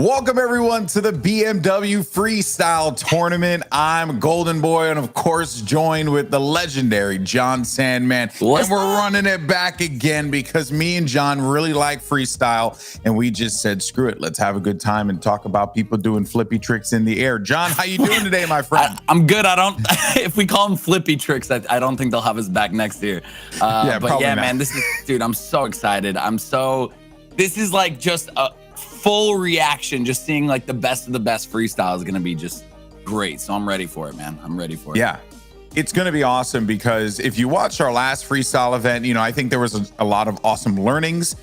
Welcome everyone to the BMW Freestyle Tournament. I'm Golden Boy, and of course joined with the legendary John Sandman. And we're running it back again because me and John really like freestyle, and we just said, screw it, let's have a good time and talk about people doing flippy tricks in the air. John, how you doing today, my friend? I'm good. I don't. If we call them flippy tricks, I don't think they'll have us back next year. But yeah, man, this is, dude, I'm so excited. This is like just a full reaction. Just seeing like the best of the best freestyle is going to be just great. So I'm ready for it, man. I'm ready for it. Yeah. It's going to be awesome because if you watched our last freestyle event, I think there was a lot of awesome learnings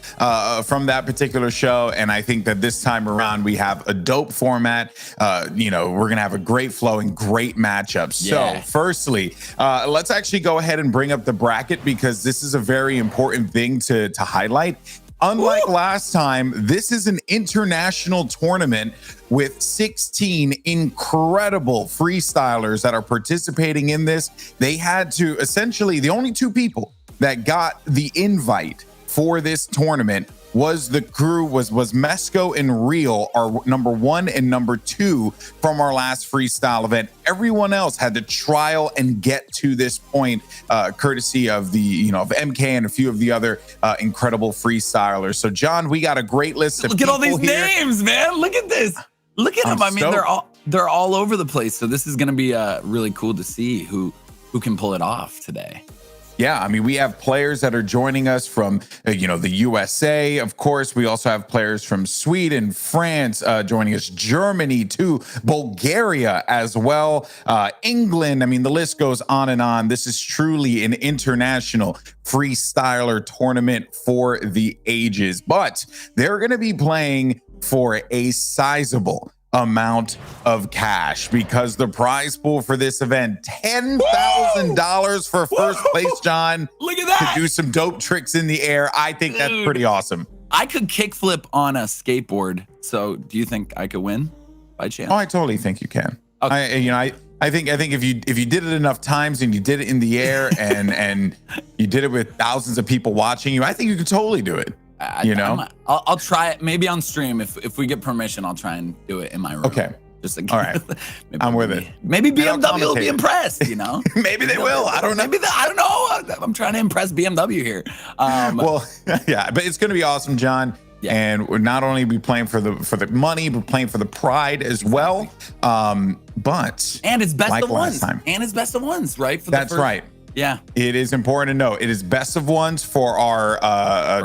from that particular show. And I think that this time around, we have a dope format. We're going to have a great flow and great matchups. Yeah. So firstly, let's actually go ahead and bring up the bracket because this is a very important thing to highlight. Unlike last time, this is an international tournament with 16 incredible freestylers that are participating in this. They had to essentially, the only two people that got the invite for this tournament was the crew, was Mesco and Real, our number 1 and number 2 from our last freestyle event. Everyone else had to trial and get to this point, courtesy of the, of MK and a few of the other incredible freestylers. So John, we got a great list of Look at all these names, man. Look at this. Look at them. I mean, they're all over the place. So this is going to be really cool to see who can pull it off today. Yeah, I mean, we have players that are joining us from, the USA. Of course, we also have players from Sweden, France, joining us, Germany too, Bulgaria as well, England. I mean, the list goes on and on. This is truly an international freestyler tournament for the ages, but they're going to be playing for a sizable amount of cash because the prize pool for this event, $10,000 for first place, John. Look at that. To do some dope tricks in the air. I think that's pretty awesome. I could kickflip on a skateboard. So do you think I could win by chance? Oh, I totally think you can. Okay. I think if you did it enough times and you did it in the air and you did it with thousands of people watching you, I think you could totally do it. I'll try it maybe on stream if we get permission. I'll try and do it in my room. Okay. Just like, all right. I'm with it. Maybe BMW will be impressed. Maybe they will. I don't know. I don't know. I'm trying to impress BMW here. Well, yeah, but it's going to be awesome, John. Yeah. And we're not only be playing for the money, but playing for the pride as well. And it's best of ones. And it's best of ones, right? That's right. Yeah, it is important to know. It is best of ones for our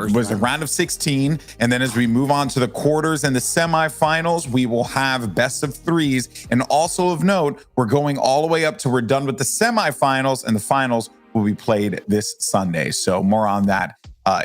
round of 16, and then as we move on to the quarters and the semifinals, we will have best of 3s. And also of note, we're going all the way up till we're done with the semifinals, and the finals will be played this Sunday. So more on that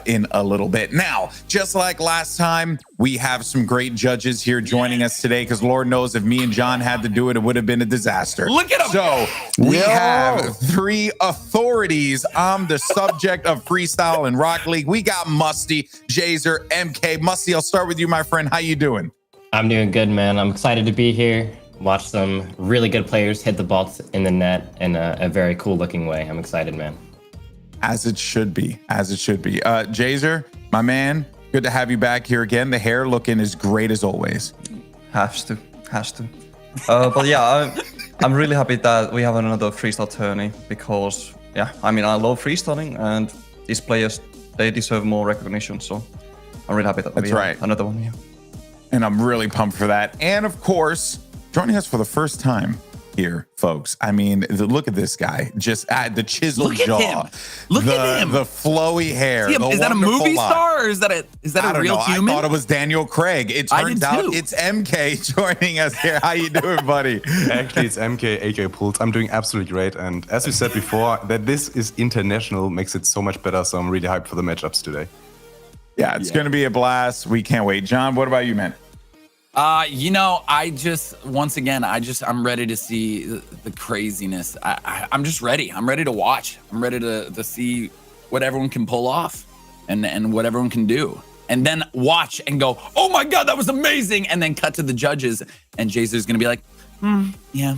in a little bit. Now, just like last time, we have some great judges here joining us today because Lord knows if me and John had to do it, it would have been a disaster. Look at them. So we have 3 authorities on the subject of freestyle and Rock League. We got Musty, Jazer, MK. Musty, I'll start with you, my friend. How you doing? I'm doing good, man. I'm excited to be here. Watch some really good players hit the balls in the net in a very cool looking way. I'm excited, man. As it should be, Jazer, my man, good to have you back here again. The hair looking as great as always. Has to. But yeah, I'm really happy that we have another freestyle tourney because, yeah, I mean, I love freestyling and these players, they deserve more recognition. So I'm really happy that we have another one here. And I'm really pumped for that. And of course, joining us for the first time here, folks. I mean, look at this guy. Just the chiseled jaw. Look at him. The flowy hair. Is that a movie star or is that a real human? I thought it was Daniel Craig. It turns out it's MK joining us here. How you doing, buddy? Actually, it's MK, aka Pulse. I'm doing absolutely great. And as you said before, that this is international makes it so much better. So I'm really hyped for the matchups today. Yeah, it's going to be a blast. We can't wait. John, what about you, man? I'm ready to see the craziness. I'm just ready. I'm ready to watch. I'm ready to see what everyone can pull off and what everyone can do. And then watch and go, oh my God, that was amazing. And then cut to the judges and Jazer's going to be like, yeah. Yeah.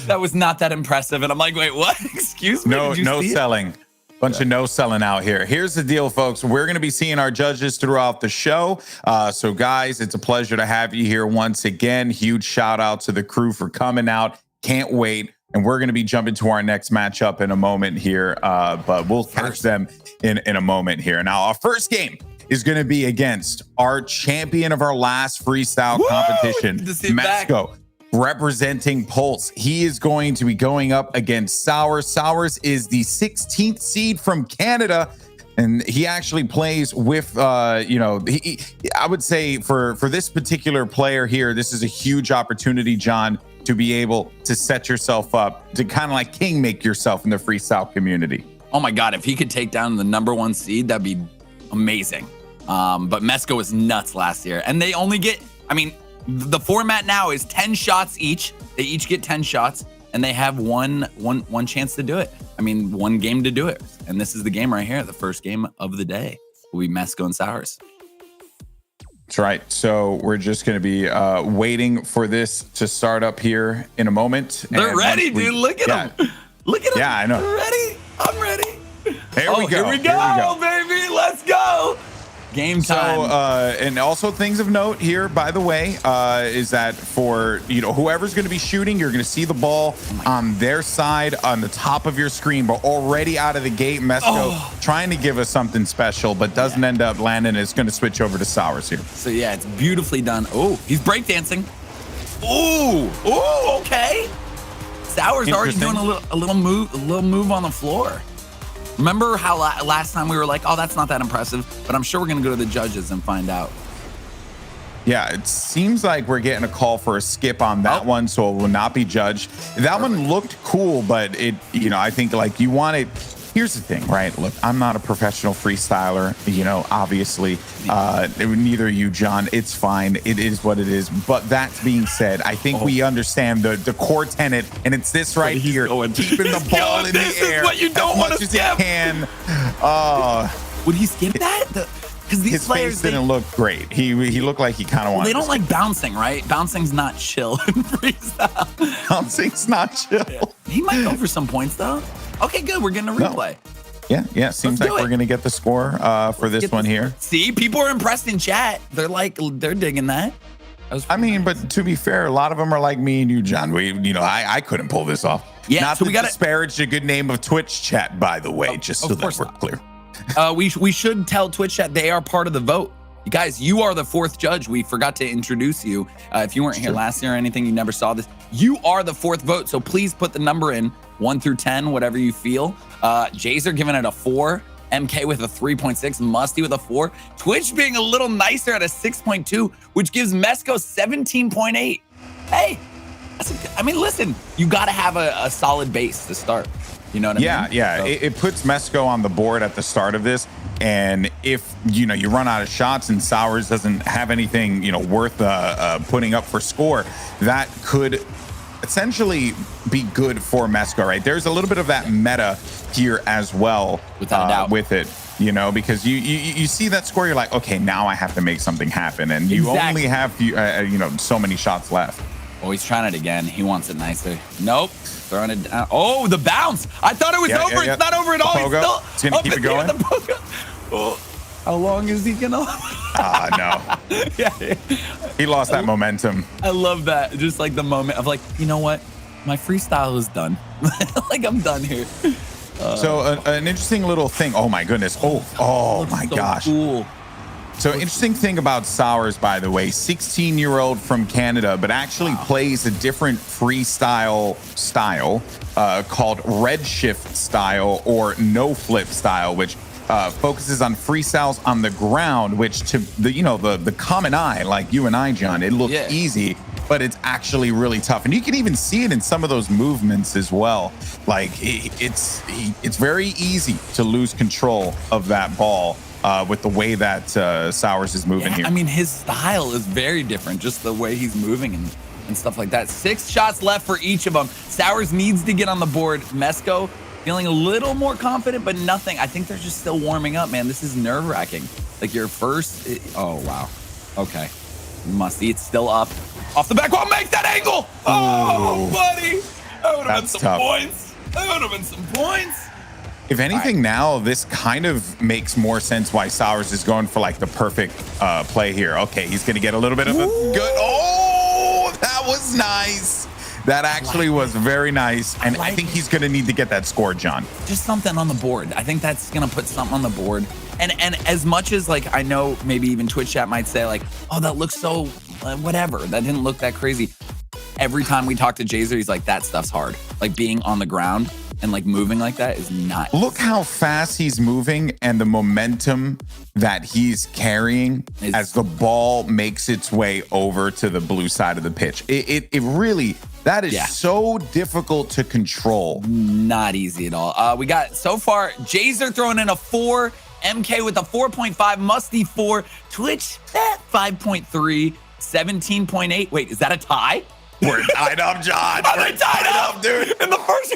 That was not that impressive. And I'm like, wait, what? Excuse me? No selling. Bunch of no selling out here. Here's the deal, folks. We're going to be seeing our judges throughout the show. So, guys, it's a pleasure to have you here once again. Huge shout out to the crew for coming out. Can't wait. And we're going to be jumping to our next matchup in a moment here. But we'll catch them in a moment here. Now, our first game is going to be against our champion of our last freestyle competition, Mexico, representing Pulse. He is going to be going up against Sours. Sours is the 16th seed from Canada, and he actually plays with I would say for this particular player here, this is a huge opportunity, John, to be able to set yourself up to kind of like kingmake yourself in the freestyle community. Oh my God, if he could take down the #1 seed, that'd be amazing. But Mexico was nuts last year, and they only get, the format now is 10 shots each. They each get 10 shots, and they have one chance to do it. One game to do it. And this is the game right here. The first game of the day will be Mexico and Sours. That's right. So we're just going to be waiting for this to start up here in a moment. They're ready, dude. Look at them. Look at them. Yeah, I know. They're ready. I'm ready. Here we go. Here we go, baby. Let's go. Game time. So, and also things of note here, by the way, is that for, whoever's going to be shooting, you're going to see the ball on their side on the top of your screen, but already out of the gate, Mexico trying to give us something special, but doesn't end up landing. It's going to switch over to Sours here. So yeah, it's beautifully done. Oh, he's breakdancing. Ooh, okay. Sours already doing a little move on the floor. Remember how last time we were like, oh, that's not that impressive, but I'm sure we're going to go to the judges and find out. Yeah, it seems like we're getting a call for a skip on that one, so it will not be judged. That one looked cool, but I think like you want it. Here's the thing, right? Look, I'm not a professional freestyler, obviously. Neither are you, John. It's fine. It is what it is. But that being said, I think we understand the core tenet, and it's this right here. Keeping the ball in the air is what you don't want to skip. Would he skip that? Because these his players face didn't look great. He looked like he kind of wanted. They don't like bouncing, right? Bouncing's not chill in freestyle. Bouncing's not chill. Yeah. He might go for some points though. Okay, good. We're getting a replay. No. Yeah. Seems like we're gonna get the score for this one here. See, people are impressed in chat. They're digging that. But to be fair, a lot of them are like me and you, John. I couldn't pull this off. Yeah, not so to we got disparage the good name of Twitch chat, by the way, just so that we're clear. We should tell Twitch chat they are part of the vote. You guys, you are the 4th judge. We forgot to introduce you. If you weren't here last year or anything, you never saw this. You are the 4th vote. So please put the number in 1 through 10, whatever you feel. Jazer giving it a 4. MK with a 3.6. Musty with a 4. Twitch being a little nicer at a 6.2, which gives Mexico 17.8. Hey, listen, you got to have a solid base to start. You know what I mean? Yeah. So, it puts Mexico on the board at the start of this. And if, you run out of shots and Sours doesn't have anything, worth putting up for score, that could essentially be good for Mexico, right? There's a little bit of that meta here as well without a doubt. With it, because you see that score, you're like, okay, now I have to make something happen. And you only have, so many shots left. Oh, he's trying it again. He wants it nicer. Nope. Throwing it down. Oh, the bounce. I thought it was over. Yeah. It's not over at all. He's going to keep it going. How long is he going to? No. Yeah. He lost that momentum. I love that. Just like the moment of like, you know what? My freestyle is done. Like I'm done here. So an interesting little thing. Oh, my goodness. Oh my gosh. Cool. So interesting thing about Sours, by the way, 16-year-old from Canada, but actually plays a different freestyle style called Redshift style or no flip style, which focuses on freestyles on the ground, which to the common eye, like you and I, John, it looks easy, but it's actually really tough. And you can even see it in some of those movements as well. Like it's very easy to lose control of that ball. With the way that Sours is moving here. His style is very different, just the way he's moving and stuff like that. 6 shots left for each of them. Sours needs to get on the board. Mesco feeling a little more confident, but nothing. I think they're just still warming up, man. This is nerve-wracking. Like your first... Oh, wow. Okay. Musty, it's still up. Off the back wall, make that angle! Oh, buddy! That would have been some points. That would have been some points. If anything, now this kind of makes more sense why Sours is going for like the perfect play here. Okay, he's going to get a little bit of a good. Oh, that was nice. That actually was very nice. And I think he's going to need to get that score, John. Just something on the board. I think that's going to put something on the board. And as much as like, I know maybe even Twitch chat might say like, oh, that looks so whatever. That didn't look that crazy. Every time we talk to Jazer, he's like, that stuff's hard. Like being on the ground and like moving like that is not. Look how fast he's moving and the momentum that he's carrying as the ball makes its way over to the blue side of the pitch. It really, that is so difficult to control. Not easy at all. We got so far Jazer throwing in a 4, MK with a 4.5, Musty 4, Twitch 5.3, 17.8. Wait, is that a tie? We're tied up, John. We're tied up, dude. In the first.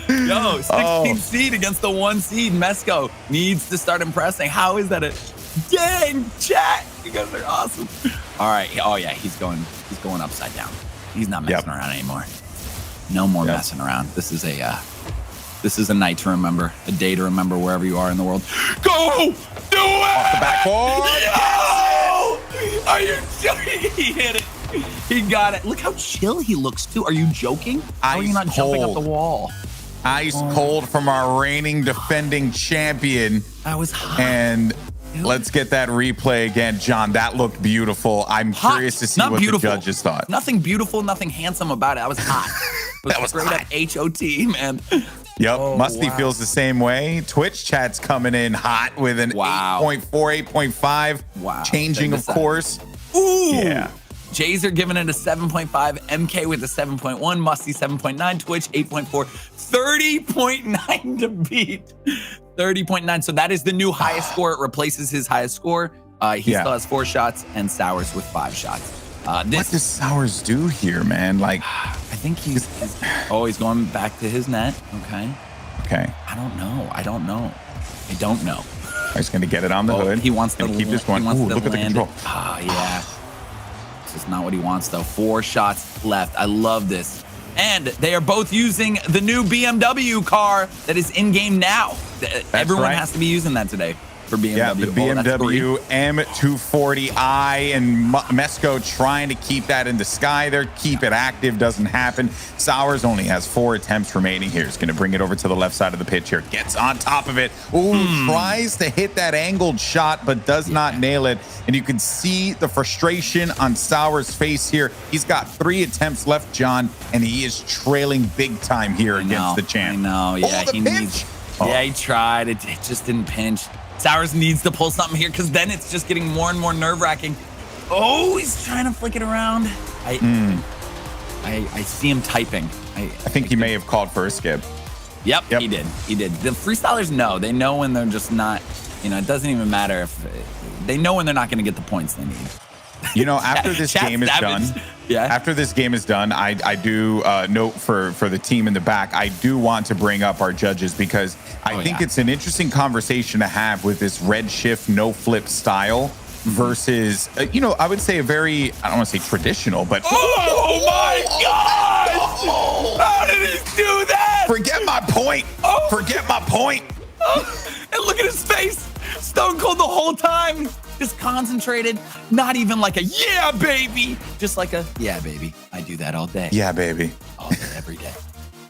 Yo, 16 seed against the 1 seed. Mesco needs to start impressing. How is that a dang chat? You guys are awesome. All right. Oh yeah, he's going upside down. He's not messing around anymore. No more messing around. This is a night to remember, a day to remember wherever you are in the world. Go! Do it! Off the backboard. Yo! Are you joking? He hit it. He got it. Look how chill he looks too. Are you joking? How are you not jumping up the wall? Ice cold from our reigning defending champion. That was hot. And let's get that replay again, John. That looked beautiful. I'm curious to see what the judges thought. Nothing beautiful, nothing handsome about it. That was hot. That was straight hot. up HOT, man. Yep, Musty feels the same way. Twitch chat's coming in hot with an 8.4, 8.5. Wow. Changing, of course. Ooh. Yeah. Jazer giving it a 7.5, MK with a 7.1, Musty 7.9, Twitch 8.4, 30.9 to beat. 30.9. So that is the new highest score. It replaces his highest score. He still has 4 shots and Sours with 5 shots. What does Sours do here, man? Like, I think he's going back to his net. Okay. I don't know. He's going to get it on the hood. He wants to keep this going. Ooh, look at the control. Yeah. This is not what he wants, though. 4 shots left. I love this. And they are both using the new BMW car that is in-game now. Everyone has to be using that today for BMW. Yeah, the BMW M240i, and Mesco trying to keep that in the sky there. Keep it active. Doesn't happen. Sours only has 4 attempts remaining here. He's going to bring it over to the left side of the pitch here. Gets on top of it. Ooh, tries to hit that angled shot, but does not nail it. And you can see the frustration on Sours' face here. He's got 3 attempts left, John, and he is trailing big time here against the champ. I know. Yeah, he needs. Yeah, he tried. It just didn't pinch. Sours needs to pull something here because then it's just getting more and more nerve-wracking. Oh, he's trying to flick it around. I see him typing. I think he may have called for a skip. Yep, he did. The freestylers know. They know when they're just not, it doesn't even matter if they know when they're not going to get the points they need. After this game is done, after this game is done, I do note for the team in the back, I do want to bring up our judges because I think it's an interesting conversation to have with this red shift, no flip style versus, I would say a very, I don't want to say traditional, but. Oh my God! How did he do that? Forget my point. Forget my point. And look at his face. Stone Cold the whole time. Just concentrated, not even like a yeah, baby. Just like a yeah, baby. I do that all day. Yeah, baby. All day, every day.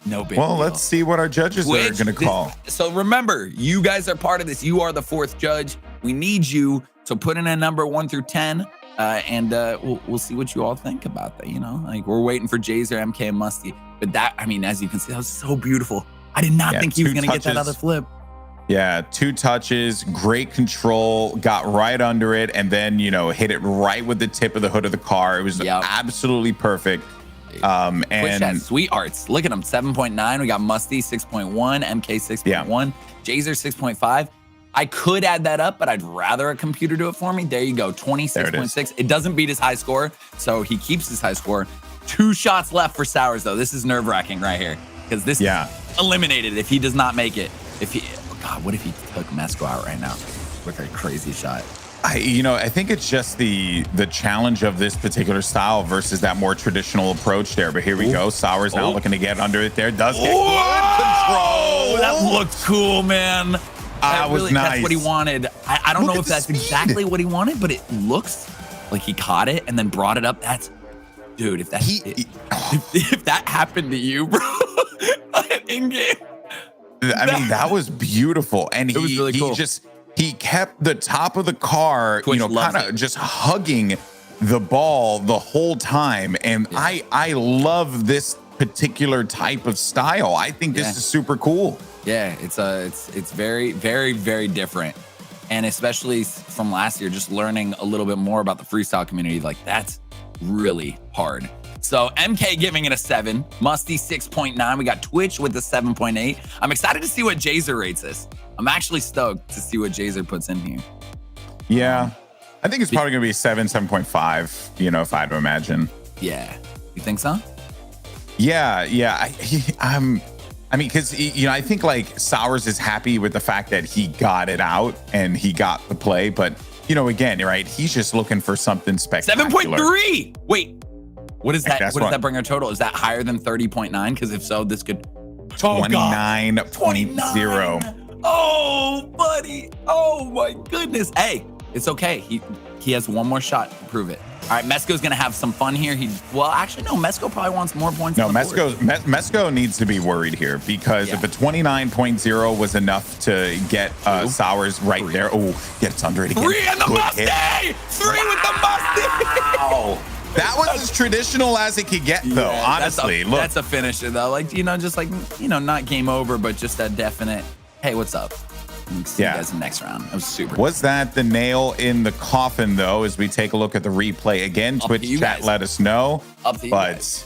No big Well, deal. let's see what our judges are going to call. So remember, you guys are part of this. You are the 4th judge. We need you. So put in a number 1 through 10, and we'll see what you all think about that. Like we're waiting for Jazer, MK, and Musty. But that, as you can see, that was so beautiful. I did not think he was going to get that other flip. Yeah, 2 touches, great control, got right under it, and then, hit it right with the tip of the hood of the car. It was absolutely perfect. And Twitch has sweethearts. Look at him, 7.9. We got Musty, 6.1, MK, 6.1, Jazer, 6.5. I could add that up, but I'd rather a computer do it for me. There you go, 26.6. It doesn't beat his high score, so he keeps his high score. 2 shots left for Sours, though. This is nerve-wracking right here, because this is eliminated if he does not make it. God, what if he took Mesco out right now with a crazy shot? I think it's just the challenge of this particular style versus that more traditional approach there. But here we go. Sours now looking to get under it there. Does get good control. Oh, that looked cool, man. That was nice. That's what he wanted. I don't Look know at if that's the speed. exactly what he wanted, but it looks like he caught it and then brought it up. That's, dude, if that if that happened to you, bro, in game. I mean, that was beautiful. And It was really cool. He kept the top of the car, Twitch loves kind of it. just hugging the ball the whole time. And I love this particular type of style. I think this is super cool. Yeah, it's very, very, very different. And especially from last year, just learning a little bit more about the freestyle community, like that's really hard. So MK giving it a 7, Musty 6.9. We got Twitch with the 7.8. I'm excited to see what Jazer rates this. I'm actually stoked to see what Jazer puts in here. Yeah. I think it's probably going to be 7.5, if I had to imagine. Yeah. You think so? Yeah. I mean, because, I think like Sours is happy with the fact that he got it out and he got the play. But, again, right, he's just looking for something spectacular. 7.3. Wait, what is that? That's What does that bring our total? Is that higher than 30.9? Because if so, this could 29.0. Oh, buddy. Oh my goodness. Hey, it's okay. He has one more shot to prove it. All right, Mesco's gonna have some fun here. Actually, no. Mesco probably wants more points. No, on the board. Mesco needs to be worried here because if a 29.0 was enough to get Sours right there. Oh, gets under it again. 3 and the Good Musty. hit. 3 with the Musty. Wow. That was as traditional as it could get, though. Honestly, look. That's a finisher, though. Like, just like, not game over, but just that definite, hey, what's up? And see you guys in the next round. That was super. Was that the nail in the coffin, though, as we take a look at the replay again? Up Twitch to you chat guys. let us know. Up to you but guys.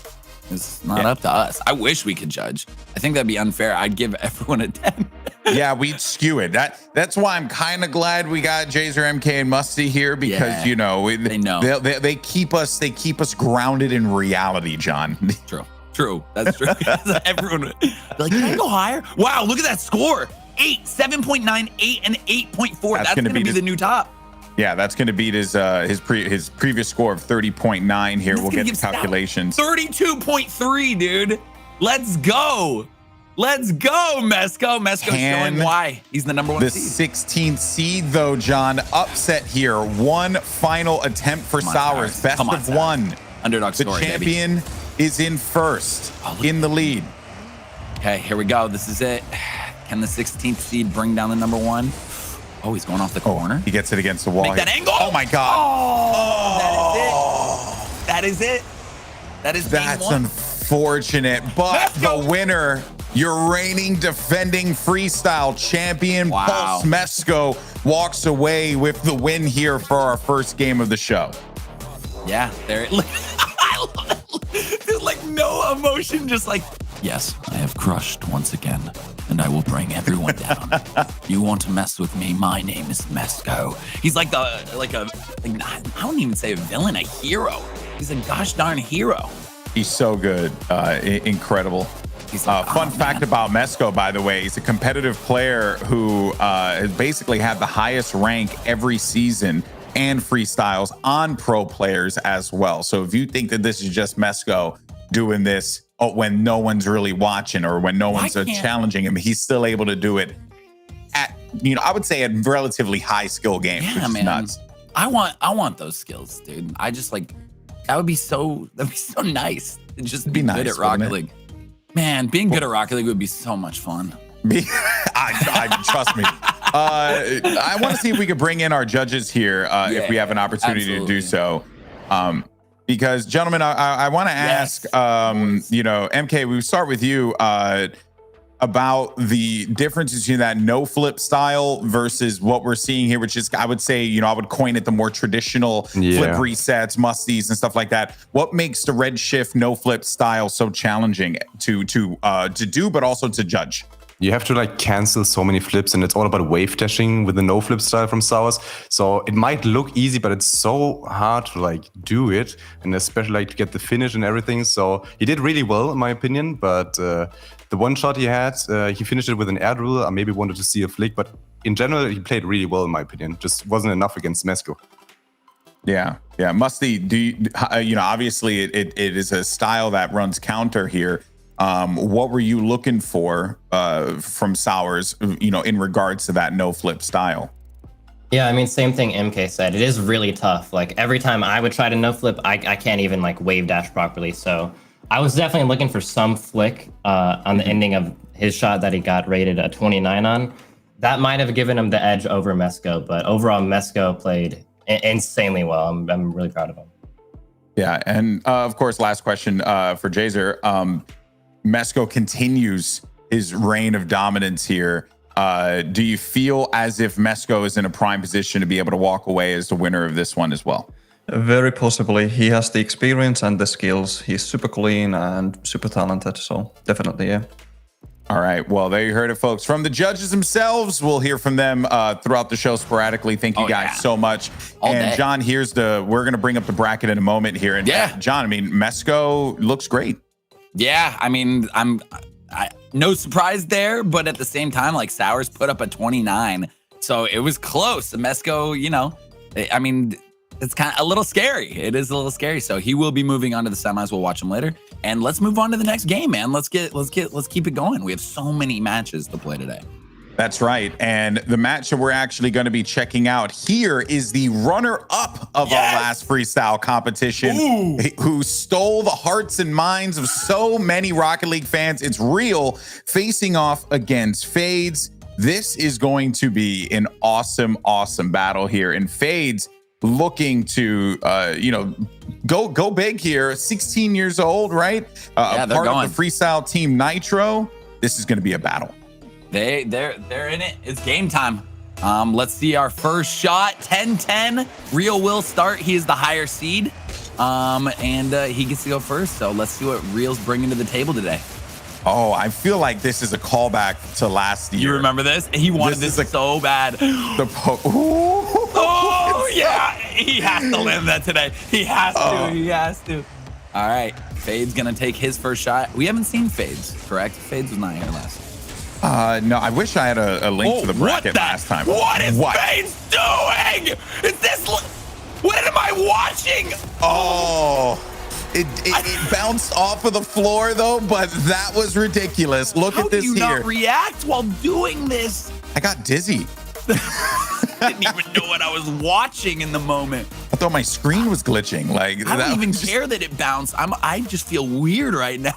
It's not up to us. I wish we could judge. I think that'd be unfair. I'd give everyone a 10. yeah, we'd skew it. That's why I'm kind of glad we got Jazer, MK, and Musty here because they know they keep us grounded in reality, John. True. That's true. Everyone like, can I go higher? Wow, look at that score. 7.9, 8, and 8.4. That's gonna be the new top. Yeah, that's gonna beat his previous score of 30.9 here. We'll get the calculations. 32.3, dude. Let's go. Mesco. Mesco showing why he's the number 1 the seed. 16th seed, though, John, upset here. One final attempt for Sours. Best of one. Underdog story. The champion is in first, in the lead. Okay, here we go. This is it. Can the 16th seed bring down the number 1? Oh, he's going off the corner. He gets it against the wall. Make that angle. Oh my God. Oh, that is it. That's unfortunate. But the winner, your reigning defending freestyle champion, Pulse Mesco, walks away with the win here for our first game of the show. Yeah, there it I love it. There's like no emotion, just like, yes, I have crushed once again, and I will bring everyone down. You want to mess with me? My name is Mesco. He's like I wouldn't even say a villain, a hero. He's a gosh darn hero. He's so good. Incredible. Fun fact about Mesco, by the way, he's a competitive player who has basically had the highest rank every season and freestyles on pro players as well. So if you think that this is just Mesco doing this when no one's really watching or when no one's challenging him, he's still able to do it at, I would say at relatively high skill games, which is nuts. I want those skills, dude. I just like, that'd be so nice to just be good at Rocket League. Man, being good at Rocket League would be so much fun. I trust me. I want to see if we could bring in our judges here if we have an opportunity to do so. Because, gentlemen, I want to ask, MK, we start with you about the difference between that no flip style versus what we're seeing here, which is, I would say, I would coin it the more traditional flip resets, musties, and stuff like that. What makes the red shift no flip style so challenging to do, but also to judge? You have to cancel so many flips, and it's all about wave dashing with the no flip style from Sours. So it might look easy, but it's so hard to do it, and especially to get the finish and everything. So he did really well, in my opinion. But the one shot he had, he finished it with an air dribble. I maybe wanted to see a flick, but in general, he played really well, in my opinion. Just wasn't enough against Mesco. Yeah. Musty, do you obviously it is a style that runs counter here. What were you looking for from Sours, in regards to that no flip style? Yeah, I mean, same thing MK said. It is really tough. Like every time I would try to no flip, I can't even like wave dash properly. So I was definitely looking for some flick on the ending of his shot that he got rated a 29 on. That might have given him the edge over Mesco, but overall Mesco played insanely well. I'm really proud of him. Yeah, and of course, last question for Jazer. Mesco continues his reign of dominance here. Do you feel as if Mesco is in a prime position to be able to walk away as the winner of this one as well? Very possibly. He has the experience and the skills. He's super clean and super talented. So definitely, yeah. All right. Well, there you heard it, folks. From the judges themselves, we'll hear from them throughout the show sporadically. Thank you guys so much. All and day. John, we're going to bring up the bracket in a moment here. And John, I mean, Mesco looks great. Yeah, I mean, no surprise there, but at the same time, like Sours put up a 29, so it was close. Mesco, I mean, it's kind of a little scary. It is a little scary. So he will be moving on to the semis. We'll watch him later, and let's move on to the next game, man. Let's keep it going. We have so many matches to play today. That's right. And the match that we're actually going to be checking out here is the runner-up of our last freestyle competition, who stole the hearts and minds of so many Rocket League fans. It's Real facing off against Fades. This is going to be an awesome, awesome battle here. And Fades looking to, go big here. 16 years old, right? Yeah, they're part going. of the freestyle team Nitro. This is going to be a battle. They're in it. It's game time. Let's see our first shot. 10-10. Real will start. He is the higher seed. And he gets to go first. So let's see what Real's bringing to the table today. Oh, I feel like this is a callback to last year. You remember this? He wanted this so bad. Oh, yeah. He has to land that today. He has to. He has to. All right. Fade's going to take his first shot. We haven't seen Fades, correct? Fades was not here last. No, I wish I had a link to the bracket last time. What is Fades doing? Is this... What am I watching? Oh, it bounced off of the floor, though, but that was ridiculous. Look at this here. How do you not react while doing this? I got dizzy. Didn't even know what I was watching in the moment. I thought my screen was glitching. Like, I don't even care that it bounced. I just feel weird right now.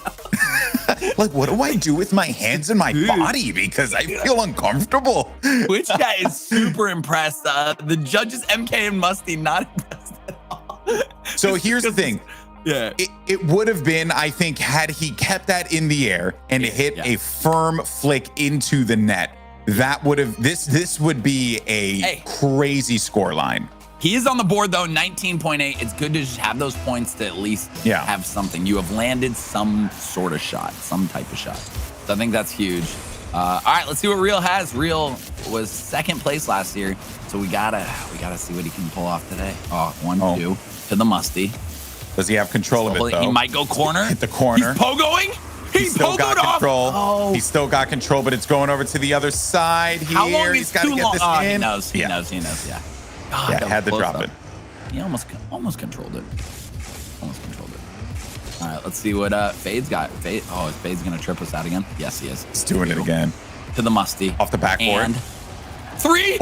Like, what do I do with my hands and my body? Because I feel uncomfortable. Which guy is super impressed? The judges, MK and Musty, not impressed at all. So here's the thing. Yeah. It would have been, I think, had he kept that in the air and hit a firm flick into the net, that would have, this would be a crazy score line. He is on the board, though, 19.8. It's good to just have those points to at least have something. You have landed some sort of shot, some type of shot. So I think that's huge. All right, let's see what Real has. Real was second place last year, so we gotta see what he can pull off today. Oh, 1-2 to the Musty. Does he have control of it, though? He might go corner. Hit the corner. He's pogoing. He's still got control. Oh. He's still got control, but it's going over to the other side here. How long He's is got to too get long? this Oh, in. He knows. Yeah. God, Yeah, had to drop it. He almost controlled it. Almost controlled it. All right, let's see what Fade's got. Fade. Oh, is Fade's gonna trip us out again? Yes, he is. He's doing it again. To the Musty. Off the backboard. And 3.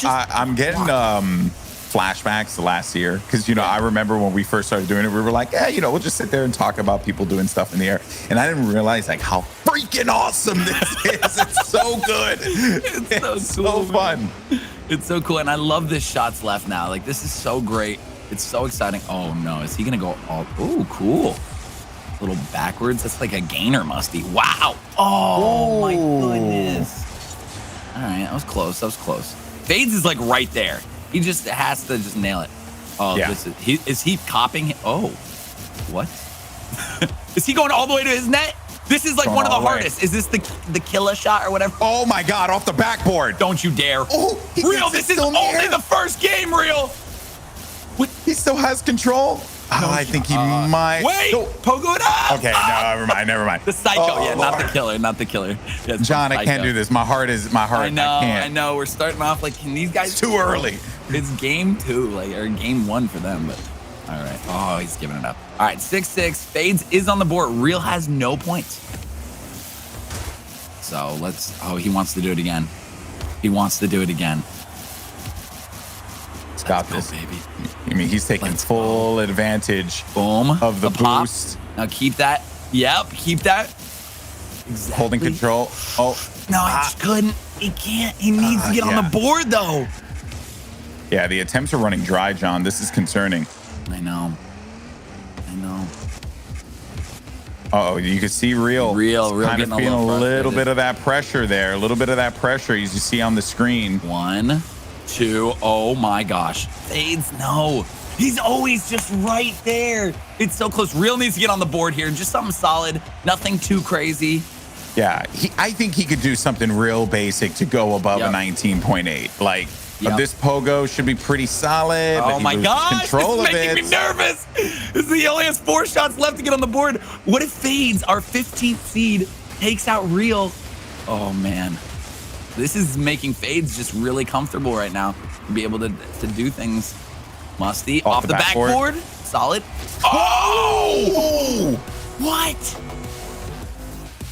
I'm getting flashbacks to last year because I remember when we first started doing it, we were like, we'll just sit there and talk about people doing stuff in the air, and I didn't realize like how freaking awesome this is. It's so good. It's so fun. It's so cool, and I love this shots left now. Like, this is so great. It's so exciting. Oh no, is he gonna go all? Oh, cool. A little backwards. That's like a gainer, Musty. Wow. Oh my goodness. All right, that was close. Fades is like right there. He just has to just nail it. Oh, yeah. Is he copying? Oh, what? Is he going all the way to his net? This is like one of the hardest. Is this the killer shot or whatever? Oh my God, off the backboard. Don't you dare. Oh, Real, this is only the first game, Real. What? He still has control? I think he might. Wait, pogo it up. Okay, no, never mind. The psycho, not the killer. Yeah, John, I can't do this. My heart. I know. We're starting off like, can these guys? It's too early. It's game 2, or game 1 for them, but All right. Oh, he's giving it up. All right, 6-6. Fades is on the board. Real has no points. So let's. Oh, he wants to do it again. He wants to do it again. He's got this, baby. I mean, he's taking full advantage of the boost. Now keep that. Yep, keep that. Exactly. Holding control. Oh. No, he just couldn't. He can't. He needs to get on the board, though. Yeah, the attempts are running dry, John. This is concerning. I know. Uh-oh, you can see Real kind of feeling a little bit of that pressure there. A little bit of that pressure as you see on the screen. 1, 2. Oh, my gosh. Fades, no. He's always just right there. It's so close. Real needs to get on the board here. Just something solid. Nothing too crazy. Yeah, I think he could do something real basic to go above a 19.8. Like, this pogo should be pretty solid. Oh my gosh, control this is of making me nervous. He only has 4 shots left to get on the board. What if Fades, our 15th seed, takes out Real? Oh man, this is making Fades just really comfortable right now to be able to do things. Musty off the backboard. Solid. Oh! What?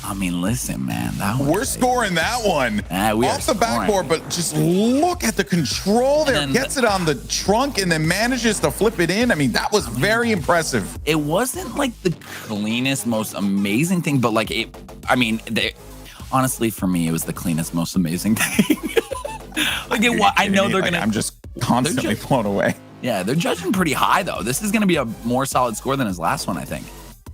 I mean, listen, man. We're scoring that one off the backboard, but just look at the control there. Gets it on the trunk and then manages to flip it in. I mean, that was very impressive. It wasn't like the cleanest, most amazing thing, but like honestly, for me, it was the cleanest, most amazing thing. I know they're gonna. I'm just constantly blown away. Yeah, they're judging pretty high though. This is gonna be a more solid score than his last one, I think.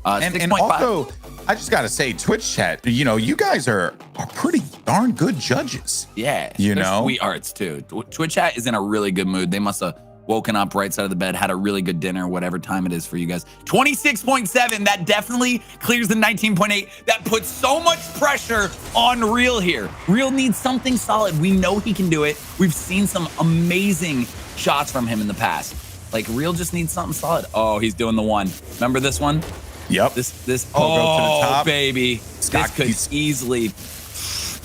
And also, I just got to say, Twitch chat, you guys are pretty darn good judges. Yeah. They're sweethearts, too. Twitch chat is in a really good mood. They must have woken up right side of the bed, had a really good dinner, whatever time it is for you guys. 26.7. That definitely clears the 19.8. That puts so much pressure on Real here. Real needs something solid. We know he can do it. We've seen some amazing shots from him in the past. Like, Real just needs something solid. Oh, he's doing the one. Remember this one? Yep. This go to the top. Baby. Scott, this could easily.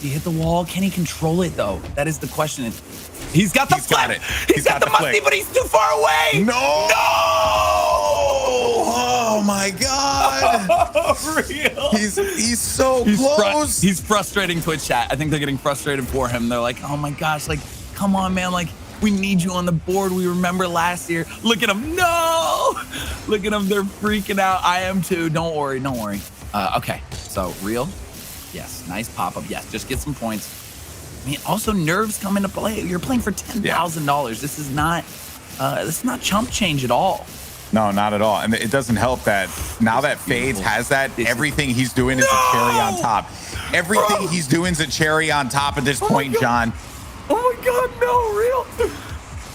He hit the wall. Can he control it though? That is the question. He's got the flip. Got it. He's got the musty, but he's too far away. No! Oh my God. Real. He's so close. He's frustrating Twitch chat. I think they're getting frustrated for him. They're like, oh my gosh, like, come on, man. Like, we need you on the board. We remember last year. Look at them. No! Look at them. They're freaking out. I am too. Don't worry. Okay. So, Real. Yes. Nice pop-up. Yes. Just get some points. I mean, also, nerves come into play. You're playing for $10,000. This is not chump change at all. No, not at all. And it doesn't help that now that Fades has that, everything he's doing is a cherry on top. Everything he's doing is a cherry on top at this point, John. Oh my God, no,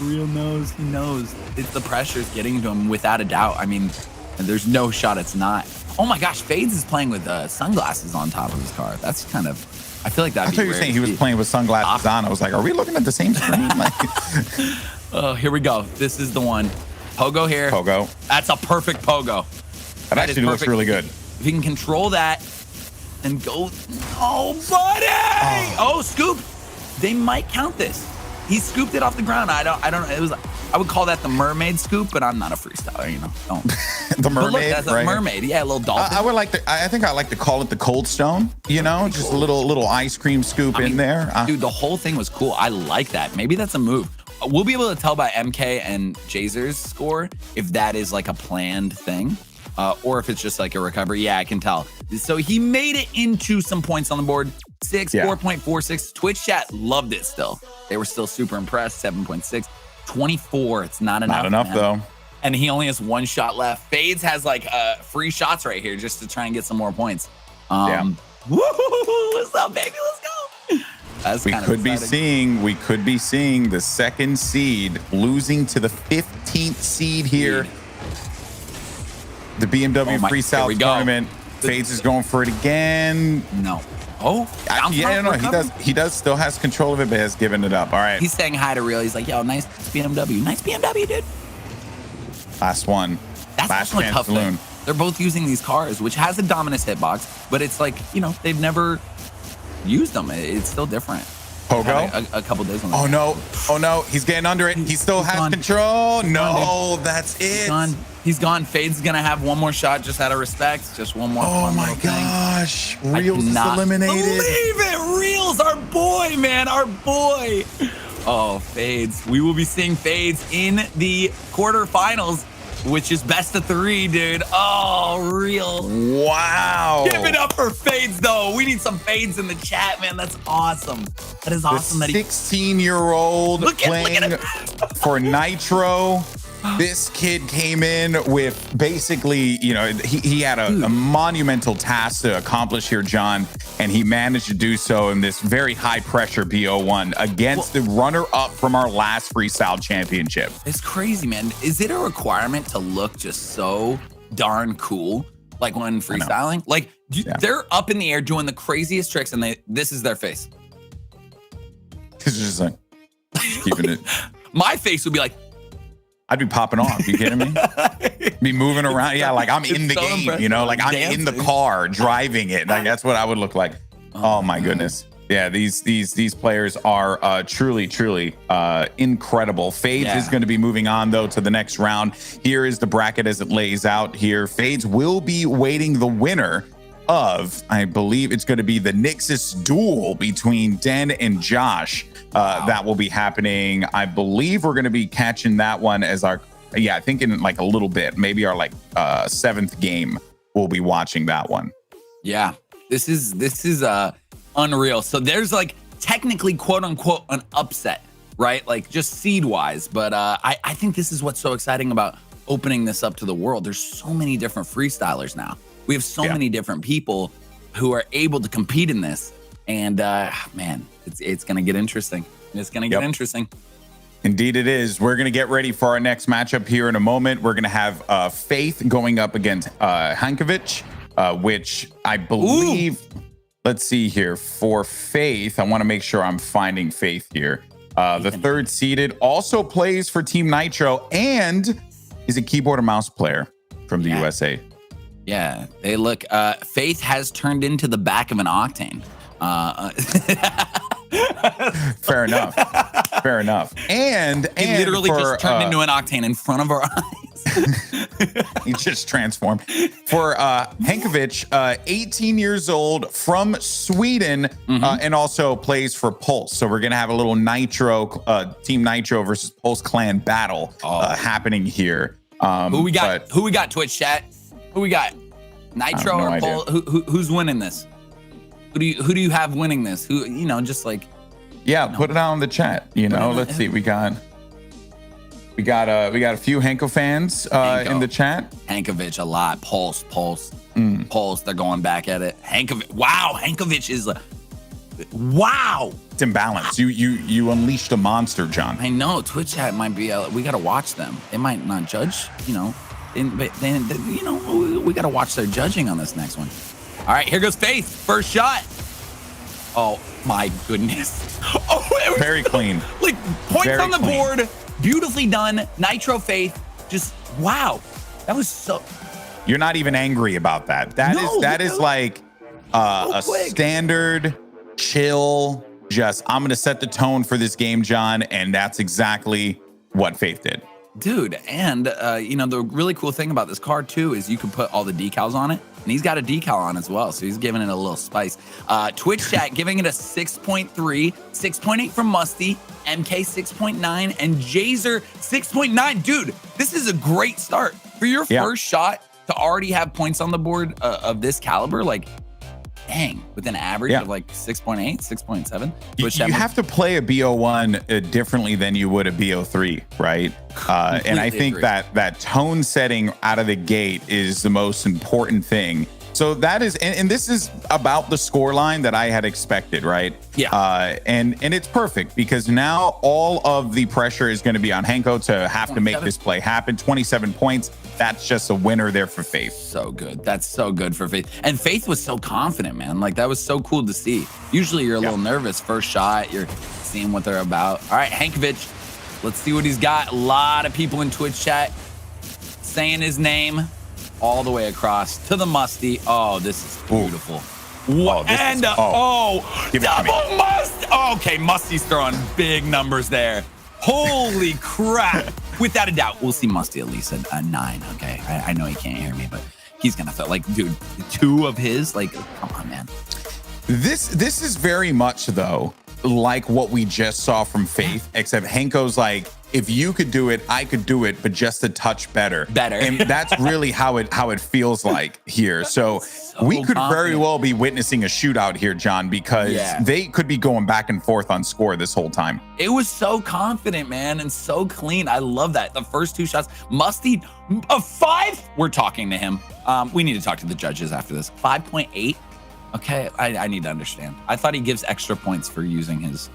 Real knows. He knows. It's the pressure's getting to him without a doubt. I mean, there's no shot it's not. Oh my gosh, Fades is playing with sunglasses on top of his car. That's kind of, I feel like that'd be I thought you were saying he was playing with sunglasses on. I was like, are we looking at the same screen? Oh, here we go. This is the one. Pogo here. Pogo. That's a perfect pogo. That actually looks really good. If he can control that and go, oh, buddy! Oh, scoop. They might count this. He scooped it off the ground. I don't know. It was, I would call that the mermaid scoop, but I'm not a freestyler, Don't. The mermaid, look, that's a mermaid. Yeah, a little dolphin. I think I like to call it the cold stone. Just a little ice cream scoop in there. Dude, the whole thing was cool. I like that. Maybe that's a move. We'll be able to tell by MK and Jazer's score if that is like a planned thing. Or if it's just like a recovery. Yeah, I can tell. So he made it into some points on the board. 4.46. Twitch chat loved it still. They were still super impressed. 7.6. 24. It's not enough. Not enough, though. And he only has 1 shot left. Fades has like free shots right here just to try and get some more points. Woo! What's up, baby? Let's go. We could be seeing the second seed losing to the 15th seed here. The BMW Freestyle Tournament. Fades is going for it again. No. Oh, he does still has control of it, but has given it up. All right. He's saying hi to Real. He's like, yo, nice BMW. Nice BMW, dude. Last one. That's also a tough thing. They're both using these cars, which has a Dominus hitbox, but it's like, they've never used them. It's still different. Pogo? A couple days on Oh no. He's getting under it. He still has control. No, that's it. He's gone. Fade's gonna have one more shot just out of respect. Just one more. Oh fun my little thing. gosh. I Reels is cannot eliminated. Believe it. Reels, our boy, man, our boy. Oh, Fades. We will be seeing Fades in the quarterfinals, which is best of 3, dude. Oh, Reels. Wow. Give it up for Fades, though. We need some Fades in the chat, man. That's awesome. That is awesome. The That he 16-year-old Look playing at him. for Nitro. This kid came in with basically, you know, he had a monumental task to accomplish here, John, and he managed to do so in this very high pressure BO1 against the runner up from our last freestyle championship. It's crazy, man. Is it a requirement to look just so darn cool, like when freestyling? Like they're up in the air doing the craziest tricks, and this is their face. It's just like keeping it. My face would be like, I'd be popping off. You kidding me? Be moving around. Yeah, like I'm in the so game, impressive. you know, like I'm in the car driving it. Like that's what I would look like. Oh my goodness. Yeah, these players are truly incredible. Fades is going to be moving on though to the next round. Here is the bracket as it lays out here. Fades will be waiting the winner of, I believe it's going to be the Nixus duel between Den and Josh. That will be happening. I believe we're going to be catching that one as our, I think in like a little bit, maybe our like 7th game, we'll be watching that one. yeah, this is unreal. So there's like technically quote unquote an upset, right? Like just seed wise. But I think this is what's so exciting about opening this up to the world. There's so many different freestylers now. We have so many different people who are able to compete in this. And man, it's going to get interesting. It's going to get interesting. Indeed it is. We're going to get ready for our next matchup here in a moment. We're going to have Faith going up against Hankovic, which I believe, let's see here. For Faith, I want to make sure I'm finding Faith here. The 3rd seeded also plays for Team Nitro and is a keyboard and mouse player from the USA. Yeah, they look, Faith has turned into the back of an Octane. Fair enough. Fair enough. And He literally just turned into an Octane in front of our eyes. he just transformed. For Hankovic, 18 years old from Sweden, and also plays for Pulse. So we're gonna have a little Nitro, Team Nitro versus Pulse Clan battle happening here. Who we got? Who we got? Twitch chat. Who we got? Nitro or Pulse? Who's winning this? Who do you have winning this? Who, you know, just like put it out in the chat. You know, let's see. We got a few Hanko fans in the chat. Hankovic a lot. Pulse. Pulse. They're going back at it. Hankovic. Wow, Hankovic is wow. It's imbalance. You unleashed a monster, John. I know. Twitch chat might be. We got to watch them. They might not judge. You know, but then you know we got to watch their judging on this next one. All right, here goes Faith. First shot. Oh my goodness. Oh, it was Very clean. Like points Very on the clean. board. Beautifully done. Nitro Faith. Just wow. That was so. You're not even angry about that. That is like a standard, chill, just I'm going to set the tone for this game, John. And that's exactly what Faith did. Dude, and you know, the really cool thing about this card too is you can put all the decals on it, and he's got a decal on as well, so he's giving it a little spice. Twitch chat giving it a 6.3, 6.8 from Musty, MK 6.9, and Jazer 6.9. Dude, this is a great start for your first shot to already have points on the board of this caliber. Like, dang, with an average of like 6.8, 6.7. You have to play a BO1 differently than you would a BO3, right? And I think agree. that tone setting out of the gate is the most important thing. So that is, and this is about the scoreline that I had expected, right? Yeah. And it's perfect because now all of the pressure is going to be on Hanko to have to make this play happen. 27 points. That's just a winner there for Faith. So good. That's so good for Faith. And Faith was so confident, man. Like, that was so cool to see. Usually you're a little nervous. First shot, you're seeing what they're about. All right, Hankovic, let's see what he's got. A lot of people in Twitch chat saying his name all the way across to the Musty. Oh, this is beautiful. Oh, And Give it to me. double Must. Okay, Musty's throwing big numbers there. Holy crap. without a doubt, we'll see Musty at least a 9. Okay, I know he can't hear me, but he's gonna feel like, dude, 2 of his, like, come on, man. This is very much though like what we just saw from Faith, except Henko's like, if you could do it, I could do it, but just a touch better. And that's really how it feels like here. So we could very well be witnessing a shootout here, John, because they could be going back and forth on score this whole time. It was so confident, man, and so clean. I love that. The first 2 shots, Musty, a 5. We're talking to him. We need to talk to the judges after this. 5.8. Okay, I need to understand. I thought he gives extra points for using his.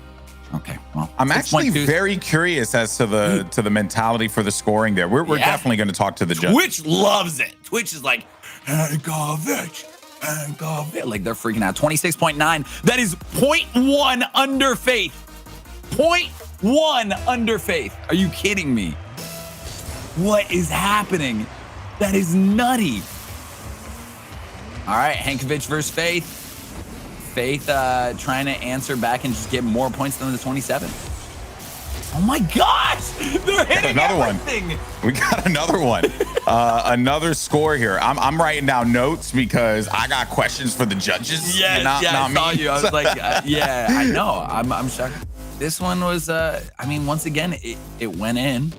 Okay, well, I'm actually very curious as to the mentality for the scoring there. We're definitely going to talk to the judge. Twitch loves it. Twitch is like, Hankovic. Like they're freaking out. 26.9. That is 0.1 under Faith. 0.1 under Faith. Are you kidding me? What is happening? That is nutty. All right, Hankovic versus Faith. Faith trying to answer back and just get more points than the 27. Oh my gosh! They're hitting everything. We got another one. Another score here. I'm writing down notes because I got questions for the judges. Not I saw you. I was like, yeah, I know. I'm shocked. This one was, I mean, once again, it went in.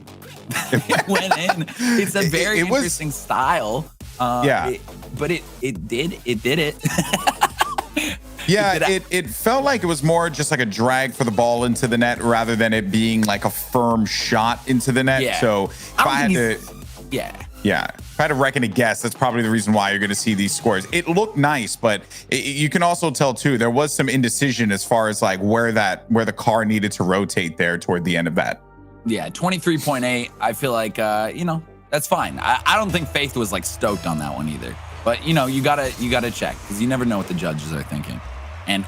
It went in. It's a very interesting style. But it did it. Yeah, it felt like it was more just like a drag for the ball into the net rather than it being like a firm shot into the net. Yeah. So if I had to, if I had to reckon a guess, that's probably the reason why you're going to see these scores. It looked nice, but you can also tell too there was some indecision as far as like where the car needed to rotate there toward the end of that. Yeah, 23.8. I feel like that's fine. I don't think Faith was like stoked on that one either. But you gotta check because you never know what the judges are thinking,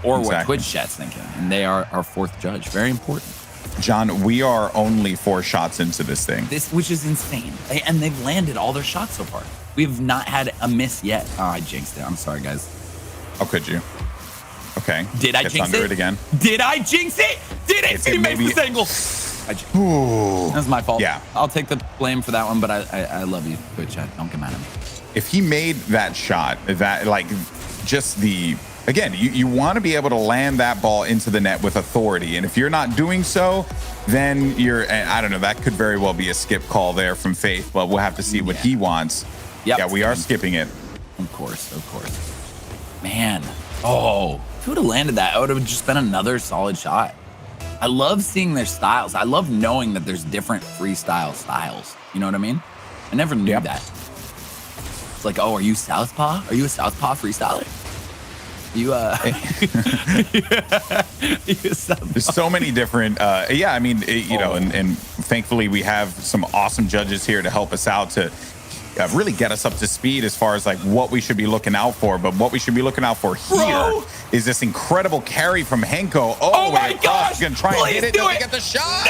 or what Twitch chat's thinking, and they are our 4th judge. Very important. John, we are only 4 shots into this thing. Which is insane, and they've landed all their shots so far. We have not had a miss yet. Oh, I jinxed it. I'm sorry, guys. How could you? Okay. Did I jinx it again? Did I jinx it? Did it? He makes this angle. That was my fault. Yeah. I'll take the blame for that one, but I love you, Twitch chat. Don't get mad at me. If he made that shot, that like just again, you want to be able to land that ball into the net with authority. And if you're not doing so, then I don't know, that could very well be a skip call there from Faith, but we'll have to see what he wants. Yep. Yeah, we are skipping it. Of course. Man. Oh, if he would have landed that, it would have just been another solid shot. I love seeing their styles. I love knowing that there's different freestyle styles. You know what I mean? I never knew that. It's like, oh, are you Southpaw? Are you a Southpaw freestyler? There's so many different, I mean, and thankfully we have some awesome judges here to help us out to really get us up to speed as far as like what we should be looking out for. But what we should be looking out for here is this incredible carry from Henko. Oh my gosh! He's gonna try and hit it. Does he get the shot?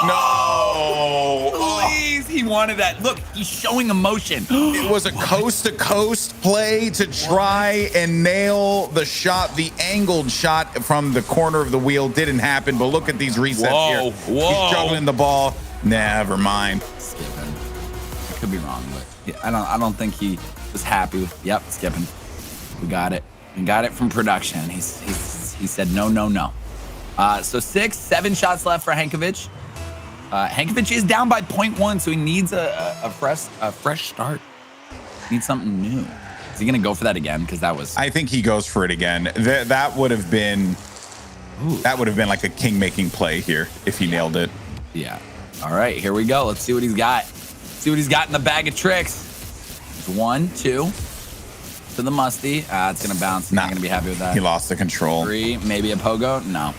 No! Please, he wanted that. Look, he's showing emotion. It was a coast-to-coast play to try and nail the shot. The angled shot from the corner of the wheel didn't happen. But look at these resets here. He's juggling the ball. Never mind. Skipping. I could be wrong, but I don't think he was happy with. Yep, skipping. We got it. We got it from production. He said no. So 7 shots left for Hankovic. Hankovic is down by 0.1, so he needs a fresh start. Needs something new. Is he gonna go for that again? Because that was. I think he goes for it again. That would have been. That would have been like a king-making play here if he nailed it. Yeah. All right, here we go. Let's see what he's got. See what he's got in the bag of tricks. 1, 2 to the Musty. It's gonna bounce. Not gonna be happy with that. He lost the control. 3, maybe a pogo. No.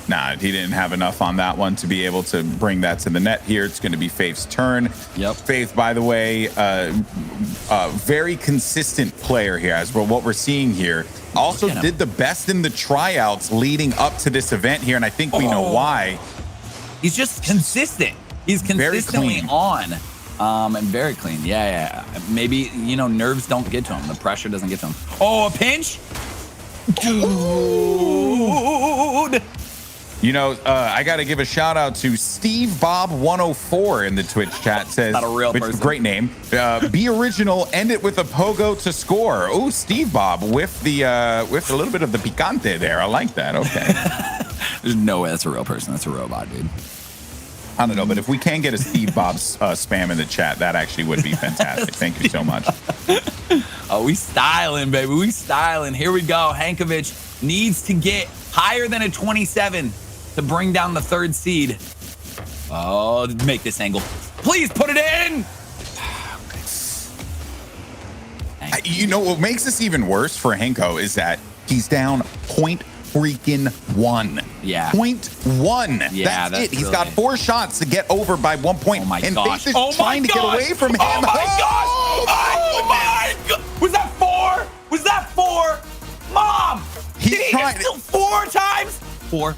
Nah, he didn't have enough on that one to be able to bring that to the net here. It's going to be Faith's turn. Yep. Faith, by the way, very consistent player here as well. What we're seeing here. Also did the best in the tryouts leading up to this event here, and I think we know why. He's just consistent. He's consistently on. And very clean. Yeah. Maybe, nerves don't get to him. The pressure doesn't get to him. Oh, a pinch? Dude. You know, I got to give a shout out to Steve Bob 104 in the Twitch chat. Says, not a real person. Great name. Be original. End it with a pogo to score. Oh, Steve Bob with a little bit of the picante there. I like that. Okay. There's no way that's a real person. That's a robot, dude. I don't know, but if we can get a Steve Bob's spam in the chat, that actually would be fantastic. Thank you so much. Oh, we styling, baby. We styling. Here we go. Hankovic needs to get higher than a 27 to bring down the 3rd seed. Oh, make this angle. Please put it in. You know, what makes this even worse for Henko is that he's down point freaking 1. Yeah. 0.1. Yeah, that's it. He's really got 4 shots to get over by 1 point. Oh my and gosh. Faith is trying to get away from him. Oh my gosh. Oh my god. Was that 4? Was that 4? Mom. He's Did he trying hit still 4 times? 4.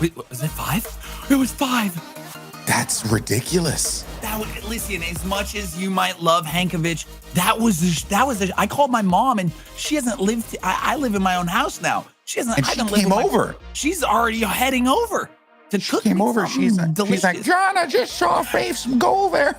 Wait, was it 5? It was 5. That's ridiculous. That was, listen, as much as you might love Hankovic, I called my mom and she hasn't lived. I live in my own house now. She hasn't. And I she haven't lived came with over. She's already heading over to cook. Came me over. something She's delicious. like, John, I just saw Faith go there.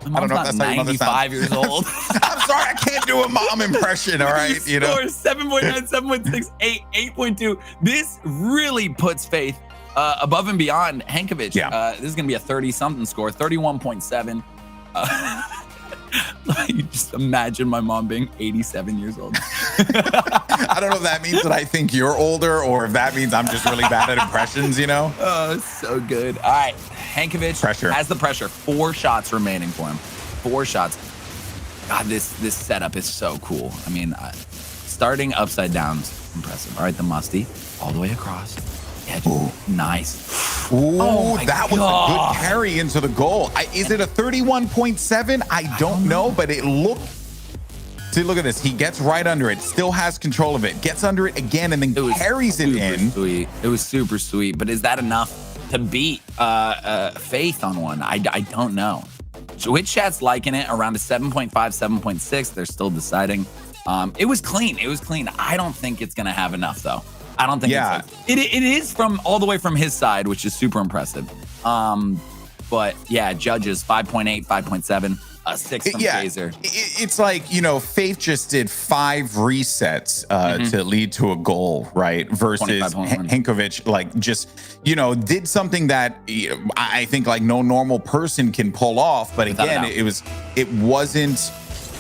My mom's not 95 years old. I'm sorry, I can't do a mom impression. All right, you know. 7.9, 7.6, 8, 8.2. This really puts Faith above and beyond Hankovic. Yeah. This is gonna be a 30-something score, 31.7. You just imagine my mom being 87 years old. I don't know if that means that I think you're older or if that means I'm just really bad at impressions, you know? Oh, so good. All right, Hankovic has the pressure. 4 shots remaining for him. 4 shots. God, this setup is so cool. I mean, starting upside down is impressive. All right, the musty all the way across. Yeah, nice. Ooh, Oh my that was God. a good carry into the goal. Is it a 31.7? I don't know, but it looked. See, look at this. He gets right under it, still has control of it, gets under it again, and then carries it in. Sweet. It was super sweet, but is that enough to beat Faith on one? I don't know. Twitch chat's liking it around a 7.5, 7.6. They're still deciding. It was clean. It was clean. I don't think it's gonna have enough though. I don't think it is from all the way from his side, which is super impressive. But yeah, judges 5.8, 5.7, a 6 from Kaiser. It's like, you know, Faith just did 5 resets to lead to a goal, right? Versus Hankovic, like, just, you know, did something that I think like no normal person can pull off. But again, it wasn't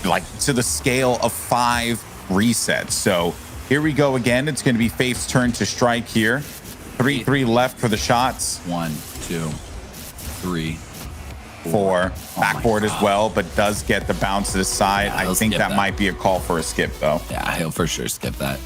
like to the scale of 5 resets. So here we go again. It's going to be Faith's turn to strike here. 3 left for the shots. 1, 2, 3, 4. Backboard as well, but does get the bounce to the side. Yeah, I think that might be a call for a skip, though. Yeah, he'll for sure skip that.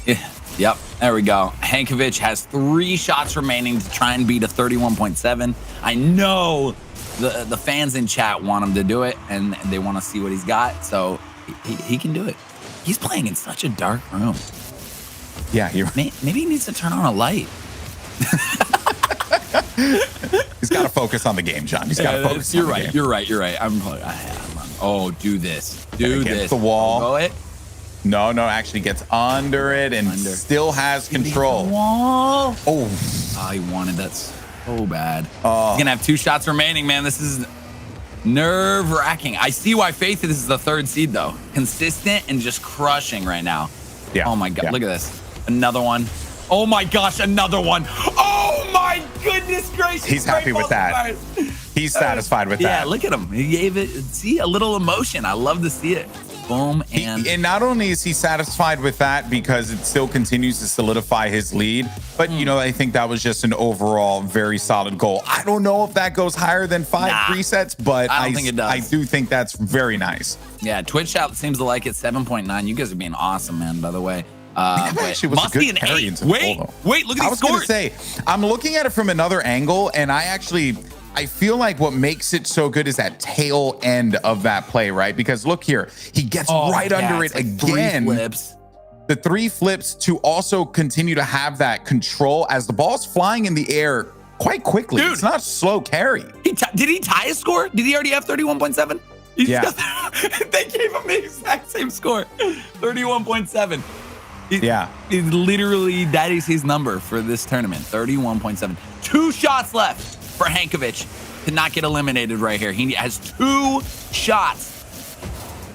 Yeah. Yep, there we go. Hankovic has 3 shots remaining to try and beat a 31.7. I know the fans in chat want him to do it, and they want to see what he's got, so he can do it. He's playing in such a dark room. Yeah, maybe he needs to turn on a light. He's got to focus on the game, John. He's got to focus on the game. You're right. Oh, do this. Do this. Against the wall. Go it. No, actually gets under it and still has control. Wall. Oh, he wanted that so bad. He's going to have 2 shots remaining, man. This is nerve-wracking. I see why Faith is the 3rd seed, though. Consistent and just crushing right now. Yeah. Oh, my God. Yeah. Look at this. Another one. Oh, my gosh. Another one. Oh, my goodness gracious. He's happy with that. He's satisfied with that. Yeah, look at him. He gave it, see, a little emotion. I love to see it. Boom. And not only is he satisfied with that because it still continues to solidify his lead, but, you know, I think that was just an overall very solid goal. I don't know if that goes higher than 5 resets, but I don't think it does. I do think that's very nice. Yeah, Twitch chat seems to like it. 7.9. You guys are being awesome, man, by the way. Actually was a good carry into the goal, though. Wait, look at these scores. I was going to say, I'm looking at it from another angle, and I feel like what makes it so good is that tail end of that play, right? Because look here, he gets right under it again. 3 flips. The 3 flips to also continue to have that control as the ball's flying in the air quite quickly. Dude, it's not slow carry. Did he tie his score? Did he already have 31.7? Yeah. They gave him the exact same score, 31.7. Literally, that is his number for this tournament, 31.7. 2 shots left for Hankovic to not get eliminated right here. He has 2 shots.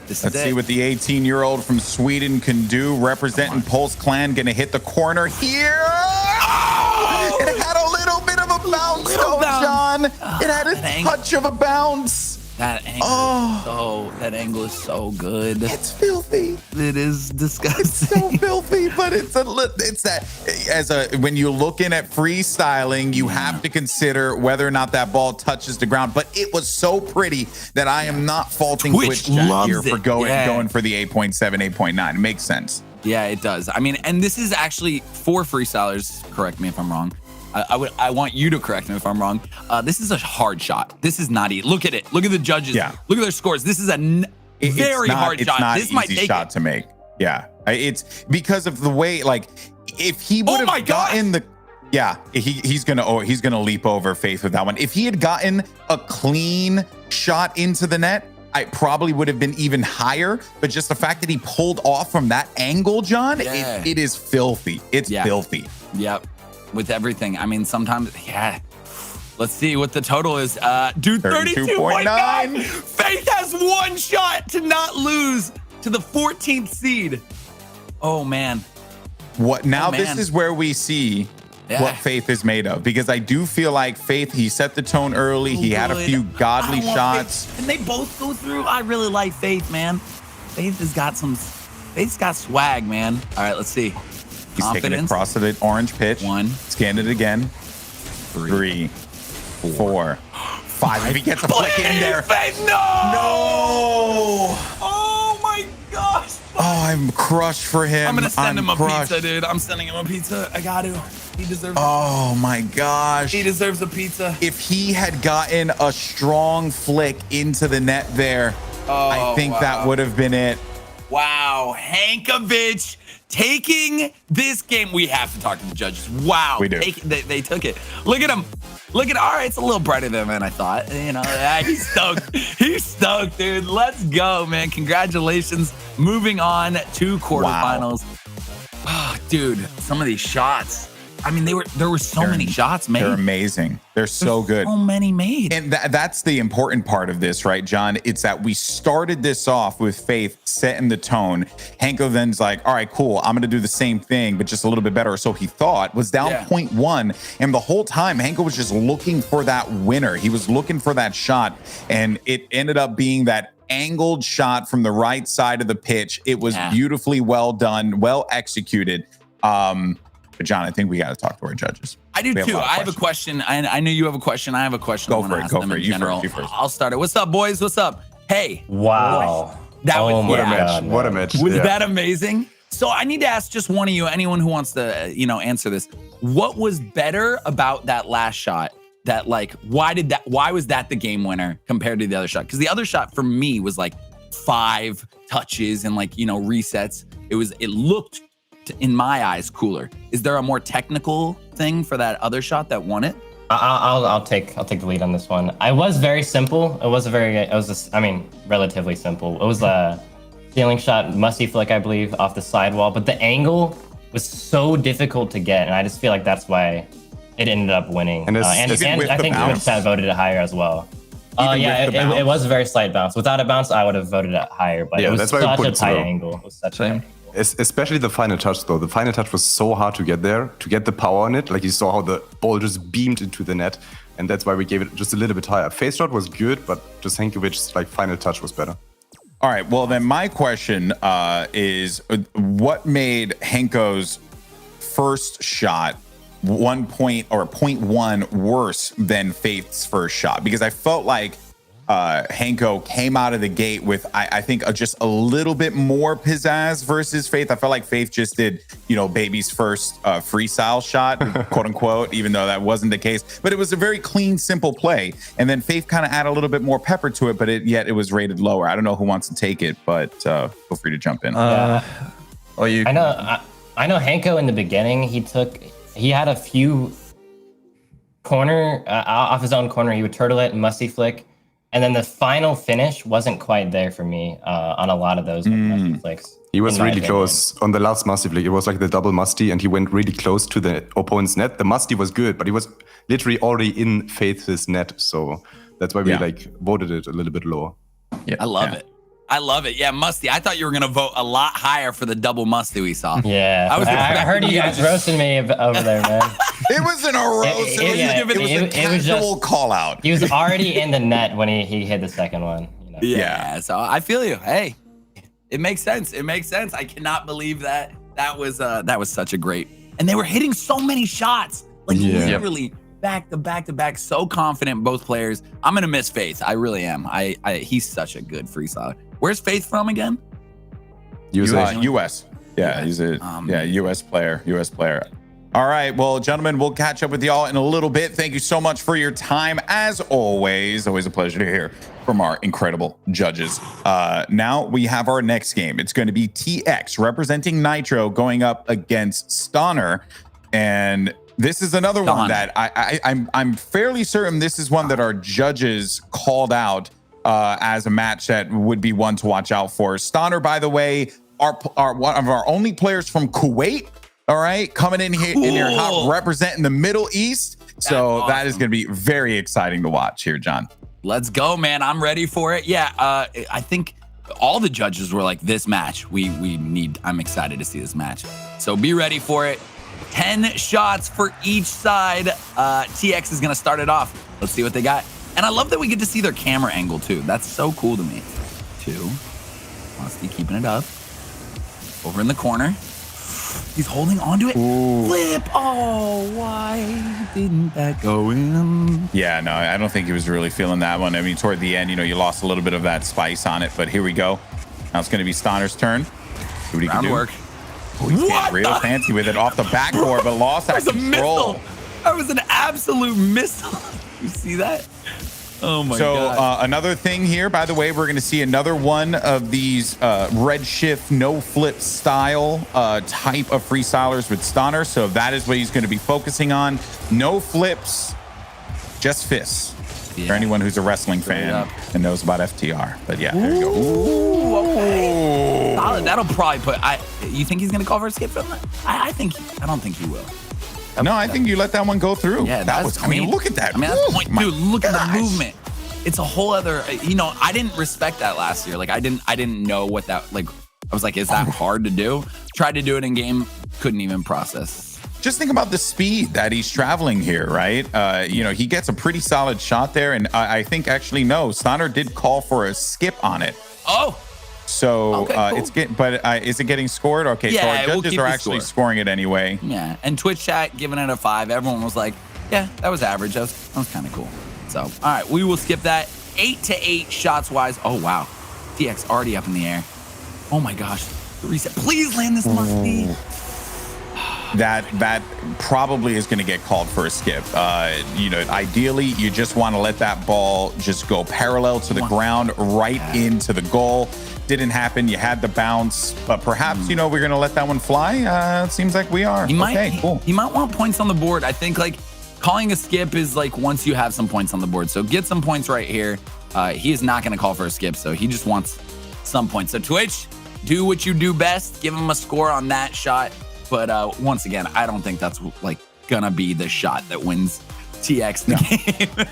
Let's see what the 18-year-old from Sweden can do. Representing Pulse Clan, gonna hit the corner here. Oh! It had a little bit of a bounce, though, John. It had a touch of a bounce. That angle is so good. It's filthy. It is disgusting. It's so filthy, but when you're looking at freestyling, you have to consider whether or not that ball touches the ground. But it was so pretty that I am not faulting Twitch chat here for going for the 8.7, 8.9. It makes sense. Yeah, it does. I mean, and this is actually for freestylers. Correct me if I'm wrong. I want you to correct me if I'm wrong. This is a hard shot. This is not easy. Look at it. Look at the judges. Yeah. Look at their scores. This is a very hard shot. It's not this an easy shot to make. Yeah. It's because of the way, like, if he would have gotten the, he's gonna leap over Faith with that one. If he had gotten a clean shot into the net, I probably would have been even higher. But just the fact that he pulled off from that angle, John, it is filthy. It's filthy. Yep. With everything. I mean, sometimes, Let's see what the total is. Dude, 32.9. Faith has 1 shot to not lose to the 14th seed. Oh, man. What now? This is where we see what Faith is made of, because I do feel like Faith, he set the tone early. He had a few godly shots. And they both go through. I really like Faith, man. Faith's got swag, man. All right, let's see. He's taking it across the orange pitch. 1. Scan it again. 3, 4, 5. If he gets a flick in there. Faith, no! Oh my gosh. Oh, I'm crushed for him. I'm gonna send him a pizza, dude. I'm sending him a pizza. I got to. He deserves it. Oh my gosh. He deserves a pizza. If he had gotten a strong flick into the net there, I think that would have been it. Wow. Hankovic taking this game. We have to talk to the judges. Wow. We do. They took it. Look at him. All right, it's a little brighter than I thought. You know, he's stoked. He's stoked, dude. Let's go, man. Congratulations. Moving on to quarterfinals. Wow. Oh, dude, some of these shots. I mean, there were so many shots made. They're amazing. They're so good. So many made. And that's the important part of this, right, John? It's that we started this off with Faith setting the tone. Hanko then's like, all right, cool. I'm going to do the same thing, but just a little bit better. So he thought, was down 0.1. And the whole time, Hanko was just looking for that winner. He was looking for that shot. And it ended up being that angled shot from the right side of the pitch. It was beautifully well done, well executed. But John, I think we got to talk to our judges. I do too. I have a question. I know you have a question. I have a question. Go for it. You first. I'll start it. What's up, boys? What's up? Hey. Wow. That was what a match. What a match. Was that amazing? So I need to ask just one of you, anyone who wants to, answer this. What was better about that last shot? That why was that the game winner compared to the other shot? Because the other shot for me was like 5 touches and resets. It looked, in my eyes, cooler. Is there a more technical thing for that other shot that won it? I'll take the lead on this one. It was very simple. It was relatively simple. It was a ceiling shot, musty flick, I believe, off the sidewall. But the angle was so difficult to get, and I just feel like that's why it ended up winning. And I think Twitch chat voted it higher as well. It was a very slight bounce. Without a bounce, I would have voted it higher. But it was such a tight angle. It was such a tight angle. Especially the final touch, though. The final touch was so hard to get there, to get the power on it. Like, you saw how the ball just beamed into the net, and that's why we gave it just a little bit higher. Face shot was good, but just Hankovic's final touch was better. All right. Well, then my question is, what made Hanko's first shot 0.1 worse than Faith's first shot? Because I felt like Hanko came out of the gate with, I think, just a little bit more pizzazz versus Faith. I felt like Faith just did, baby's first freestyle shot, quote unquote, even though that wasn't the case. But it was a very clean, simple play. And then Faith kind of added a little bit more pepper to it, but yet it was rated lower. I don't know who wants to take it, but feel free to jump in. I know Hanko in the beginning, he had a few corner, off his own corner, he would turtle it and musty flick. And then the final finish wasn't quite there for me on a lot of those musty flicks. He was in my really opinion. close on the last musty flick. It was like the double musty, and he went really close to the opponent's net. The musty was good, but he was literally already in Faith's net, so that's why we voted it a little bit lower. Yeah, I love it. I love it. Yeah, musty. I thought you were gonna vote a lot higher for the double musty we saw. Yeah, I heard you guys roasting me over there, man. It wasn't a roast. It was a casual call out. He was already in the net when he hit the second one. You know? Yeah, so I feel you. Hey, it makes sense. It makes sense. I cannot believe that. That was such a great. And they were hitting so many shots, like literally back to back to back. So confident, both players. I'm gonna miss Faith. I really am. He's such a good freestyler. Where's Faith from again? US. Yeah, he's a US player. All right, well, gentlemen, we'll catch up with y'all in a little bit. Thank you so much for your time. As always a pleasure to hear from our incredible judges. Now we have our next game. It's going to be TX representing Nitro going up against Stunner. And this is another one that I'm fairly certain this is one that our judges called out as a match that would be one to watch out for. Stunner, by the way, are one of our only players from Kuwait. All right, coming in here in here hot, representing the Middle East. So that is going to be very exciting to watch here, John. Let's go, man. I'm ready for it. Yeah, I think all the judges were like, this match, I'm excited to see this match. So be ready for it. 10 shots for each side. TX is going to start it off. Let's see what they got. And I love that we get to see their camera angle too. That's so cool to me. 2. Musty keeping it up. Over in the corner. He's holding onto it. Ooh. Flip. Oh, why didn't that go in? Yeah, no, I don't think he was really feeling that one. I mean, toward the end, you lost a little bit of that spice on it, but here we go. Now it's going to be Stunner's turn. See what he can do. Oh, he's getting real fancy with it off the backboard, but lost that control. That was an absolute missile. You see that? Oh my God. So another thing here, by the way, we're going to see another one of these red shift, no flip style type of freestylers with Stunner. So that is what he's going to be focusing on. No flips, just fists. Yeah. For anyone who's a wrestling fan and knows about FTR. But yeah, there you go. Ooh, okay. Solid. That'll probably put. You think he's going to call for a skip from that? I don't think he will. No, I think you let that one go through. Yeah, that was. I mean, look at that. I mean, that's point, dude. Look at the movement. It's a whole other. I didn't respect that last year. Like, I didn't know what that. Like, I was like, is that hard to do? Tried to do it in game, couldn't even process. Just think about the speed that he's traveling here, right? He gets a pretty solid shot there, and I think actually no, Stunner did call for a skip on it. Oh. So cool. Is it getting scored? Okay, yeah, so our judges are actually scoring it anyway. Yeah, and Twitch chat giving it a 5. Everyone was like, yeah, that was average. That was kind of cool. So, all right, we will skip that. 8 to 8 shots wise. Oh, wow. TX already up in the air. Oh my gosh. The reset. Please land this musty. That probably is going to get called for a skip. Ideally, you just want to let that ball just go parallel to the ground right into the goal. Didn't happen. You had the bounce, but perhaps, we're going to let that one fly. It seems like we are. Cool. He might want points on the board. I think like calling a skip is like once you have some points on the board. So get some points right here. He is not going to call for a skip. So he just wants some points. So Twitch, do what you do best. Give him a score on that shot. But once again, I don't think that's like going to be the shot that wins TX the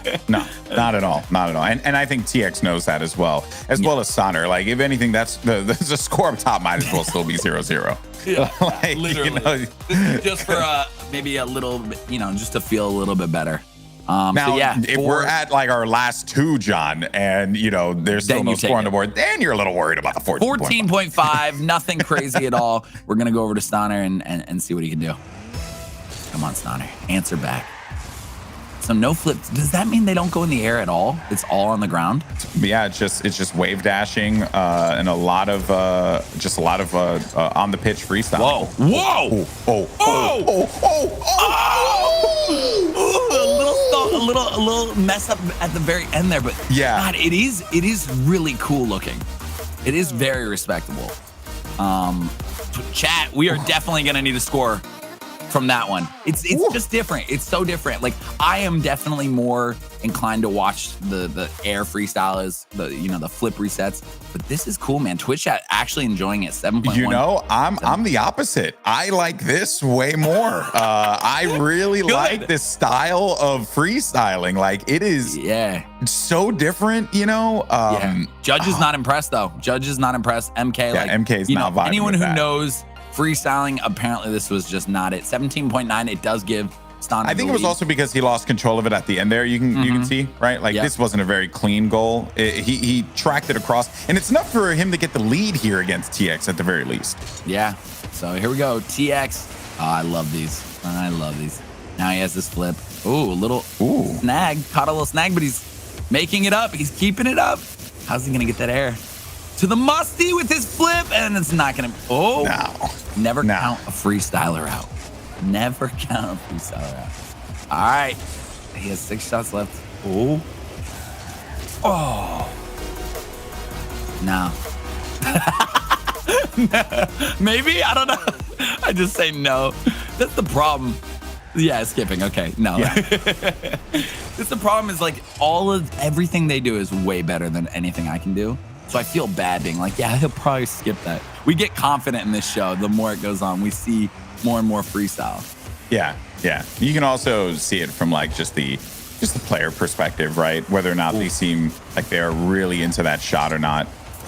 game. No, not at all. Not at all. And I think TX knows that as well as Stunner. Like, if anything, that's the score up top might as well still be 0-0. Yeah, like, literally. Just for maybe a little bit, just to feel a little bit better. Now, if we're at like our last 2, John, and there's still no score on the board, then you're a little worried about the 14.5. Nothing crazy at all. We're gonna go over to Stunner and see what he can do. Come on, Stunner, answer back. So no flips. Does that mean they don't go in the air at all? It's all on the ground? Yeah, it's just wave dashing and a lot of on the pitch freestyle. Whoa! A little mess up at the very end there, but yeah, God, it is really cool looking. It is very respectable. Chat, we are definitely gonna need a score from that one. It's just different. It's so different. Like, I am definitely more inclined to watch the air freestylers, the flip resets. But this is cool, man. Twitch chat actually enjoying it. 7.1. You know, I'm the opposite. I like this way more. I really like this style of freestyling. Like, it is so different, you know. Judge is not impressed though. Judge is not impressed. MK, like, MK is not vibing anyone with who that. knows freestyling, apparently this was just not it. 17.9. It does give Stan. I think it was also because he lost control of it at the end there. You can see, right? Like, this wasn't a very clean goal. He tracked it across, and it's enough for him to get the lead here against TX at the very least. Yeah. So here we go. TX. Oh, I love these. I love these. Now he has this flip. Ooh, a little snag. Caught a little snag, but he's making it up. He's keeping it up. How's he gonna get that air? To the Musty with his flip, and it's not gonna. Oh, no. Never count a freestyler out. Never count a freestyler out. All right. He has 6 shots left. Oh. Oh. No. Maybe? I don't know. I just say no. That's the problem. Yeah, skipping. Okay. No. Yeah. That's the problem is, like, everything they do is way better than anything I can do. So I feel bad being like, yeah, he'll probably skip that. We get confident in this show. The more it goes on, we see more and more freestyle. Yeah. You can also see it from, like, just the player perspective, right? Whether or not they seem like they're really into that shot or not.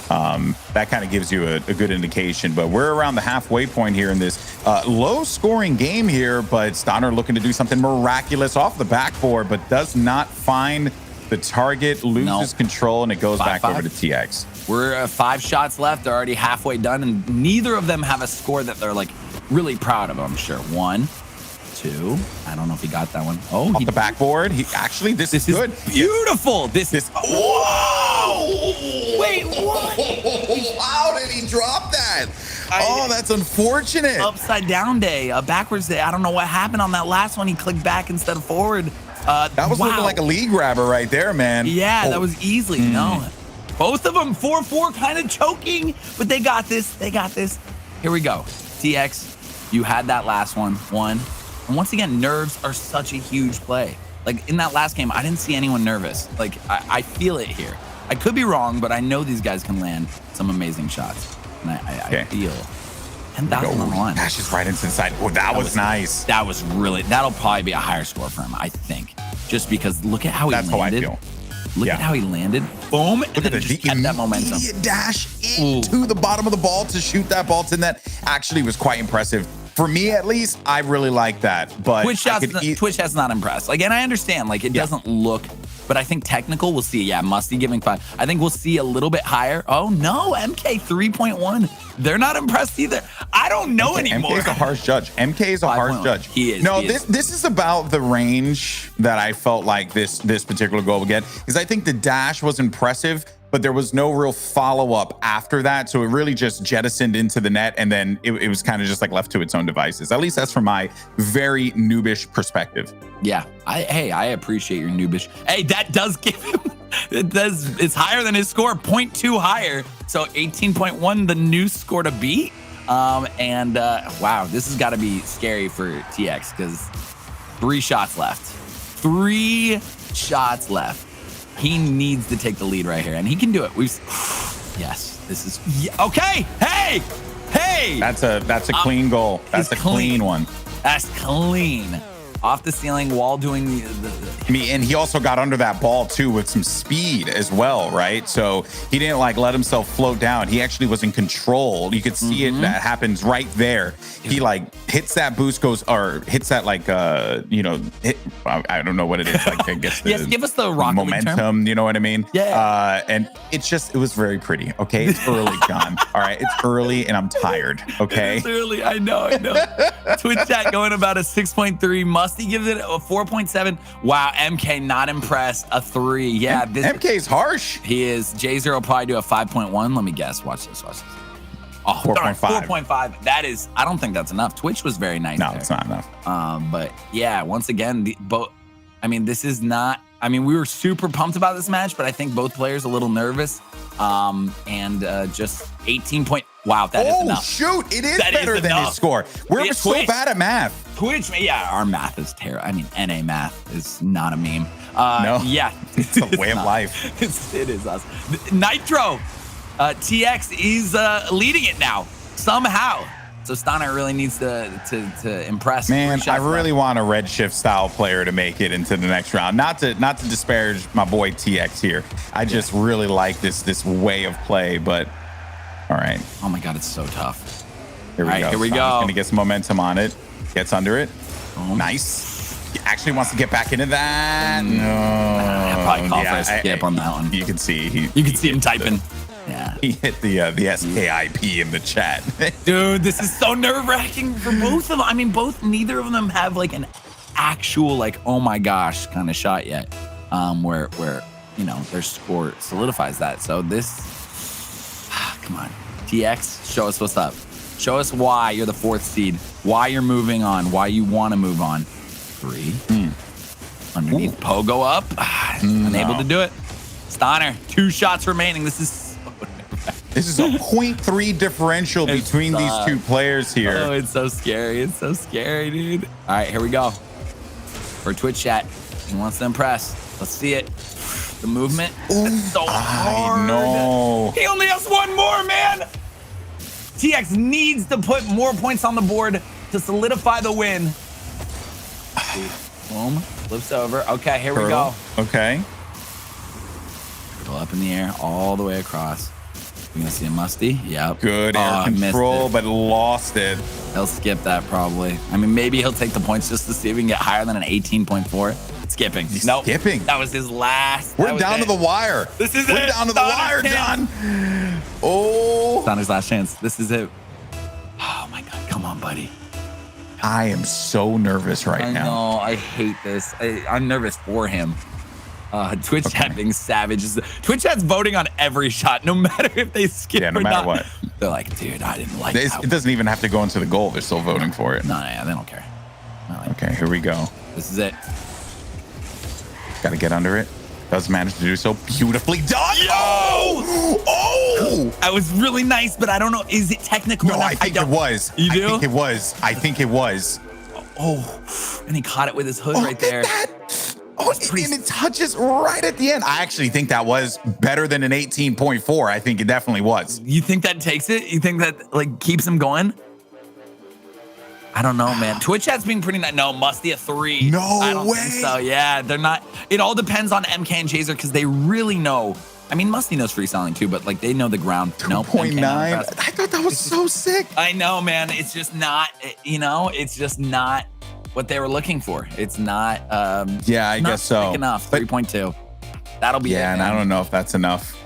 That kind of gives you a good indication. But we're around the halfway point here in this low-scoring game here. But Stanner looking to do something miraculous off the backboard, but does not find the target, loses control, and it goes back over to TX. We're 5 shots left. They're already halfway done, and neither of them have a score that they're, like, really proud of, I'm sure. 1, 2. I don't know if he got that one. Oh, off the backboard. This is good. Beautiful. Whoa! Wait, what? How did he drop that? That's unfortunate. Upside down day, backwards day. I don't know what happened on that last one. He clicked back instead of forward. That was looking like a lead grabber right there, man. Yeah, that was easily. No. Both of them 4-4, kind of choking, but they got this. Here we go. TX, you had that last one. And once again, nerves are such a huge play. Like, in that last game, I didn't see anyone nervous. Like, I feel it here. I could be wrong, but I know these guys can land some amazing shots. And I feel 10,000 on the line. Dashes right into inside. Oh, that was nice. That was really, that'll probably be a higher score for him, I think. Just because look at how he landed. That's how I feel. Look at how he landed. Boom. Look at just kept that momentum. Dash into the bottom of the ball to shoot that ball to net. Actually was quite impressive. For me, at least, I really like that. But Twitch has not impressed. Like, and I understand, like, it doesn't look, but I think technical, we'll see. Yeah, Musty giving 5. I think we'll see a little bit higher. Oh, no, MK 3.1. They're not impressed either. I don't know anymore. MK is a harsh judge. MK is a harsh judge. He is. No, this is about the range that I felt like this particular goal would get. Because I think the dash was impressive, but there was no real follow-up after that. So it really just jettisoned into the net, and then it was kind of just like left to its own devices. At least that's from my very noobish perspective. Yeah. I appreciate your noobish. Hey, that does give him, it's higher than his score, 0.2 higher. So 18.1, the new score to beat. Wow, this has got to be scary for TX because 3 shots left. 3 shots left. He needs to take the lead right here, and he can do it. Yes, this is okay. Hey. That's a clean goal. That's a clean one. That's clean. Off the ceiling while doing and he also got under that ball too with some speed as well, right? So he didn't like let himself float down. He actually was in control. You could see it. That happens right there. He like hits that boost, hits that like I don't know what it is. Like I guess yes, give us the rocket momentum. Term. You know what I mean? Yeah. And it was very pretty. Okay, it's early, John. All right, it's early and I'm tired. Okay. It's early. I know. Twitch chat going about a 6.3. Musty gives it a 4.7. Wow, MK not impressed. A 3. Yeah, MK's harsh. He is. J0 will probably do a 5.1. Let me guess. Watch this. Oh, 4.5. 4.5. That is. I don't think that's enough. Twitch was very nice. No, there. it's not enough. But yeah, once again, this is not. I mean, we were super pumped about this match, but I think both players a little nervous. Just 18 point. Wow, that is enough. Oh, shoot. It is better than his score. We're so bad at math. Twitch, yeah, our math is terrible. I mean, NA math is not a meme. No. Yeah. It's a way of life. It is us. Nitro, TX is leading it now somehow. So Stana really needs to impress. Man, I really want a Redshift style player to make it into the next round. Not to disparage my boy TX here. I just really like this way of play, but all right. Oh my God, it's so tough. Here we go. Here we go. Gonna get some momentum on it. Gets under it. Oh. Nice. He actually wants to get back into that. No. I probably call for a skip on that one. You can see You can see him typing. Yeah. He hit the SKIP in the chat. Dude, this is so nerve-wracking for both of them. I mean, neither of them have like an actual like, oh my gosh, kind of shot yet. Where you know their score solidifies that. So this, come on, TX, show us what's up. Show us why you're the 4th seed, why you're moving on, why you want to move on. 3. Underneath. Ooh. Pogo up. Unable to do it. Stoner, 2 shots remaining. This is a 0.3 differential between these 2 players here. Oh, it's so scary. It's so scary, dude. All right, here we go. For Twitch chat, he wants to impress. Let's see it. The movement. That's so hard. No. He only has 1 more, man. TX needs to put more points on the board to solidify the win. Boom. Flips over. Okay, here we go. Okay. Go up in the air all the way across. We're gonna see a musty. Yep. Good air control, but lost it. He'll skip that probably. I mean, maybe he'll take the points just to see if we can get higher than an 18.4. Skipping. Nope. Skipping. That was his last. We're down to the wire. This is We're down to the wire, John. Oh. Donner's last chance. This is it. Oh my God. Come on, buddy. I am so nervous right now. I know. I hate this. I'm nervous for him. Twitch chat being savage. Twitch chat's voting on every shot, no matter if they skip or no matter not. what. They're like, dude, I didn't like that. It doesn't even have to go into the goal. They're still voting for it. No, yeah, they don't care. Okay, here we go. This is it. Got to get under it. Does manage to do so. Beautifully done. Yo! Oh! That was really nice, but I don't know. Is it technical? No, I think it was. You do? I think it was. I think it was. Oh, and he caught it with his hood right there. Oh, and it touches right at the end. I actually think that was better than an 18.4. I think it definitely was. You think that takes it? You think that like keeps him going? I don't know, man. Twitch chat's being pretty nice. No, Musty a 3. No I don't way. think so. Yeah, they're not. It all depends on MK and Jazer because they really know. I mean, Musty knows freestyling too, but like they know the ground. 2.9. I thought that was so sick. I know, man. It's just not. You know, it's just not what they were looking for. It's not. Yeah, I guess so. Enough. 3.2. That'll be it. Yeah, and I don't know if that's enough.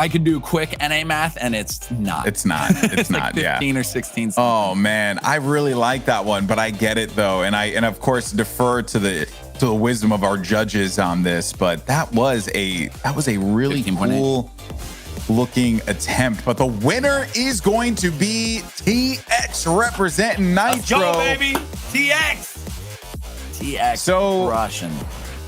I could do quick NA math, and it's not. It's not. It's like not. 15 yeah. or 16. Oh man, I really like that one, but I get it though, and of course defer to the wisdom of our judges on this. But that was a really cool looking attempt. But the winner is going to be TX representing Nitro. Let's go, baby. TX. So Russian.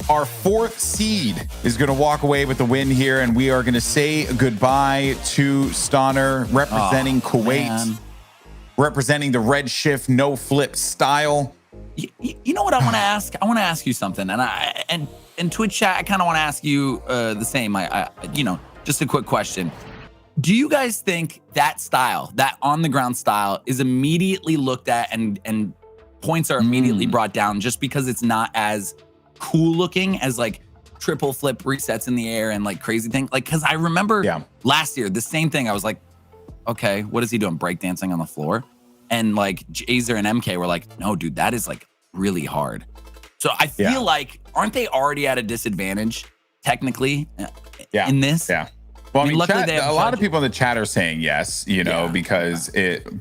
Our 4th seed is going to walk away with the win here, and we are going to say goodbye to Stoner representing Kuwait, man. Representing the red shift no flip style. You know what I want to ask? I want to ask you something, and Twitch chat, I kind of want to ask you the same. Just a quick question. Do you guys think that style, that on the ground style, is immediately looked at and points are immediately brought down just because it's not as cool looking as like triple flip resets in the air and like crazy thing? Like, cause I remember last year, the same thing. I was like, okay, what is he doing? Breakdancing on the floor? And like Jazer and MK were like, no, dude, that is like really hard. So I feel like, aren't they already at a disadvantage technically in this? Yeah. Well, I mean, luckily chat, a lot of people in the chat are saying yes, because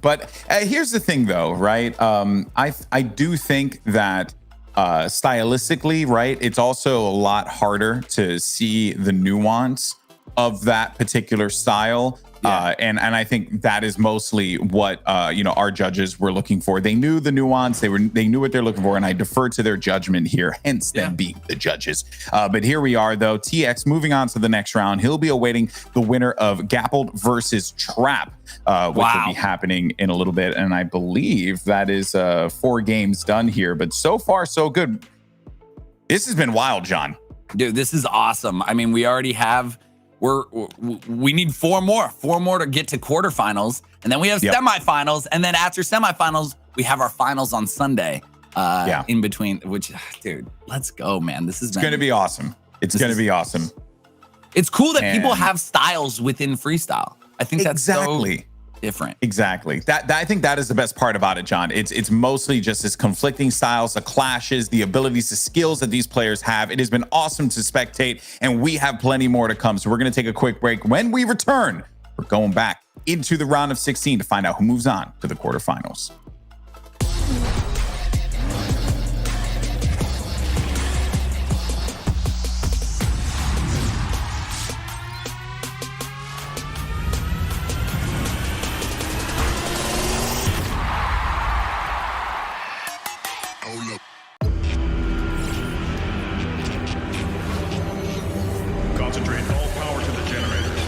but here's the thing though, right? I do think that stylistically, right, it's also a lot harder to see the nuance of that particular style. And I think that is mostly what our judges were looking for. They knew the nuance, they knew what they're looking for, and I defer to their judgment here, hence them being the judges. But here we are though. TX moving on to the next round. He'll be awaiting the winner of Gappled versus Trap, which will be happening in a little bit. And I believe that is 4 games done here, but so far so good. This has been wild, John. Dude, this is awesome. I mean, we already have, we need four more to get to quarterfinals. And then we have semifinals. And then after semifinals, we have our finals on Sunday in between, which, dude, let's go, man. This is going to be awesome. It's going to be awesome. It's cool that people have styles within freestyle. I think that's exactly so different. Exactly. That I think that is the best part about it, John. It's mostly just this conflicting styles, the clashes, the abilities, the skills that these players have. It has been awesome to spectate, and we have plenty more to come. So we're going to take a quick break. When we return, we're going back into the round of 16 to find out who moves on to the quarterfinals. Concentrate all power to the generators.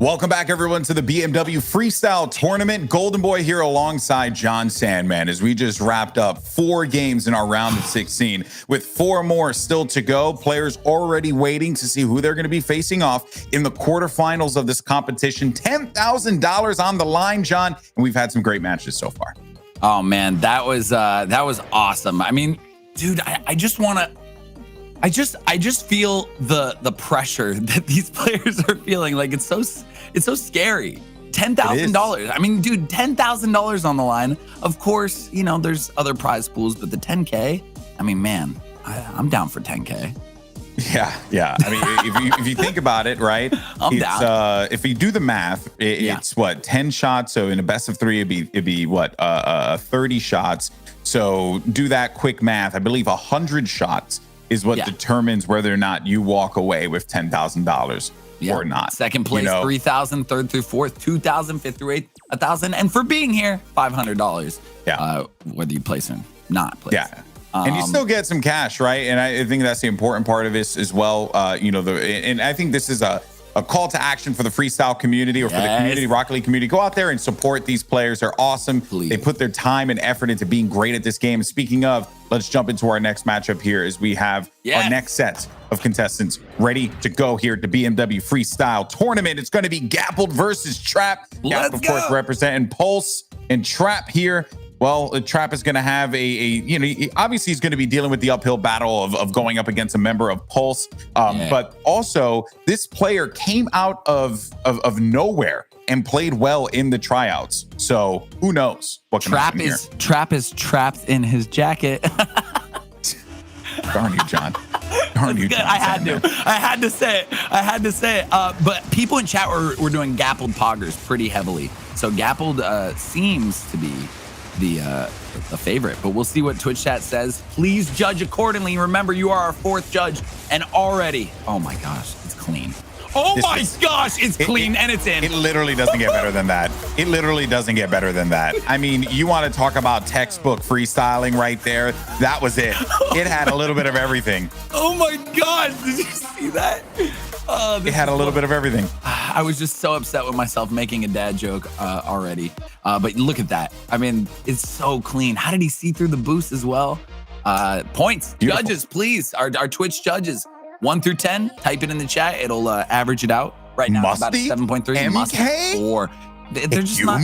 Welcome back, everyone, to the BMW Freestyle Tournament. Golden Boy here alongside John Sandman as we just wrapped up 4 games in our round of 16 with 4 more still to go. Players already waiting to see who they're going to be facing off in the quarterfinals of this competition. $10,000 on the line, John, and we've had some great matches so far. Oh man, that was awesome. I mean, dude, I just want to. I just feel the pressure that these players are feeling. Like it's so scary. $10,000. I mean, dude, $10,000 on the line. Of course, you know, there's other prize pools, but the 10K, I mean, man, I'm down for 10K. Yeah. I mean, if you think about it, right? I'm down. If you do the math, it's what, 10 shots. So in a best of 3, it'd be what, 30 shots. So do that quick math. I believe 100 shots is what determines whether or not you walk away with $10,000 or not. Second place, 3,000, third through fourth, 2,000, fifth through eighth, 1,000. And for being here, $500. Whether you place or not place. Yeah. And you still get some cash, right? And I think that's the important part of this as well. And I think this is a call to action for the freestyle community or for the community, Rocket League community. Go out there and support these players. They're awesome. Please. They put their time and effort into being great at this game. Speaking of, let's jump into our next matchup here as we have our next set of contestants ready to go here at the BMW Freestyle Tournament. It's going to be Gappled versus Trap. Gap, of course, representing Pulse and Trap here. Well, Trap is going to have obviously he's going to be dealing with the uphill battle of going up against a member of Pulse. But also this player came out of nowhere and played well in the tryouts. So who knows what can happen here. Trap is trapped in his jacket. Darn you, John. Darn you, John. I had to say it. But people in chat were doing Gappled poggers pretty heavily. So Gappled seems to be the favorite, but we'll see what Twitch chat says. Please judge accordingly. Remember, you are our 4th judge, and already, oh my gosh, it's clean. Oh my gosh, it's clean and it's in. It literally doesn't get better than that. It literally doesn't get better than that. I mean, you want to talk about textbook freestyling right there? That was it. It had a little bit of everything. Oh my gosh, did you see that? It had a little bit of everything. I was just so upset with myself making a dad joke already. But look at that. I mean, it's so clean. How did he see through the boost as well? Points. Beautiful. Judges, please. Our Twitch judges. 1 through 10. Type it in the chat. It'll average it out. Right now, it's about 7.3. MK? Or they're just not.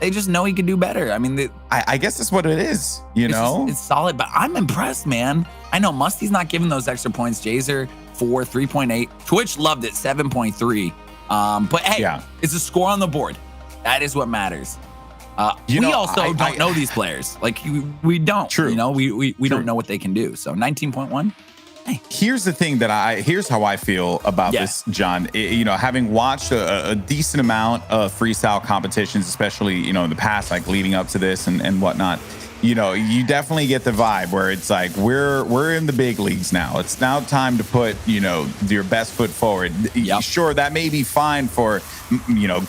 They just know he can do better. I mean, I guess that's what it is. It's solid. But I'm impressed, man. I know Musty's not giving those extra points. Jazer 4, 3.8. Twitch loved it, 7.3. But hey, it's a score on the board. That is what matters. We also don't know these players. Like we don't. True. We don't know what they can do. So 19.1. Hey. Here's the thing here's how I feel about this, John. Having watched a decent amount of freestyle competitions, especially, in the past, like leading up to this and whatnot, you definitely get the vibe where it's like, we're in the big leagues now. It's now time to put, your best foot forward. Yep. Sure, that may be fine for,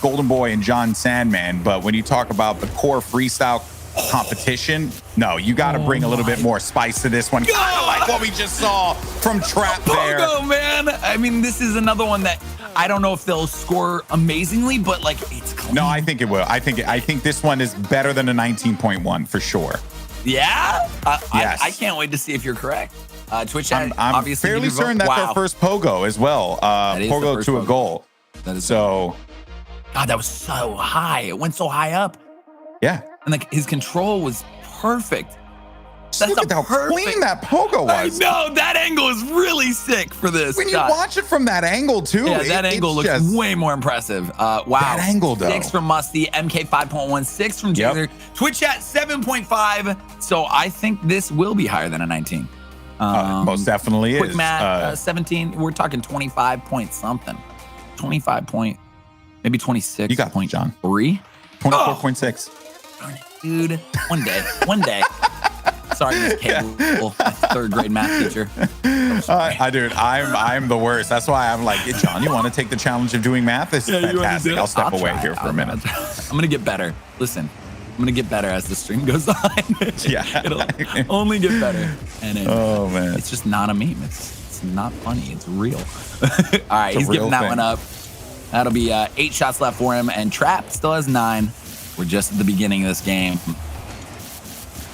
Golden Boy and John Sandman, but when you talk about the core freestyle competition, no, you got to bring a little bit more spice to this one. Kind of like what we just saw from Trap there. Pogo, man. I mean, this is another one that I don't know if they'll score amazingly, but like it's clean. No, I think it will. I think this one is better than a 19.1 for sure. Yeah? Yes. I can't wait to see if you're correct. Twitch, I'm obviously fairly certain that's their first Pogo as well. Pogo to a goal. That is so. God, that was so high. It went so high up. Yeah. And like his control was perfect. Look at how clean that Pogo was. I know, that angle is really sick for this. When you watch it from that angle too. Yeah, that angle looks way more impressive. Wow. That angle though. 6 from Musty, MK 5.1, 6 from Jazer. Twitch chat 7.5. So I think this will be higher than a 19. Most definitely quick is. Math, 17. We're talking 25 point something. 25 point, maybe 26. You got point, John. 3? 24.6. Dude, one day. Sorry, Miss Cable, my 3rd grade math teacher. Dude, I'm the worst. That's why I'm like, hey, John, you want to take the challenge of doing math? This is fantastic. I'll step away here for a minute. I'm gonna get better. Listen, I'm gonna get better as the stream goes on. It'll only get better. And man, it's just not a meme. It's not funny. It's real. All right, he's giving that one up. That'll be 8 shots left for him, and Trap still has 9. We're just at the beginning of this game.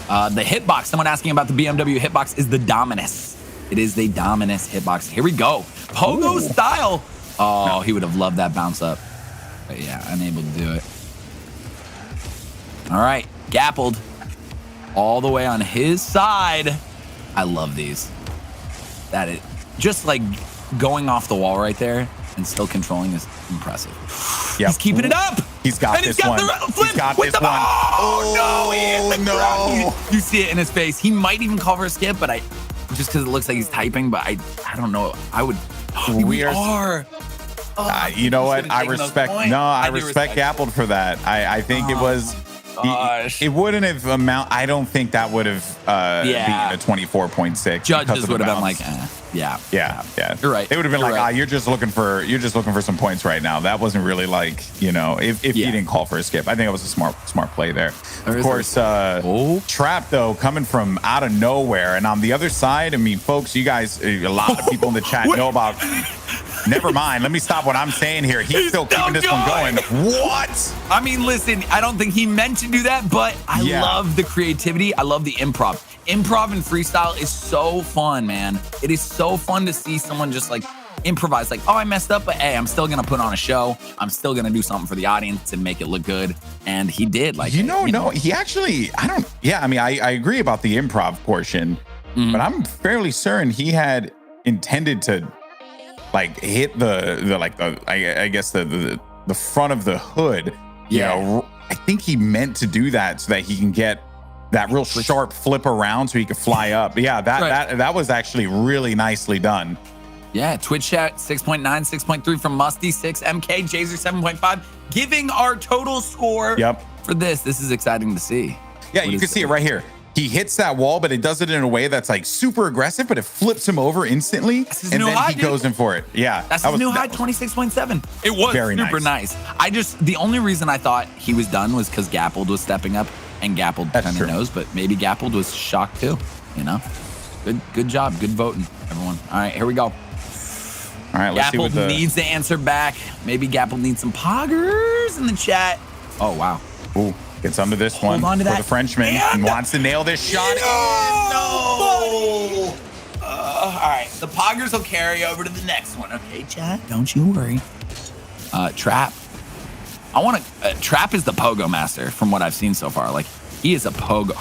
The hitbox, someone asking about the BMW hitbox, is the Dominus. It is the Dominus hitbox. Here we go. Pogo style. Oh, he would have loved that bounce up. But yeah, unable to do it. All right, Gappled all the way on his side. I love these. That is just like going off the wall right there and still controlling is impressive. Yep. He's keeping it up. He's got and this he's got one. The flip He's got with this the one. Oh, no, he hit the no. ground. You see it in his face. He might even call for a skip, but just because it looks like he's typing, but I don't know. I would. Oh, we are. You know what? I respect. No, I respect Gappled for that. I think it was. Gosh. It wouldn't have I don't think that would have been a 24.6. Judges would have been like, yeah. You're right. They would have been You're like, right. you're just looking for some points right now. That wasn't really like, if he didn't call for a skip. I think it was a smart play there. Of course, Trap though coming from out of nowhere, and on the other side, I mean, folks, you guys, a lot of people in the chat know about. Never mind. Let me stop what I'm saying here. He's still keeping this one going. What? I mean, listen, I don't think he meant to do that, but I love the creativity. I love the improv. Improv and freestyle is so fun, man. It is so fun to see someone just like improvise, like, oh, I messed up, but hey, I'm still going to put on a show. I'm still going to do something for the audience to make it look good. And he did. Like, no, he actually, I agree about the improv portion, but I'm fairly certain he had intended to like hit the front of the hood. I think he meant to do that so that he can get that real sharp flip around so he could fly up. But yeah, that was actually really nicely done. Yeah, Twitch chat 6.9, 6.3 from Musty, 6 MK, Jazer 7.5, giving our total score for this. This is exciting to see. Yeah, you can see it right here. He hits that wall, but it does it in a way that's like super aggressive, but it flips him over instantly. And then he goes in for it. Yeah. That's his new high, 26.7. It was very super nice. The only reason I thought he was done was because Gappled was stepping up, and Gappled kind of knows, but maybe Gappled was shocked too, Good job. Good voting, everyone. All right, here we go. All right, let's see what Gappled needs to answer back. Maybe Gappled needs some poggers in the chat. Oh, wow. Ooh. Gets under this one on to for that. the Frenchman and wants to nail this shot. No! All right, the poggers will carry over to the next one. Okay, chat, don't you worry. Trap. Trap is the pogo master from what I've seen so far. Like, he is a pogo.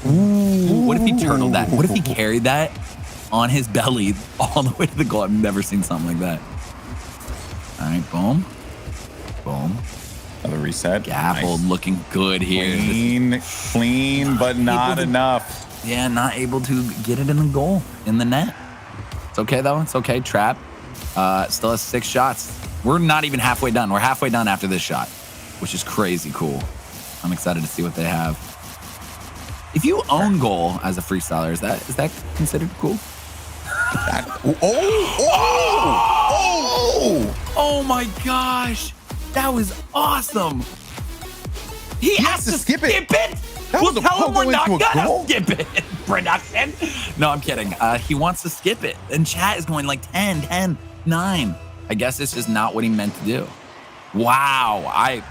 Ooh, what if he turtled that? What if he carried that on his belly all the way to the goal? I've never seen something like that. All right, boom. Boom. Another reset. Gappled looking good here. Clean, but not enough. Yeah, not able to get it in the goal, in the net. It's okay, though. It's okay. Trap still has 6 shots. We're not even halfway done. We're halfway done after this shot, which is crazy cool. I'm excited to see what they have. If you own goal as a freestyler, is that considered cool? Oh my gosh. That was awesome. He has to skip it. We'll tell him we're not gonna skip it. Production. No, I'm kidding. He wants to skip it. And chat is going like 10, 10, 9. I guess it's just not what he meant to do. Wow. I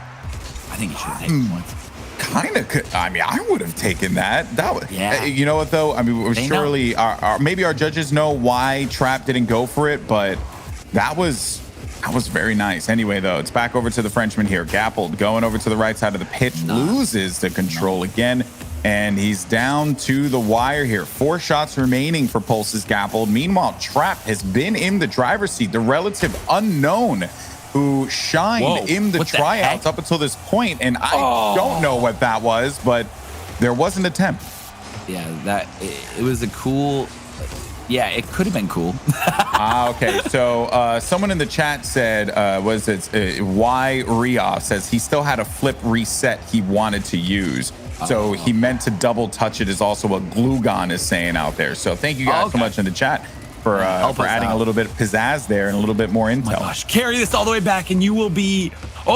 think he should have taken points. Kind of. I mean, I would have taken that. That was. Yeah. You know what though? I mean, surely maybe our judges know why Trap didn't go for it, but that was very nice. Anyway, though, it's back over to the Frenchman here. Gappled going over to the right side of the pitch, loses the control again, and he's down to the wire here. 4 shots remaining for Pulse's Gappled. Meanwhile, Trap has been in the driver's seat, the relative unknown who shined in the tryouts up until this point, and I don't know what that was, but there was an attempt. Yeah, it was a cool. Yeah, it could have been cool. Okay, so someone in the chat said, Y Rioff says he still had a flip reset he wanted to use. So he meant to double touch it is also what Glugon is saying out there. So thank you guys so much in the chat for adding a little bit of pizzazz there and a little bit more intel. Oh my gosh, carry this all the way back and you will be,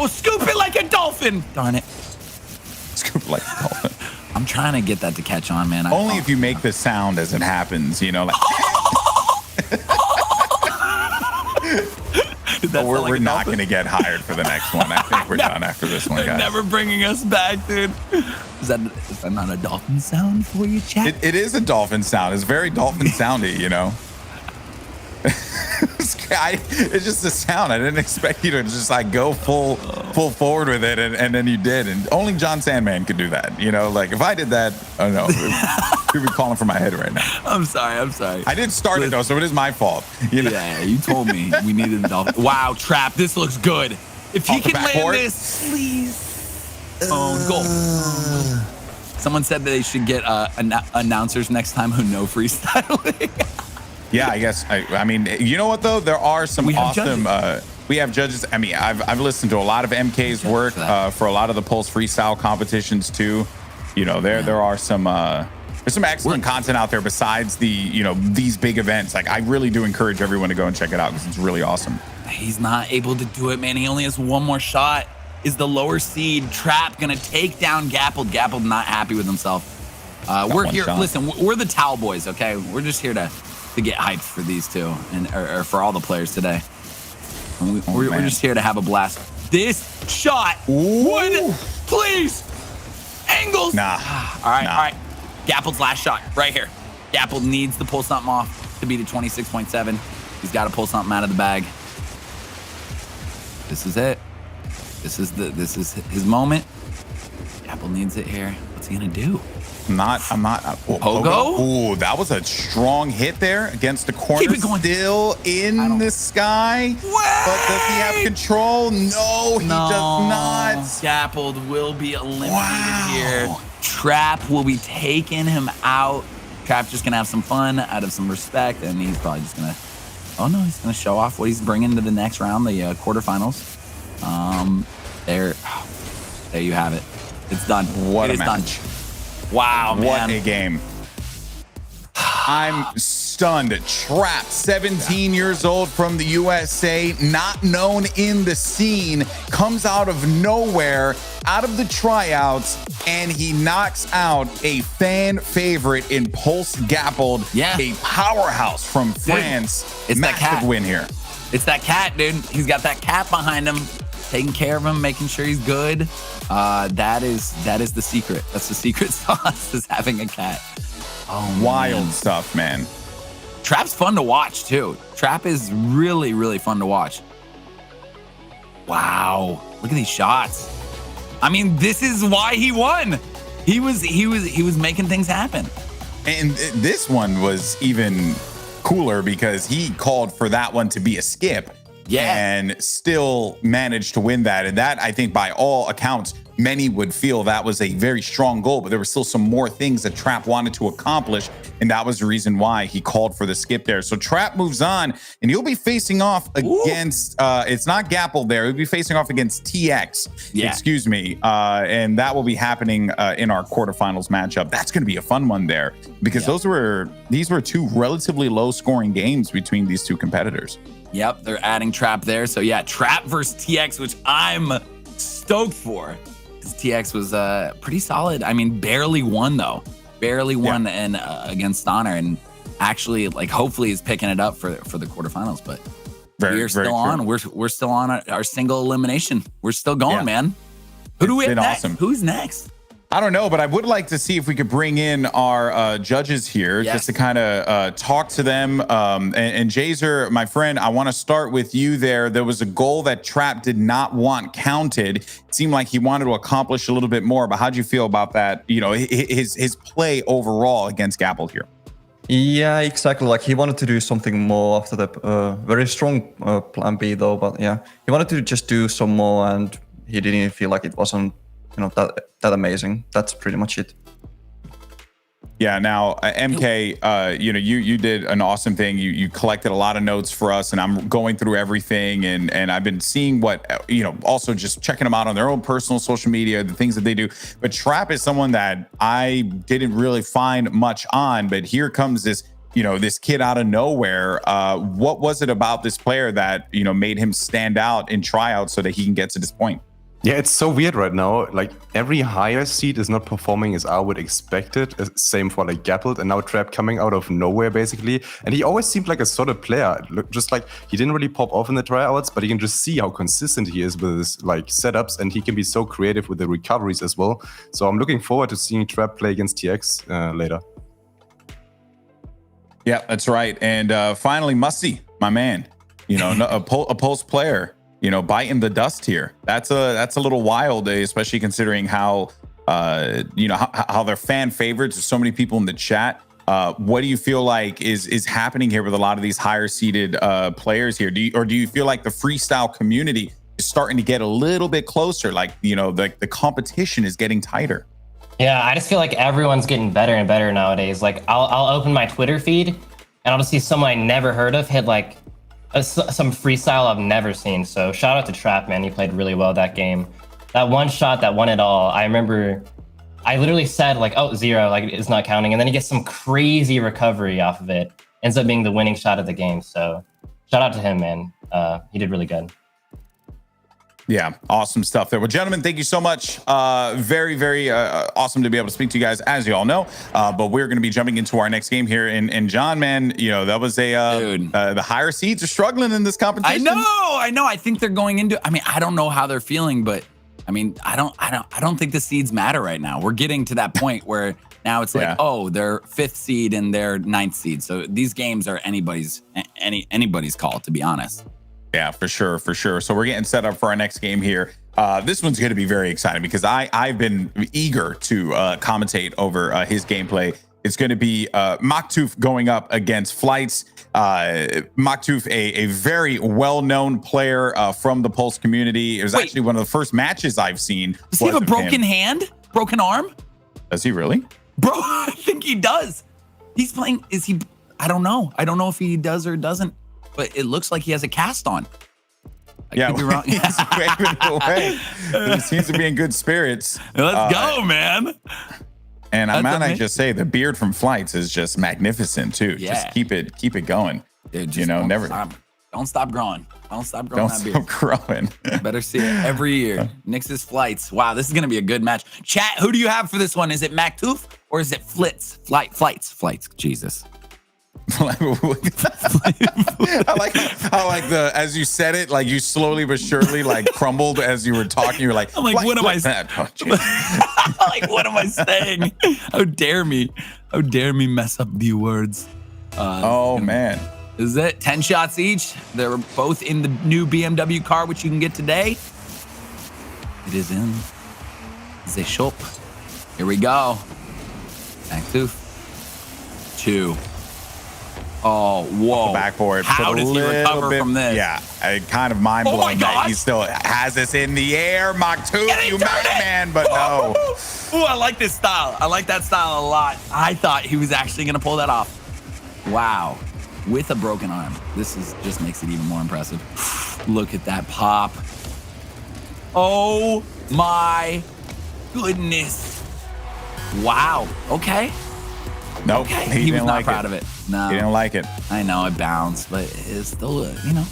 scoop it like a dolphin. Darn it. Scoop it like a dolphin. I'm trying to get that to catch on, man. Only if you make the sound as it happens, like. That's we're, like we're a not dolphin. going to get hired for the next one. I think we're done after this one, They're guys. never bringing us back, dude. Is that not a dolphin sound for you, chat? It is a dolphin sound. It's very dolphin soundy, you know. It's just a sound. I didn't expect you to just like go full forward with it, and then you did. And only John Sandman could do that. You know, like if I did that, I don't know. You'd be calling for my head right now. I'm sorry. I didn't start it though, so it is my fault. You know? Yeah, you told me we needed the dolphin. Wow, Trap, this looks good. If he Off the can land backboard? this, please. Oh, goal. Someone said that they should get announcers next time who know freestyling. Yeah, I guess. I mean, you know what though? There are some We have awesome. We have judges. I mean, I've listened to a lot of MK's work for a lot of the Pulse freestyle competitions too. You know, there are some. There's some excellent content out there besides these big events. Like I really do encourage everyone to go and check it out because it's really awesome. He's not able to do it, man. He only has one more shot. Is the lower seed Trap gonna take down Gappled? Gappled not happy with himself. We're here. shot. Listen, we're the towel boys, okay? We're just here to get hyped for these two and or for all the players today. And we're just here to have a blast. This shot would please angles. Nah. All right. Gappled's last shot right here. Gappled needs to pull something off to beat a 26.7. He's got to pull something out of the bag. This is it. This is his moment. Gappled needs it here. What's he gonna do? I'm not. Pogo? Ooh, that was a strong hit there against the corner. Keep it going. Still in the sky. But does he have control? No, he does not. Gappled will be eliminated here. Trap will be taking him out. Trap's just gonna have some fun out of some respect, and he's probably just gonna. Oh no, he's gonna show off what he's bringing to the next round, the quarterfinals. There you have it. It's done. What It a is done. match. Wow, man. What a game. I'm stunned. Trap, 17 years old from the USA, not known in the scene, comes out of nowhere, out of the tryouts, and he knocks out a fan favorite in Pulse Gappled, a powerhouse from France. it's that cat. Massive win here. It's that cat, dude. He's got that cat behind him, taking care of him, making sure he's good. That is the secret. That's the secret sauce, is having a cat. Oh, Wild man. stuff, man. Trap's fun to watch too. Trap is really, really fun to watch. Wow, look at these shots. I mean, this is why he won. He was making things happen. And this one was even cooler because he called for that one to be a skip. Yeah. And still managed to win that. And that, I think, by all accounts, many would feel that was a very strong goal, but there were still some more things that Trap wanted to accomplish. And that was the reason why he called for the skip there. So Trap moves on, and he'll be facing off against, it's not Gapple there. He'll be facing off against TX, excuse me. And that will be happening in our quarterfinals matchup. That's going to be a fun one there because these were two relatively low scoring games between these two competitors. Yep, they're adding Trap there. So yeah, Trap versus TX, which I'm stoked for. Because TX was pretty solid. I mean, barely won though. Barely won and against Stoner, and actually, like, hopefully is picking it up for the quarterfinals. But we're still on. We're still on our single elimination. We're still going, man. Who do we have next? Awesome. Who's next? I don't know, but I would like to see if we could bring in our judges here just to kind of talk to them. And Jazer, my friend, I want to start with you there. There was a goal that Trap did not want counted. It seemed like he wanted to accomplish a little bit more, but how'd you feel about that? You know, his play overall against Gapple here. Yeah, exactly. Like he wanted to do something more after the very strong plan B though, but yeah, he wanted to just do some more, and he didn't feel like it wasn't, you know, that amazing. That's pretty much it. Yeah. Now, MK, you know, you did an awesome thing. You collected a lot of notes for us, and I'm going through everything, and I've been seeing what, you know, also just checking them out on their own personal social media, the things that they do. But Trap is someone that I didn't really find much on, but here comes this, you know, this kid out of nowhere. What was it about this player that, you know, made him stand out in tryouts so that he can get to this point? Yeah, it's so weird right now. Like every higher seed is not performing as I would expect it. Same for like Gappled and now Trap coming out of nowhere basically. And he always seemed like a solid player. Just like he didn't really pop off in the tryouts, but you can just see how consistent he is with his like setups, and he can be so creative with the recoveries as well. So I'm looking forward to seeing Trap play against TX later. Yeah, that's right. And finally, Musty, my man, you know, a Pulse player, you know, biting the dust here. That's a little wild, especially considering how you know how they're fan favorites. There's so many people in the chat. What do you feel like is happening here with a lot of these higher seeded players here? Do you feel like the freestyle community is starting to get a little bit closer? Like, you know, the competition is getting tighter. Yeah, I just feel like everyone's getting better and better nowadays. Like I'll open my Twitter feed and I'll just see someone I never heard of hit like some freestyle I've never seen. So shout out to Trap, man. He played really well that game. That one shot that won it all. I remember I literally said like, oh, 0, like it's not counting. And then he gets some crazy recovery off of it. Ends up being the winning shot of the game. So shout out to him, man. He did really good. Yeah, awesome stuff there. Well, gentlemen, thank you so much. Very, very awesome to be able to speak to you guys, as you all know. But we're going to be jumping into our next game here. And John, man, you know, that was the higher seeds are struggling in this competition. I know. I think they're going into. I mean, I don't know how they're feeling, but I mean, I don't think the seeds matter right now. We're getting to that point where now it's like, oh, they're 5th seed and they're 9th seed. So these games are anybody's call, to be honest. Yeah, for sure. So we're getting set up for our next game here. This one's going to be very exciting because I've been eager to commentate over his gameplay. It's going to be Maktoof going up against Flights. Maktoof, a very well-known player from the Pulse community. It was actually one of the first matches I've seen. Does he have a broken hand? Broken arm? Does he really? Bro, I think he does. He's playing. Is he? I don't know. I don't know if he does or doesn't. But it looks like he has a cast on. I could be wrong. He's waving away. He seems to be in good spirits. Let's go, man. And I just say the beard from Flights is just magnificent too. Yeah. Just keep it going. Dude, you know, never. Don't stop growing. Don't stop growing. Don't that stop beard. growing. Better see it every year. Nix's Flights. Wow, this is gonna be a good match. Chat, who do you have for this one? Is it Maktoof or is it Flitz? Flights. Jesus. I like the as you said it, like you slowly but surely like crumbled as you were talking. You were like, I'm like, what am I? Oh, like, what am I saying? How dare me mess up the words? Man, is it 10 shots each? They're both in the new BMW car, which you can get today. It is in the shop. Here we go. Maktoof. 2. Oh, whoa. Backboard. How does he recover from this? Yeah, kind of mind blowing that he still has this in the air. Maktoof, you madman, but no. Ooh, I like this style. I like that style a lot. I thought he was actually going to pull that off. Wow. With a broken arm. This just makes it even more impressive. Look at that pop. Oh my goodness. Wow. Okay. Nope. Okay. He was not proud of it. No. He didn't like it. I know it bounced, but it's still, you know,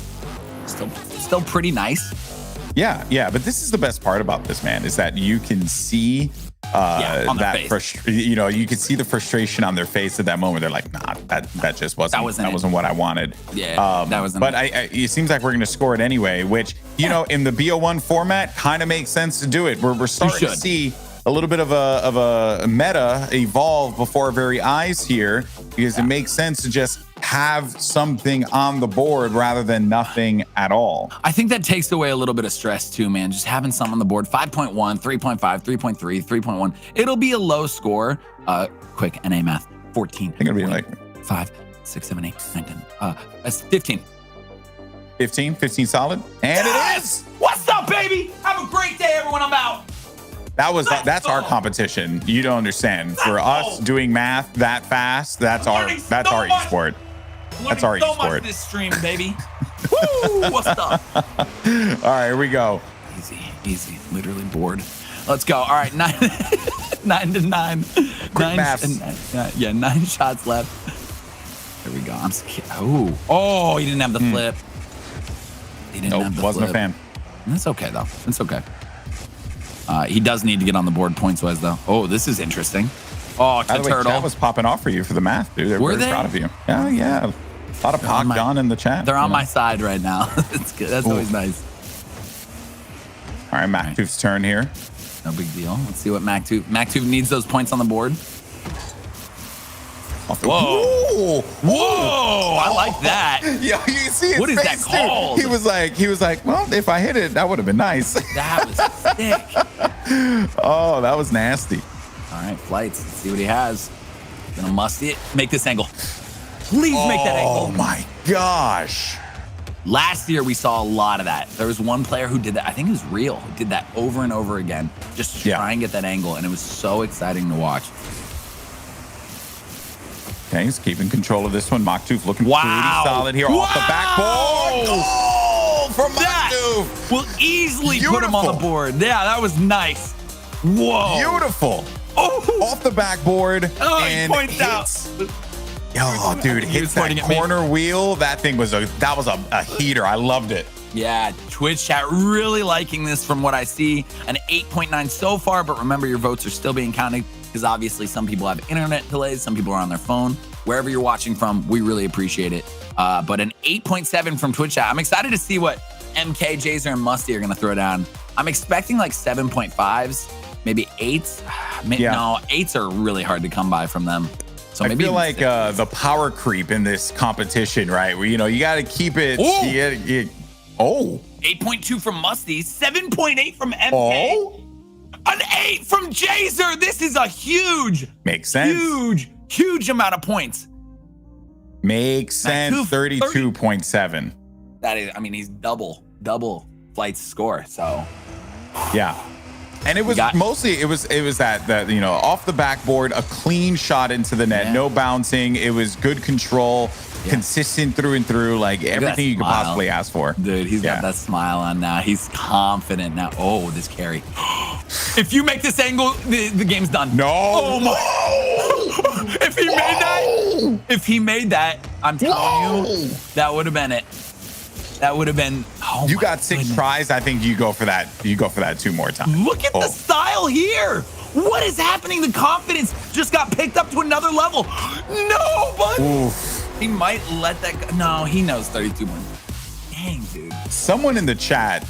still pretty nice. Yeah. But this is the best part about this, man, is that you can see on their that face. you know, you can see the frustration on their face at that moment. They're like, nah, that just wasn't what I wanted. Yeah, that wasn't. But it seems like we're going to score it anyway, which, you know, in the BO1 format kind of makes sense to do it. We're starting to see a little bit of a meta evolve before our very eyes here, because it makes sense to just have something on the board rather than nothing at all. I think that takes away a little bit of stress too, man. Just having something on the board. 5.1, 3.5, 3.3, 3.1. It'll be a low score. Quick NA math. 14. I think it'll be like 5, 6, 7, 8, 9, 10. That's 15. 15 solid. And it is. What's up, baby? Have a great day, everyone. I'm out. That's our competition. You don't understand. For us doing math that fast, that's our esport. That's our so much esport. this stream, baby. Woo! What's up? All right, here we go. Easy. Literally bored. Let's go. All right, 9 to 9. Quick maths. 9 shots left. There we go. I'm scared. Oh, he didn't have the flip. He didn't have the wasn't flip. a fan. That's okay though. It's okay. He does need to get on the board points-wise, though. Oh, this is interesting. Oh, By the way, turtle. chat was popping off for you for the math, dude. They're Were very they? proud of you. Yeah, yeah. A lot of Pog Don in the chat. They're on you know? my side right now. It's good. That's always nice. All right, MacToof's turn here. No big deal. Let's see what MacToof needs those points on the board. Whoa. Whoa. I like that. Yo, you see his What is that face, dude. called? He was like, well, if I hit it, that would have been nice. That was sick. Oh, that was nasty. All right, flights. Let's see what he has. Gonna must it. Make this angle. Please make that angle. Oh my gosh. Last year, we saw a lot of that. There was one player who did that. I think it was Real. Who did that over and over again, just to try and get that angle. And it was so exciting to watch. Okay, he's keeping control of this one. MacToof looking Wow. pretty solid here off the backboard. Goal from MacToof. Will easily put him on the board. Yeah, that was nice. Whoa. Beautiful. Oh. Off the backboard. Oh, he and points out. Yo, dude, He was hits that pointing at me. corner wheel. That thing was a heater. I loved it. Yeah, Twitch chat really liking this from what I see. An 8.9 so far, but remember your votes are still being counted because obviously some people have internet delays, some people are on their phone. Wherever you're watching from, we really appreciate it. But an 8.7 from Twitch chat. I'm excited to see what MK, Jazer, and Musty are going to throw down. I'm expecting like 7.5s, maybe 8s. No, 8s are really hard to come by from them. So I maybe feel like 6s. the power creep in this competition, right? Where, you know, you got to keep it. Ooh. 8.2 from Musty, 7.8 from MK. Oh. An 8 from Jazer. This is a huge, Makes sense. huge amount of points. Makes sense. 32.7. That is, I mean, he's double Flight's score. So Yeah. And it was mostly it was that you know, off the backboard, a clean shot into the net, no bouncing. It was good control, consistent through and through, like everything you could possibly ask for. Dude, he's got that smile on now. He's confident now. Oh, this carry. If you make this angle, the game's done. No. Oh my. If he made that, I'm telling you, that would have been it. That would have been. Oh, you got 6 tries. I think you go for that. You go for that 2 more times. Look at the style here. What is happening? The confidence just got picked up to another level. No, but he might let that go. No, he knows 32 points. Dang, dude. Someone in the chat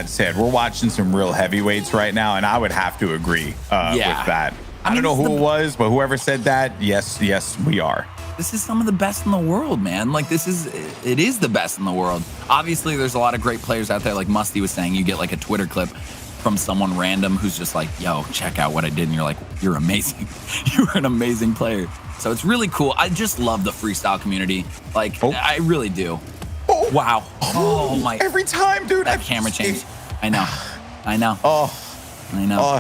said we're watching some real heavyweights right now, and I would have to agree with that. I don't know who it was, but whoever said that, yes, we are. This is some of the best in the world, man. Like it is the best in the world. Obviously, there's a lot of great players out there. Like Musty was saying, you get like a Twitter clip from someone random who's just like, yo, check out what I did. And you're like, you're amazing. You're an amazing player. So it's really cool. I just love the freestyle community. Like, I really do. Oh. Wow. Oh my. Every time, dude. That camera change. I know. I know. I know.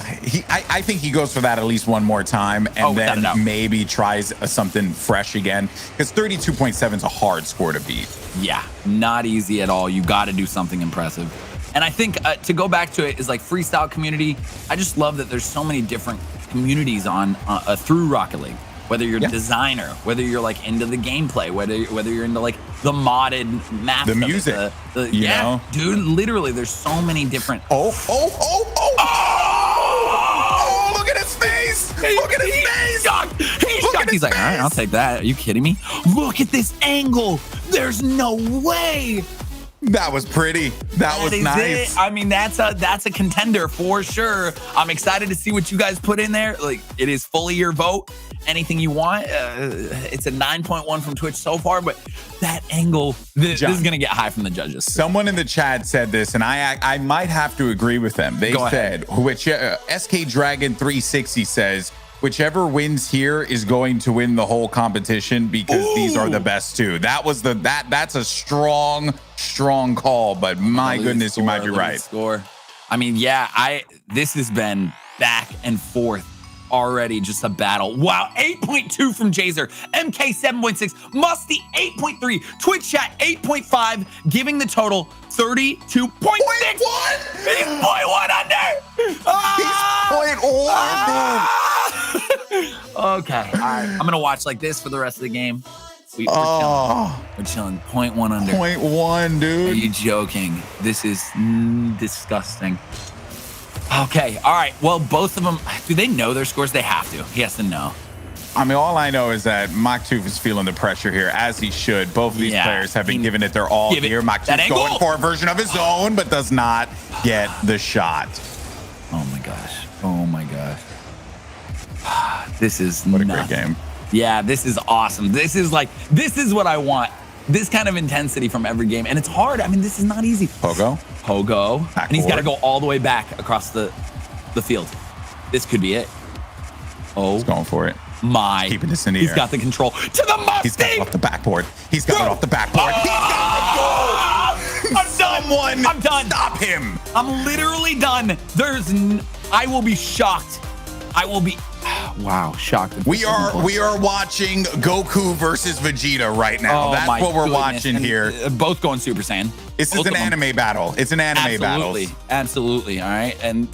I think he goes for that at least one more time and then maybe tries something fresh again, because 32.7 is a hard score to beat. Yeah, not easy at all. You got to do something impressive. And I think to go back to it is like freestyle community. I just love that there's so many different communities on through Rocket League. Whether you're a designer, whether you're like into the gameplay, whether you're into like the modded map, the music, you know, dude. Literally, there's so many different. Oh! Look at his face! Look at his face! He's shocked. He's like, all right, I'll take that. Are you kidding me? Look at this angle. There's no way. That was pretty. That was nice. It. I mean, that's a contender for sure. I'm excited to see what you guys put in there. Like, it is fully your vote. Anything you want. It's a 9.1 from Twitch so far, but that angle, this is going to get high from the judges. Someone in the chat said this, and I might have to agree with them. They said, which SK Dragon 360 says, whichever wins here is going to win the whole competition because these are the best two. That was that's a strong call, but my goodness, you might be right. Score. I mean, yeah, this has been back and forth already, just a battle. Wow, 8.2 from Jazer, MK 7.6, Musty 8.3, Twitch chat 8.5, giving the total 32.6. He's 0.1 under. He's 0.1. Okay, all right. I'm gonna watch like this for the rest of the game. We're chilling. 0.1 under. 0.1, dude. Are you joking? This is disgusting. Okay. All right. Well, both of them, do they know their scores? They have to. He has to know. I mean, all I know is that Maktuf is feeling the pressure here, as he should. Both of these players have been giving it their all here. Maktuf going for a version of his own, but does not get the shot. Oh my gosh. Oh my gosh. This is what a great game. Yeah, this is awesome. This is what I want. This kind of intensity from every game. And it's hard. I mean, this is not easy. Pogo. And he's got to go all the way back across the field. This could be it. Oh. He's going for it. My. Keeping this in the air. He's got the control. To the Mustang. He's got it off the backboard. He's got it off the backboard. He's got the goal. I'm done. Stop him. I'm literally done. I will be shocked. I will be... Wow, shocked. We are watching Goku versus Vegeta right now. That's what we're watching here. Both going Super Saiyan. This is an anime battle. It's an anime battle. Absolutely. All right. And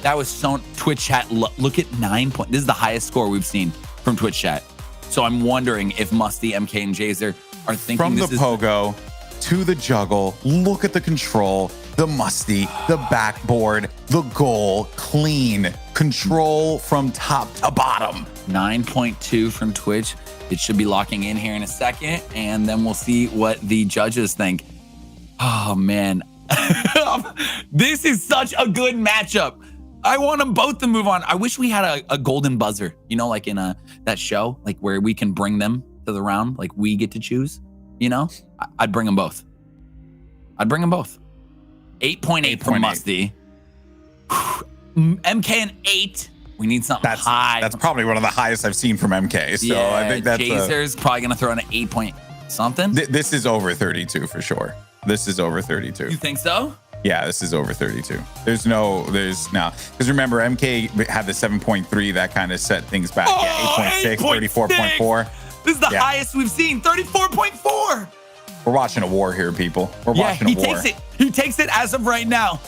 that was so Twitch chat. Look at 9 points. This is the highest score we've seen from Twitch chat. So I'm wondering if Musty, MK, and Jazer are thinking from the pogo to the juggle. Look at the control, the Musty, the backboard, the goal, clean control from top to bottom. 9.2 from Twitch. It should be locking in here in a second, and then we'll see what the judges think. Oh man, this is such a good matchup. I want them both to move on. I wish we had a golden buzzer, you know, like in that show, like where we can bring them to the round, like we get to choose, you know? I'd bring them both. 8.8 from Musty. MK and 8. We need something high. That's probably one of the highest I've seen from MK. So yeah, I think that's Jazer's probably gonna throw in an 8 point something. This is over 32 for sure. This is over 32. You think so? Yeah, this is over 32. There's now because remember MK had the 7.3 that kind of set things back. Oh, yeah, 8.6, 34.4. This is the highest we've seen. 34.4. We're watching a war here, people. We're watching a war. He takes it as of right now.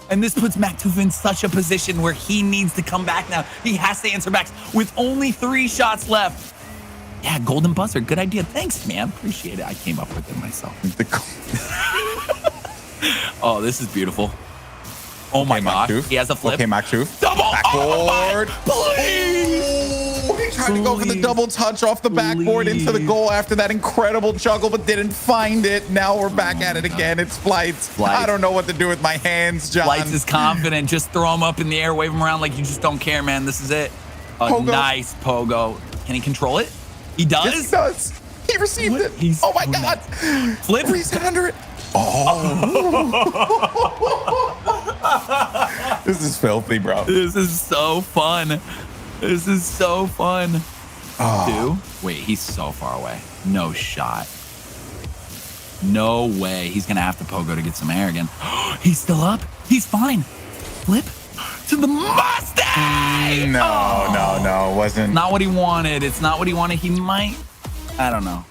And this puts Maktuf in such a position where he needs to come back now. He has to answer back with only 3 shots left. Yeah, golden buzzer. Good idea. Thanks, man. Appreciate it. I came up with it myself. Oh, this is beautiful. Oh my gosh. He has a flip. Okay, Maktuf. Double backboard. Please. He tried to go for the double touch off the backboard into the goal after that incredible juggle, but didn't find it. Now we're back at it again. It's Flights. I don't know what to do with my hands, John. Flights is confident. Just throw him up in the air, wave him around like you just don't care, man. This is it. A nice pogo. Can he control it? He does? Yes, he does. He received it. Oh my God. Flip. Reset under it. Oh. This is filthy, bro. This is so fun. This is so fun. Oh. 2. Wait, he's so far away. No shot. No way. He's going to have to pogo to get some air again. He's still up. He's fine. Flip to the Mustang. No. It wasn't. Not what he wanted. It's not what he wanted. He might. I don't know.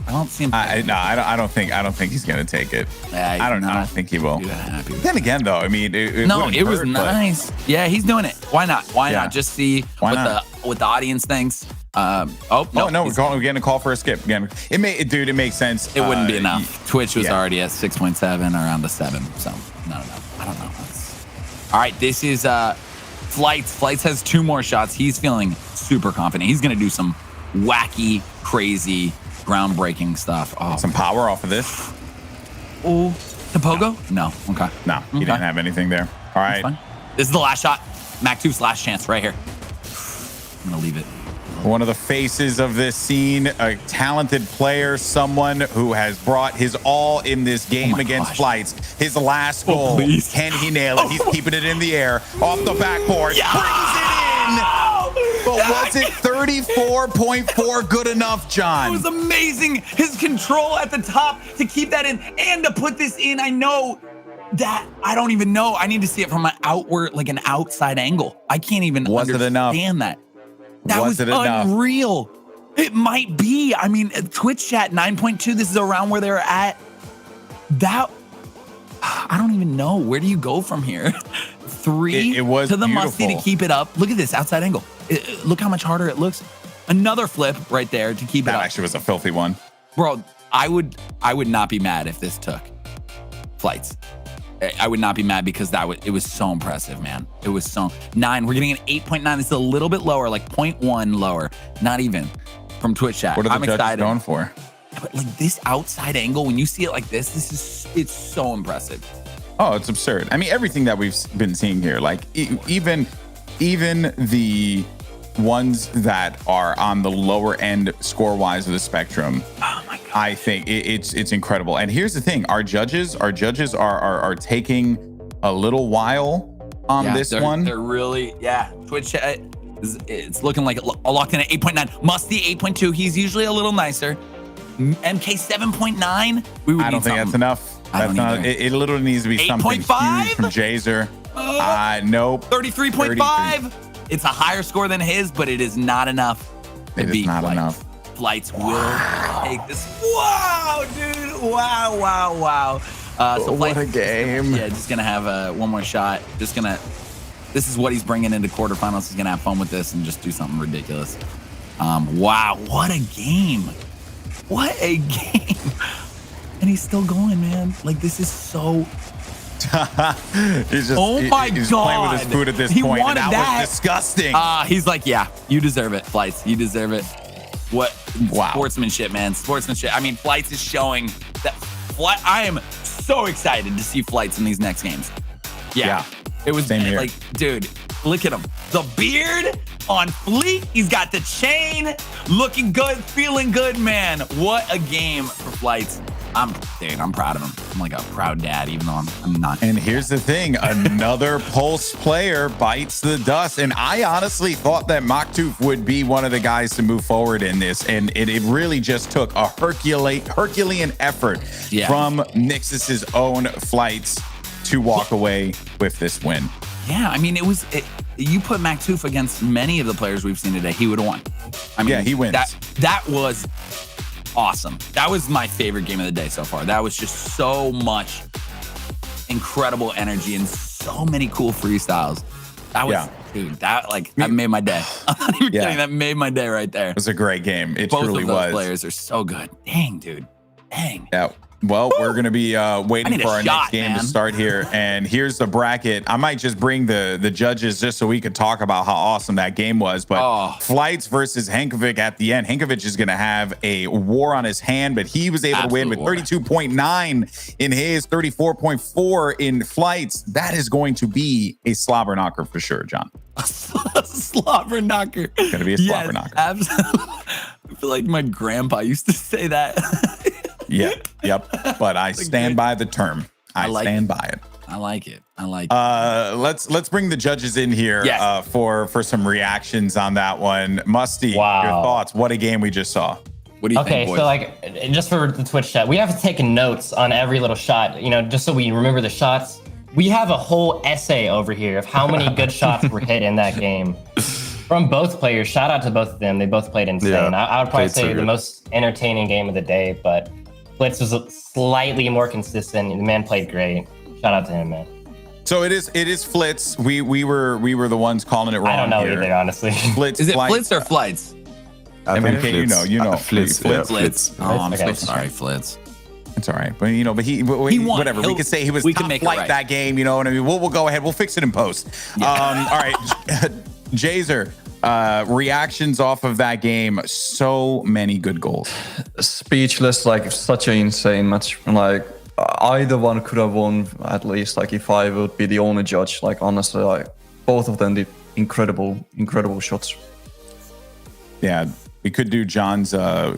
I don't see him. I don't think he's gonna take it. Yeah, I don't think he will. Happy with then again, though, I mean, it was nice. Yeah, he's doing it. Why not? Why not? Just see what the audience thinks. No, we're getting a call for a skip again. It makes sense. It wouldn't be enough. Twitch was already at 6.7, around the 7. So no, I don't know. All right, this is Flights. Flights has 2 more shots. He's feeling super confident. He's gonna do some wacky, crazy, groundbreaking stuff. Oh, some power off of this. Oh, the pogo? No. Okay. No, he didn't have anything there. All right. This is the last shot. Maktuf's last chance right here. I'm gonna leave it. One of the faces of this scene, a talented player, someone who has brought his all in this game against Flights. His last goal. Can he nail it? He's keeping it in the air. Off the backboard. Yeah! Brings it in. But was it 34.4 good enough, John? It was amazing. His control at the top to keep that in and to put this in. I know that I don't even know. I need to see it from an outside angle. I can't even understand that. That was unreal. It might be. I mean, Twitch chat 9.2. This is around where they're at. I don't even know. Where do you go from here? 3 it was to the beautiful. Musty to keep it up. Look at this outside angle. Look how much harder it looks. Another flip right there to keep it up. That actually was a filthy one. Bro, I would not be mad if this took Flights. I would not be mad because it was so impressive, man. It was so 9. We're getting an 8.9. It's a little bit lower, like 0.1 lower, not even from Twitch chat. What are the I'm judges excited. going for? But like this outside angle, when you see it like this, it's so impressive. Oh, it's absurd. I mean, everything that we've been seeing here, like even the ones that are on the lower end score-wise of the spectrum. Oh my God. I think it's incredible. And here's the thing: our judges are taking a little while on this one. They're really, Twitch chat, it's looking like locked in at 8.9. Musty 8.2. He's usually a little nicer. MK 7.9. We would. I don't think that's enough. That's not. It literally needs to be something huge 8.5? from Jazer. Nope. 33.5. It's a higher score than his, but it is not enough. It is not Flights. enough. Flights will take this. Wow, dude. Wow. So What Flights, a game. Yeah, just gonna have one more shot. This is what he's bringing into quarterfinals. He's gonna have fun with this and just do something ridiculous. Wow, what a game. What a game. And he's still going, man. Like, this is so... He's just, oh my he's God. playing with his food at this He point, and wanted that that. was disgusting. He's like, yeah, you deserve it, Flights. You deserve it. What? Wow. Sportsmanship, man. Sportsmanship. I mean, Flights is showing that... I am so excited to see Flights in these next games. Yeah. It was Same here. like, dude, look at him. The beard on fleek. He's got the chain. Looking good, feeling good, man. What a game for Flights. I'm proud of him. I'm like a proud dad, even though I'm not. And here's the thing, another Pulse player bites the dust. And I honestly thought that Maktuf would be one of the guys to move forward in this. And it really just took a Herculean effort from Nixus's own Flights to walk away with this win. Yeah, I mean, you put Maktuf against many of the players we've seen today, he would have won. I mean, yeah, he wins. That was awesome. That was my favorite game of the day so far. That was just so much incredible energy and so many cool freestyles. That was, dude, that made my day. I'm not even kidding. That made my day right there. It was a great game. It Both truly of those was. players are so good. Dang, dude. Dang. Yeah. Well, we're going to be waiting for our next game to start here. And here's the bracket. I might just bring the judges just so we could talk about how awesome that game was. But Flights versus Hankovic at the end. Hankovic is going to have a war on his hand, but he was able to win with 32.9 in his, 34.4 in Flights. That is going to be a slobber knocker for sure, John. A slobber knocker. It's going to be a slobber knocker. Absolutely. I feel like my grandpa used to say that. Yep. But I stand by the term. I stand by it. I like it. Let's bring the judges in here for some reactions on that one. Musty, your thoughts? What a game we just saw. What do you think, boys? So just for the Twitch chat, we have to take notes on every little shot, just so we remember the shots. We have a whole essay over here of how many good shots were hit in that game. From both players. Shout out to both of them. They both played insane. Yeah, I would probably say so the most entertaining game of the day, but Blitz was slightly more consistent. The man played great. Shout out to him, man. So it is Flitz. We were the ones calling it wrong. I don't know here. either, honestly. Flitz, Is it Flitz or Flights? MK, you know. Flitz. Flitz. Oh, I'm Okay. so sorry, Flitz. It's all right. But he won. whatever. We could say he was top make it flight right. that game, you know what I mean? We'll go ahead. We'll fix it in post. All right. Jazer, reactions off of that game. So many good goals. Speechless, such an insane match. Either one could have won at least. If I would be the only judge, honestly, both of them did incredible shots. Yeah, we could do John's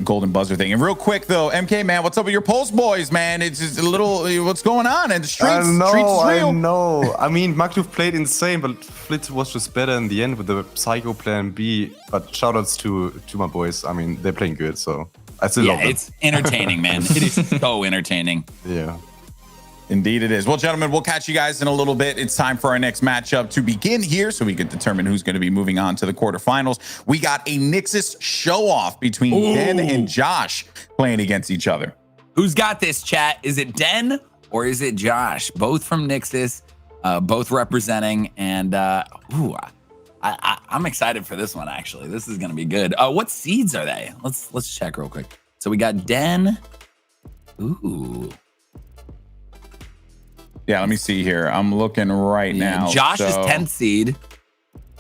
golden buzzer thing. And real quick though, MK man, what's up with your Pulse boys, man? It's just a little, what's going on in the streets? I know. I mean, Maktuf played insane, but Flitz was just better in the end with the Psycho Plan B. But shoutouts to my boys. I mean, they're playing good, so I still love them. It's entertaining, man. It is so entertaining. Yeah. Indeed it is. Well, gentlemen, we'll catch you guys in a little bit. It's time for our next matchup to begin here so we can determine who's going to be moving on to the quarterfinals. We got a Nixus show-off between Den and Josh playing against each other. Who's got this, chat? Is it Den or is it Josh? Both from Nixus, both representing. And I'm excited for this one, actually. This is going to be good. What seeds are they? Let's check real quick. So we got Den. Ooh. Yeah, let me see here. I'm looking right now. Josh is So- 10th seed.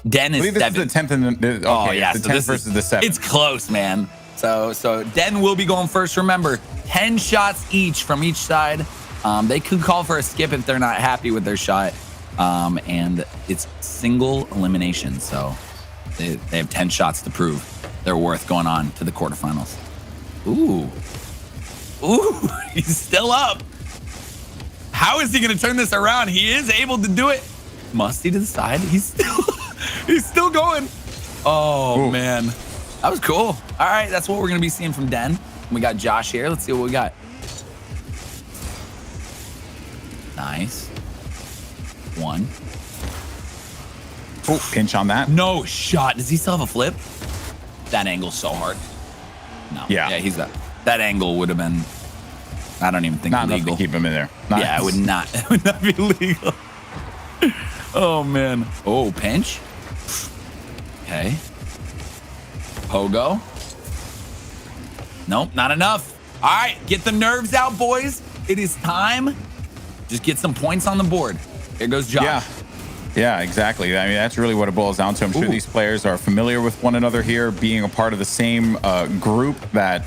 Den I is believe this 7th. is the 10th and the, okay, Oh yeah, the so 10th this versus is, the 7th. It's close, man. So Den will be going first. Remember, 10 shots each from each side. They could call for a skip if they're not happy with their shot. And it's single elimination. So they have 10 shots to prove they're worth going on to the quarterfinals. Ooh, he's still up. How is he going to turn this around? He is able to do it. Musty to the side. He's still going. Oh, Ooh. man. That was cool. All right, that's what we're going to be seeing from Den. We got Josh here. Let's see what we got. Nice. One. Oh, pinch on that. No shot. Does he still have a flip? That angle's so hard. No. Yeah. Yeah, he's got that angle would have been, I don't even think Not enough legal. to keep him in there. Yeah, it would not be legal. Oh man. Oh, pinch. Okay. Pogo. Nope, not enough. All right, get the nerves out, boys. It is time. Just get some points on the board. Here goes Josh. Yeah. Yeah, exactly. I mean, that's really what it boils down to. I'm sure Ooh. these players are familiar with one another here, being a part of the same group that,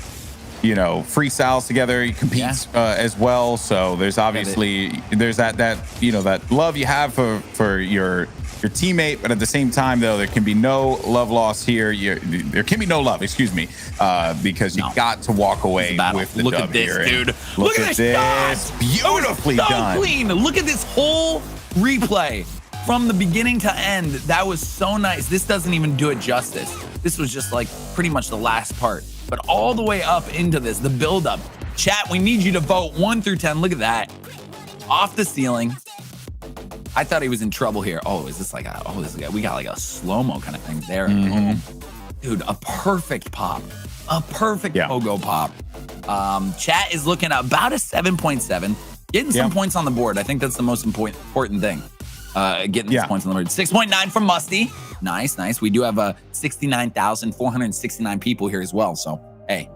you know, freestyles together, competes as well. So there's obviously there's that you know, that love you have for your teammate, but at the same time though, there can be no love lost here. There can be no love, excuse me, because you got to walk away with the Look dub at this, here. dude. And Look at this shot. beautifully so done. clean. Look at this whole replay from the beginning to end. That was so nice. This doesn't even do it justice. This was just like pretty much the last part. But all the way up into this, the build-up. Chat, we need you to vote 1 through 10. Look at that. Off the ceiling. I thought he was in trouble here. Oh, is this like a, oh, this is we got like a slow-mo kind of thing there. Dude, a perfect pop. A perfect pogo pop. Chat is looking at about a 7.7. Getting some points on the board. I think that's the most important thing. Getting these points on the board. 6.9 from Musty. Nice, nice. We do have 69,469 people here as well. So, hey,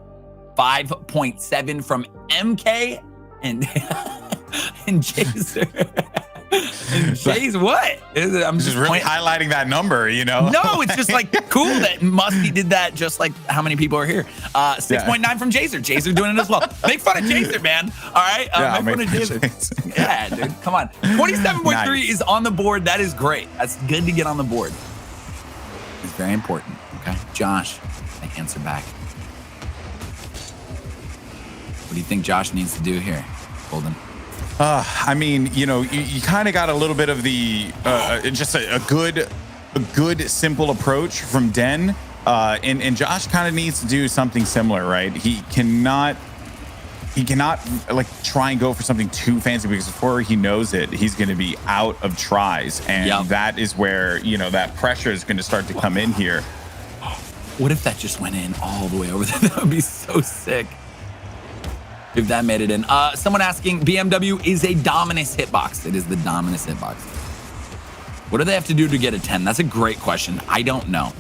5.7 from MK and Jaser. And Jay's what? I'm Just really highlighting that number, you know? No, it's just like cool that Musty did that just like how many people are here. 6.9 from Jaser. Jaser doing it as well. Make fun of Jaser, man. All right? Make fun of Jaser. Yeah, dude. Come on. 27.3 is on the board. That is great. That's good to get on the board. It's very important. Okay. Josh, I answer back. What do you think Josh needs to do here, Golden? I mean, you know, you kind of got a little bit of the just a good simple approach from Den, and Josh kind of needs to do something similar, right? He cannot like try and go for something too fancy, because before he knows it, he's going to be out of tries, and that is where, you know, that pressure is going to start to come in here. What if that just went in all the way over there? That would be so sick. If that made it in. Someone asking, BMW is a Dominus hitbox. It is the Dominus hitbox. What do they have to do to get a 10? That's a great question. I don't know.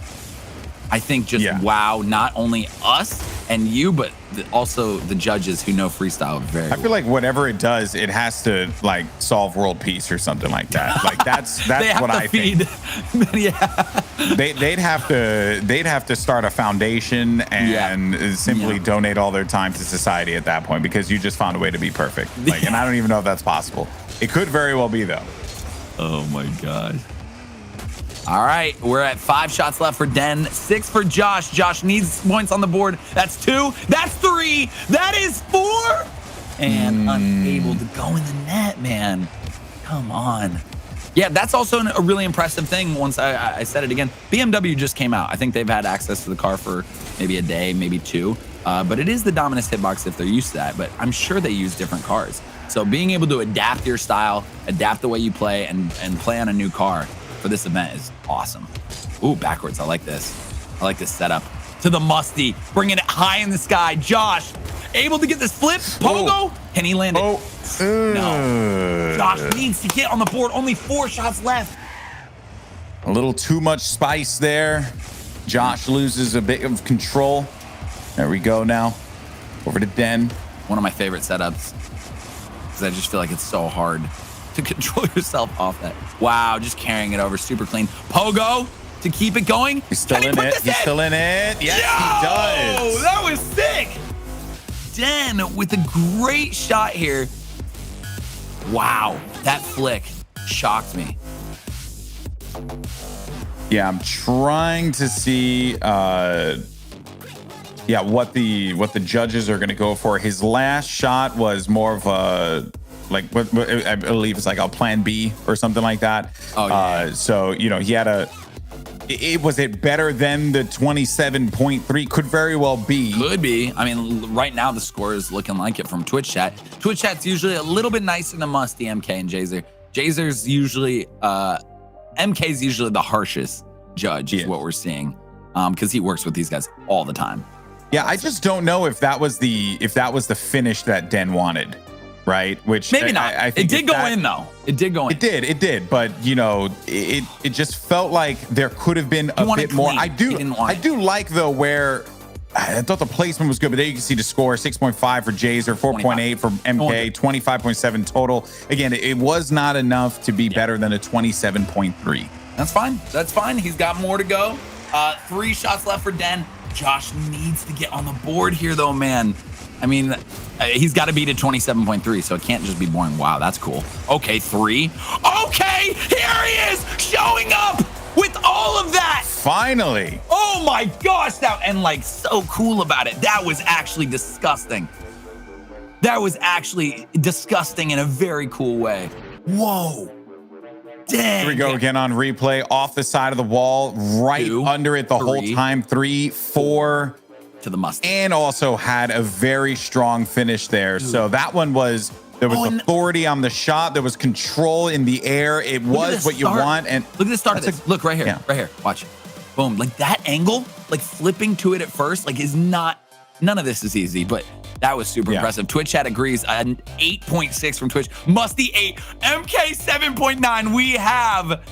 I think just wow, not only us and you, but also the judges who know freestyle very well. I feel like whatever it does, it has to like solve world peace or something like that. Like that's what I think. They'd have to start a foundation and simply donate all their time to society at that point, because you just found a way to be perfect. Like, and I don't even know if that's possible. It could very well be though. Oh my God. All right, we're at 5 shots left for Den, 6 for Josh. Josh needs points on the board. That's 2. That's 3. That is 4. And unable to go in the net, man. Come on. Yeah, that's also a really impressive thing. Once I said it again, BMW just came out. I think they've had access to the car for maybe a day, maybe 2. But it is the Dominus hitbox if they're used to that. But I'm sure they use different cars. So being able to adapt your style, adapt the way you play, and play on a new car for this event is awesome. Ooh, backwards. I like this. I like this setup. To the Musty, bringing it high in the sky. Josh, able to get this flip. Pogo. Can he land it? No. Josh needs to get on the board. Only 4 shots left. A little too much spice there. Josh loses a bit of control. There we go now. Over to Den. One of my favorite setups, because I just feel like it's so hard to control yourself off that. Wow, just carrying it over super clean. Pogo to keep it going. He's still in it. He's still in it. Yes, he does. That was sick. Den with a great shot here. Wow, that flick shocked me. Yeah, I'm trying to see what the judges are going to go for. His last shot was more of a what I believe it's like a plan B or something like that. Oh yeah. So he had was it better than the 27.3? Could very well be. Could be. I mean, right now the score is looking like it from Twitch chat. Twitch chat's usually a little bit nicer than Musty, MK, and Jazer. Jazer's usually MK's usually the harshest judge, is what we're seeing, because he works with these guys all the time. Yeah, I just don't know if that was the finish that Den wanted, right? Which maybe not. I think it did go in though. It did go in. It did. But it just felt like there could have been a bit more. I do like though where I thought the placement was good, but there you can see the score: 6.5 for Jazer, 4.8 for MK, 25.7 total. Again, it was not enough to be better than a 27.3. That's fine. That's fine. He's got more to go. 3 shots left for Den. Josh needs to get on the board here, though, man. I mean, he's got to beat a 27.3, so it can't just be boring. Wow, that's cool. Okay, 3. Okay, here he is, showing up with all of that. Finally. Oh my gosh, and like so cool about it. That was actually disgusting. That was actually disgusting in a very cool way. Whoa. Dang. Here we go again on replay, off the side of the wall, right 2, under it the 3. whole time. 3, 4 to the mustard. And also had a very strong finish there. So that one there was authority on the shot. There was control in the air. It was what you want. And look at the start of this. Look right here, right here. Watch it. Boom. Like that angle, like flipping to it at first, like none of this is easy, but that was super impressive. Twitch chat agrees. An 8.6 from Twitch. Musty 8. MK 7.9. We have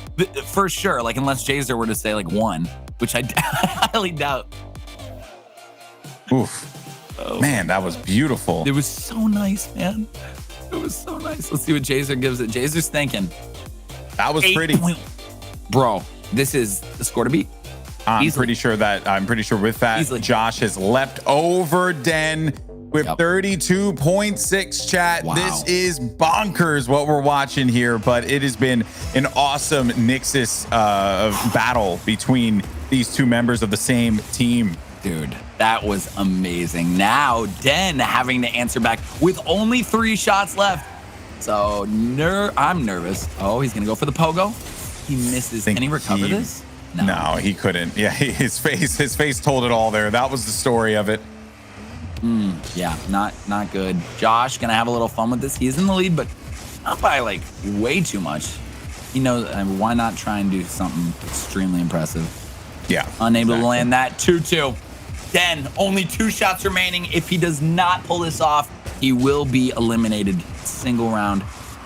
for sure. Like unless Jazer were to say like 1, which I highly doubt. Oof. Oh. Man, that was beautiful. It was so nice, man. It was so nice. Let's see what Jazer gives it. Jazer's thinking. That was pretty. Bro, this is the score to beat. I'm pretty sure with that, Josh has leapt over Den with 32.6 chat. Wow. This is bonkers what we're watching here, but it has been an awesome Nixus battle between these two members of the same team. Dude, that was amazing. Now Den having to answer back with only 3 shots left. So I'm nervous. Oh, he's gonna go for the pogo. He misses. Can he recover this? No, he couldn't. Yeah, his face told it all there. That was the story of it. Yeah, not good. Josh gonna have a little fun with this. He's in the lead, but not by like way too much. He knows, why not try and do something extremely impressive? Yeah. Unable to land that. 2-2. Den, only 2 shots remaining. If he does not pull this off, he will be eliminated single round.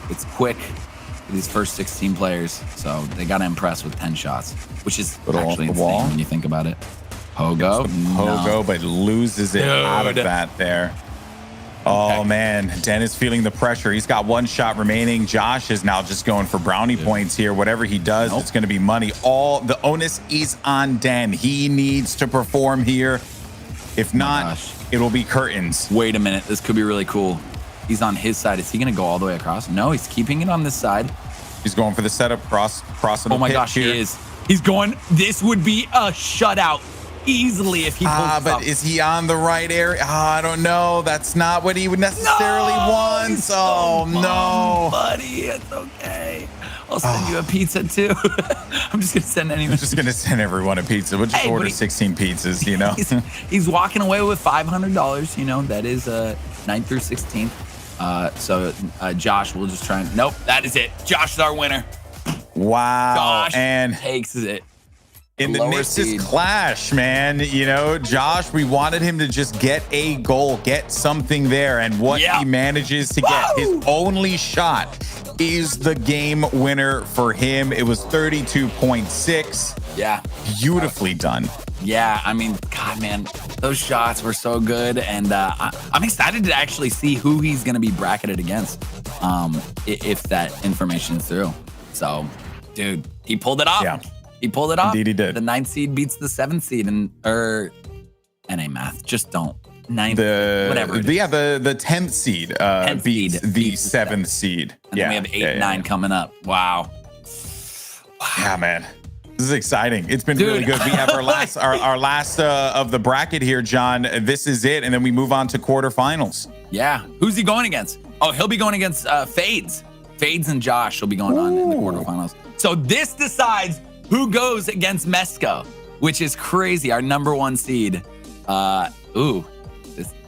It's quick for these first 16 players, so they got to impress with 10 shots, which is actually insane when you think about it. Pogo, but loses it out of that there. Oh man, Den is feeling the pressure. He's got 1 shot remaining. Josh is now just going for brownie points here. Whatever he does, it's going to be money. All the onus is on Den. He needs to perform here. If not, it will be curtains. Wait a minute, this could be really cool. He's on his side. Is he going to go all the way across? No, he's keeping it on this side. He's going for the setup cross of the Oh my gosh, here. he is. He's going. This would be a shutout easily if he pulls but is he on the right area? I don't know. That's not what he would necessarily want. So no, buddy, it's okay. I'll send you a pizza too. I'm just gonna send anyone. I'm just gonna send everyone a pizza. We'll just order 16 pizzas. You know, he's walking away with $500. You know, that is 9th through 16th. So Josh will just try and nope. That is it. Josh is our winner. Wow, Josh and takes it. In the Nixus clash, man, you know, Josh, we wanted him to just get a goal, get something there. And what he manages to get, his only shot is the game winner for him. It was 32.6. Yeah. Beautifully done. Yeah, I mean, God, man, those shots were so good, and I'm excited to actually see who he's going to be bracketed against, if that information is through. So, dude, he pulled it off. Yeah. He pulled it off. Indeed, he did. The 9th seed beats the 7th seed, or NA math. Just don't. 9th, whatever. The 10th seed 10th beats seed the 7th seed. And then we have 8 and 9 coming up. Wow. Yeah, man. This is exciting. It's been Dude. really good. We have our last of the bracket here, John. This is it, and then we move on to quarterfinals. Yeah. Who's he going against? Oh, he'll be going against Fades. Fades and Josh will be going on in the quarterfinals. So this decides who goes against Mesco, which is crazy. Our #1 seed.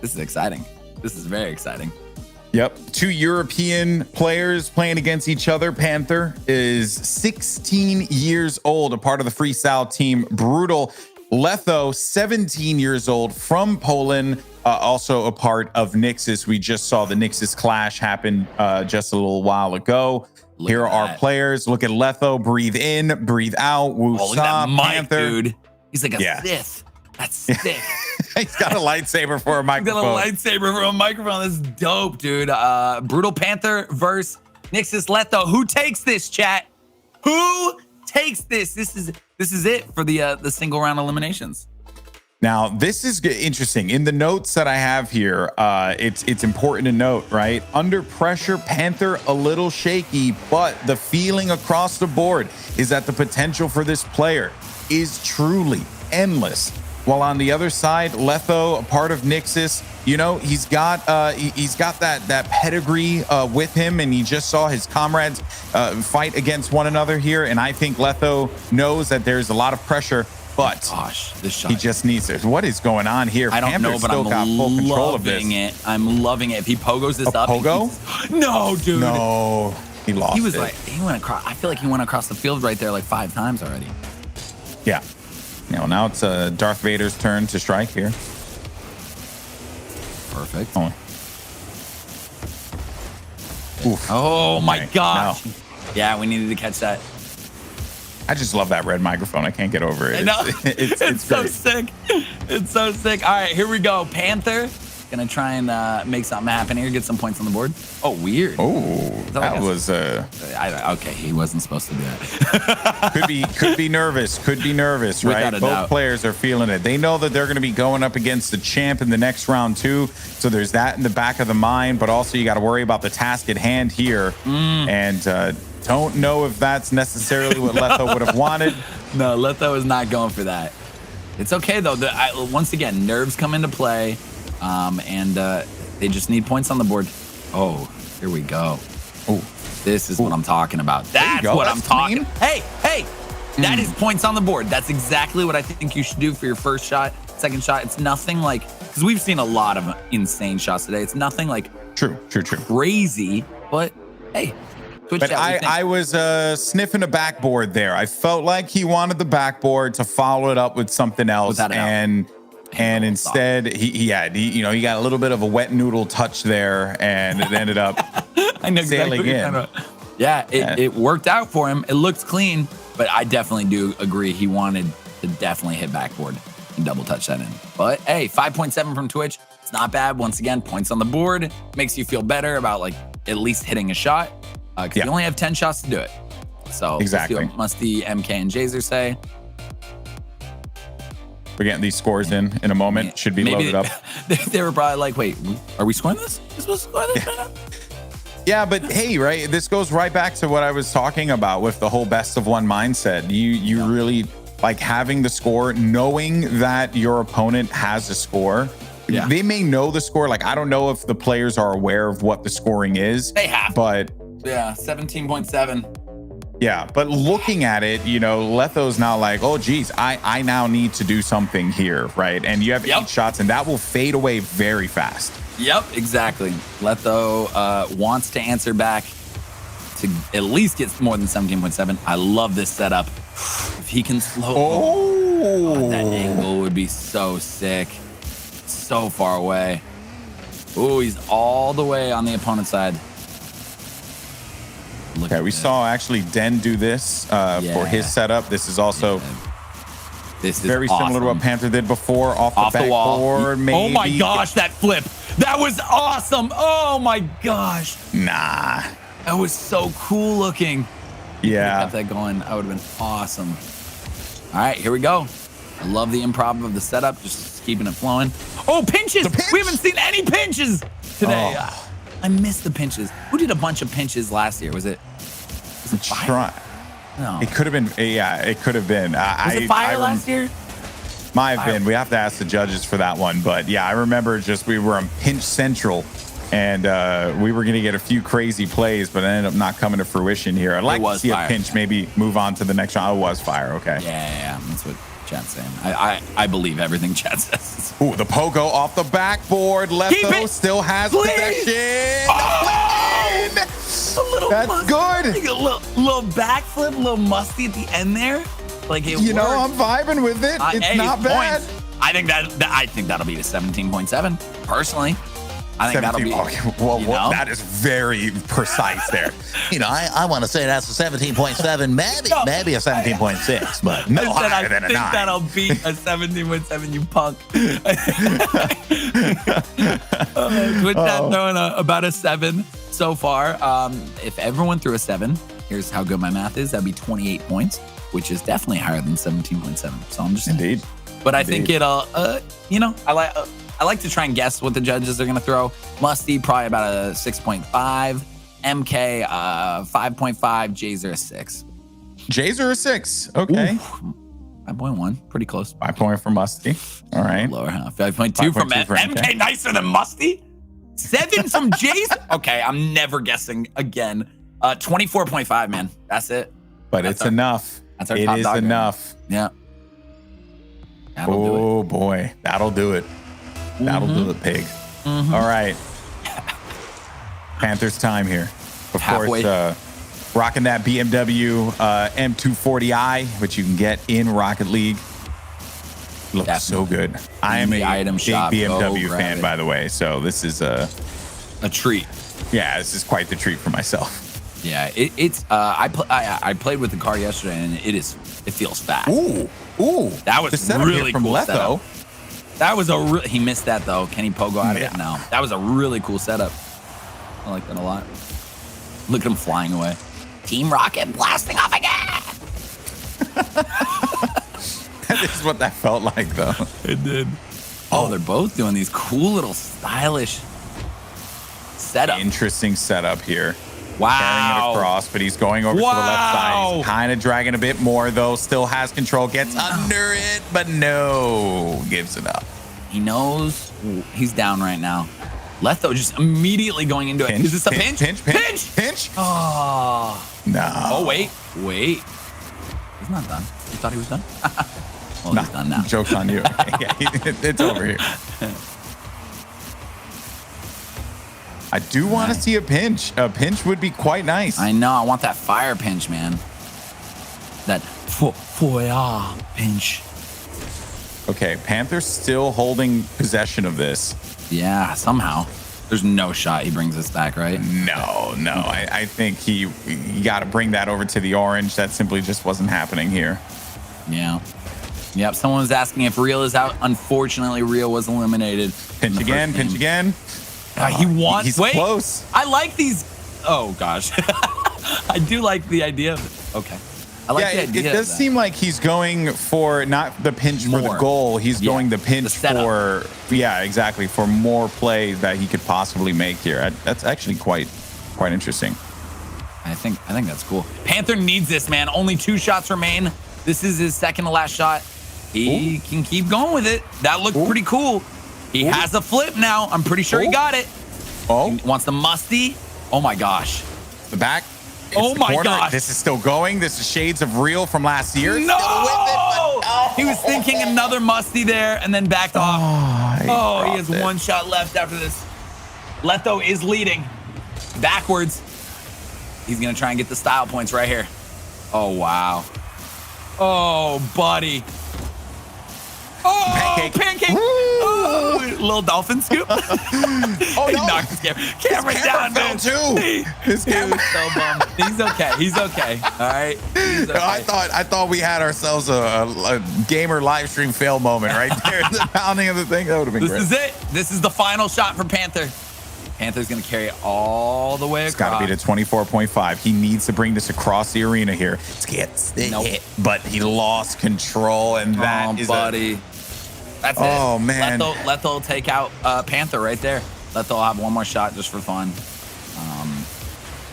This is exciting. This is very exciting. Yep. 2 European players playing against each other. Panther is 16 years old, a part of the freestyle team Brutal. Letho, 17 years old, from Poland, also a part of Nixus. We just saw the Nixus clash happen just a little while ago. Here are our players. Look at Letho. Breathe in, breathe out. Oh, look at that mic, Panther. dude. He's like a Sith. That's sick. He's got a lightsaber for a microphone. He's got a lightsaber for a microphone. That's dope, dude. Brutal Panther versus Nixus Letho. Who takes this, chat? Who takes this? This is it for the single round eliminations. Now, this is interesting. In the notes that I have here, it's important to note, right? Under pressure, Panther a little shaky, but the feeling across the board is that the potential for this player is truly endless. While on the other side, Letho, a part of Nixus, you know, he's got that pedigree with him, and he just saw his comrades fight against one another here. And I think Letho knows that there's a lot of pressure, but gosh, this shot. He just needs it. What is going on here? I don't Panther's know, but still got full control of this. loving it. I'm loving it. If he pogos this up, pogo? No, dude. No, he lost. He was it. like, he went across. I feel like he went across the field right there like 5 times already. Yeah. Now it's Darth Vader's turn to strike here. Perfect. Oh, oof. Oh my Okay, gosh. no. Yeah, we needed to catch that. I just love that red microphone. I can't get over it. I know. It's so great. sick. It's so sick. All right, here we go. Panther gonna try and make something happen here. Get some points on the board. Oh, weird. Oh, that that like was okay, he wasn't supposed to do that. could be nervous. Could be nervous, right? Without a Both doubt. players are feeling it. They know that they're going to be going up against the champ in the next round too. So there's that in the back of the mind. But also you got to worry about the task at hand here. And don't know if that's necessarily what Letho would have wanted. No, Letho is not going for that. It's okay though. Once again, nerves come into play, and they just need points on the board. Oh, here we go. Oh, this is what I'm talking about. That's what I'm talking. Hey, that is points on the board. That's exactly what I think you should do for your first shot, second shot. It's nothing like, because we've seen a lot of insane shots today. It's nothing like True. crazy, but hey. But I was sniffing a backboard there. I felt like he wanted the backboard to follow it up with something else, and instead he got a little bit of a wet noodle touch there, and it ended up I know sailing exactly in. Yeah, it worked out for him. It looks clean, but I definitely do agree he wanted to definitely hit backboard and double touch that in. But hey, 5.7 from Twitch. It's not bad. Once again, points on the board makes you feel better about like at least hitting a shot. Because you only have 10 shots to do it. So exactly. What must the MK and Jazer say? We're getting these scores in a moment. Should be loaded up. They were probably like, wait, are we scoring this? Is supposed to score this right now? Yeah, but hey, right? This goes right back to what I was talking about with the whole best of one mindset. You really like having the score, knowing that your opponent has a score. Yeah. They may know the score. Like, I don't know if the players are aware of what the scoring is. They have. But yeah, 17.7. Yeah, but looking at it, Letho's now like, oh, geez, I now need to do something here, right? And you have 8 shots, and that will fade away very fast. Yep, exactly. Letho wants to answer back to at least get more than 17.7. I love this setup. If he can slow that angle would be so sick. So far away. Oh, he's all the way on the opponent's side. Look Okay, at we this. saw actually Den do this for his setup. This is also This is very similar to what awesome. Panther did before off Off the wall. backboard. Maybe. Oh my gosh, that flip. That was awesome. Oh my gosh. Nah. That was so cool looking. Yeah. Kept that going. That would have been awesome. All right, here we go. I love the improv of the setup, just keeping it flowing. Oh, pinches! The pinch! We haven't seen any pinches today. Oh. I missed the pinches. Who did a bunch of pinches last year? Was it Fire? Try. No. It could have been. Yeah, it could have been. Was it Fire last year? Might have been. We have to ask the judges for that one. But yeah, I remember just we were on Pinch Central, and we were going to get a few crazy plays, but it ended up not coming to fruition here. I'd like to see Fire. a pinch maybe move on to the next round. Oh, it was Fire. Okay. Yeah, that's what Chat's saying. I believe everything Chat says. Ooh, the pogo off the backboard. Keep Letho it. still has Please. possession. Oh! The win. A little That's musty, good. A little backflip, a little musty at the end there. Like it You know, worked. I'm vibing with it. It's Hey, not bad. points. I think that'll be a 17.7 personally. I think that'll be. Okay, well, you know? that is very precise there. You know, I want to say that's a 17.7, maybe a 17.6, but no I said higher I than a think 9. that'll beat a 17.7. You punk. Twitch chat throwing about a 7 so far. If everyone threw a 7, here's how good my math is. That'd be 28 points, which is definitely higher than 17.7. So I'm just Indeed. But I think it'll, you know, I like to try and guess what the judges are going to throw. Musty, probably about a 6.5. MK, 5.5. Jazer, a 6. Jazer a 6. Okay. Ooh, 5.1. Pretty close. 5 point for Musty. All right. Lower half. 5.2 from 5.2 for MK. Nicer than Musty. 7 from Jazer. Okay, I'm never guessing again. 24.5, man. That's it. But That's it's our- enough. that's our It top is dog right now. enough. Yeah. That'll do it. Oh boy, that'll do it. That'll do it, pig. Mm-hmm. All right. Panthers time here. Of Halfway. course, rocking that BMW M240i, which you can get in Rocket League. Looks so good. I am In a the item big shop. Go BMW grab fan, it. by the way. So this is A treat. this is quite the treat for myself. Yeah, it's. I played with the car yesterday, and it feels fast. Ooh, That was the setup here really from cool Letho. setup. That was he missed that though. Can he pogo out of it? Yeah. No. That was a really cool setup. I like that a lot. Look at him flying away. Team Rocket blasting off again. That is what that felt like, though. It did. Oh, they're both doing these cool little stylish setups. Interesting setup here. Carrying Wow. it across, but he's going over to the left side. Wow. He's kind of dragging a bit more, though. Still has control. Gets under it, but no. Gives it up. He knows he's down right now. Letho just immediately going into it. Pinch, Is this a pinch? Pinch. Oh. No. Oh, wait. He's not done. You thought he was done? Well, he's done now. Joke's on you. Yeah, it's over here. I do want to see a pinch. A pinch would be quite nice. I know. I want that fire pinch, man. That foyer pinch. Okay, Panther's still holding possession of this. Yeah, somehow. There's no shot he brings us back, right? No. I think he got to bring that over to the orange. That simply just wasn't happening here. Yeah. Yep. Someone was asking if Real is out. Unfortunately, Real was eliminated. Pinch again. He wants. He's Wait. close. I like these. Oh gosh. I do like the idea of it. Okay. I like the Yeah, idea. it does of that. seem like he's going for not the pinch for the More. goal. He's Yeah, going the the pinch setup. for exactly, for more plays that he could possibly make here. That's actually quite interesting. I think that's cool. Panther needs this, man. Only 2 shots remain. This is his second to last shot. He can keep going with it. That looked pretty cool. He has a flip now. I'm pretty sure he got it. Oh, He wants the musty. Oh my gosh. the back. It's Oh the my corner. gosh. This is still going. This is shades of Real from last year. No! Still with it, but He was thinking another musty there and then backed off. Oh, he has dropped it. 1 shot left after this. Letho is leading. Backwards. He's going to try and get the style points right here. Oh, wow. Oh, buddy. Oh, pancake. Woo! Little dolphin scoop. Oh, He no. knocked his camera down, fell man. too. This dude. So bummed. He's okay. He's okay. All right. He's okay. I thought we had ourselves a gamer live stream fail moment right there. The pounding of the thing. That would have been This great. is it. This is the final shot for Panther. Panther's going to carry it all the way It's across. got to be to 24.5. He needs to bring this across the arena here. Gets the Nope. hit, but he lost control, and that is buddy. That's it. Oh, man. Letho will take out Panther right there. Letho will have one more shot just for fun.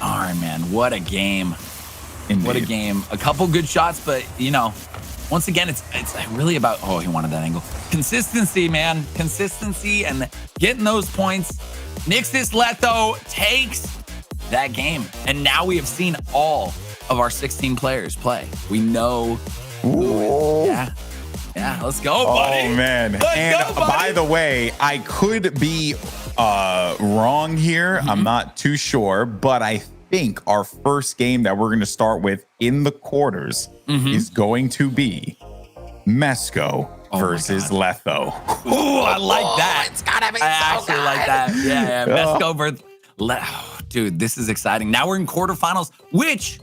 All right, man. What a game. Indeed. What a game. A couple good shots, but, you know, once again, it's really about, oh, he wanted that angle. Consistency, man. Consistency and getting those points. Nixis Letho takes that game. And now we have seen all of our 16 players play. We know. Yeah, let's go, buddy. Oh, man. And by the way, I could be wrong here. I'm not too sure, but I think our first game that we're going to start with in the quarters is going to be Mesco versus Letho. Ooh, I like that. It's gotta be I so actually good. like that. Yeah. Mesco versus dude, this is exciting. Now we're in quarterfinals, which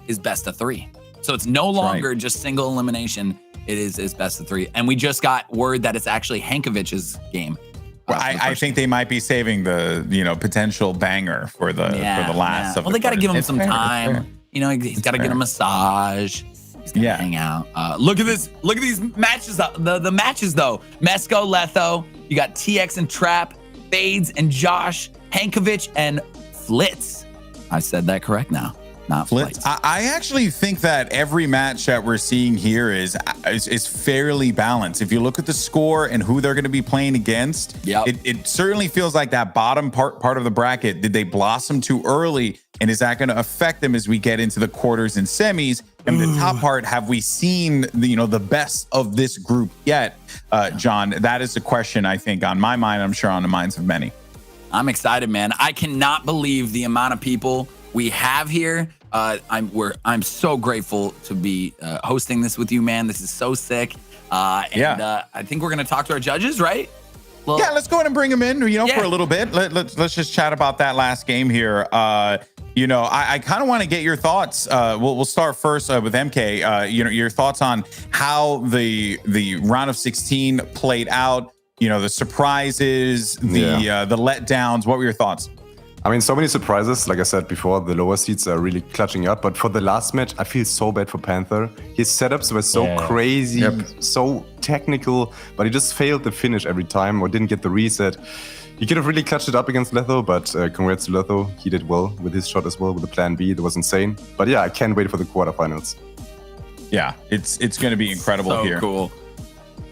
is best of 3. So it's no longer just single elimination. It is best of 3. And we just got word that it's actually Hankovic's game. Well, I think they might be saving the potential banger for the last. Of Well, the they got to give him quarters. some It's fair, it's time. fair. You know, he's got to get a massage. He's gonna hang out. Look at this. Look at these matches. The matches though. Mesco, Letho. You got TX and Trap, Fades and Josh, Hankovic and Flitz. I said that correct now. Not Flitz. I actually think that every match that we're seeing here is fairly balanced. If you look at the score and who they're going to be playing against, it certainly feels like that bottom part of the bracket. Did they blossom too early? And is that going to affect them as we get into the quarters and semis? And the top part, have we seen the best of this group yet? John, that is the question I think on my mind. I'm sure on the minds of many. I'm excited, man. I cannot believe the amount of people we have here. I'm so grateful to be hosting this with you, man. This is so sick. I think we're gonna talk to our judges, right? Well, yeah, let's go ahead and bring them in, for a little bit. Let's just chat about that last game here. I kind of want to get your thoughts. We'll start first with MK. Your thoughts on how the round of 16 played out. The surprises, the letdowns. What were your thoughts? I mean, so many surprises. Like I said before, the lower seeds are really clutching up. But for the last match, I feel so bad for Panther. His setups were so crazy, so technical, but he just failed the finish every time or didn't get the reset. He could have really clutched it up against Letho, but congrats to Letho. He did well with his shot as well, with the plan B. That was insane. But yeah, I can't wait for the quarterfinals. Yeah, it's going to be incredible so here. Cool.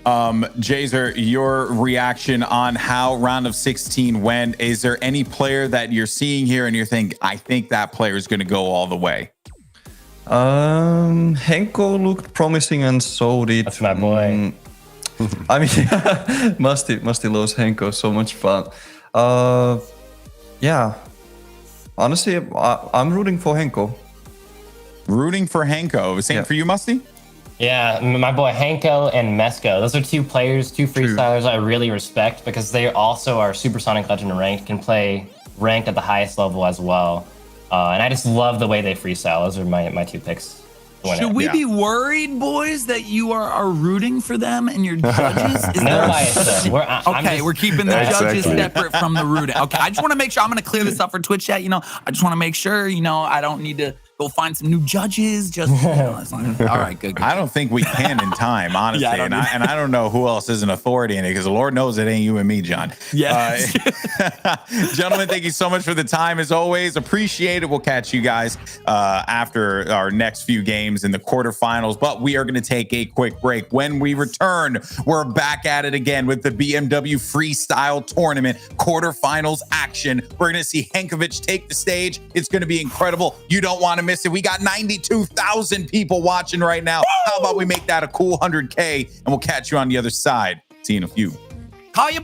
Jazer, your reaction on how round of 16 went. Is there any player that you're seeing here and you're thinking, I think that player is going to go all the way? Henko looked promising and so did. That's my boy. I mean, Musty loves Henko so much fun. Yeah. Honestly, I'm rooting for Henko. Rooting for Henko. Same for you, Musty? Yeah, my boy Hanko and Mesco. Those are two freestylers I really respect because they also are Supersonic Legend ranked, can play ranked at the highest level as well. And I just love the way they freestyle. Those are my two picks. Should we be worried, boys, that you are rooting for them and your judges? No bias, though. We're keeping the judges separate from the rooting. Okay, I just want to make sure, I'm going to clear this up for Twitch chat. I just want to make sure, I don't need to go find some new judges. Just all right, good. I don't think we can in time, honestly. I don't know who else is an authority in it because the Lord knows it ain't you and me, John. Yes. Gentlemen, thank you so much for the time as always. Appreciate it. We'll catch you guys after our next few games in the quarterfinals, but we are going to take a quick break. When we return, we're back at it again with the BMW Freestyle Tournament quarterfinals action. We're going to see Hankovic take the stage. It's going to be incredible. You don't want to miss it. We got 92,000 people watching right now. How about we make that a cool 100K and we'll catch you on the other side. See you in a few. Call you.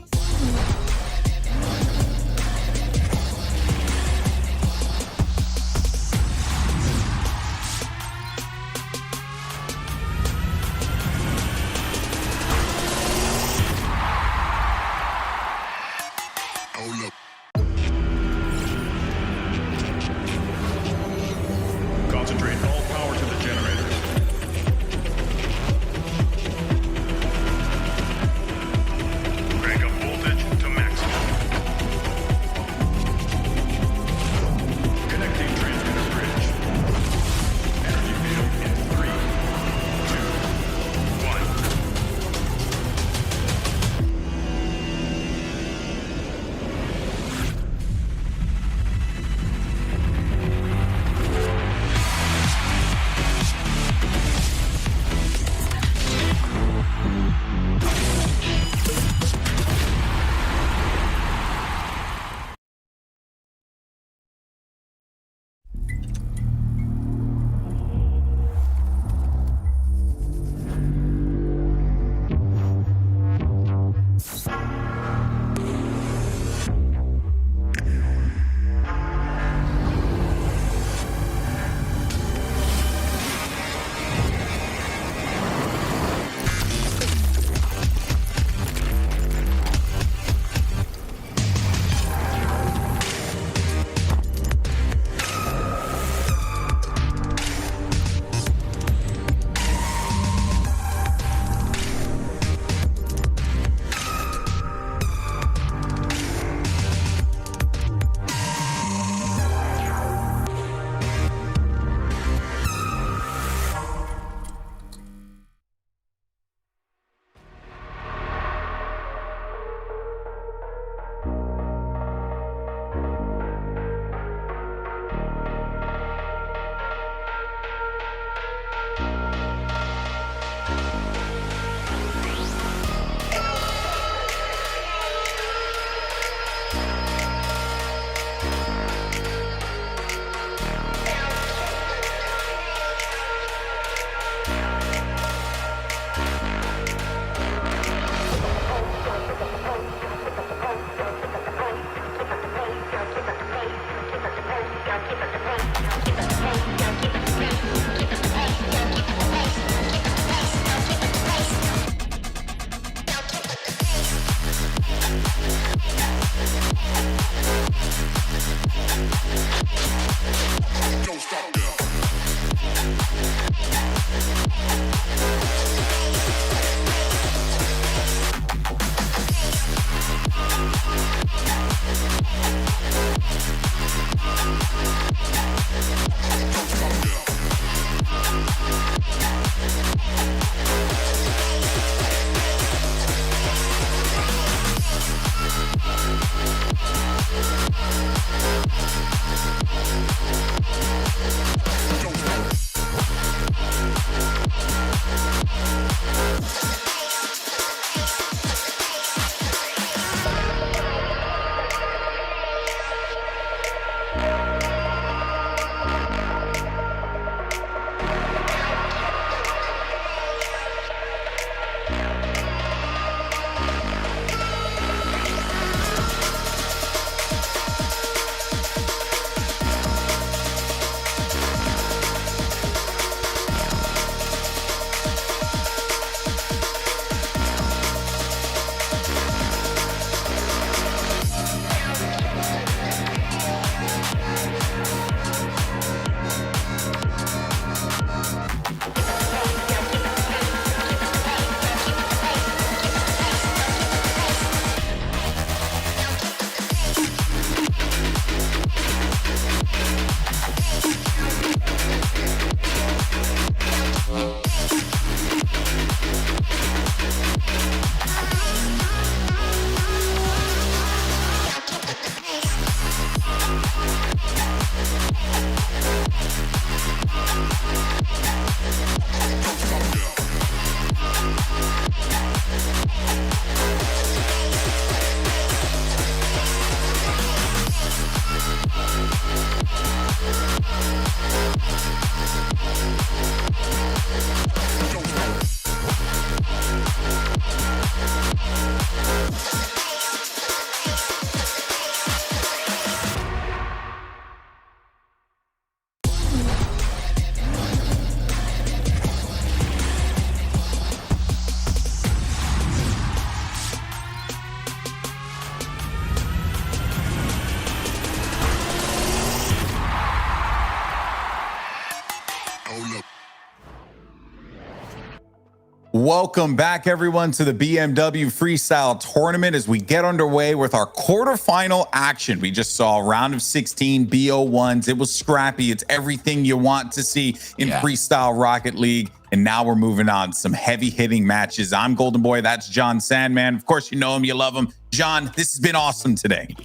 Welcome back, everyone, to the BMW Freestyle Tournament as we get underway with our quarterfinal action. We just saw a round of 16 BO1s. It was scrappy. It's everything you want to see in Freestyle Rocket League. And now we're moving on to some heavy-hitting matches. I'm Golden Boy. That's John Sandman. Of course, you know him. You love him. John, this has been awesome today.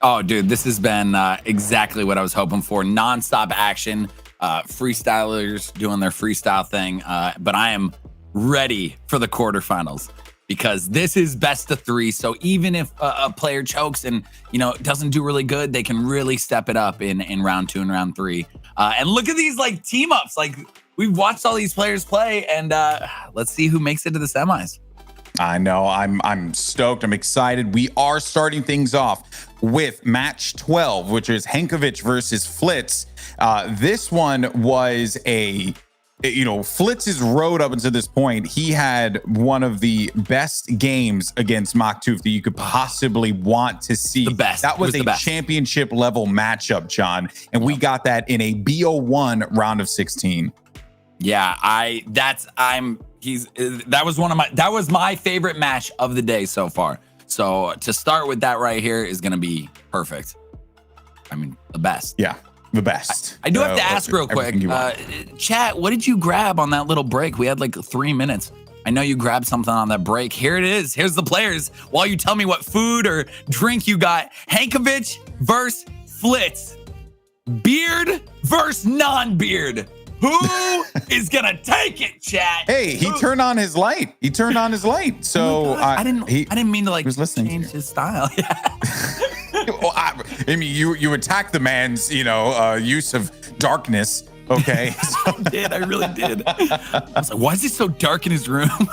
Oh, dude, this has been exactly what I was hoping for. Non-stop action. Freestylers doing their freestyle thing. But I am ready for the quarterfinals because this is best of 3. So even if a player chokes and doesn't do really good, they can really step it up in round 2 and round 3. And look at these like team ups. Like we've watched all these players play, and let's see who makes it to the semis. I know. I'm stoked. I'm excited. We are starting things off with match 12, which is Henkovic versus Flitz. This one was Flitz's road up until this point. He had one of the best games against Maktuf that you could possibly want to see. The best. That was a championship level matchup, John. And we got that in a BO1 round of 16. Yeah, that was my favorite match of the day so far. So to start with that right here is going to be perfect. I mean, the best. Yeah, the best. I do have to ask real quick, chat, what did you grab on that little break? We had like 3 minutes. I know you grabbed something on that break. Here it is. Here's the players. While you tell me what food or drink you got. Henkovic versus Flitz. Beard versus non-beard. Who is gonna take it, chat? Hey, he turned on his light. So I didn't mean to like change his style. Well, I mean, you attacked the man's use of darkness. Okay, I really did. I was like, why is it so dark in his room?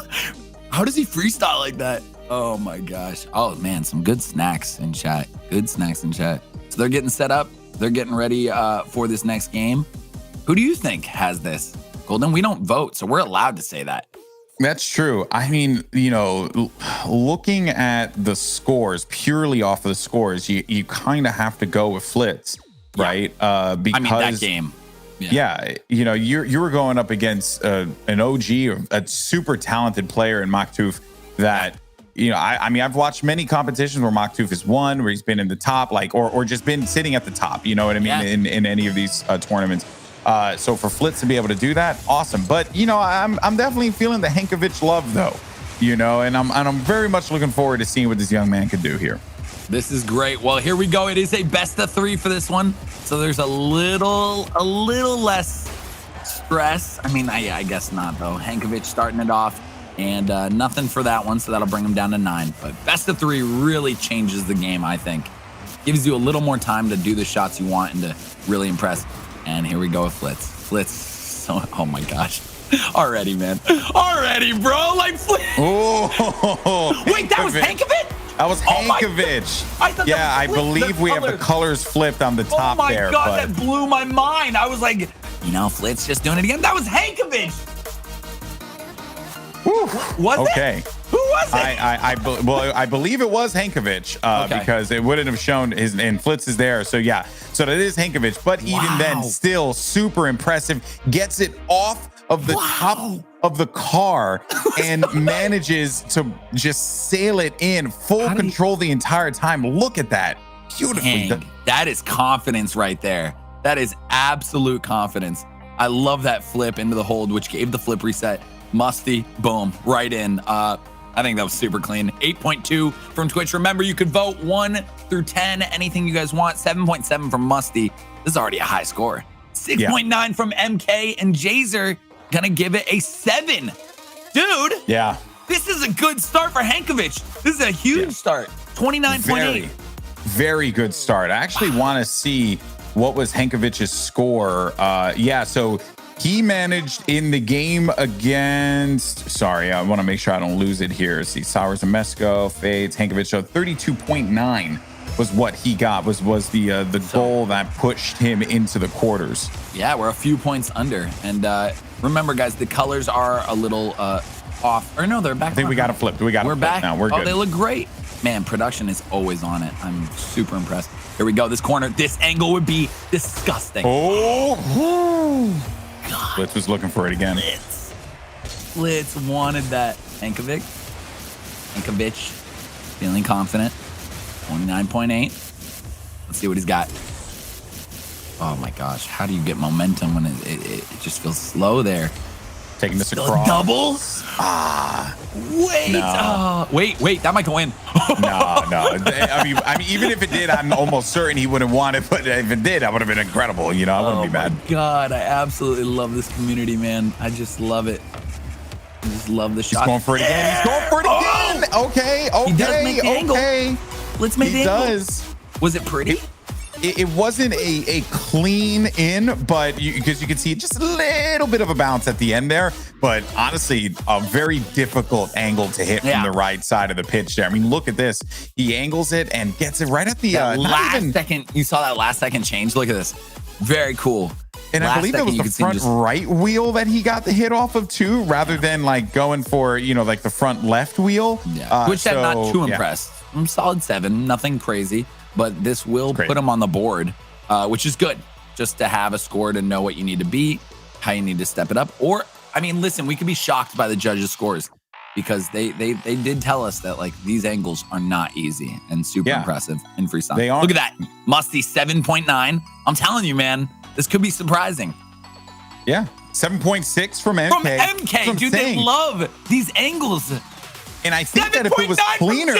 How does he freestyle like that? Oh my gosh. Oh man, some good snacks in chat. So they're getting set up. They're getting ready for this next game. Who do you think has this? Golden, we don't vote, so we're allowed to say that. That's true. I mean, looking at the scores, purely off of the scores, you kind of have to go with Flitz, right? Because that game. You were going up against an OG, a super talented player in Maktuf that, I've watched many competitions where Maktuf has won, where he's been in the top, or just been sitting at the top, you know what I mean, in any of these tournaments. So for Flitz to be able to do that, awesome. But I'm definitely feeling the Henkovic love though, and I'm very much looking forward to seeing what this young man can do here. This is great. Well, here we go. It is a best of 3 for this one, so there's a little less stress. I mean, I guess not though. Henkovic starting it off, and nothing for that one, so that'll bring him down to 9. But best of 3 really changes the game. I think gives you a little more time to do the shots you want and to really impress. And here we go with Flitz. Oh my gosh. Already, man. Already, bro. Like Flitz. Oh, wait, that was Henkovic? That was Henkovic. Yeah, I believe we have the colors flipped on the top there. Oh my God, that blew my mind. I was like, Flitz just doing it again. That was Henkovic. Was it? Who was it? I believe it was Henkovic because it wouldn't have shown his, and Flitz is there. So yeah, so that is Henkovic, but even then still super impressive. Gets it off of the top of the car and manages to just sail it in full control the entire time. Look at that. Beautifully done. That is confidence right there. That is absolute confidence. I love that flip into the hold, which gave the flip reset. Musty, boom, right in. I think that was super clean. 8.2 from Twitch. Remember, you could vote 1 through 10, anything you guys want. 7.7 from Musty. This is already a high score. 6.9 from MK, and Jazer gonna give it a 7. Dude. Yeah. This is a good start for Henkovic. This is a huge start. 29.8. Very good start. I actually want to see what was Henkovic's score. So he managed in the game against, sorry, I want to make sure I don't lose it here. See, Sowers and Mesco, Fades, Henkovic. So 32.9 was what he got, was the goal that pushed him into the quarters. Yeah, we're a few points under. And remember, guys, the colors are a little off. Or no, they're back. I think we got it flipped. We're back now. We're good. Oh, they look great. Man, production is always on it. I'm super impressed. Here we go. This corner, this angle would be disgusting. Oh, God. Blitz was looking for it again. Flitz wanted that. Hankovic, feeling confident. 29.8. Let's see what he's got. Oh my gosh, how do you get momentum when it just feels slow there? Taking this Still across. a double? Wait, No. wait, that might go in. No. I mean, even if it did, I'm almost certain he wouldn't want it. But if it did, that would have been incredible. You know, I wouldn't be mad. Oh my God, I absolutely love this community, man. I just love it. I just love the shot. He's going for it again. He's going for it again. Okay. He does make the angle. Let's make the angle. He does. Was it pretty? It wasn't a clean in, but because you can see just a little bit of a bounce at the end there. But honestly, a very difficult angle to hit from the right side of the pitch there. I mean, look at this. He angles it and gets it right at the last second. You saw that last second change. Look at this. Very cool. And I believe it was the front right wheel that he got the hit off of too, rather than like going for, like the front left wheel. Yeah. Which I'm not too impressed. I'm solid 7, nothing crazy. But this will put him on the board, which is good. Just to have a score to know what you need to beat, how you need to step it up. Or, I mean, listen, we could be shocked by the judges' scores because they did tell us that like these angles are not easy and super impressive in freestyle. They are. Look at that. Musty 7.9. I'm telling you, man, this could be surprising. Yeah. 7.6 from MK. From MK, dude, they love these angles. And I think that if it was cleaner,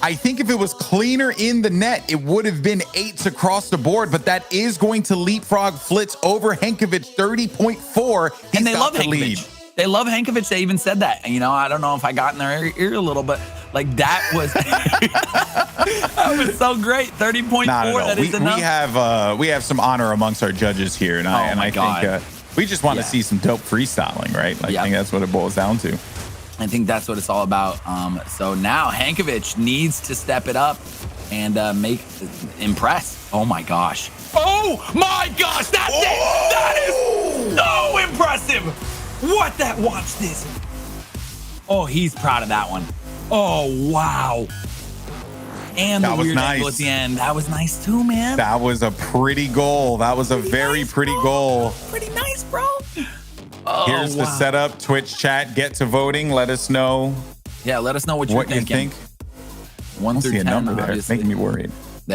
I think if it was cleaner in the net, it would have been 8s across the board, but that is going to leapfrog Flitz over Hankovic 30.4. And they love Hankovic. They love Hankovic. They even said that. I don't know if I got in their ear a little, but like that was that was so great. 30.4. That is enough. We have some honor amongst our judges here, and I think we just want to see some dope freestyling, right? Like, I think that's what it boils down to. I think that's what it's all about. So now Hankovic needs to step it up and impress. Oh my gosh. Oh my gosh, that's it. That is so impressive. What that, watch this. Oh, he's proud of that one. Oh, wow. And that the weird angle at the end. That was nice too, man. That was a pretty goal. That was a very pretty goal. Pretty nice, bro. Oh, here's the setup. Twitch chat, get to voting. Let us know. Yeah, let us know what you're thinking. You think. 1 through 10, number there. obviously. It's making me worried.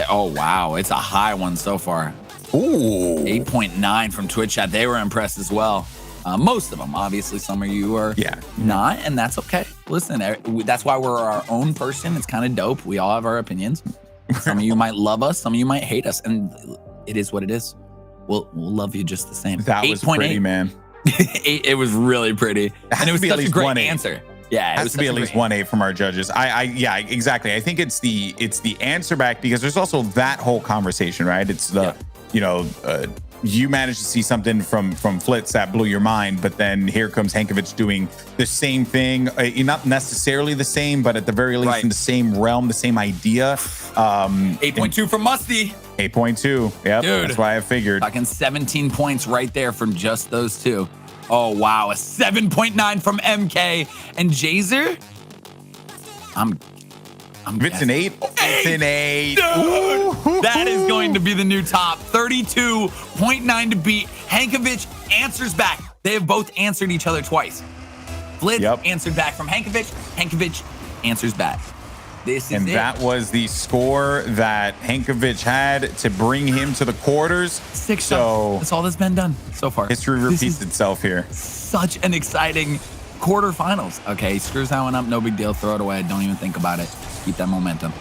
Oh, wow. It's a high one so far. Ooh. 8.9 from Twitch chat. They were impressed as well. Most of them. Obviously, some of you are not, and that's okay. Listen, that's why we're our own person. It's kind of dope. We all have our opinions. Some of you might love us. Some of you might hate us. And it is what it is. We'll love you just the same. That was pretty, man. It was really pretty. And it was such a great answer. Yeah, it has to be at least 1-8 from our judges. Yeah, exactly. I think it's the answer back, because there's also that whole conversation, right? It's the you managed to see something from Flitz that blew your mind, but then here comes Hankovic doing the same thing. Not necessarily the same, but at the very least in the same realm, the same idea. 8.2 from Musty. 8.2. Yep, dude, that's why I figured. Fucking 17 points right there from just those two. Oh, wow. A 7.9 from MK. And Jazer? It's an 8. It's an 8. Dude, that is going to be the new top. 32.9 to beat. Hankovic answers back. They have both answered each other twice. Flitz answered back from Hankovic. Hankovic answers back. This is that was the score that Hankovic had to bring him to the quarters. 6. So that's all that's been done so far. History repeats itself here. Such an exciting quarterfinals. Okay, he screws that one up. No big deal. Throw it away. Don't even think about it. Keep that momentum.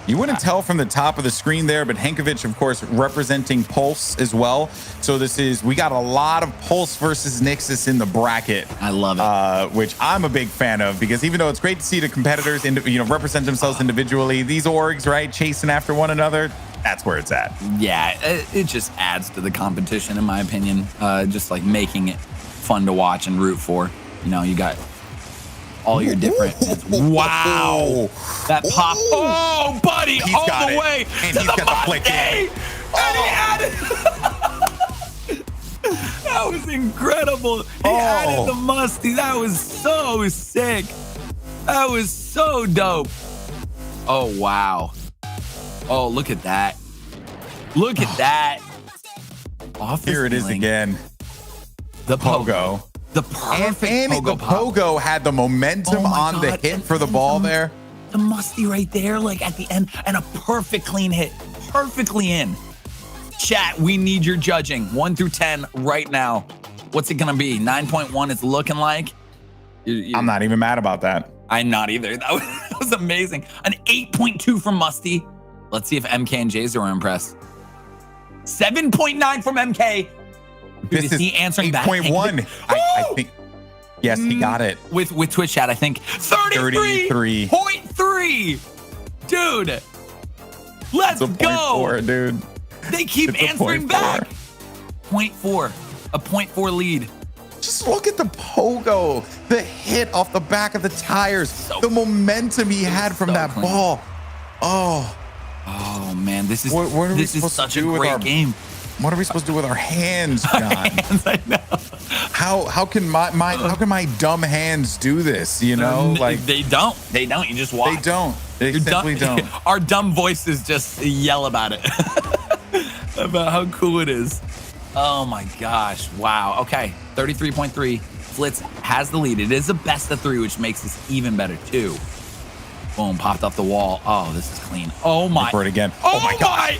You wouldn't tell from the top of the screen there, but Hankovic, of course, representing Pulse as well. So we got a lot of Pulse versus Nixus in the bracket. I love it. Which I'm a big fan of, because even though it's great to see the competitors represent themselves individually, these orgs, right, chasing after one another, that's where it's at. Yeah, it just adds to the competition, in my opinion. Just like making it fun to watch and root for. You got all your different. Wow, that pop! Oh, buddy, he's all got the it. way And to he's the got the flick in. And he added. That was incredible. He added the Musty. That was so sick. That was so dope. Oh wow. Oh, look at that. Look at that. Here it is again. The pogo. The perfect And pogo the pop. pogo had the momentum Oh my on the God, hit and for the then ball there. The musty right there, like at the end, and a perfect clean hit, perfectly in. Chat, we need your judging. 1 through 10 right now. What's it gonna be? 9.1. It's looking like. I'm not even mad about that. I'm not either. That was amazing. An 8.2 from Musty. Let's see if MK and Jazer were impressed. 7.9 from MK. This is he answering back? 8.1. I think. Yes, he got it. With Twitch chat, I think 33.3. Dude, let's It's a go. 0.4, dude. They keep It's a answering 0.4. back. 0.4, a 0.4 lead. Just look at the pogo, the hit off the back of the tires, the momentum he had from so that clean. ball. Oh, Oh man, this is What are we this is supposed to such a do with our- great game. what are we supposed to do with our hands, John? I know. How can my dumb hands do this? You know, like they don't. You just watch. they don't. They You're simply dumb. don't. Our dumb voices just yell about it, about how cool it is. Oh my gosh! Wow. Okay, 33.3. Flitz has the lead. It is a best of 3, which makes this even better too. Boom! Popped off the wall. Oh, this is clean. Oh my! For it again. Oh my God!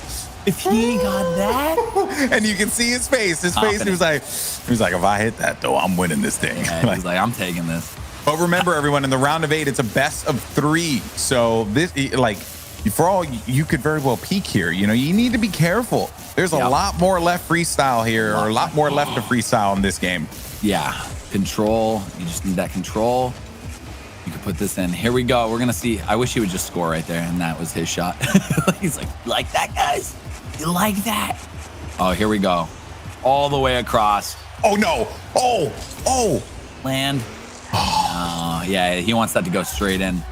If he got that, And you can see his face. He was like, if I hit that though, I'm winning this thing. yeah, he's like, I'm taking this. But remember, everyone, in the round of 8, it's a best of 3. So this, like, for all you could very well peak here. You know, you need to be careful. There's a lot more left freestyle here, or a lot more left to freestyle in this game. Yeah, control. You just need that control. You could put this in. Here we go. We're gonna see. I wish he would just score right there, and that was his shot. He's like that, guys? You like that? Oh, here we go. All the way across. Oh no! Oh! Land. Oh, yeah. He wants that to go straight in.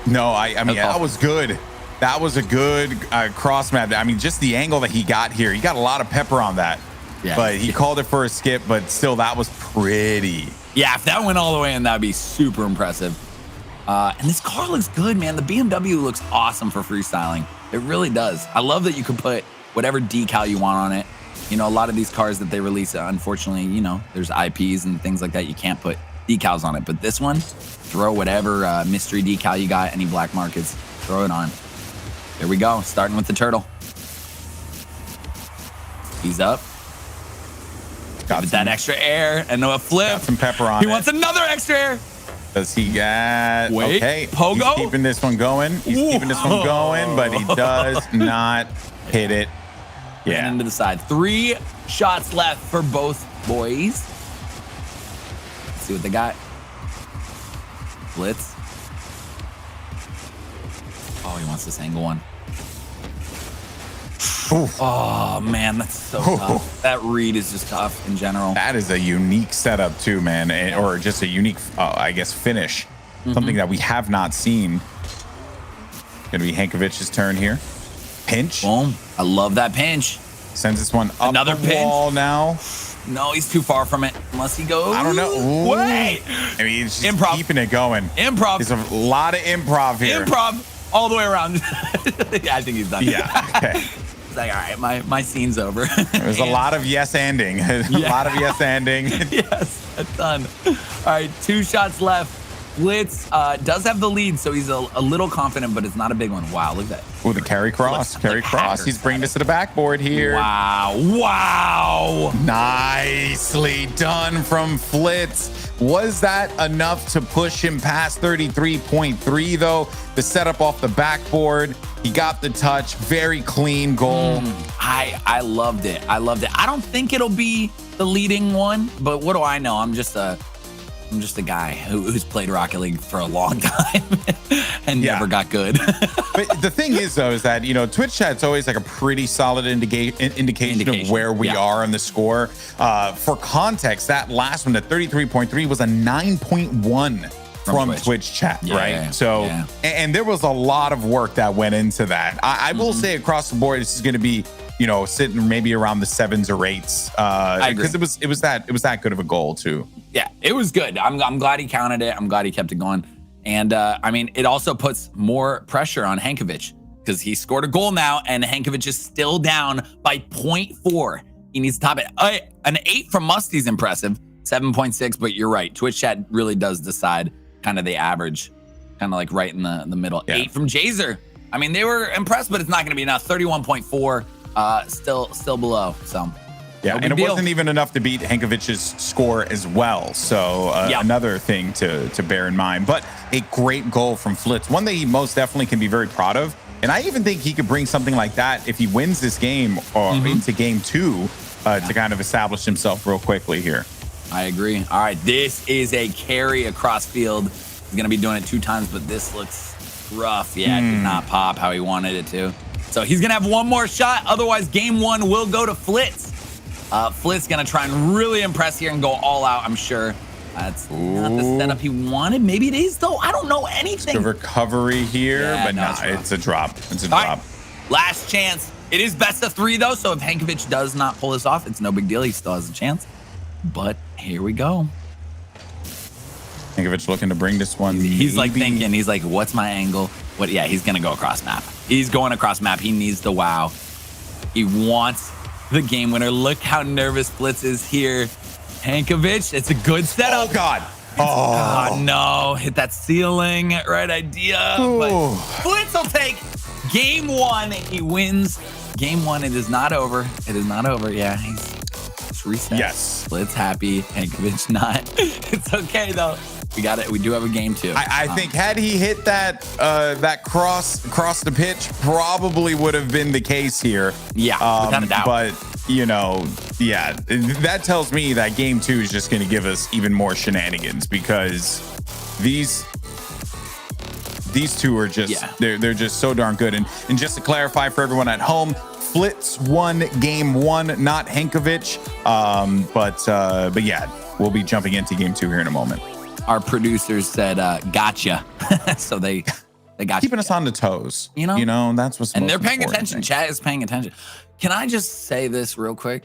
No, I mean, Okay. that was good. That was a good cross map. I mean, just the angle that he got here. He got a lot of pepper on that. Yeah. But he called it for a skip, but still, that was pretty. Yeah, if that went all the way in, that'd be super impressive. And this car looks good, man. The BMW looks awesome for freestyling. It really does. I love that you can put whatever decal you want on it. You know, a lot of these cars that they release, unfortunately, you know, there's IPs and things like that. You can't put decals on it. But this one, throw whatever mystery decal you got, any black markets, throw it on. There we go, starting with the turtle. He's up. Got that extra air and a flip. Got some pepper on He it. wants another extra air. Does he got? Wait, okay, pogo? He's keeping this one going. He's keeping this one going, but he does not hit it. And Yeah. into the side. 3 shots left for both boys. Let's see what they got. Blitz. Oh, he wants this angle one. Oh man, that's so tough. That read is just tough in general. That is a unique setup too, man, or just a unique, I guess, finish. Something that we have not seen. Gonna be Hankovic's turn here. Pinch. Boom. I love that pinch. Sends this one up Another the pinch? wall now. No, he's too far from it. Unless he goes. I don't know. Ooh. Wait. I mean, he's just Improv. keeping it going. Improv. There's a lot of improv here. Improv all the way around. Yeah, I think he's done. Yeah. Okay. It's like, all right, my scene's over. There's a lot of yes ending. A lot of yes ending. Yes, a ton. All right, 2 shots left. Blitz does have the lead, so he's a little confident, but it's not a big one. Wow, look at that. Oh, the carry cross. Looks Carry like cross. hackers He's bringing at this to the backboard here. Wow. Wow. Nicely done from Flitz. Was that enough to push him past 33.3 though? The setup off the backboard. He got the touch. Very clean goal. I loved it. I loved it. I don't think it'll be the leading one, but what do I know? I'm just a guy who's played Rocket League for a long time and Yeah. never got good. But the thing is, though, is that, you know, Twitch chat's always like a pretty solid indication of where we yeah. are in the score. For context, that last one, the 33.3, was a 9.1 from Twitch chat, Yeah, right? yeah, So, yeah. and there was a lot of work that went into that. I will say across the board, this is going to be, you know, sitting maybe around the 7s or 8s. I agree. Because it was that good of a goal too. Yeah, it was good. I'm glad he counted it. I'm glad he kept it going. And I mean, it also puts more pressure on Hankovic because he scored a goal now, and Hankovic is still down by 0.4. He needs to top it. An 8 from Musty's impressive. 7.6, but you're right. Twitch chat really does decide kind of the average, kind of like right in the middle. Yeah. 8 from Jazer. I mean, they were impressed, but it's not going to be enough. 31.4, still below. So yeah, no big and it deal. wasn't even enough to beat Hankovic's score as well. So another thing to bear in mind. But a great goal from Flitz, one that he most definitely can be very proud of. And I even think he could bring something like that if he wins this game or into game 2 to kind of establish himself real quickly here. I agree. All right, this is a carry across field. He's going to be doing it 2 times, but this looks rough. Yeah, it did not pop how he wanted it to. So he's going to have one more shot. Otherwise, game 1 will go to Flitz. Flitz going to try and really impress here and go all out, I'm sure. That's not the setup he wanted. Maybe it is, though. I don't know anything. The recovery here, Yeah, but no, no, it's a drop. It's a All drop. right, last chance. It is best of 3, though, so if Hankovic does not pull this off, it's no big deal. He still has a chance. But here we go. Hankovic looking to bring this one. He's like maybe- thinking, he's like, what's my angle? What? Yeah, he's going to go across map. He's going across map. He needs the wow. He wants the game winner. Look how nervous Flitz is here. Hankovic, it's a good setup. Oh, God. Oh, no. Hit that ceiling. Right idea. But Flitz will take game 1. He wins game 1. It is not over. It is not over. Yeah, he's reset. Yes. Flitz happy. Hankovic not. It's okay, though. We got it. We do have a game 2. I think had he hit that that cross the pitch, probably would have been the case here. Yeah, without a doubt. But you know, yeah, that tells me that game 2 is just going to give us even more shenanigans because these two are just they're just so darn good. And just to clarify for everyone at home, Flitz won game 1, not Hankovic. But yeah, we'll be jumping into game 2 here in a moment. Our producers said, gotcha. So they got Keeping us on the toes. You know? That's what's and most they're paying important, attention. I think. Chat is paying attention. Can I just say this real quick?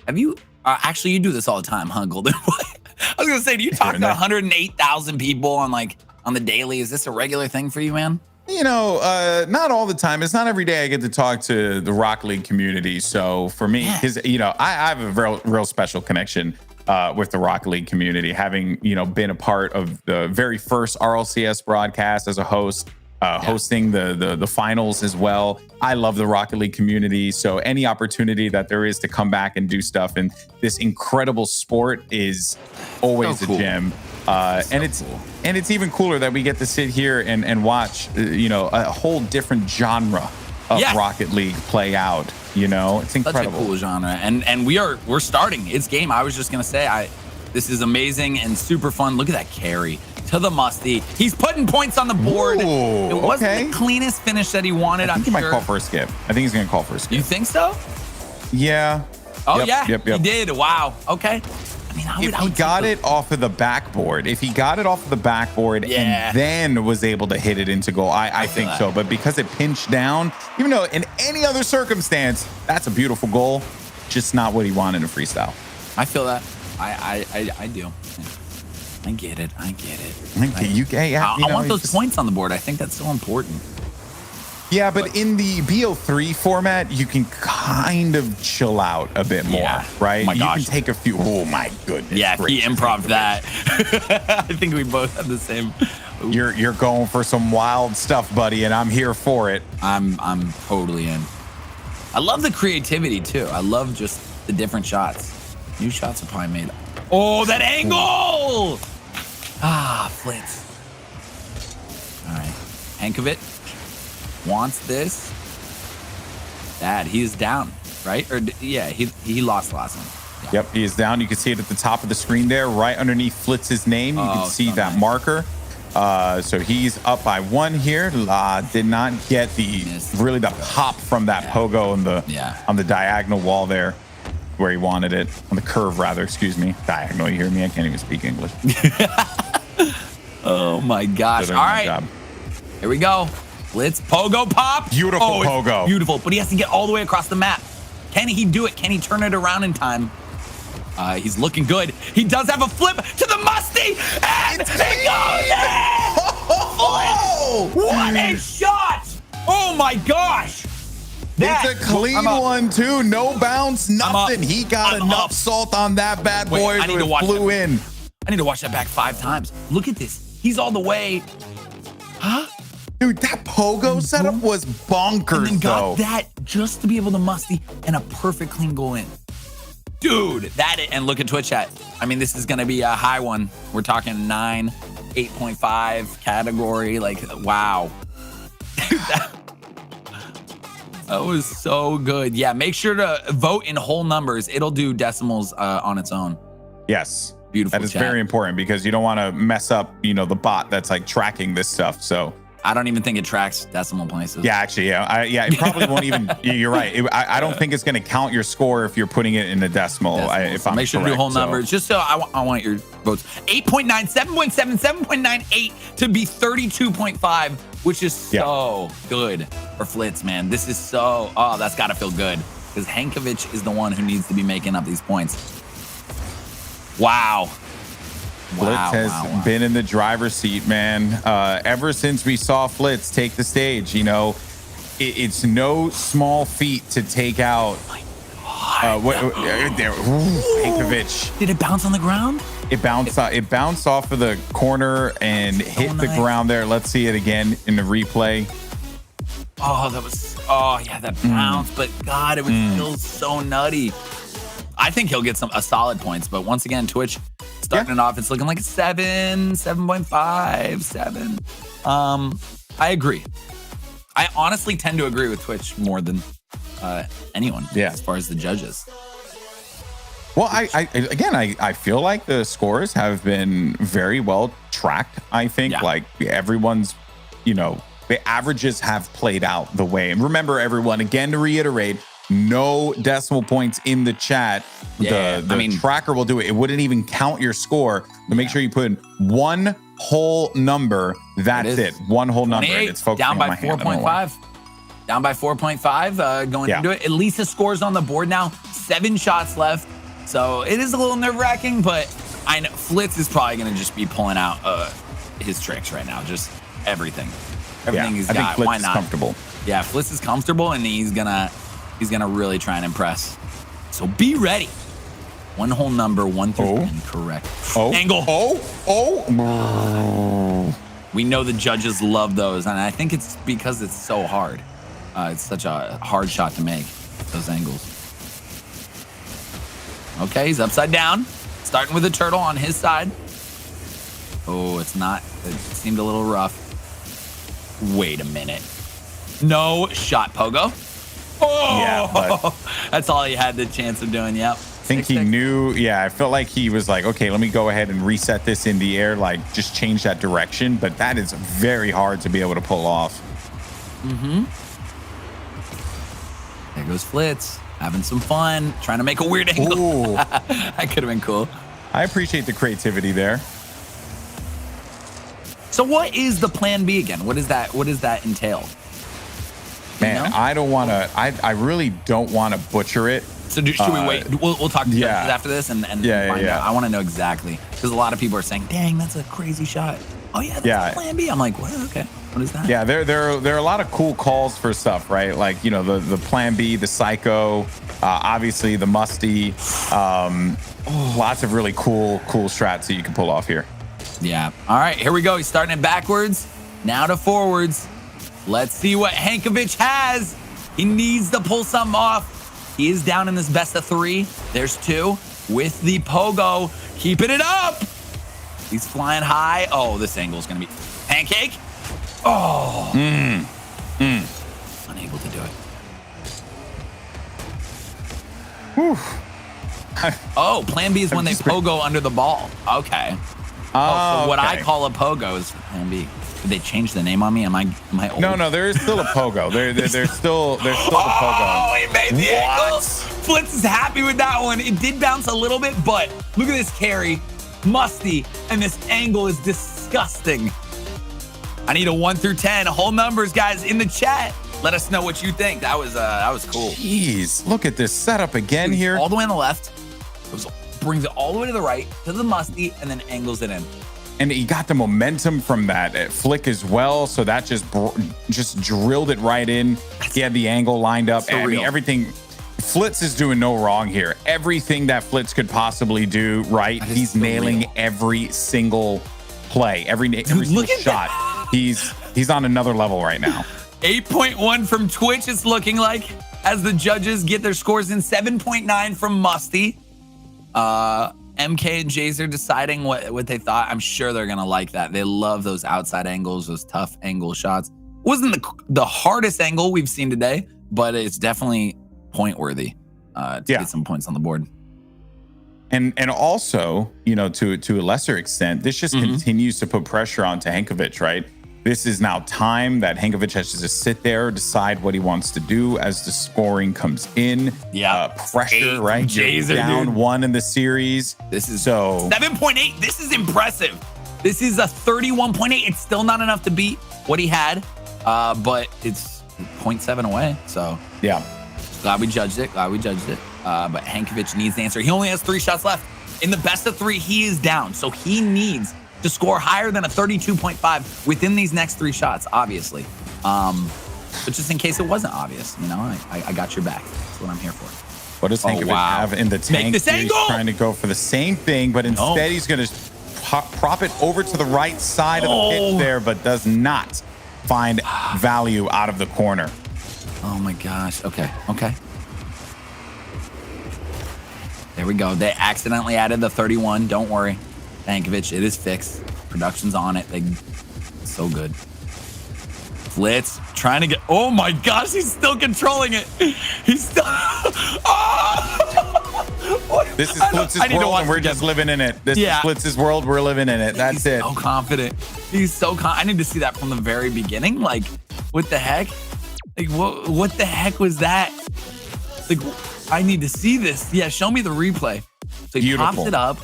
Have you actually you do this all the time, huh, Golden Boy? I was gonna say, do you talk to 108,000 people on the daily? Is this a regular thing for you, man? You know, not all the time. It's not every day I get to talk to the Rocket League community. So for me, because I have a real special connection with the Rocket League community, having been a part of the very first RLCS broadcast as a host, hosting the finals as well. I love the Rocket League community. So any opportunity that there is to come back and do stuff in this incredible sport is always So cool. a gem. And it's even cooler that we get to sit here and watch a whole different genre of Rocket League play out. It's incredible. Such a cool genre, and we're starting. It's game. I was just gonna say, this is amazing and super fun. Look at that carry to the Musty. He's putting points on the board. Ooh, it wasn't okay. the cleanest finish that he wanted. I think he I'm might sure. call for a skip. I think he's gonna call for a skip. You think so? Yeah. Oh Yep. he did. Wow. Okay. I mean, If he got it off of the backboard, and then was able to hit it into goal, I think so. But because it pinched down, even though in any other circumstance, that's a beautiful goal, just not what he wanted in freestyle. I feel that. I do. I get it. I want those points on the board. I think that's so important. Yeah, but in the BO3 format, you can kind of chill out a bit more, right? Oh my gosh. You can take a few. Oh my goodness! Yeah, he gracious. improv'd that. I think we both had the same. You're going for some wild stuff, buddy, and I'm here for it. I'm totally in. I love the creativity too. I love just the different shots. New shots are probably made. Oh, that angle! Ah, Flitz. All right, Hankovic wants this. Dad, he's down, right? Or yeah, he lost the last one. Yeah. Yep, he is down. You can see it at the top of the screen there, right underneath Flitz's name. You can see that marker. So he's up by 1 here. Did not get the pop from that pogo on the diagonal wall there, where he wanted it, on the curve rather. Excuse me, diagonal. You hear me? I can't even speak English. Oh my gosh! All right, here we go. Let's pogo pop. Beautiful pogo. Beautiful, but he has to get all the way across the map. Can he do it? Can he turn it around in time? He's looking good. He does have a flip to the Musty, and it goes in! What a shot! Oh my gosh! It's a clean one too. No bounce, nothing. He got I'm enough up. salt on that bad Wait, boy. I need to It watch flew that. in. I need to watch that back 5 times. Look at this. He's all the way. Huh? Dude, that pogo setup was bonkers, And then got though. that just to be able to musty and a perfect clean goal in. Dude, and look at Twitch chat. I mean, this is going to be a high one. We're talking 9, 8.5 category. Like, wow. That was so good. Yeah, make sure to vote in whole numbers. It'll do decimals on its own. Yes. Beautiful That is chat. very important because you don't want to mess up, the bot that's like tracking this stuff. So I don't even think it tracks decimal places. yeah, actually, it probably won't even. You're right. I don't think it's going to count your score if you're putting it in a decimal. If I'm make sure to do correct, whole so. numbers. Just so I want your votes. 8.9, 7.7, 7.98 to be 32.5, which is so good for Flitz, man. This is that's got to feel good because Hankovic is the one who needs to be making up these points. Wow. Flitz has been in the driver's seat, man. Ever since we saw Flitz take the stage, it's no small feat to take out. Hankovic. Did it bounce on the ground? It bounced off of the corner and hit the ground there. Let's see it again in the replay. That bounce, but God, it was still so nutty. I think he'll get a solid points, but once again, Twitch starting it off, it's looking like a 7.5, 7. I agree. I honestly tend to agree with Twitch more than anyone as far as the judges. Well, I feel like the scores have been very well tracked. I think like everyone's, the averages have played out the way. And remember, everyone, again, to reiterate, no decimal points in the chat. The tracker will do it. It wouldn't even count your score. But make sure you put in one whole number. That's it. One whole number. And it's focusing down by on my hand. 4.5. Down by 4.5 going into it. At least the score's on the board now. 7 shots left. So it is a little nerve-wracking, but I know Flitz is probably going to just be pulling out his tricks right now. Just everything. Everything he's got. I think Flitz Why is not? comfortable. Yeah, Flitz is comfortable, and he's gonna really try and impress. So be ready. One whole number, 1 through 10, correct. Angle. We know the judges love those, and I think it's because it's so hard. It's such a hard shot to make, those angles. Okay, he's upside down. Starting with a turtle on his side. Oh, it's not. It seemed a little rough. Wait a minute. No shot, Pogo. Oh, Yeah, but that's all he had the chance of doing. Yep. I think he knew. Yeah, I felt like he was like, okay, let me go ahead and reset this in the air, like just change that direction. But that is very hard to be able to pull off. There goes Flitz, having some fun, trying to make a weird angle. That could have been cool. I appreciate the creativity there. So what is the plan B again? What does that entail? Man, I don't want to. I really don't want to butcher it. So should we wait? We'll talk to judges after this and find out. I want to know exactly because a lot of people are saying, "Dang, that's a crazy shot." Oh yeah, that's plan B. I'm like, what? Okay, what is that? Yeah, there are a lot of cool calls for stuff, right? Like the plan B, the psycho, obviously the musty. Lots of really cool strats that you can pull off here. Yeah. All right, here we go. He's starting it backwards, now to forwards. Let's see what Hankovic has. He needs to pull something off. He is down in this best of 3. There's 2 with the pogo. Keeping it up. He's flying high. Oh, this angle is going to be pancake. Oh. Unable to do it. Whew. Oh, plan B is when they pogo under the ball. Okay. So what I call a pogo is plan B. Did they change the name on me? Am I old? No, there is still a pogo. There's still the pogo. Oh, he made the angle. Flitz is happy with that one. It did bounce a little bit, but look at this carry. Musty, and this angle is disgusting. I need a 1 through 10. Whole numbers, guys, in the chat. Let us know what you think. That was cool. Jeez, look at this setup again here. All the way on the left. Brings it all the way to the right, to the musty, and then angles it in. and he got the momentum from that flick as well. So that just drilled it right in. He had the angle lined up. I mean, everything. Flitz is doing no wrong here. Everything that Flitz could possibly do right, he's nailing every single play, every single shot. He's on another level right now. 8.1 from Twitch, it's looking like, as the judges get their scores in. 7.9 from Musty. MK and Jays are deciding what they thought. I'm sure they're gonna like that. They love those outside angles, those tough angle shots. Wasn't the hardest angle we've seen today, but it's definitely point worthy to get some points on the board. And also, you know, to a lesser extent, this just continues to put pressure onto Hankovic, right? This is now time that Hankovic has to just sit there, decide what he wants to do as the scoring comes in. Yeah, pressure, right? You're down 1 in the series. This is so 7.8. This is impressive. This is a 31.8. It's still not enough to beat what he had, but it's 0.7 away. So yeah, glad we judged it. But Hankovic needs the answer. He only has 3 shots left. In the best of 3, he is down. So he needs to score higher than a 32.5 within these next 3 shots, obviously. But just in case it wasn't obvious, you know, I got your back. That's what I'm here for. What does Hankovic have in the tank? He's trying to go for the same thing, but instead he's going to prop it over to the right side of the pitch there, but does not find value out of the corner. Oh my gosh. Okay. There we go. They accidentally added the 31. Don't worry. Hankovic, it is fixed. Production's on it. So good. Flitz trying to get. Oh my gosh, he's still controlling it. He's still. This is Flitz's world, and we're just living in it. This is Flitz's world. We're living in it. That's it. So confident. He's so I need to see that from the very beginning. Like, what the heck? Like, what the heck was that? Like, I need to see this. Yeah, show me the replay. So he pops it up.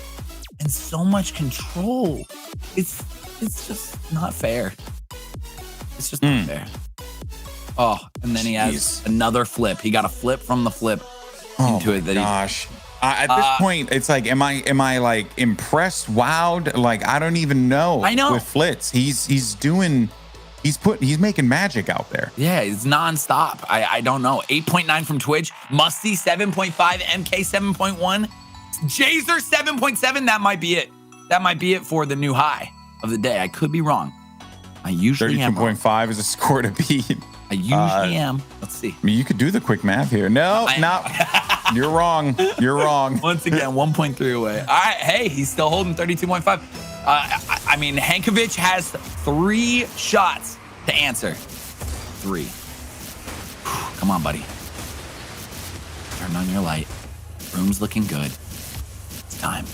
And so much control. It's just not fair. It's just not fair. Oh, and then he has another flip. He got a flip from the flip into it. Gosh. At this point, it's like, am I like impressed, wowed? Like, I don't even know. I know. With Flitz, he's making magic out there. Yeah, it's nonstop. I don't know. 8.9 from Twitch. Musty 7.5. MK 7.1. Jazer 7.7. That might be it. That might be it for the new high of the day. I could be wrong. I usually am. 32.5 is a score to beat. I usually am. Let's see. I mean, you could do the quick math here. No. You're wrong. You're wrong. Once again, 1.3 away. All right. Hey, he's still holding 32.5. I mean, Hankovic has 3 shots to answer. 3. Come on, buddy. Turn on your light. Room's looking good. Time.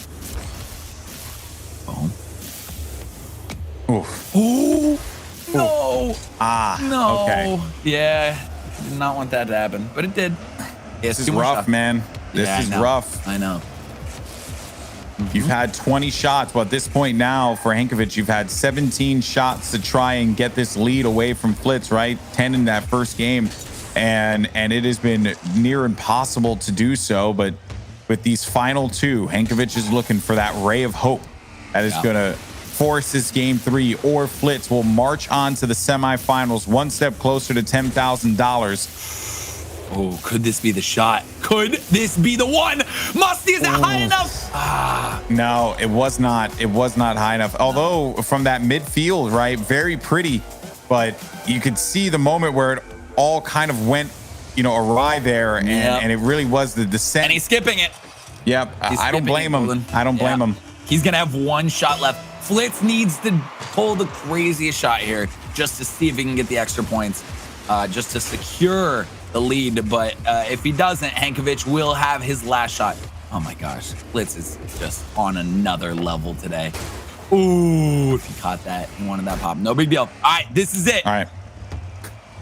Boom. Oof. Ooh. No. No. Okay. Yeah. Did not want that to happen, but it did. This is rough, man. This is rough. I know. You've had 20 shots, but at this point now for Hankovic, you've had 17 shots to try and get this lead away from Flitz, right? 10 in that first game, and it has been near impossible to do so, but with these final 2, Hankovic is looking for that ray of hope that is going to force this game 3, or Flitz will march on to the semifinals, one step closer to $10,000. Oh, could this be the shot? Could this be the one? Musty, is it high enough? No, it was not. It was not high enough. Although from that midfield, right, very pretty, but you could see the moment where it all kind of went, you know, awry there, and it really was the descent. And he's skipping it. Yep, I don't blame him. I don't blame him. He's gonna have 1 shot left. Flitz needs to pull the craziest shot here just to see if he can get the extra points, just to secure the lead. But if he doesn't, Hankovic will have his last shot. Oh my gosh, Flitz is just on another level today. Ooh, if he caught that, he wanted that pop. No big deal. All right, this is it. All right.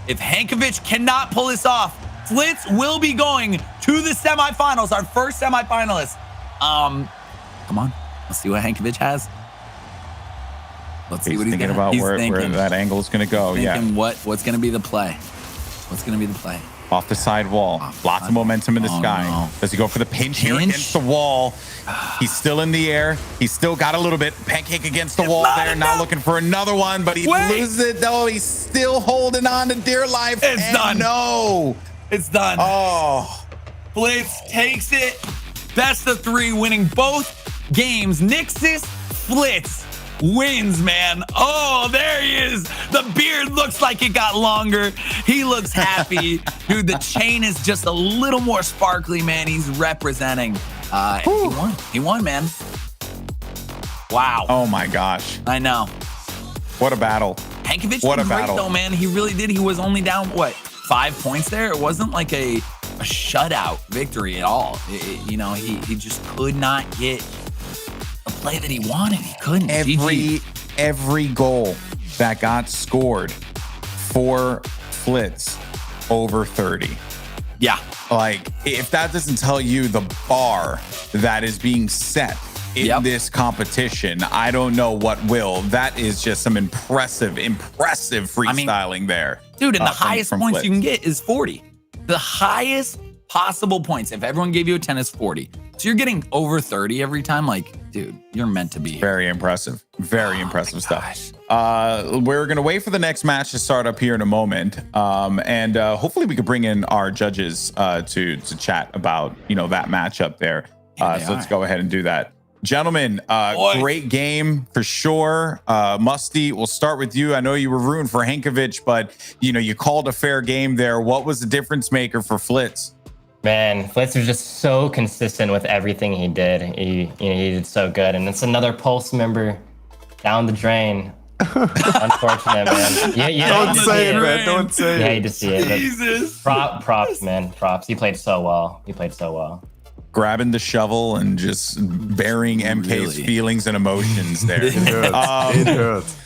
If Hankovic cannot pull this off, Flitz will be going to the semifinals, our first semifinalist. Come on, let's see what Hankovic has. Let's see what he's thinking about. Where that angle is going to go. What's going to be the play? What's going to be the play? Off the side wall. Lots of momentum in the sky. no. Does he go for the pinch here Pinch? against the wall? He's still in the air. He's still got a little bit. Pancake against the wall there. Not looking for another one, but he loses it though. He's still holding on to dear life. It's done. No. It's done. Oh. Flitz takes it. Best of 3, winning both games. Nixis Flitz wins, man. Oh, there he is. The beard looks like it got longer. He looks happy. Dude, the chain is just a little more sparkly, man. He's representing. And he won. He won, man. Wow. Oh my gosh. I know. What a battle. Hankovic What a did great battle. though, man. He really did. He was only down, what, 5 points there? It wasn't like a shutout victory at all. He just could not get a play that he wanted. He couldn't. Every goal that got scored for Flitz over 30. Yeah. Like, if that doesn't tell you the bar that is being set in this competition, I don't know what will. That is just some impressive freestyling there. Dude, and the highest points Flitz. you can get is 40. The highest possible points, if everyone gave you a 10, is 40. So you're getting over 30 every time. Like, dude, you're meant to be here. Very impressive. Very impressive stuff. We're going to wait for the next match to start up here in a moment. And hopefully we could bring in our judges to chat about, that matchup there. So let's go ahead and do that. Gentlemen, great game for sure. Musty, we'll start with you. I know you were rooting for Hankovic, but, you called a fair game there. What was the difference maker for Flitz? Man, Flitz was just so consistent with everything he did. He did so good. And it's another Pulse member down the drain. Unfortunate, man. Don't say it, man. Don't say it. You hate to see it. Jesus. Props, man. Props. He played so well. Grabbing the shovel and just burying MK's feelings and emotions there. It hurts. It hurts.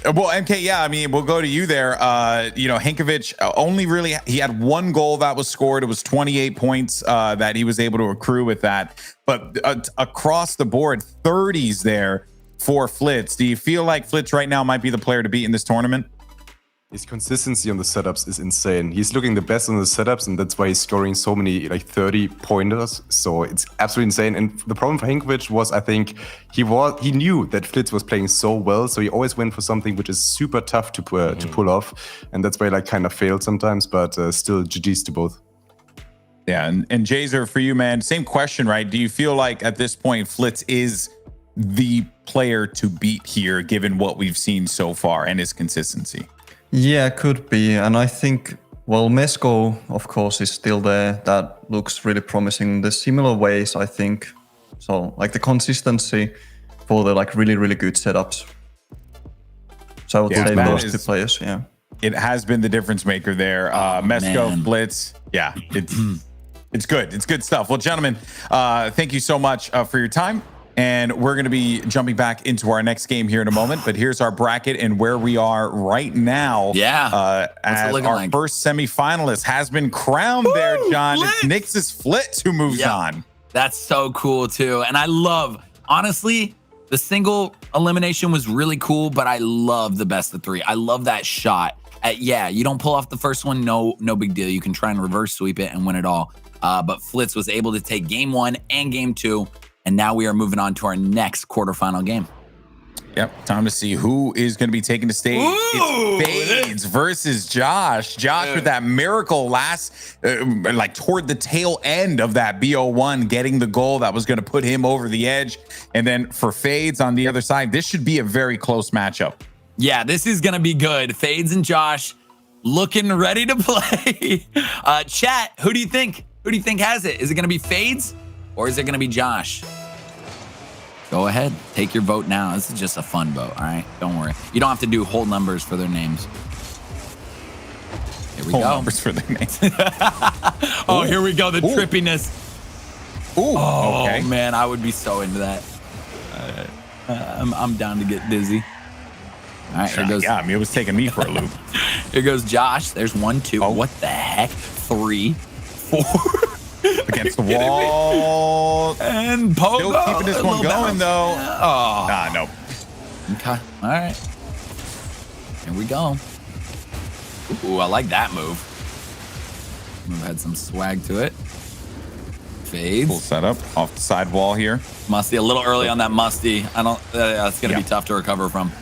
Well, MK, we'll go to you there. Hankovic only really, he had one goal that was scored. It was 28 points that he was able to accrue with that. But across the board, 30s there for Flitz. Do you feel like Flitz right now might be the player to beat in this tournament? His consistency on the setups is insane. He's looking the best on the setups, and that's why he's scoring so many 30 pointers. So it's absolutely insane. And the problem for Hankovic was, I think, he knew that Flitz was playing so well, so he always went for something which is super tough to pull off, and that's why he kind of failed sometimes. But still, GGs to both. Yeah, and Jazer, for you, man, same question, right? Do you feel like at this point Flitz is the player to beat here, given what we've seen so far and his consistency? Yeah, could be. And I think, Mesko, of course, is still there. That looks really promising. The similar ways, I think. So, the consistency for the, really, really good setups. So I would say those two players, yeah. It has been the difference maker there. Mesko, Flitz. Yeah, it's good. It's good stuff. Well, gentlemen, thank you so much for your time. And we're going to be jumping back into our next game here in a moment. But here's our bracket and where we are right now. Yeah. As our first semifinalist has been crowned there, John. Flitz. It's Nixis Flitz who moves on. That's so cool, too. And I love, honestly, the single elimination was really cool, but I love the best of 3. I love that shot. You don't pull off the first one, no big deal. You can try and reverse sweep it and win it all. But Flitz was able to take game 1 and game 2. And now we are moving on to our next quarterfinal game. Yep, time to see who is going to be taking the stage. It's Fades versus Josh. Josh with that miracle last, toward the tail end of that BO1, getting the goal that was going to put him over the edge. And then for Fades on the other side, this should be a very close matchup. Yeah, this is going to be good. Fades and Josh looking ready to play. Chat, who do you think? Who do you think has it? Is it going to be Fades? Or is it going to be Josh? Go ahead. Take your vote now. This is just a fun vote, all right? Don't worry. You don't have to do whole numbers for their names. Here we go. Numbers for their names. Here we go. The trippiness. Okay. Man, I would be so into that. I'm down to get dizzy. All right, here goes. Yeah, it was taking me for a loop. Here goes Josh. There's 1, 2. What the heck? 3, 4. Against the wall. And Pogo. Still keeping this one going, though. No. Okay. All right. Here we go. Ooh, I like that move. Move had some swag to it. Fades. Full setup off the side wall here. Musty, a little early on that Musty. I don't. It's gonna be tough to recover from.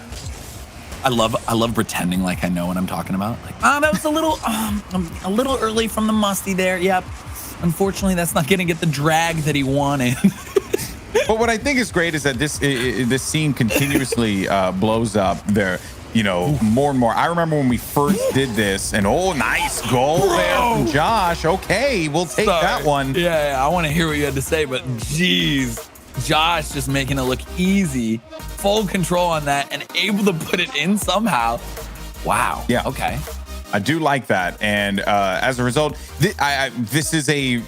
I love pretending like I know what I'm talking about. Like, that was a little early from the Musty there. Yep. Unfortunately, that's not gonna get the drag that he wanted. But what I think is great is that this scene continuously blows up there. You know, more and more. I remember when we first did this, and nice goal there from Josh. Okay, we'll take that one. Yeah, I want to hear what you had to say, but geez, Josh just making it look easy, full control on that, and able to put it in somehow. Wow. Yeah. Okay. I do like that, and as a result, this is a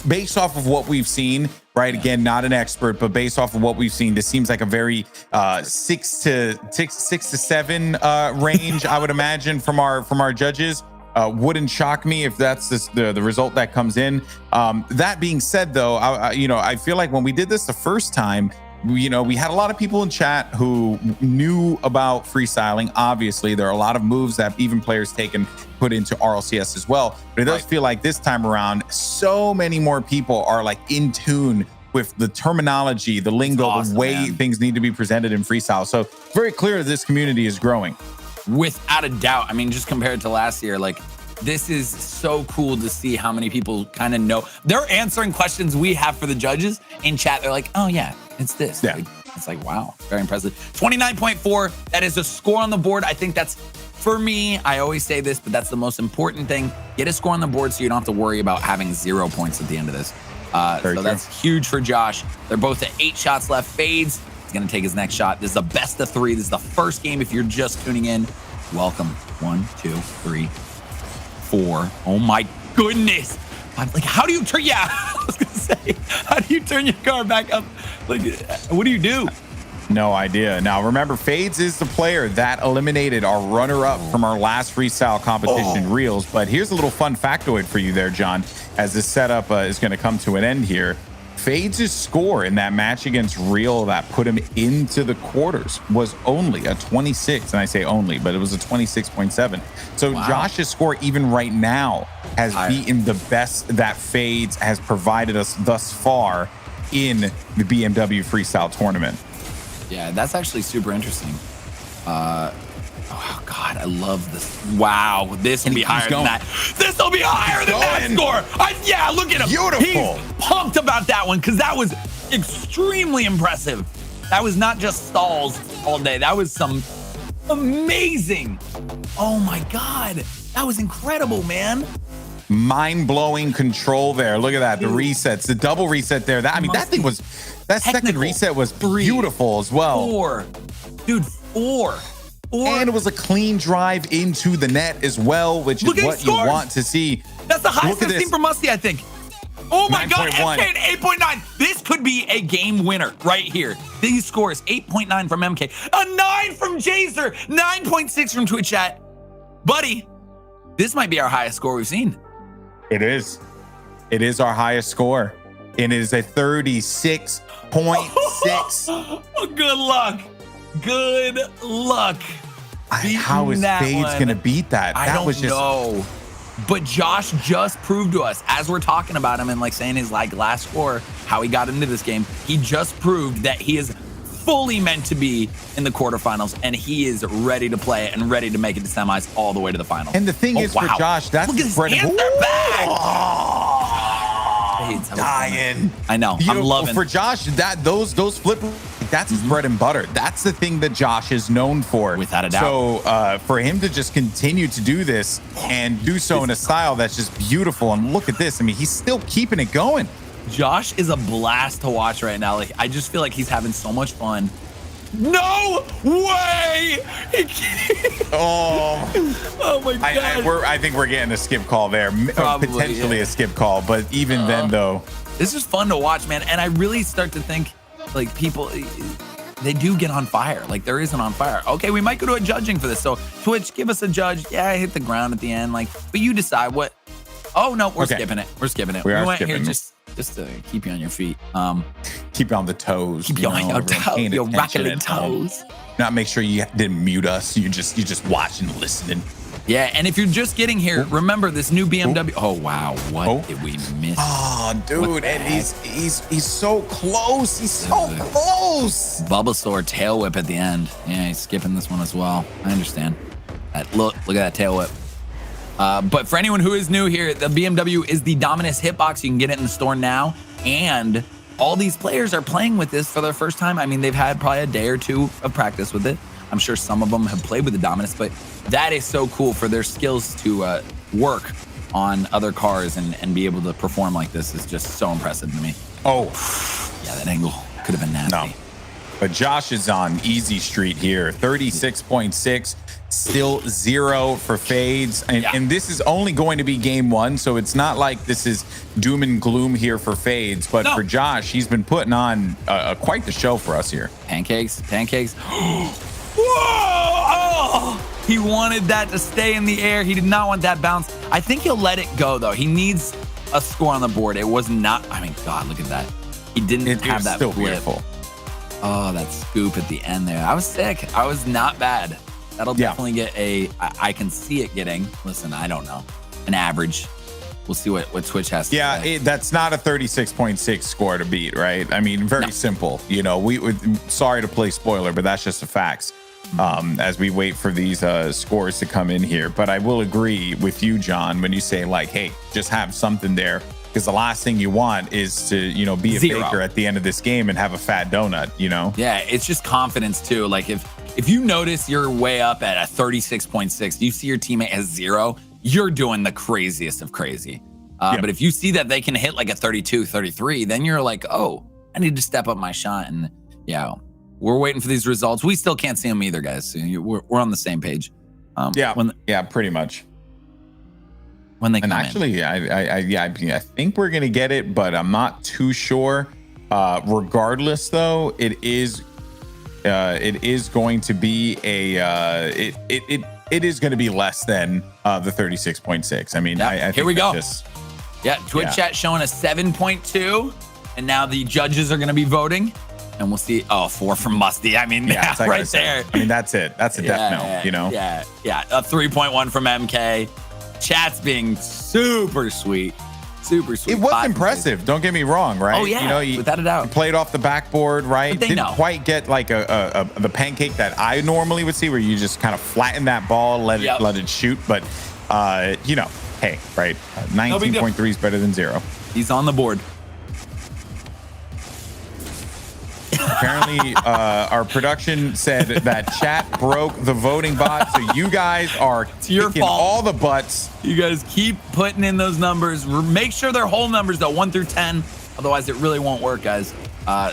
based off of what we've seen. Right. Again, not an expert, but based off of what we've seen, this seems like a very 6 to 7 range, I would imagine, from our judges. Wouldn't shock me if that's the result that comes in. That being said, though, I feel like when we did this the first time, we had a lot of people in chat who knew about freestyling. Obviously, there are a lot of moves that even players take and put into RLCS as well. But it does feel like this time around, so many more people are like in tune with the terminology, the lingo, the way things need to be presented in freestyle. So very clear this community is growing. Without a doubt. I mean, just compared to last year, like, this is so cool to see how many people kind of know. They're answering questions we have for the judges in chat. They're like, oh yeah, it's this. Yeah. Like, it's like, wow, very impressive. 29.4, that is a score on the board. I think that's, for me, I always say this, but that's the most important thing. Get a score on the board so you don't have to worry about having 0 points at the end of this. So that's huge for Josh. They're both at 8 shots left. Fades. He's going to take his next shot. This is a best of 3. This is the first game if you're just tuning in. Welcome. 1, 2, 3, 4. Oh my goodness. I'm like, how do you turn? Yeah, I was going to say, how do you turn your car back up? Like, what do you do? No idea. Now, remember, Fades is the player that eliminated our runner-up from our last freestyle competition, Reels. But here's a little fun factoid for you there, John, as this setup is going to come to an end here. Fades' score in that match against Real that put him into the quarters was only a 26, and I say only, but it was a 26.7. So Josh's score, even right now, has beaten the best that Fades has provided us thus far in the BMW Freestyle Tournament. Yeah, that's actually super interesting. Oh God, I love this. Wow, this will be higher than that. This will be higher than that score. Yeah, look at him. Beautiful. He's pumped about that one because that was extremely impressive. That was not just stalls all day. That was some amazing. Oh my God, that was incredible, man. Mind-blowing control there. Look at that. The resets, the double reset there. That second reset was beautiful as well. 4. Dude, 4. And it was a clean drive into the net as well, which is what you want to see. That's the highest I've seen for Musty, I think. Oh my God, MK at 8.9. This could be a game winner right here. These scores, 8.9 from MK, a 9 from Jazer, 9.6 from Twitch chat. Buddy, this might be our highest score we've seen. It is. It is our highest score. It is a 36.6. Oh, good luck. Good luck. How is Fades going to beat that? I don't know. But Josh just proved to us, as we're talking about him and like saying his like last score, how he got into this game, he just proved that he is fully meant to be in the quarterfinals, and he is ready to play it and ready to make it to semis all the way to the final. And the thing is for Josh, that's his bread and dying. I know. I'm loving for Josh that those flip. That's his bread and butter. That's the thing that Josh is known for, without a doubt. So for him to just continue to do this and do so in a style that's just beautiful, and look at this. I mean, he's still keeping it going. Josh is a blast to watch right now. Like, I just feel like he's having so much fun. No way! Oh my God! I think we're getting a skip call there. Probably, potentially a skip call, but even then, though, this is fun to watch, man. And I really start to think, like, people, they do get on fire. Like, there is an on fire. Okay, we might go to a judging for this. So Twitch, give us a judge. Yeah, I hit the ground at the end. Like, but you decide what. Oh no, we're skipping it. We're skipping it. We went skipping here just to keep you on your feet. Keep you on the toes. Keep you on your toes. Your rocking toes. not make sure you didn't mute us. You just watching and listening. Yeah, and if you're just getting here, remember this new BMW. Oh wow, what did we miss? Oh, dude, and he's so close. He's so close. Bulbasaur tail whip at the end. Yeah, he's skipping this one as well. I understand. Look at that tail whip. But for anyone who is new here, the BMW is the Dominus hitbox. You can get it in the store now, and all these players are playing with this for their first time. I mean, they've had probably a day or two of practice with it. I'm sure some of them have played with the Dominus, but that is so cool for their skills to work on other cars and be able to perform like this is just so impressive to me. Oh, yeah, that angle could have been nasty. No, but Josh is on easy street here. 36.6, still 0 for fades, and this is only going to be game 1, so it's not like this is doom and gloom here for fades. But for Josh, he's been putting on quite the show for us here. Pancakes. Whoa! Oh, he wanted that to stay in the air. He did not want that bounce. I think he'll let it go, though. He needs a score on the board. It was not, I mean, God, look at that. He didn't have that still flip. Beautiful. Oh, that scoop at the end there. I was sick. I was not bad. That'll definitely get I can see it getting, listen, I don't know, an average. We'll see what Twitch has to say. That's not a 36.6 score to beat, right? I mean, very simple. You know, sorry to play spoiler, but that's just the facts. As we wait for these scores to come in here. But I will agree with you, John, when you say like, hey, just have something there, because the last thing you want is to, you know, be a faker at the end of this game and have a fat donut, you know? Yeah, it's just confidence too. Like if you notice you're way up at a 36.6, you see your teammate has 0, you're doing the craziest of crazy. But if you see that they can hit like a 32, 33, then you're like, oh, I need to step up my shot. And we're waiting for these results. We still can't see them either, guys. So we're on the same page. Pretty much. When they come actually, I think we're gonna get it, but I'm not too sure. Regardless, though, it is going to be it is going to be less than the 36.6. I mean, I think here we go. Twitch chat showing a 7.2, and now the judges are going to be voting. And we'll see. Oh, 4 from Musty. I mean, like right there. I mean, that's it. That's a death knell, you know? Yeah. A 3.1 from MK. Chat's being super sweet. Super sweet. It was impressive. Don't get me wrong, right? Oh, yeah. You know, without a doubt. Played off the backboard, right? But Didn't quite get like the pancake that I normally would see, where you just kind of flatten that ball, let it shoot. But, you know, hey, right? 19.3 is better than 0. He's on the board. Apparently, our production said that chat broke the voting bot, so you guys are kicking all the butts. You guys keep putting in those numbers. Make sure they're whole numbers, though, 1 through 10. Otherwise, it really won't work, guys.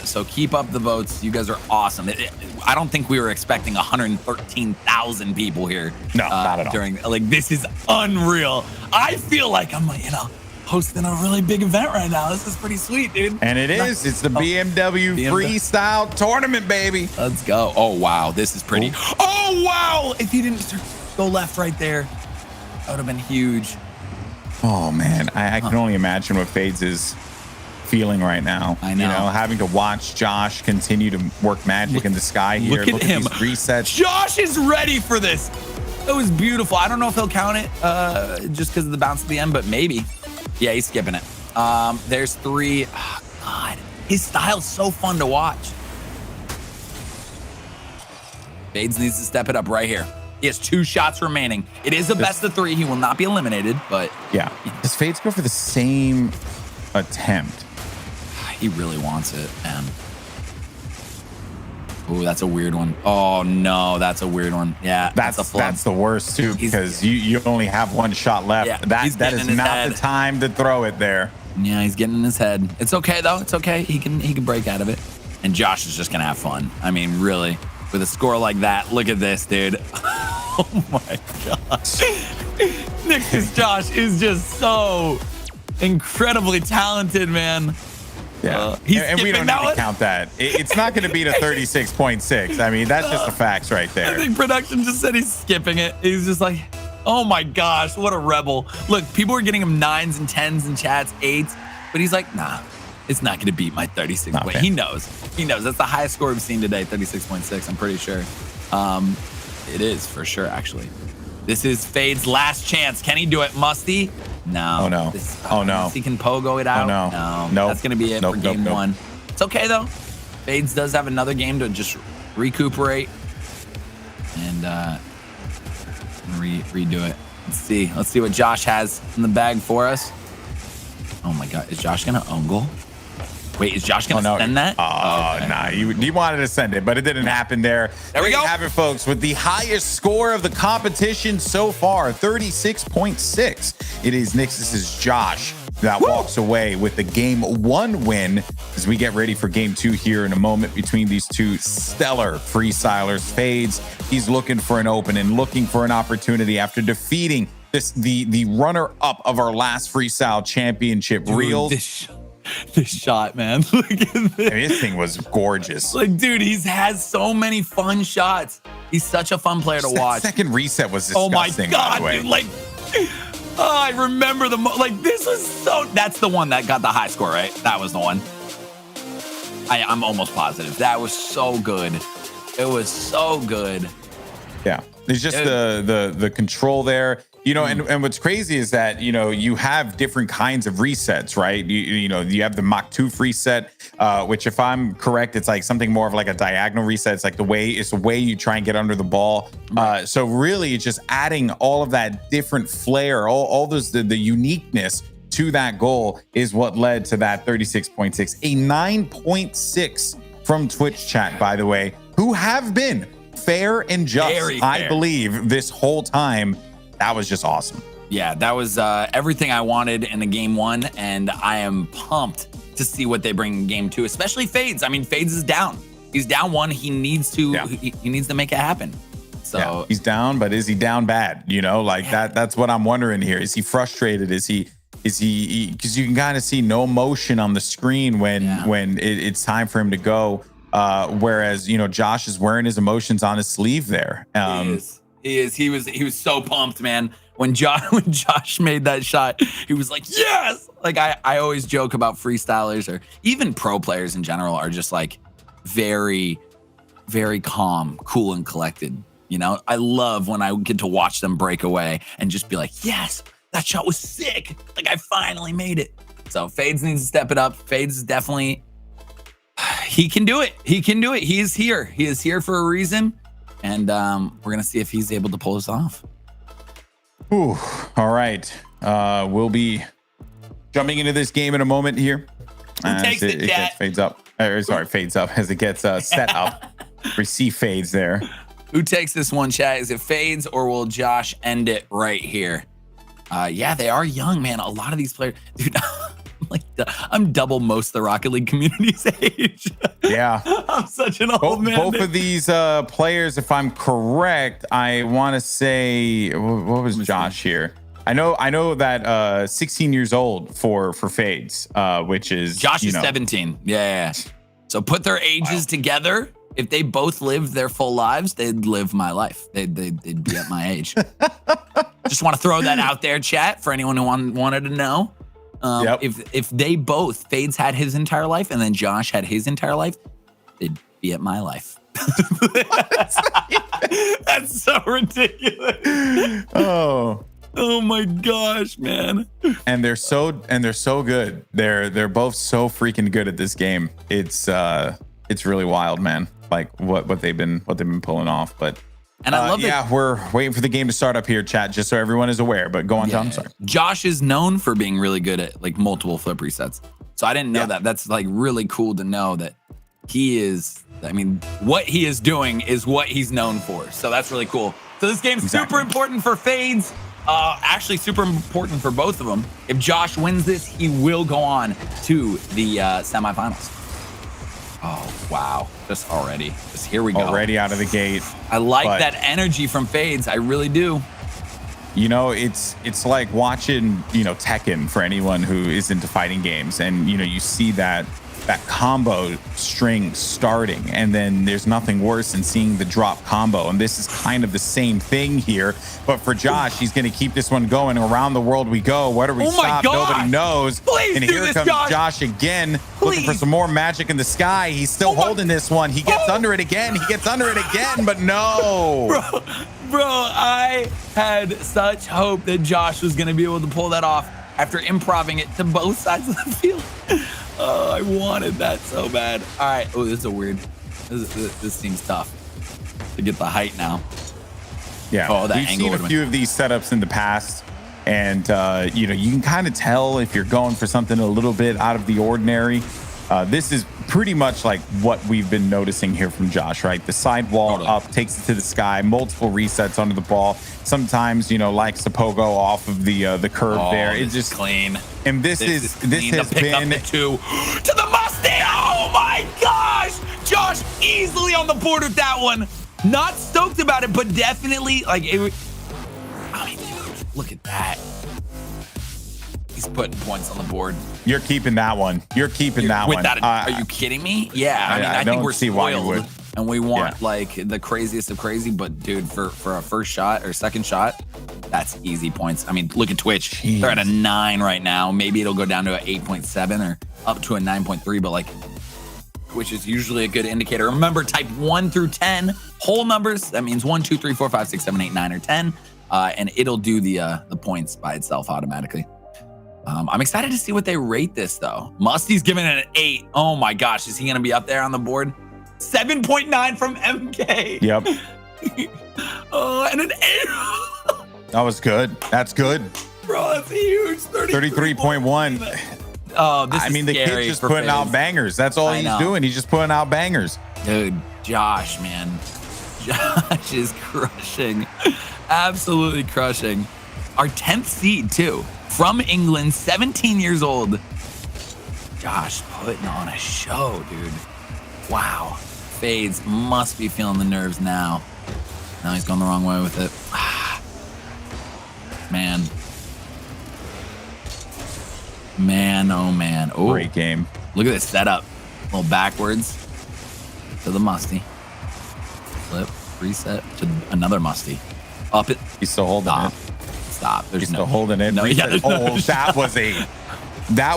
So keep up the votes. You guys are awesome. I don't think we were expecting 113,000 people here. No, not at all. This is unreal. I feel like I'm, hosting a really big event right now. This is pretty sweet, dude. And it is. It's the BMW Freestyle Tournament, baby. Let's go. Oh, wow. This is pretty. Oh, wow. If you didn't go left right there, that would have been huge. Oh, man. I can only imagine what Fades is feeling right now. I know. You know, having to watch Josh continue to work magic in the sky here. Look at him. These resets. Josh is ready for this. It was beautiful. I don't know if he'll count it just because of the bounce at the end, but maybe. Yeah, he's skipping it. There's 3. Oh, God. His style's so fun to watch. Fades needs to step it up right here. He has 2 shots remaining. It is a best of 3. He will not be eliminated, but... Yeah. Does Fades go for the same attempt? He really wants it, man. Ooh, that's a weird one. Oh, no, that's a weird one. Yeah, that's a flip. That's the worst, too, because you only have 1 shot left. Yeah, that is not the time to throw it there. Yeah, he's getting in his head. It's okay, though. It's okay. He can break out of it. And Josh is just going to have fun. I mean, really, with a score like that, look at this, dude. Oh, my gosh. Nix's Josh is just so incredibly talented, man. Yeah, and we don't need to count that. It's not going to beat a 36.6. I mean, that's just the facts right there. I think production just said he's skipping it. He's just like, oh my gosh, what a rebel. Look, people are getting him 9s and 10s in chats, 8s, but he's like, nah, it's not going to beat my 36. He knows. That's the highest score we've seen today, 36.6, I'm pretty sure. It is for sure, actually. This is Fade's last chance. Can he do it? Must he? No. Oh, no. Oh, no. Unless he can pogo it out. Oh, no. No. Nope. That's going to be it Nope, for nope, game nope. 1. It's okay, though. Fades does have another game to just recuperate and redo it. Let's see. Let's see what Josh has in the bag for us. Oh, my God. Is Josh going to own goal? Wait, is Josh going to send that? Oh, okay. nah. He wanted to send it, but it didn't happen there. There we go. You have it, folks, with the highest score of the competition so far, 36.6. It is Nixus's Josh that walks away with the game 1 win as we get ready for game 2 here in a moment between these two stellar freestylers. Fades, he's looking for an open and looking for an opportunity after defeating the runner-up of our last freestyle championship, Dude, Real. This shot, man. Look at this. This thing was gorgeous. Like, dude, he has so many fun shots. He's such a fun player to That watch. second reset was Oh my disgusting. By God, the way. dude. Like, I remember this was so, that's the one that got the high score, right? That was the one. I'm almost positive. That was so good. It was so good. Yeah, it's just the control there. You know, and what's crazy is that, you know, you have different kinds of resets, right? You know, you have the Mach 2 reset, which if I'm correct, it's like something more of like a diagonal reset. It's like the way you try and get under the ball. So really it's just adding all of that different flair, all those, the uniqueness to that goal is what led to that 36.6, a 9.6 from Twitch chat, by the way, who have been fair and just, Very I fair. believe, this whole time. That was just awesome. Yeah, that was everything I wanted in the game 1, and I am pumped to see what they bring in game 2, especially Fades. I mean, Fades is down. He's down 1. He needs to he needs to make it happen. So he's down, but is he down bad? You know, like that's what I'm wondering here. Is he frustrated? Is he because you can kind of see no emotion on the screen when it's time for him to go. Whereas, you know, Josh is wearing his emotions on his sleeve there. He is. He was so pumped, man. When Josh made that shot, he was like, yes! Like I always joke about freestylers or even pro players in general are just like very, very calm, cool, and collected. You know, I love when I get to watch them break away and just be like, yes, that shot was sick. Like I finally made it. So Fades needs to step it up. Fades is definitely, he can do it. He can do it. He is here. He is here for a reason. And we're going to see if he's able to pull this off. Ooh, all right. We'll be jumping into this game in a moment here. Who takes it, it gets fades up. Fades up as it gets set up. We see Fades there. Who takes this one, chat? Is it Fades or will Josh end it right here? Yeah, they are young, man. A lot of these players, dude. I'm double most of the Rocket League community's age. Yeah. I'm such an old man. Both of these players, if I'm correct, I want to say, what was Josh here? I know that 16 years old for Fades, which is Josh is 17. Yeah. So put their ages together. If they both lived their full lives, they'd live my life. They'd be at my age. Just want to throw that out there, chat, for anyone who wanted to know. If they both, Fades had his entire life and then Josh had his entire life, they'd be at my life. That's so ridiculous. Oh my gosh, man. And they're so good. They're both so freaking good at this game. It's really wild, man. Like what they've been pulling off. But and I love it. Yeah, we're waiting for the game to start up here, chat, just so everyone is aware. But go on, Tom. Sorry. Josh is known for being really good at like multiple flip resets. So I didn't know that. That's like really cool to know that he is. I mean, what he is doing is what he's known for. So that's really cool. So this game's super important for Fades. Actually super important for both of them. If Josh wins this, he will go on to the semifinals. Oh, wow. Just already. Just here we go. Already out of the gate. I like that energy from Fades. I really do. You know, it's like watching, you know, Tekken for anyone who is into fighting games. And, you know, you see that that combo string starting, and then there's nothing worse than seeing the drop combo. And this is kind of the same thing here, but for Josh, he's going to keep this one going. Around the world we go. Where do we stop? Nobody knows. Please and do here this, comes Josh again, looking for some more magic in the sky. He's still holding this one. He gets under it again. He gets under it again, but no. Bro, I had such hope that Josh was going to be able to pull that off after improving it to both sides of the field. Oh, I wanted that so bad. All right. Oh, this is a weird. This seems tough to get the height now. Yeah. Oh, that we've angle seen a few of these setups in the past, and you know, you can kind of tell if you're going for something a little bit out of the ordinary. This is pretty much like what we've been noticing here from Josh, right? The sidewall up, takes it to the sky, multiple resets under the ball. Sometimes, you know, likes to pogo off of the curve there. It's just clean. And this has been to the Mustang. Oh my gosh, Josh easily on the board with that one. Not stoked about it, but definitely like it. I mean, dude, look at that. He's putting points on the board. You're keeping that one. You're keeping that one. Are you kidding me? Yeah, I mean, I think we're spoiled, and we want like the craziest of crazy. But dude, for a first shot or second shot, that's easy points. I mean, look at Twitch. Jeez. They're at a 9 right now. Maybe it'll go down to an 8.7 or up to a 9.3. But like, Twitch is usually a good indicator. Remember, type 1 through 10 whole numbers. That means 1, 2, 3, 4, 5, 6, 7, 8, 9, or 10, and it'll do the points by itself automatically. I'm excited to see what they rate this, though. Musty's giving it an 8. Oh, my gosh. Is he going to be up there on the board? 7.9 from MK. Yep. Oh, and an 8. That was good. That's good. Bro, that's huge. 33.1. Oh, this I mean, the kid's just putting out bangers. That's all he's doing. He's just putting out bangers. Dude, Josh, man. Josh is crushing. Absolutely crushing. Our 10th seed, too. From England, 17 years old. Josh putting on a show, dude. Wow. Fades must be feeling the nerves now. Now he's going the wrong way with it. Man. Man, oh man. Oh, great game. Look at this setup. A little backwards to the Musty. Flip, reset to another Musty. Up it. He's still holding it. Stop. He's still holding it. No, that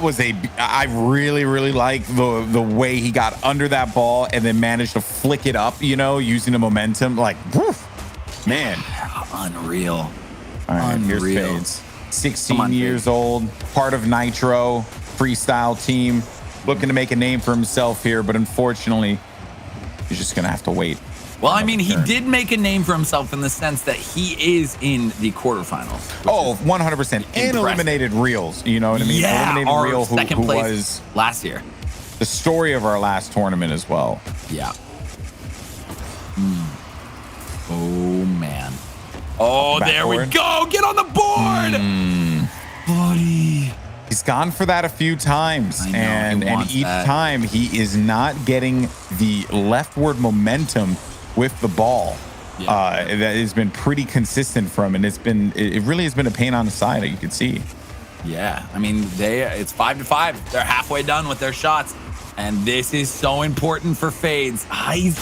was a I really like the way he got under that ball and then managed to flick it up, you know, using the momentum. Like, woof, man. Unreal. All right, here's Fades. 16 years old, part of Nitro freestyle team, looking to make a name for himself here, but unfortunately, he's just gonna have to wait. Well, I mean, he did make a name for himself in the sense that he is in the quarterfinals. Oh, 100%. And eliminated Reels, you know what I mean? Yeah, eliminated Real, who was last year. The story of our last tournament as well. Yeah. Oh, man. Oh, there we go. Get on the board. Buddy. He's gone for that a few times. I know, and each time he is not getting the leftward momentum with the ball. That has been pretty consistent from him, and it really has been a pain on the side, you can see. Yeah, I mean, it's 5-5. They're halfway done with their shots, and this is so important for Fades. I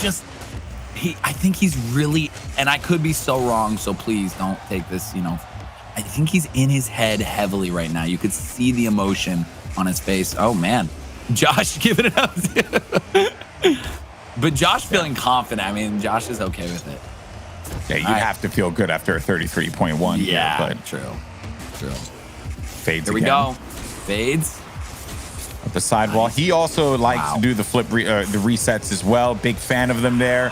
think he's really, and I could be so wrong, so please don't take this, you know. I think he's in his head heavily right now. You could see the emotion on his face. Oh man, Josh giving it up. But Josh feeling confident. I mean, Josh is okay with it. Yeah, you have to feel good after a 33.1. Yeah, but true. Fades. Here we go. Fades. At the sidewall. He also likes to do the flip, the resets as well. Big fan of them there.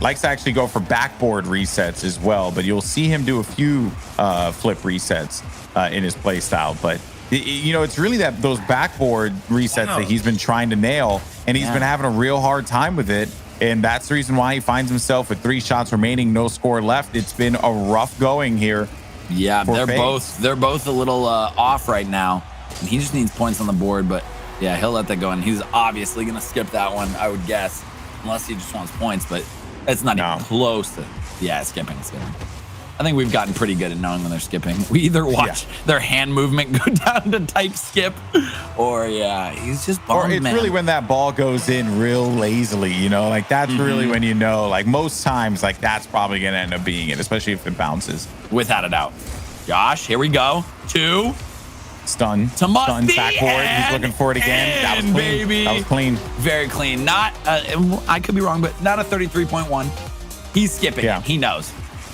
Likes to actually go for backboard resets as well, but you'll see him do a few flip resets in his play style. But you know, it's really those backboard resets that he's been trying to nail, and he's been having a real hard time with it. And that's the reason why he finds himself with 3 shots remaining, no score left. It's been a rough going here. Yeah, they're both a little off right now, and he just needs points on the board. But yeah, he'll let that go, and he's obviously gonna skip that one, I would guess, unless he just wants points. But it's not even close to. Yeah, skipping. I think we've gotten pretty good at knowing when they're skipping. We either watch their hand movement go down to type skip, or he's just bummed, or it's man. really when that ball goes in real lazily, you know, like that's really when you know, like most times, like that's probably gonna end up being it, especially if it bounces. Without a doubt. Josh, here we go. 2. Stun. To Musty, Stun, backboard. He's looking for it again. That was clean. Baby. That was clean. Very clean. Not, I could be wrong, but not a 33.1. He's skipping it. He knows.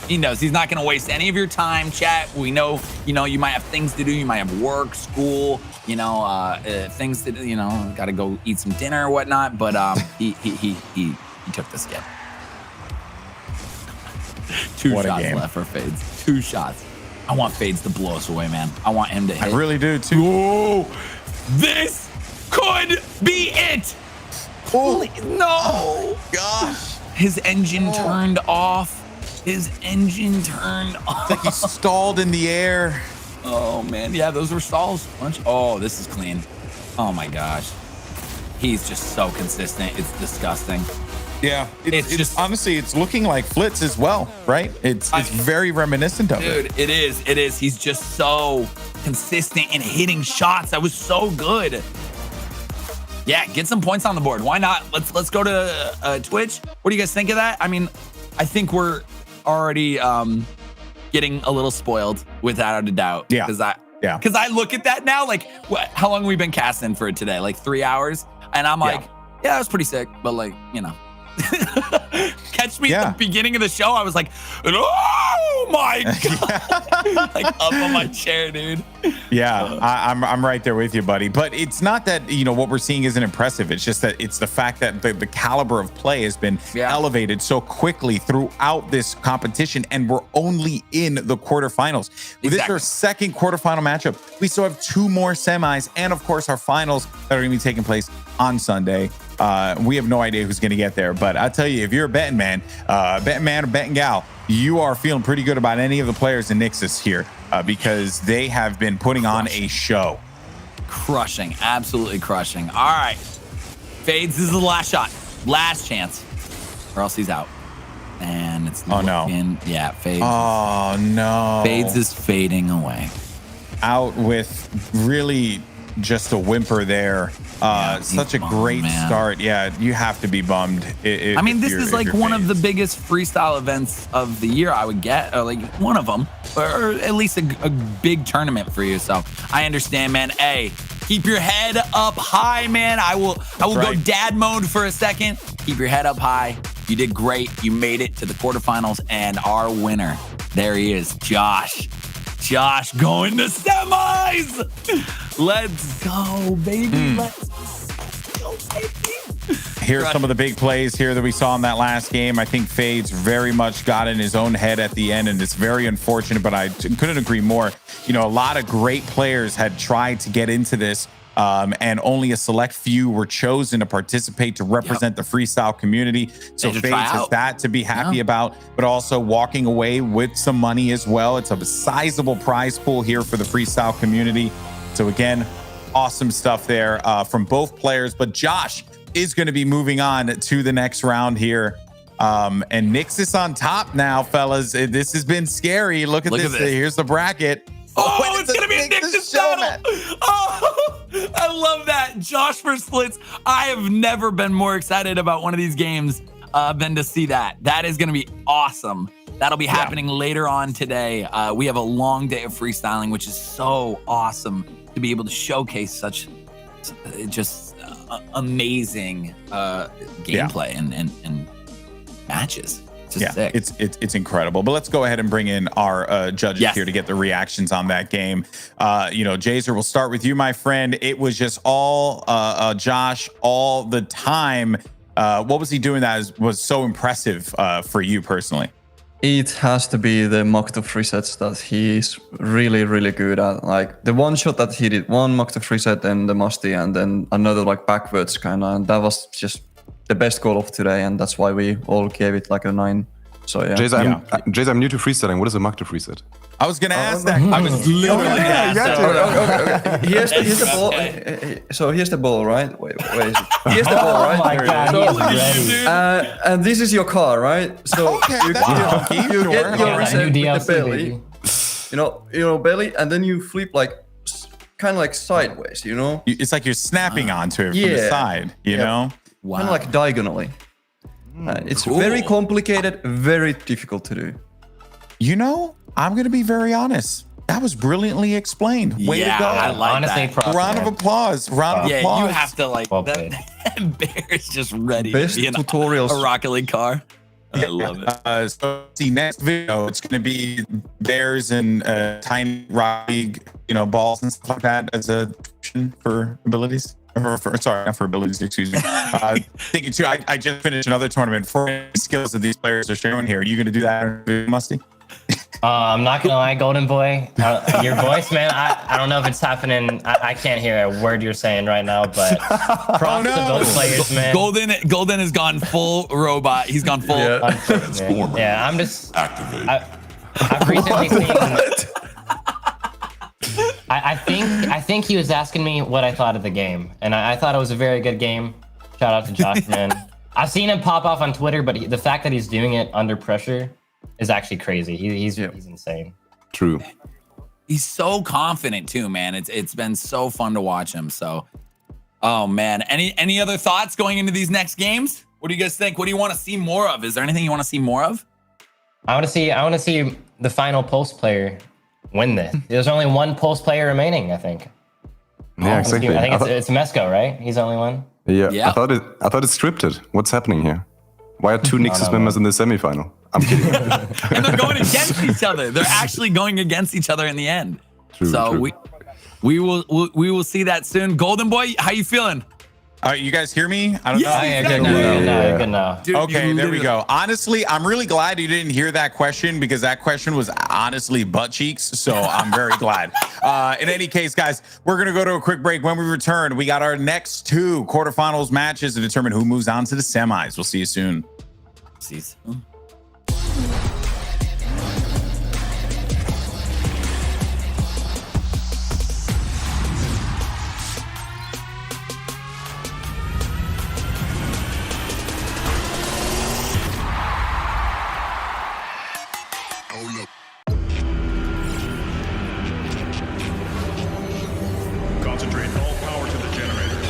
He knows. He's not going to waste any of your time, chat. We know, you know, you might have things to do. You might have work, school, you know, things to do, you know, got to go eat some dinner or whatnot. But he took the skip. 2 What a shots game. left for Fades. 2 shots. I want Fades to blow us away, man. I want him to hit. I really do too. Whoa, this could be it. Oh no. gosh. His engine turned off. His engine turned off. It's like he stalled in the air. Oh, man. Yeah, those were stalls. Oh, this is clean. Oh, my gosh. He's just so consistent. It's disgusting. Yeah, it's just honestly, it's looking like Flitz as well, right? It's very reminiscent of it. Dude, it is. He's just so consistent in hitting shots. That was so good. Yeah, get some points on the board. Why not? Let's go to Twitch. What do you guys think of that? I mean, I think we're already getting a little spoiled, without a doubt. Yeah. Because I look at that now, like, how long have we been casting for it today? Like 3 hours? And I'm like, yeah, it was pretty sick, but like, you know. Catch me at the beginning of the show. I was like, oh my god, like up on my chair, dude. Yeah, I'm right there with you, buddy. But it's not that, you know, what we're seeing isn't impressive. It's just that it's the fact that the caliber of play has been elevated so quickly throughout this competition, and we're only in the quarterfinals. This is our second quarterfinal matchup. We still have 2 more semis, and of course our finals that are going to be taking place on Sunday. We have no idea who's going to get there, but I tell you, if you're a betting man or betting gal, you are feeling pretty good about any of the players in Nixus here because they have been putting on a show. Crushing, absolutely crushing. All right, Fades, this is the last shot, last chance, or else he's out. And it's looking, Fades. Oh no, Fades is fading away. Out with really just a whimper there. Such a great start. Yeah, you have to be bummed. I mean, this is like one of the biggest freestyle events of the year, I would get, or like one of them, or at least a big tournament for you. So I understand, man. Hey, keep your head up high, man. I will go dad mode for a second. Keep your head up high. You did great. You made it to the quarterfinals, and our winner, there he is, Josh. Josh going to semis. Let's go, baby. Let's go, baby. Here's some of the big plays here that we saw in that last game. I think Fades very much got in his own head at the end, and it's very unfortunate, but I couldn't agree more. You know, a lot of great players had tried to get into this, and only a select few were chosen to participate to represent the freestyle community. So Fades has that to be happy about, but also walking away with some money as well. It's a sizable prize pool here for the freestyle community. So again, awesome stuff there from both players. But Josh is going to be moving on to the next round here. And Nixus on top now, fellas. This has been scary. Look at this. Here's the bracket. Oh, it's going to be a Nixus battle. Oh, I love that. Josh versus Splits. I have never been more excited about one of these games than to see that. That is going to be awesome. That'll be happening later on today. We have a long day of freestyling, which is so awesome to be able to showcase such just amazing gameplay and matches. Sick. It's incredible. But let's go ahead and bring in our judges here to get the reactions on that game. You know, Jazer, we'll start with you, my friend. It was just all Josh all the time. What was he doing that was so impressive for you personally? It has to be the mock to free sets that he's really, really good at. Like the one shot that he did, one mock to free set and the musty, and then another like backwards kind of. And that was just the best goal of today, and that's why we all gave it like a 9 So yeah. Jace, I'm new to freestyling. What is a Mach to freeset? I was gonna ask that. I was literally gonna ask that. Okay. Here's the ball. So here's the ball, right? Wait, where is it? Here's the ball, right? Oh my God, he's ready. And this is your car, right? So you get your reset New with the DLC, belly. baby. You know, belly, and then you flip like kind of like sideways. You know, It's like you're snapping onto it from the Yeah. side, you know? Wow. kind of like diagonally. It's very complicated, very difficult to do. You know, I'm gonna be very honest. That was brilliantly explained. Way Yeah, to go. I like Honestly, that. props, Round of man. applause. Round of Yeah, applause. you have to like Well that. played. Bear is just ready Best to be in tutorials. a Rocket League car. I love it. So see, next video, it's going to be bears and tiny rock league, balls and stuff like that as a option for abilities. Sorry, not for abilities, excuse me. Thinking too, I just finished another tournament for skills that these players are showing here. Are you going to do that, Musty? I'm not gonna lie, Golden Boy. Your voice, man. I don't know if it's happening. I can't hear a word you're saying right now, but props to those players, man. Golden has gone full robot. He's gone full. Yeah, I'm just. I've recently seen. I think he was asking me what I thought of the game, and I thought it was a very good game. Shout out to Josh, man. I've seen him pop off on Twitter, but the fact that he's doing it under pressure is actually crazy. He's insane. True. He's so confident too, man. It's been so fun to watch him. So, oh man. Any other thoughts going into these next games? What do you guys think? What do you want to see more of? Is there anything you want to see more of? I want to see the final post player win this. There's only one post player remaining, I think. Yeah, exactly. I think it's Mesco, right? He's the only one. Yeah. I thought it's scripted. What's happening here? Why are two Nixus members in the semifinal? I'm kidding. And they're going against each other. They're actually going against each other in the end. True. We will see that soon. Golden Boy, how you feeling? You guys hear me? I don't know. Yeah, good now. Dude, Okay, there we go. Honestly, I'm really glad you didn't hear that question because that question was honestly butt cheeks. So I'm very glad. In any case, guys, we're going to go to a quick break. When we return, we got our next 2 quarterfinals matches to determine who moves on to the semis. We'll see you soon. See you soon. Concentrate all power to the generators.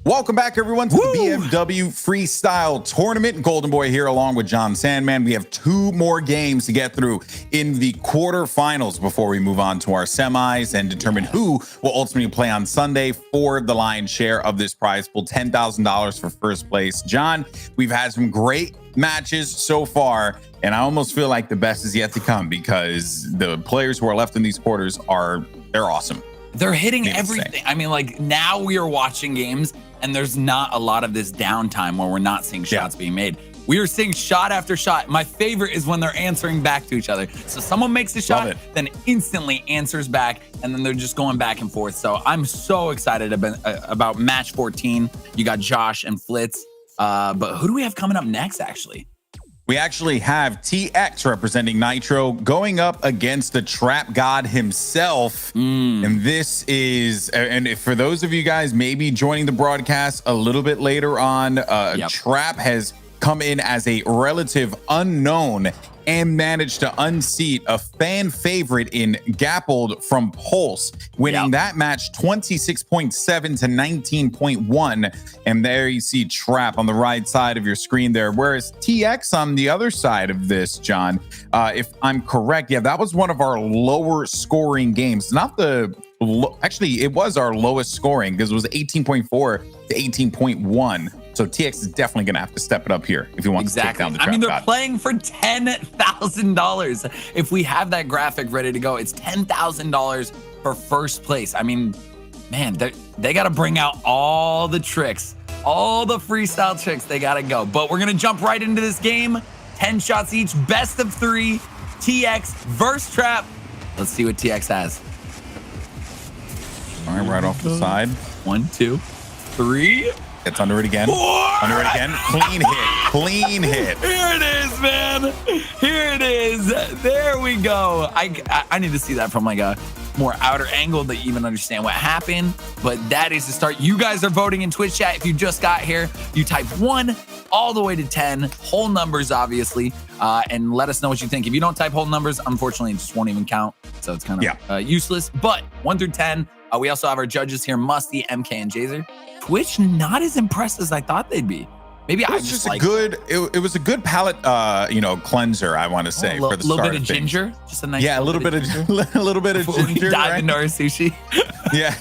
Welcome back, everyone, to the BMW Freestyle Tournament. Golden Boy here, along with John Sandman. We have 2 more games to get through in the quarterfinals before we move on to our semis and determine who will ultimately play on Sunday for the lion's share of this prize pool, $10,000 for first place. John, we've had some great matches so far, and I almost feel like the best is yet to come because the players who are left in these quarters they're awesome. They're hitting everything. I mean, like, now we are watching games and there's not a lot of this downtime where we're not seeing shots being made. We are seeing shot after shot. My favorite is when they're answering back to each other. So someone makes a shot, then instantly answers back, and then they're just going back and forth. So I'm so excited about match 14. You got Josh and Flitz. But who do we have coming up next, actually? We actually have TX representing Nitro going up against the Trap God himself. And this is, and for those of you guys maybe joining the broadcast a little bit later on, Trap has come in as a relative unknown and managed to unseat a fan favorite in Gappled from Pulse, winning that match 26.7 to 19.1. And there you see Trap on the right side of your screen there, whereas TX on the other side of this, John, if I'm correct, that was one of our lower scoring games. Not the actually, it was our lowest scoring because it was 18.4 to 18.1. So TX is definitely going to have to step it up here if he wants to take down the Trap they're God. playing for $10,000. If we have that graphic ready to go, it's $10,000 for first place. I mean, man, they got to bring out all the tricks, all the freestyle tricks. They got to go. But we're going to jump right into this game. 10 shots each, best of 3. TX versus Trap. Let's see what TX has. All right off the side. 1, 2, 3. It's under it again. 4. Under it again. Clean hit. Clean hit. Here it is, man. Here it is. There we go. I need to see that from like a more outer angle to even understand what happened. But that is the start. You guys are voting in Twitch chat. If you just got here, you type 1 all the way to 10. Whole numbers, obviously. And let us know what you think. If you don't type whole numbers, unfortunately, it just won't even count. So it's kind of useless. But 1 through 10. We also have our judges here, Musty, MK, and Jazer. Twitch not as impressed as I thought they'd be. Maybe I just like it was a good palate cleanser, I want to say, for the start. A little bit of ginger, just a nice a little bit of ginger. Dive into our sushi. Yeah.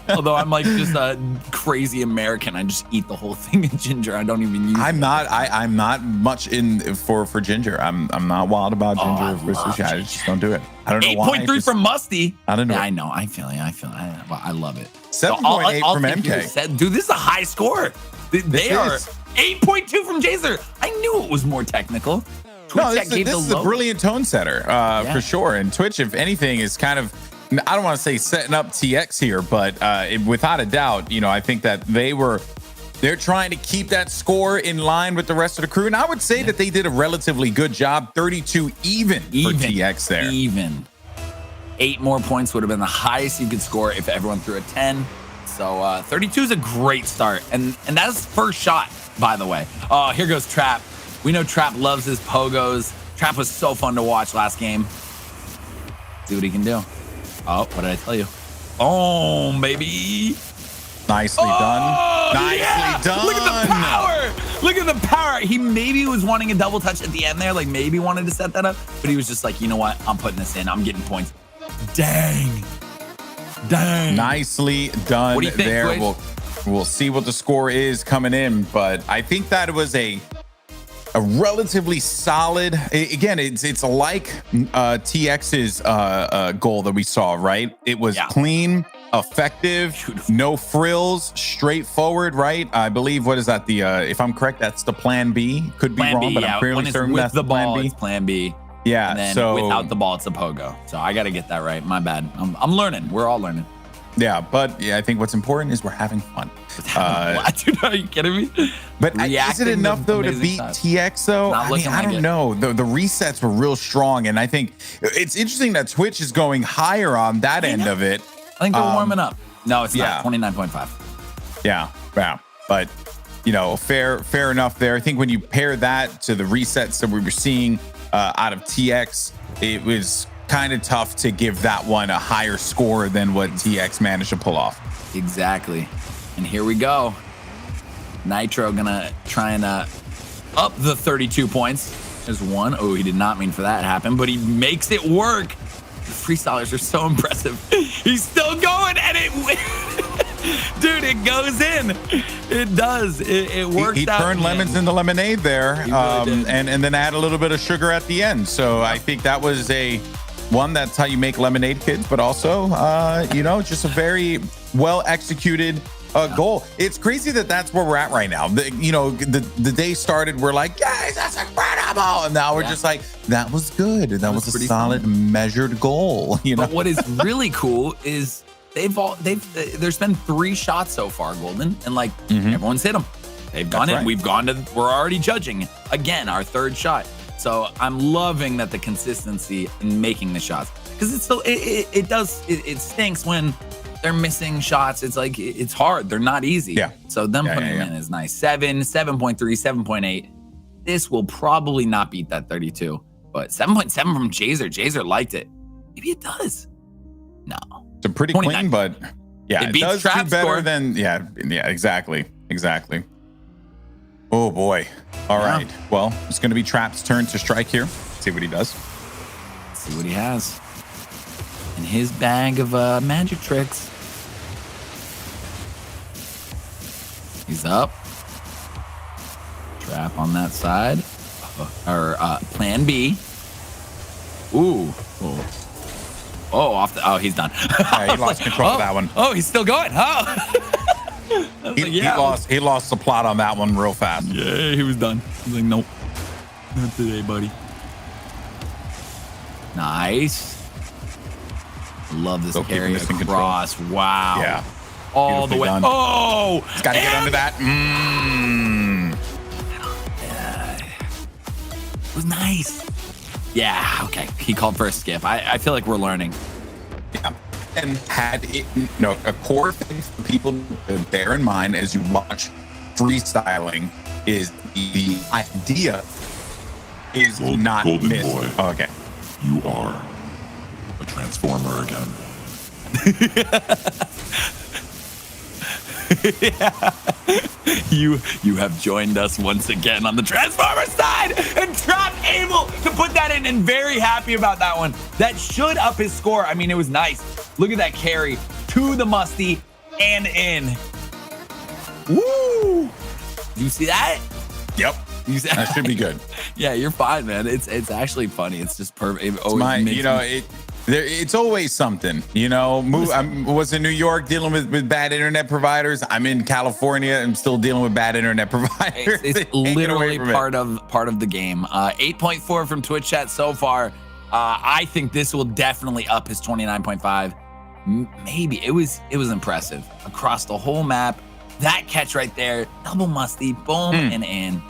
Although I'm like just a crazy American, I just eat the whole thing of ginger. I don't even use. I'm not much in for ginger. I'm not wild about ginger for sushi. I just don't do it. I don't know why. 8.3 from Musty. I don't know. Yeah, I know. I feel it. I love it. 7.8 from MK. Dude, this is a high score. They are 8.2 from Jazer. I knew it was more technical. Twitch this is a brilliant tone setter for sure. And Twitch, if anything, is kind of, I don't want to say setting up TX here, but without a doubt, I think that they're trying to keep that score in line with the rest of the crew. And I would say that they did a relatively good job. 32 even for TX there. Even. 8 more points would have been the highest you could score if everyone threw a 10. So 32 is a great start. And that's first shot, by the way. Oh, here goes Trap. We know Trap loves his pogos. Trap was so fun to watch last game. See what he can do. Oh, what did I tell you? Oh, baby. Nicely done. Nicely done. Look at the power. Look at the power. He maybe was wanting a double touch at the end there, like maybe wanted to set that up, but he was just like, you know what? I'm putting this in. I'm getting points. Dang. Nicely done. What do you think, there. We'll see what the score is coming in, but I think that it was a relatively solid. Again, it's like TX's goal that we saw, right? It was clean, effective, beautiful. No frills, straightforward, right? I believe, what is that? The if I'm correct, that's the plan B. Could be wrong, but I'm fairly certain that's the plan B. It's plan B. Yeah, and then so without the ball, it's a pogo. So I got to get that right. My bad. I'm learning. We're all learning. Yeah, but I think what's important is we're having fun. Dude, are you kidding me? But is it enough though to beat TX though? I don't know. The resets were real strong, and I think it's interesting that Twitch is going higher on that end of it. I think they're warming up. No, it's not. 29.5. Yeah. But fair enough there. I think when you pair that to the resets that we were seeing out of TX, it was kind of tough to give that one a higher score than what TX managed to pull off. Exactly. And here we go. Nitro gonna try and up the 32 points. There's one. Oh, he did not mean for that to happen, but he makes it work. The freestylers are so impressive. He's still going, and it, dude, it goes in. It does. It works. He out. turned lemons into lemonade there, really and then add a little bit of sugar at the end. So I think that was that's how you make lemonade, kids. But also, just a very well executed goal. It's crazy that's where we're at right now. The day started, we're like, guys, that's incredible, and now we're just like, that was good. That was a solid, measured goal. But what is really cool is there's been 3 shots so far, Golden, and like everyone's hit them. They've gone in. Right. We've gone to. We're already judging again our 3rd shot. So I'm loving that the consistency in making the shots, because it stinks when they're missing shots. It's like, it's hard. They're not easy. Yeah. So them putting them in is nice. 7, 7.3, 7.8. This will probably not beat that 32, but 7.7 from Jazer. Jazer liked it. Maybe it does. No. It's a pretty 29. clean, but it beats does do Trap's better score. than exactly. Oh boy. All right. Well, it's going to be Trap's turn to strike here. See what he does. See what he has in his bag of magic tricks. He's up. Trap on that side. Or plan B. Ooh. Oh, he's done. Yeah, he lost control of that one. Oh, he's still going. He lost the plot on that one real fast. Yeah, he was done. He's like, nope. Not today, buddy. Nice. Love this carry across. Wow. Yeah. All the way. Done. Oh! It's got to get under that. It was nice. Yeah, okay. He called for a skip. I feel like we're learning. Yeah. And had it, a core thing for people to bear in mind as you watch freestyling is the idea is not Golden missed. boy. Oh, okay. You are a transformer again. You have joined us once again on the Transformer side, and Trap able to put that in, and very happy about that one. That should up his score. I mean, it was nice. Look at that carry to the Musty and in. Woo! You see that? Yep. You see That should be good. Yeah, you're fine, man. It's actually funny. It's just perfect. It always makes me- It's always something, I was in New York dealing with bad internet providers. I'm in California and still dealing with bad internet providers. It's literally part of the game. 8.4 from Twitch chat so far. I think this will definitely up his 29.5. Maybe it was impressive across the whole map. That catch right there, double Musty, boom and in.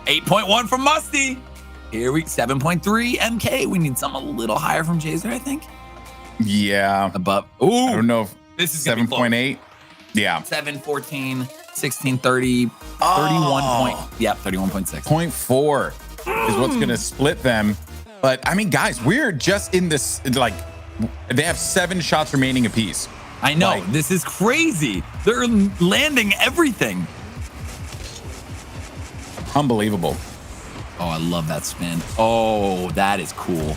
8.1 from Musty. Here 7.3 MK. We need something a little higher from Jazer, I think. Yeah. Above. Ooh. I don't know if This is 7.8. Yeah. 7, 14, 16, 30, 31 point. Yep, 31.6. 0.4 is what's going to split them. But I mean, guys, we're just in this, like, they have 7 shots remaining apiece. I know. Like, this is crazy. They're landing everything. Unbelievable. Oh, I love that spin. Oh, that is cool.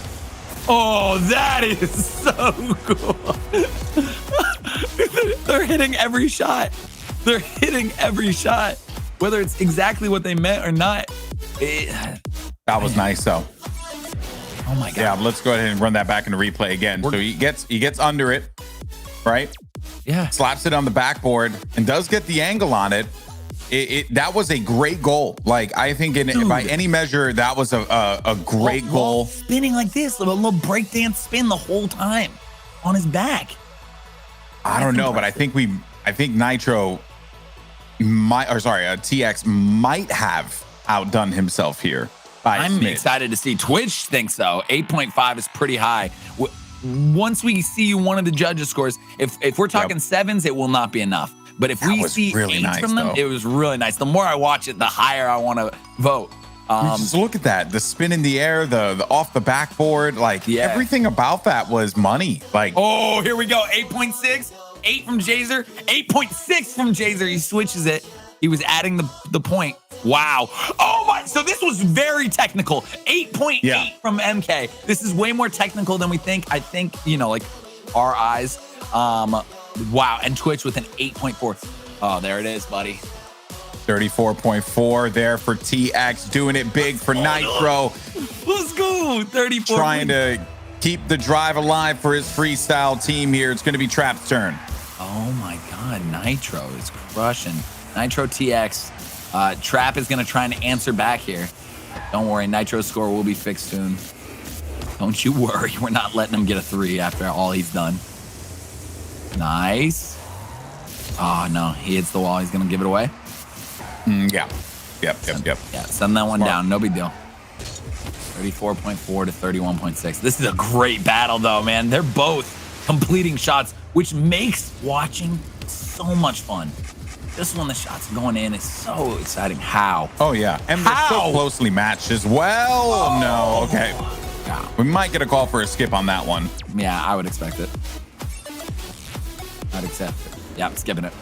Oh, that is so cool. They're hitting every shot. They're hitting every shot. Whether it's exactly what they meant or not. That was nice, though. Oh my God. Yeah, let's go ahead and run that back into replay again. So he gets under it, right? Yeah. Slaps it on the backboard and does get the angle on it. That was a great goal. Like, I think by any measure, that was a great goal. Spinning like this, a little breakdance spin the whole time on his back. I don't know, but I think Nitro TX might have outdone himself here. I'm excited to see. Twitch thinks so. 8.5 is pretty high. Once we see one of the judges' scores, if we're talking 7s, it will not be enough. But if we see really 8s from them, it was really nice. The more I watch it, the higher I want to vote. Just look at that. The spin in the air, the off the backboard, like everything about that was money. Like, oh, here we go. 8.6, 8 from Jazer, 8.6 from Jazer. He switches it. He was adding the point. Wow. Oh my, so this was very technical. 8.8 from MK. This is way more technical than we think. I think, you know, like our eyes. Wow, and Twitch with an 8.4. Oh, there it is, buddy. 34.4 there for TX, doing it big for Nitro. Let's go. 34. Trying to keep the drive alive for his freestyle team here. It's going to be Trap's turn. Oh my God, Nitro is crushing. Nitro TX. Trap is going to try and answer back here. Don't worry, Nitro's score will be fixed soon. Don't you worry. We're not letting him get a 3 after all he's done. Nice. Oh, no. He hits the wall. He's going to give it away. Yeah. Yep. Yeah, send that one down. No big deal. 34.4 to 31.6. This is a great battle, though, man. They're both completing shots, which makes watching so much fun. Just when the shots are going in, it's so exciting. How? Oh, yeah. And they're so closely matched as well. Oh. No, okay. Yeah. We might get a call for a skip on that one. Yeah, I would expect it. I'd accept it. Yeah, skipping it.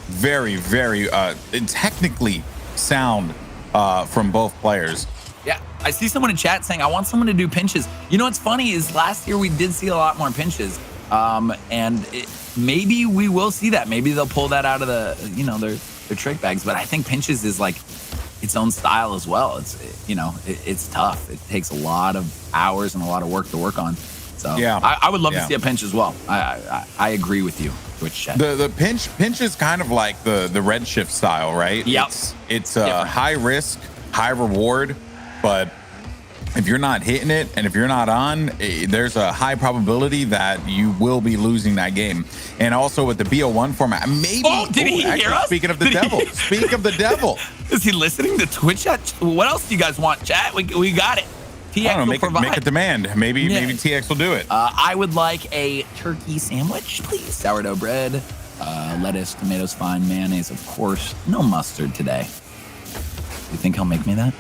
Very, very technically sound from both players. Yeah, I see someone in chat saying, I want someone to do pinches. You know what's funny is last year we did see a lot more pinches. Maybe we will see that. Maybe they'll pull that out of the, you know, their trick bags. But I think pinches is like its own style as well. It's tough. It takes a lot of hours and a lot of work to work on. So yeah, I would love to see a pinch as well. I agree with you, Twitch chat. The pinch is kind of like the Redshift style, right? Yep. It's high risk, high reward, but if you're not hitting it and if you're not on, there's a high probability that you will be losing that game. And also with the BO1 format, maybe. Oh, did he hear us? Speaking of the devil, speak of the devil. Is he listening to Twitch chat? What else do you guys want, chat? We got it. TX I don't know, will provide. make a demand. Maybe TX will do it. I would like a turkey sandwich, please. Sourdough bread, lettuce, tomatoes, fine, mayonnaise, of course. No mustard today. You think he'll make me that?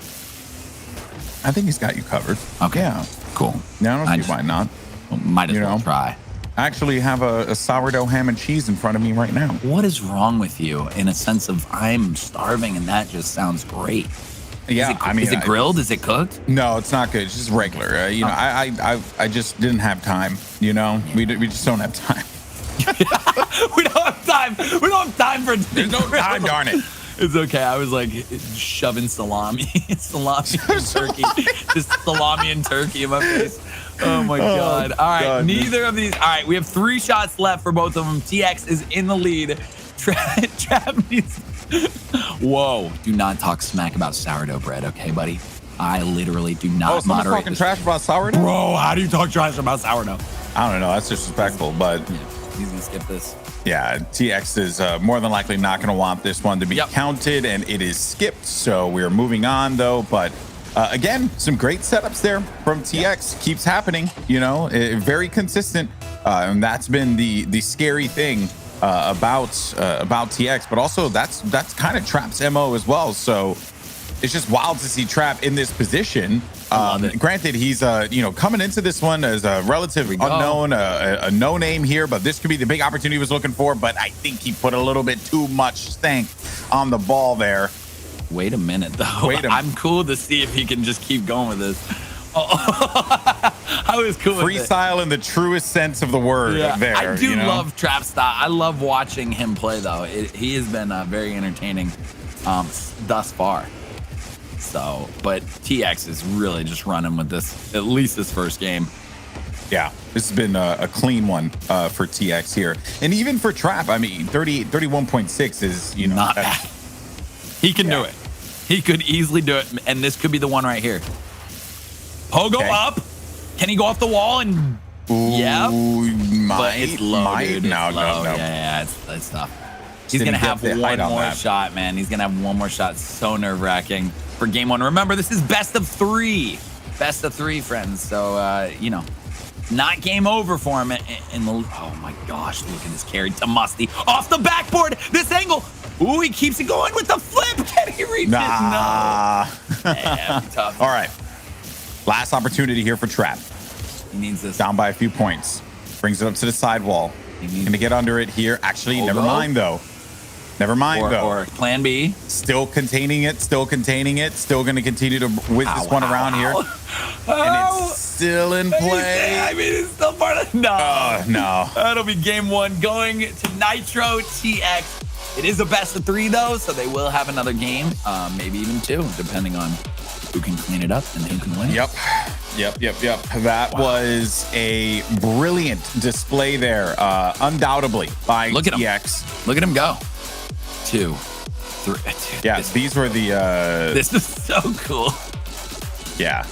I think he's got you covered. Okay. Yeah. Cool. No, I don't see why not. Well, might as well try. I actually have a sourdough ham and cheese in front of me right now. What is wrong with you in a sense of I'm starving and that just sounds great? Yeah, is it grilled? Is it cooked? No, it's not good. It's just regular. You know, I just didn't have time. You know, we just don't have time. We don't have time. We don't have time for. There's no time, darn it. It's okay. I was like shoving salami and turkey, just salami and turkey in my face. Oh my God! All right, neither of these. All right, we have 3 shots left for both of them. TX is in the lead. Trap needs. Whoa! Do not talk smack about sourdough bread, okay, buddy? I literally do not moderate. Talking trash about sourdough? Bro, how do you talk trash about sourdough? I don't know. That's disrespectful, but yeah, he's gonna skip this. Yeah, TX is more than likely not going to want this one to be counted, and it is skipped. So we're moving on, though. But again, some great setups there from TX. Keeps happening, you know, very consistent. And that's been the scary thing about TX. But also, that's kind of Trap's MO as well. So it's just wild to see Trap in this position. Granted, he's coming into this one as a relative unknown, a no name here, but this could be the big opportunity he was looking for. But I think he put a little bit too much stank on the ball there. Wait a minute, though. I'm cool to see if he can just keep going with this. I was cool with it. Freestyle in the truest sense of the word. Yeah, there, I do love Trap style. I love watching him play, though. He has been very entertaining thus far. So, but TX is really just running with this, at least this first game. Yeah, this has been a clean one for TX here. And even for Trap, I mean, 31.6 is, not bad. He can do it. He could easily do it. And this could be the one right here. Pogo up. Can he go off the wall? And yeah. But it's low, dude. No. Yeah, it's tough. He's going to have one more shot, man. He's going to have one more shot. So nerve-wracking for game 1. Remember, this is best of 3. Best of 3, friends. So, not game over for him. Oh, my gosh. Look at this carry to Musty. Off the backboard. This angle. Ooh, he keeps it going with the flip. Can he reach it? No. Yeah, tough. All right. Last opportunity here for Trap. He needs this. Down by a few points. Brings it up to the sidewall. Going to get under it here. Actually, never mind, though. Never mind, though. Or plan B. Still containing it. Still going to continue to whiz this one around here. And it's still in play. I mean, it's still part of... No. No. That'll be game one going to Nitro TX. It is a best of 3, though, so they will have another game, maybe even 2, depending on who can clean it up and who can win. Yep. That was a brilliant display there, undoubtedly, by Look at TX. him. Look at him go. 2, 3. Yeah, these were the... This is so cool. Yeah.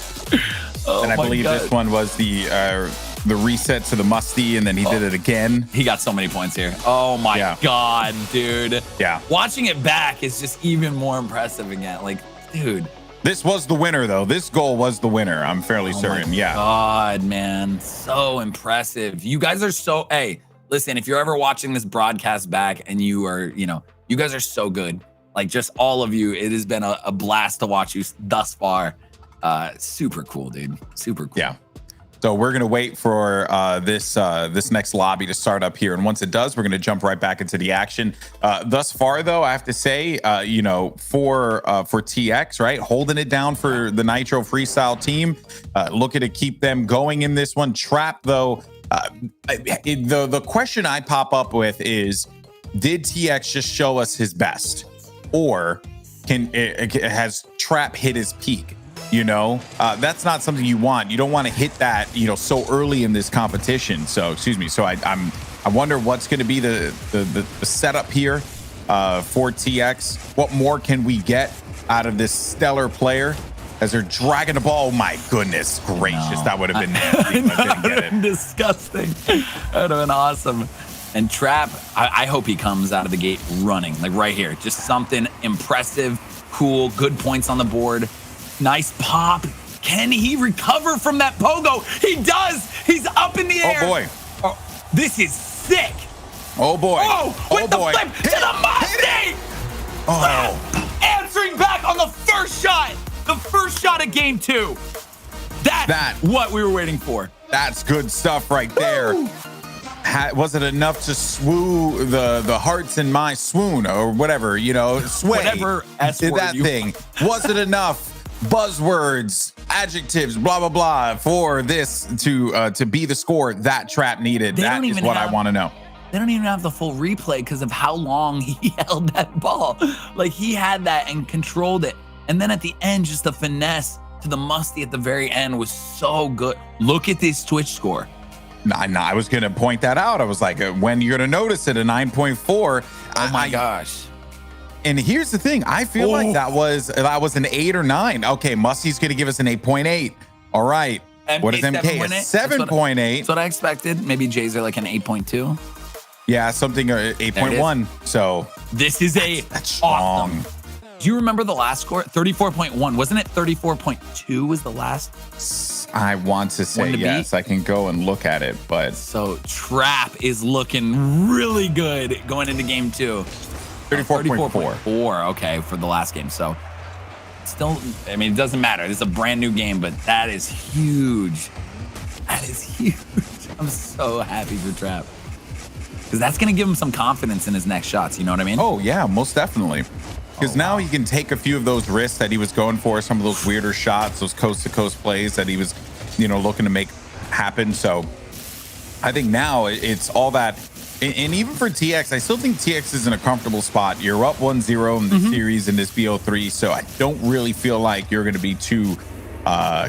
Oh, and I my believe God. this one was the reset to the musty, and then he did it again. He got so many points here. Oh my God, dude. Yeah. Watching it back is just even more impressive again. Like, dude. This was the winner, though. This goal was the winner. I'm fairly certain. My God, man. So impressive. You guys are so... Hey, listen, if you're ever watching this broadcast back and you are, you guys are so good. Like, just all of you, it has been a blast to watch you thus far. Super cool, dude. Super cool. Yeah. So we're going to wait for this next lobby to start up here. And once it does, we're going to jump right back into the action. Thus far, though, I have to say, for TX, right, holding it down for the Nitro Freestyle team, looking to keep them going in this one. Trap, though, the question I pop up with is, did TX just show us his best? Or has Trap hit his peak? That's not something you want. You don't want to hit that, so early in this competition. So, excuse me. So I wonder what's going to be the setup here for TX. What more can we get out of this stellar player as they're dragging the ball? Oh my goodness gracious, that would have been nasty. That would have been disgusting. That would have been awesome. And Trap, I hope he comes out of the gate running, like right here. Just something impressive, cool, good points on the board. Nice pop. Can he recover from that pogo? He does. He's up in the air. Oh, boy. Oh, this is sick. Oh, boy. Oh, with the flip to the Mustang. Oh. Answering back on the first shot. The first shot of game 2. That's what we were waiting for. That's good stuff right there. Was it enough to swoo the hearts in my swoon or whatever, sway? Whatever did that thing. Was it enough buzzwords, adjectives, blah, blah, blah, for this to be the score that Trap needed? That is what I want to know. They don't even have the full replay because of how long he held that ball. Like, he had that and controlled it. And then at the end, just the finesse to the musty at the very end was so good. Look at this Twitch score. No, I was going to point that out. I was like, when you're going to notice it, a 9.4. Oh my gosh. And here's the thing. I feel like that was an 8 or 9. Okay, Musty's going to give us an 8.8. All right. What is MK? A 7.8. That's what I expected. Maybe Jay's are like an 8.2. Yeah, something 8.1. So this is that's strong. Awesome. Do you remember the last score? 34.1. Wasn't it 34.2 was the last? I want to say yes. I can go and look at it, but so Trap is looking really good going into game 2. 34.4. Okay, for the last game. So still, I mean, it doesn't matter. This is a brand new game, but that is huge. That is huge. I'm so happy for Trap. Because that's going to give him some confidence in his next shots. You know what I mean? Oh, yeah, most definitely. Because now he can take a few of those risks that he was going for, some of those weirder shots, those coast-to-coast plays that he was, looking to make happen. So I think now it's all that. And even for TX, I still think TX is in a comfortable spot. You're up 1-0 in the series in this BO3, so I don't really feel like you're going to be too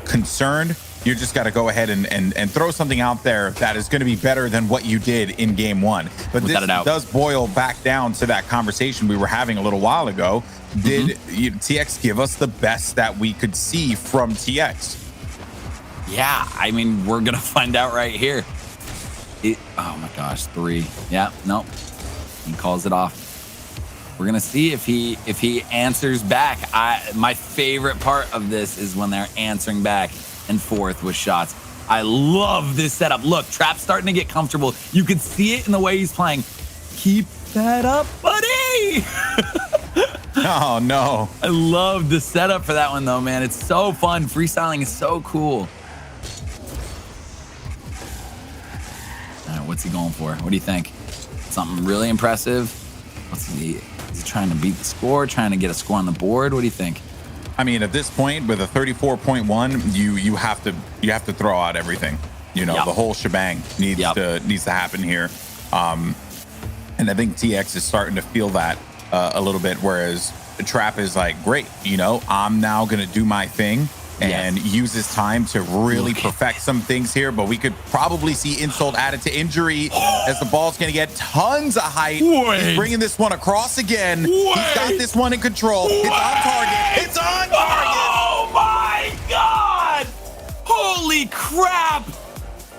concerned. You just got to go ahead and throw something out there that is going to be better than what you did in game 1. But this does boil back down to that conversation we were having a little while ago. Did TX give us the best that we could see from TX? Yeah, I mean, we're going to find out right here. Oh my gosh, 3. Yeah, nope. He calls it off. We're gonna see if he answers back. My favorite part of this is when they're answering back and forth with shots. I love this setup. Look, Trap's starting to get comfortable. You can see it in the way he's playing. Keep that up, buddy. Oh no. I love the setup for that one though, man. It's so fun. Freestyling is so cool. What's he going for? What do you think? Something really impressive? Let's see. trying to beat the score, trying to get a score on the board? What do you think? I mean, at this point, with a 34.1, you have to throw out everything. You know, Yep. the whole shebang needs Yep. to happen here. And I think TX is starting to feel that a little bit, whereas Trap is like, great, you know, I'm now gonna do my thing and use this time to really perfect some things here. But we could probably see insult added to injury as the ball's gonna get tons of height. He's bringing this one across again. He's got this one in control. It's on target. It's on target. Oh my God! Holy crap!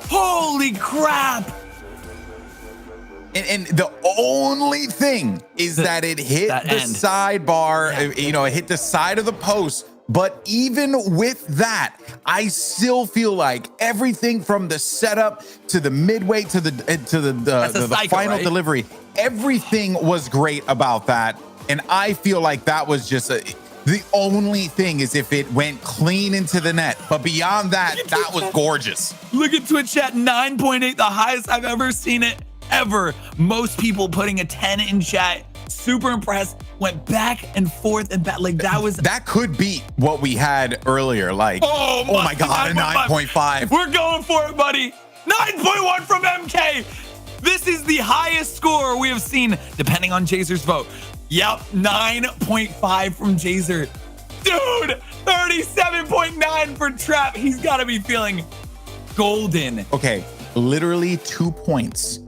Holy crap! And the only thing is that it hit That the end. sidebar, you know, it hit the side of the post. But even with that, I still feel like everything from the setup to the midway to the psycho, final right? delivery, everything was great about that. And I feel like that was just the only thing is if it went clean into the net. But beyond that, that was gorgeous. Look at Twitch chat, 9.8, the highest I've ever seen it, ever. Most people putting a 10 in chat. Super impressed. Went back and forth and back. Like that could beat what we had earlier. Like, oh my God, a 9.5. We're going for it, buddy. 9.1 from MK. This is the highest score we have seen, depending on Jazer's vote. Yep, 9.5 from Jazer. Dude, 37.9 for Trap. He's got to be feeling golden. Okay, literally 2 points,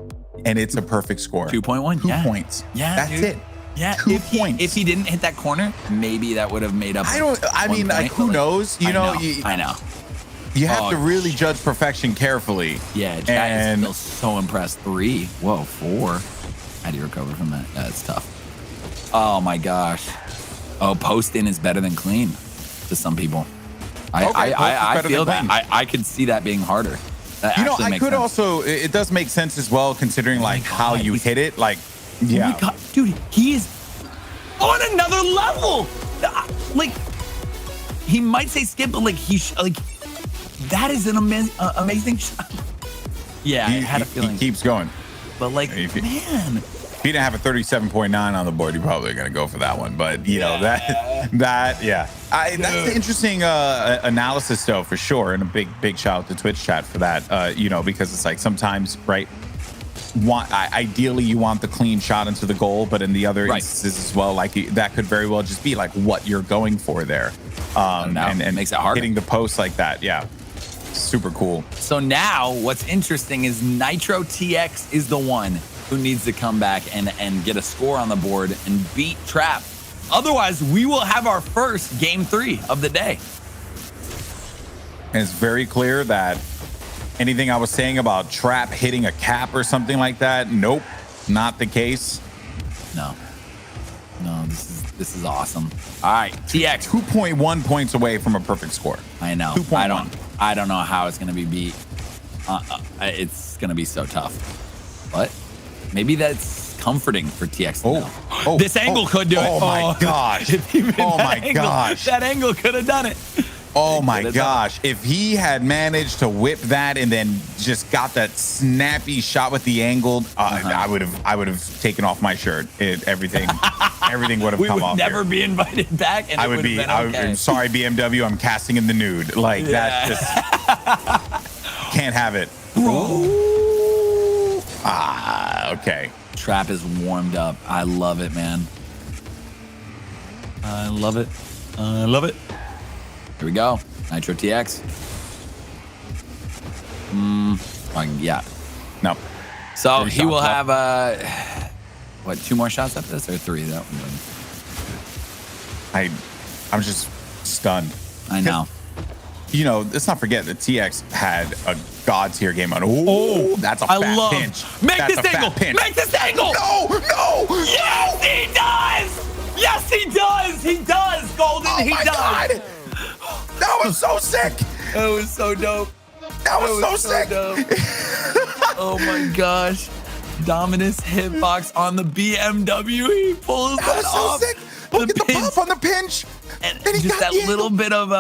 and it's a perfect score. 2.1, 2 yeah. points. Yeah, that's dude. it. Yeah, 2 points. If he didn't hit that corner, maybe that would have made up. I mean, like, who knows? You know, I know. You have to really judge perfection carefully. Yeah, Chad is still so impressed. 3. Whoa, 4. How do you recover from that? That's tough. Oh my gosh. Oh, post in is better than clean to some people. I feel that. I could see that being harder. That you know, actually I makes could sense. also, it does make sense as well, considering like how you hit it. Like, yeah. Oh my God, dude, he is on another level. Like, he might say skip, but like that is an amazing shot. Yeah, I had a feeling. He keeps going. But like, man. If he didn't have a 37.9 on the board, you're probably going to go for that one. But, you know, that's an interesting analysis, though, for sure. And a big shout out to Twitch chat for that, you know, because it's like sometimes, right, ideally you want the clean shot into the goal, but in the other instances as well, like that could very well just be like what you're going for there. And makes it harder. Hitting the post like that. Yeah. Super cool. So now what's interesting is Nitro TX is the one who needs to come back and get a score on the board and beat Trap. Otherwise, we will have our first game 3 of the day. And it's very clear that anything I was saying about Trap hitting a cap or something like that, nope, not the case. No, this is awesome. All right, TX. 2.1 points away from a perfect score. I know. 2.1. I don't know how it's going to be beat. It's going to be so tough. But maybe that's comforting for TX to know. This angle could do it. Oh my gosh. Gosh. That angle could have done it. Oh my gosh. If he had managed to whip that and then just got that snappy shot with the angle, I would have taken off my shirt. Everything would have come off. We would never be invited back. And I'm sorry, BMW. I'm casting in the nude. Like that's just can't have it. Okay. Trap is warmed up. I love it, man. I love it. I love it. Here we go. Nitro TX. Yeah. No. So he will have, 2 more shots after this or 3? That one. I'm just stunned. I know. You know, let's not forget that TX had a god tier game on. Oh, that's a fat pinch. Make this angle. Make this angle. No. Yes, he does. Yes, he does. He does. Golden. Oh he my does. God. That was so sick. That was so dope. That was so sick. Oh my gosh. Dominus hitbox on the BMW. He pulls that off. So sick. Look at the pop on the pinch. And just that little bit of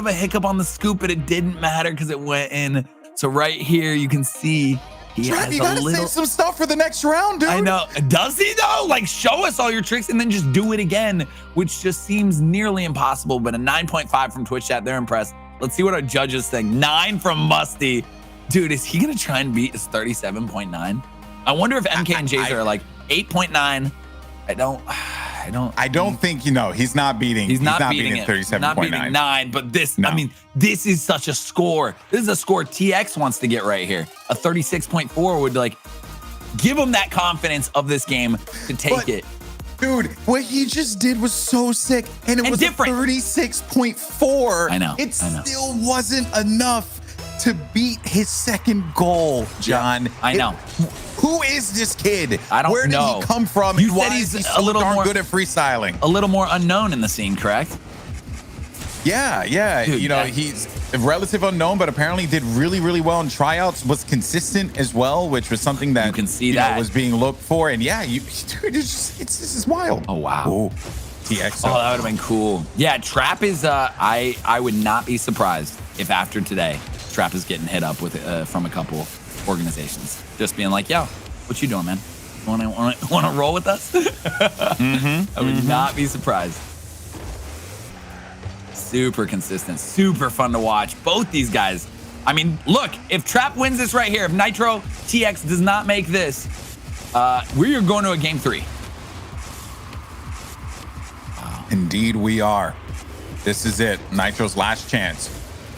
a hiccup on the scoop, but it didn't matter because it went in. So right here, you can see He Trap, has you a gotta little. save some stuff for the next round, dude. I know. Does he though? Like, show us all your tricks and then just do it again, which just seems nearly impossible. But a 9.5 from Twitch chat, they're impressed. Let's see what our judges think. 9 from Musty. Dude, is he gonna try and beat his 37.9? I wonder if MK and Jazer are like 8.9. I don't think he's not beating. He's not beating it. 37.9. Not beating 9, but this, No. I mean, this is such a score. This is a score TX wants to get right here. A 36.4 would like give him that confidence of this game to take it. Dude, what he just did was so sick. And it was different. 36.4. I know. Still wasn't enough to beat his second goal, John. I know. Who is this kid? I don't know. Where did he come from? You and said why he's is he a so little darn more- good at freestyling? A little more unknown in the scene, correct? Yeah. Dude, He's a relative unknown, but apparently did really, really well in tryouts. Was consistent as well, which was something that You can see that. was being looked for. And yeah, dude, this is wild. Oh, wow. Ooh, TX. Oh, that would have been cool. Yeah, Trap is, I would not be surprised if after today, Trap is getting hit up with from a couple organizations. Just being like, yo, what you doing, man? Want to roll with us? I would not be surprised. Super consistent, super fun to watch. Both these guys. I mean, look, if Trap wins this right here, if Nitro TX does not make this, we are going to a game 3. Indeed, we are. This is it. Nitro's last chance.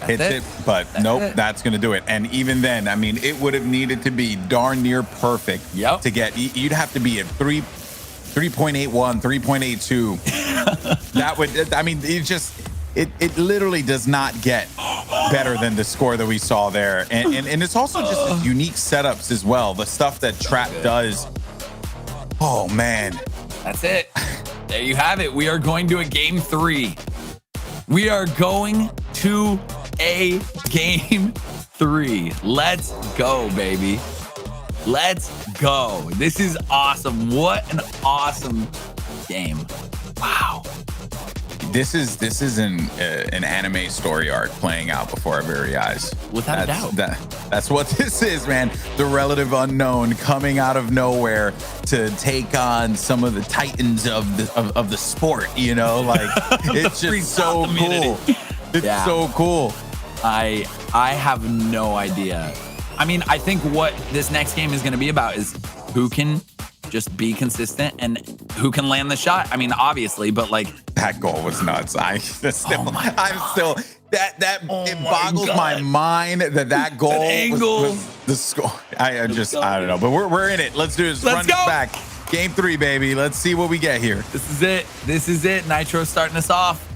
Hits it, but nope, that's going to do it. And even then, I mean, it would have needed to be darn near perfect to get. You'd have to be at 3.81, 3.82. That would, I mean, it literally does not get better than the score that we saw there. And it's also just the unique setups as well. The stuff that Trap does. Oh, man. That's it. There you have it. We are going to a game 3. We are going to a game 3. Let's go, baby. Let's go. This is awesome. What an awesome game. Wow. This is an anime story arc playing out before our very eyes. Without a doubt. That's what this is, man. The relative unknown coming out of nowhere to take on some of the titans of the sport. Like it's just so cool. It's so cool. I have no idea. I mean, I think what this next game is going to be about is who can just be consistent and who can land the shot. I mean, obviously, but like that goal was nuts. It boggles my mind that goal was the score. I don't know, but we're in it. Let's do this. Let's go. Back. Game 3, baby. Let's see what we get here. This is it. Nitro starting us off.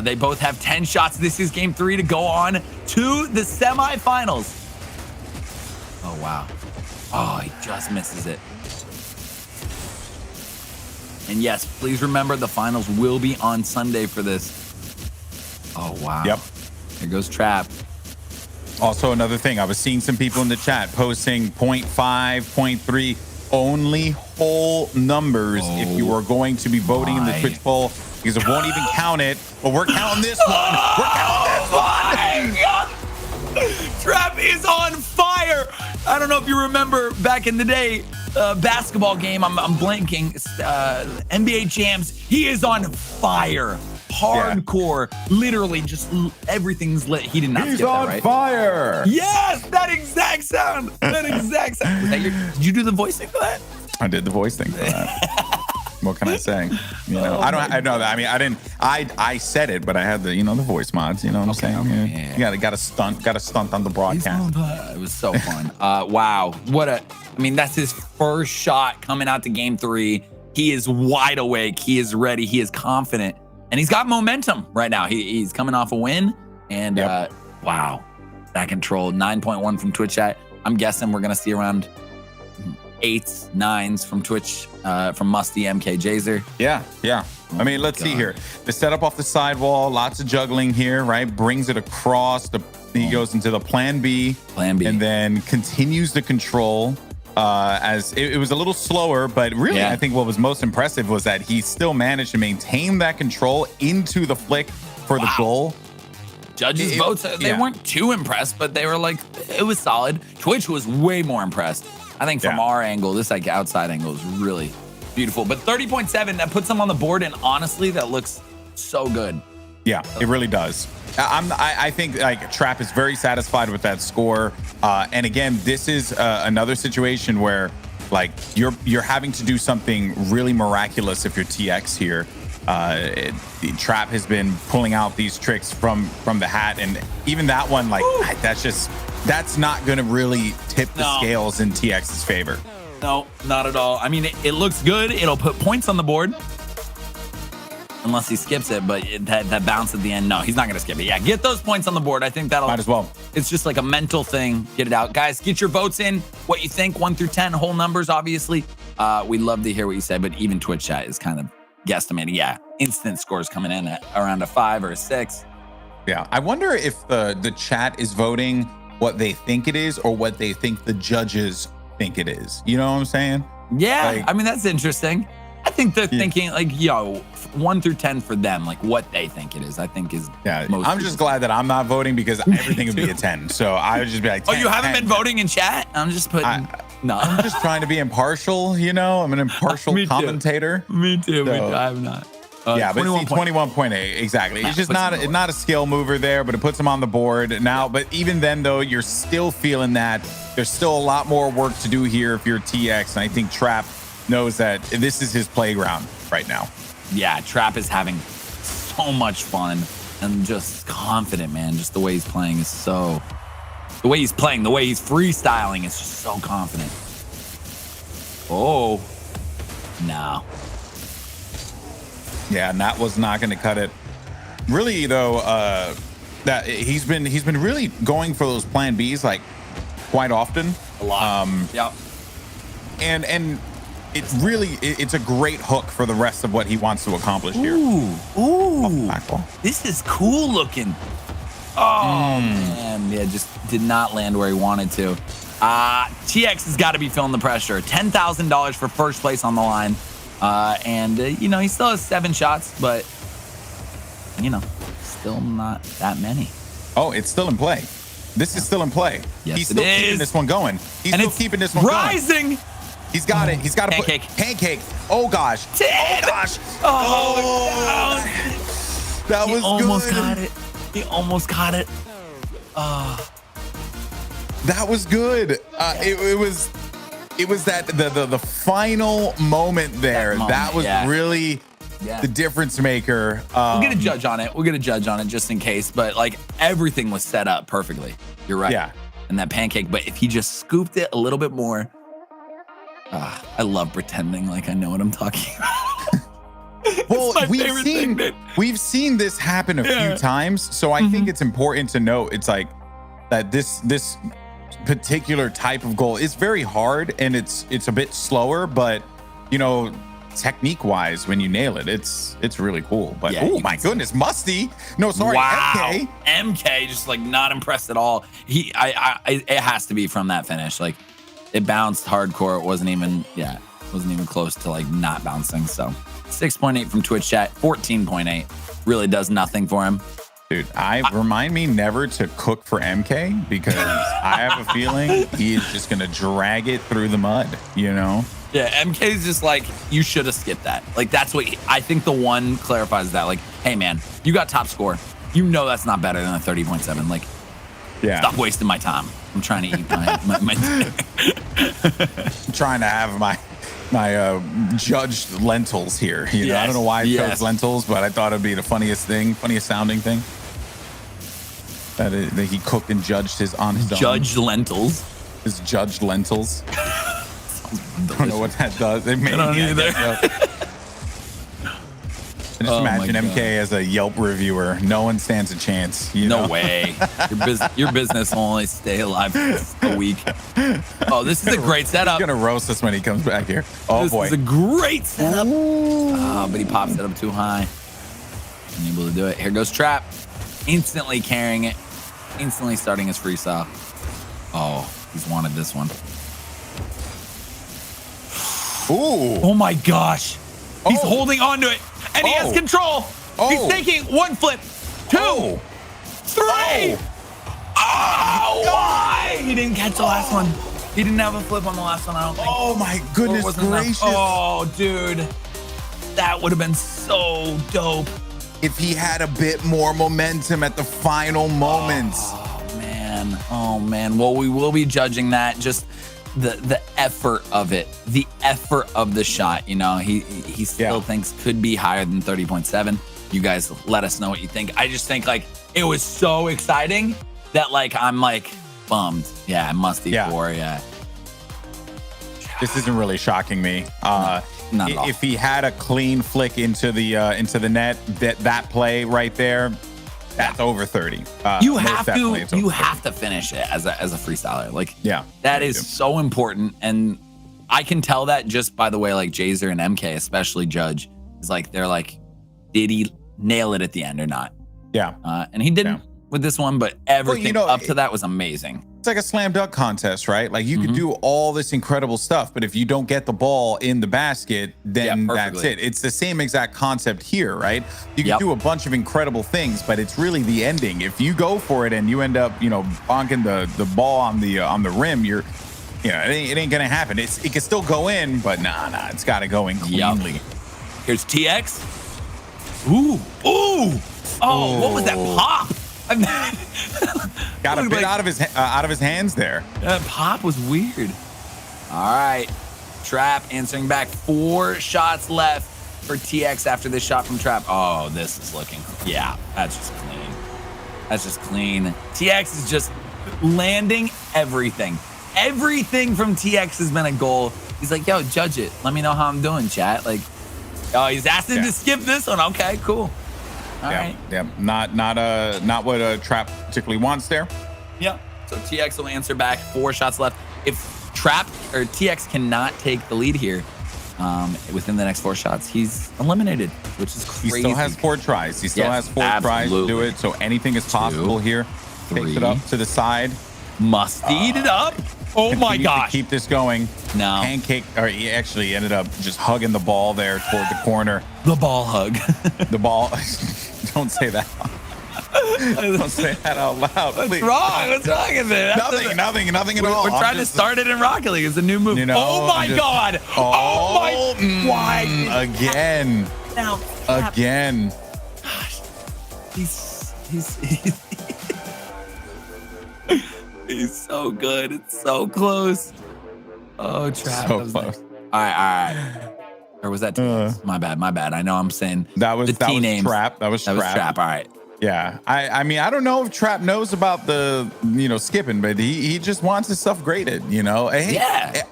They both have 10 shots. This is game 3 to go on to the semifinals. Oh, wow. Oh, he just misses it. And yes, please remember the finals will be on Sunday for this. Oh, wow. Yep. Here goes Trap. Also, another thing, I was seeing some people in the chat posting 0.5, 0.3, only whole numbers if you are going to be voting in the Twitch poll, because it won't even count it. But we're counting this one. We're counting this one. God. Trap is on fire. I don't know if you remember back in the day, basketball game. I'm blanking. NBA Jams. He is on fire. Hardcore. Yeah. Literally, just everything's lit. He did not skip that, right? He's on fire. Yes, that exact sound. That exact sound. Was that did you do the voice thing for that? I did the voice thing for that. What can I say? I know that. I mean, I didn't. I said it, but I had the the voice mods. You know what I'm saying? Okay, yeah. You got to stunt on the broadcast. It was so fun. Wow, I mean, that's his first shot coming out to game 3. He is wide awake. He is ready. He is confident, and he's got momentum right now. He's coming off a win, and wow, that control 9.1 from Twitch chat. I'm guessing we're gonna see around 8s, 9s from Twitch, from Musty, MK, Jazer. Yeah. I mean, let's see here. The setup off the sidewall, lots of juggling here, right? Brings it across. He goes into the plan B. And then continues the control. As it was a little slower, but really, I think what was most impressive was that he still managed to maintain that control into the flick for the goal. Judges' votes, they weren't too impressed, but they were like, it was solid. Twitch was way more impressed. I think from our angle, this like outside angle is really beautiful. But 30.7, that puts them on the board, and honestly, that looks so good. Yeah, it really does. I think like Trap is very satisfied with that score. And again, this is another situation where like you're having to do something really miraculous if you're TX here. Trap has been pulling out these tricks from the hat, and even that one, like that's not going to really tip the scales in TX's favor. No, not at all. I mean, it looks good. It'll put points on the board. Unless he skips it, but that bounce at the end, no, he's not going to skip it. Yeah, get those points on the board. I think that'll... Might as well. It's just like a mental thing. Get it out. Guys, get your votes in. What you think, 1 through 10, whole numbers, obviously. We'd love to hear what you say, but even Twitch chat is kind of guesstimating. Yeah, instant scores coming in at around a 5 or a 6. Yeah, I wonder if the chat is voting what they think it is or what they think the judges think it is. You know what I'm saying? Yeah, like, I mean, that's interesting. I think they're thinking like, 1 through 10 for them, like what they think it is, I think is I'm just glad that I'm not voting because everything would be a 10. So I would just be like, 10, oh, you haven't 10, been voting in chat? I'm just putting, no. I'm just trying to be impartial, you know? I'm an impartial commentator. Me too. So, I'm not. Yeah, but see, 21.8, exactly. It's just not a skill mover there, but it puts him on the board now. But even then, though, you're still feeling that there's still a lot more work to do here if you're TX. And I think Trap knows that this is his playground right now. Yeah, Trap is having so much fun and just confident, man. Just the way he's playing is so... The way he's playing, the way he's freestyling is just so confident. Oh. No. Yeah, and that was not going to cut it. Really, though, that he's been really going for those plan Bs like quite often. A lot. Yep. And it's a great hook for the rest of what he wants to accomplish here. Ooh. This is cool looking. Oh man, yeah, just did not land where he wanted to. TX has got to be feeling the pressure. $10,000 for first place on the line. And he still has 7 shots, but still not that many. Oh, it's still in play. This is still in play. Yes, he's still keeping this one going. He's still keeping this one rising. Going. He's got it. He's got to put pancake. Oh gosh. 10. Oh gosh. Oh, that was almost good. Got it. He almost got it. That was good. It was that the final moment there. That was really the difference maker. We'll get a judge on it. We'll get a judge on it just in case. But like everything was set up perfectly. You're right. Yeah. And that pancake. But if he just scooped it a little bit more. I love pretending like I know what I'm talking about. Well, we've seen this happen a few times. So I think it's important to note it's like that this particular type of goal is very hard and it's a bit slower, but technique wise, when you nail it, it's really cool. But oh my goodness, Musty. No, sorry, wow. MK just like not impressed at all. It has to be from that finish. Like it bounced hardcore. It wasn't even close to like not bouncing. So 6.8 from Twitch chat, 14.8 really does nothing for him. Dude, remind me never to cook for MK because I have a feeling he is just gonna drag it through the mud, Yeah, MK is just like, you should have skipped that. Like that's what I think the one clarifies that. Like, hey man, you got top score. That's not better than a 30.7. Like, stop wasting my time. I'm trying to eat my I'm trying to have my judged lentils here. I don't know why I chose lentils, but I thought it'd be the funniest sounding thing. That he cooked and judged his own. Judged lentils. His judged lentils. I don't know what that does. It made me either. Just imagine MK as a Yelp reviewer. No one stands a chance. No way. Your business will only stay alive for a week. Oh, this is a great setup. He's going to roast us when he comes back here. Oh, boy. This is a great setup. But he pops it up too high. Unable to do it. Here goes Trap. Instantly carrying it. Instantly starting his freestyle. Oh, he's wanted this one. Ooh. Oh, my gosh. He's holding on to it. And he has control. He's thinking 1 flip, 2, 3. Oh, why? He didn't catch the last one. He didn't have a flip on the last one, I don't think. Oh my goodness gracious. Oh, dude. That would have been so dope. If he had a bit more momentum at the final moments. Oh man. Well, we will be judging that. Just the effort of it, the effort of the shot. You know, he still thinks could be higher than 30.7. You guys let us know what you think. I just think like it was so exciting that like I'm like bummed. Yeah, it must be 4. Yeah. This isn't really shocking me. Not at all. If he had a clean flick into the net, that play right there, that's over 30. You have to finish it as a freestyler. Like that is so important, and I can tell that just by the way like Jazer and MK especially judge is like they're like, did he nail it at the end or not? Yeah, and he didn't with this one, but everything up to that was amazing. It's like a slam dunk contest, right? Like you could do all this incredible stuff, but if you don't get the ball in the basket, then that's it. It's the same exact concept here, right? You can do a bunch of incredible things, but it's really the ending. If you go for it and you end up, bonking the ball on the rim, it ain't gonna happen. It can still go in, but nah, it's got to go in cleanly. Here's TX. Ooh. Oh, what was that pop? Got a bit out of his hands there. That pop was weird. All right, Trap answering back. 4 shots left for TX after this shot from Trap. Oh, this is looking. Yeah, that's just clean. That's just clean. TX is just landing everything. Everything from TX has been a goal. He's like, yo, judge it. Let me know how I'm doing, chat. Like, oh, he's asking to skip this one. Okay, cool. All right. Yeah, not what Trap particularly wants there. Yep. So TX will answer back. 4 shots left. If Trap or TX cannot take the lead here within the next 4 shots, he's eliminated, which is crazy. He still has 4 tries. He still has 4 tries to do it. So anything is possible here. 3. Takes it up to the side. Must eat it up. Oh my gosh. Keep this going. No. Pancake, or he actually ended up just hugging the ball there toward the corner. The ball hug. The ball. Don't say that. Don't say that out loud. What's wrong? What's wrong with it? Nothing at all. We're trying to start it in Rocket League. It's a new move. Oh my God. Oh my. Why? Again. Now. Again. Gosh. He's so good. It's so close. Oh, Trap. So close. All right. Or was that TX? My bad. I know I'm saying that was names. Trap. That was Trap. All right. Yeah. I mean, I don't know if Trap knows about the, skipping, but he just wants his stuff graded, Hey,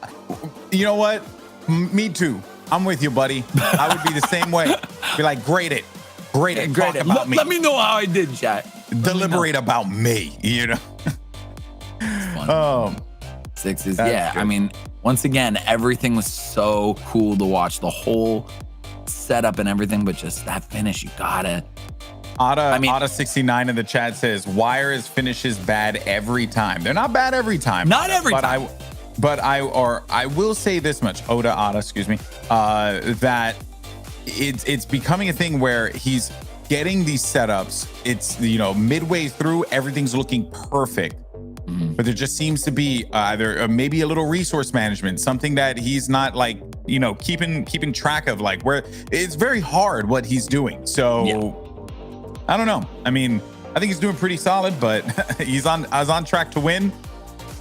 you know what? Me too. I'm with you, buddy. I would be the same way. Be like, grade it. Talk about me. Let me know how I did, chat. Deliberate about me, Oh, 6s. Yeah. Good. I mean, once again, everything was so cool to watch. The whole setup and everything, but just that finish, you gotta. Otta 69 in the chat says, Wire's finishes bad every time. They're not bad every time. Not every time. I will say this much, Otta, excuse me, that it's becoming a thing where he's getting these setups. It's, midway through, everything's looking perfect. But there just seems to be either maybe a little resource management, something that he's not keeping track of, like where it's very hard what he's doing. So I don't know. I mean, I think he's doing pretty solid, but he's on track to win.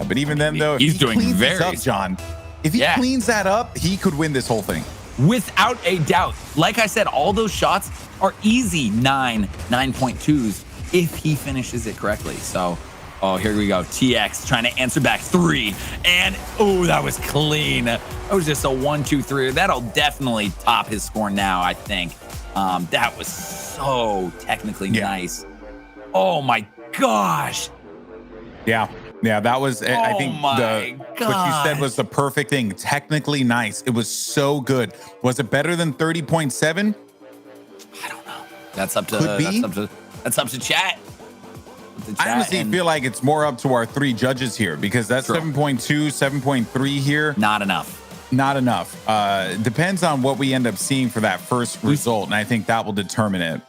But even then, though, he's doing very up, John. If he cleans that up, he could win this whole thing. Without a doubt. Like I said, all those shots are easy 9.2s if he finishes it correctly. So. Oh, here we go. TX trying to answer back 3. And, that was clean. That was just a 1, 2, 3. That'll definitely top his score now, I think. That was so technically nice. Oh, my gosh. Yeah, that was, I think, what you said was the perfect thing. Technically nice. It was so good. Was it better than 30.7? I don't know. That's up to chat. I honestly feel like it's more up to our 3 judges here, because that's 7.2, 7.3 here. Not enough. Depends on what we end up seeing for that first result, and I think that will determine it.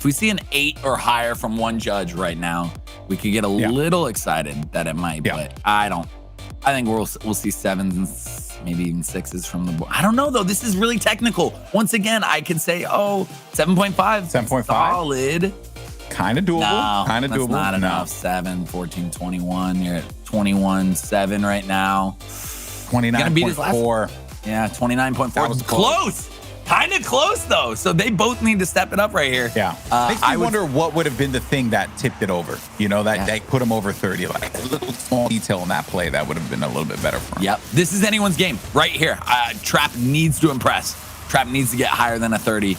we see an 8 or higher from one judge right now, we could get a little excited that it might, but I think we'll see 7s and maybe even 6s from the board. I don't know though. This is really technical. Once again, I could say, 7.5. 7.5. Solid. Kind of doable. No, Kind of doable. Not enough. 7, 14, 21. You're at 21.7 right now. 29.4. Yeah, 29.4. That was close. Kind of close though. So they both need to step it up right here. Yeah. Makes me wonder what would have been the thing that tipped it over. You know, that put him over 30. Like a little small detail in that play that would have been a little bit better for him. Yep. This is anyone's game right here. Trap needs to impress. Trap needs to get higher than a 30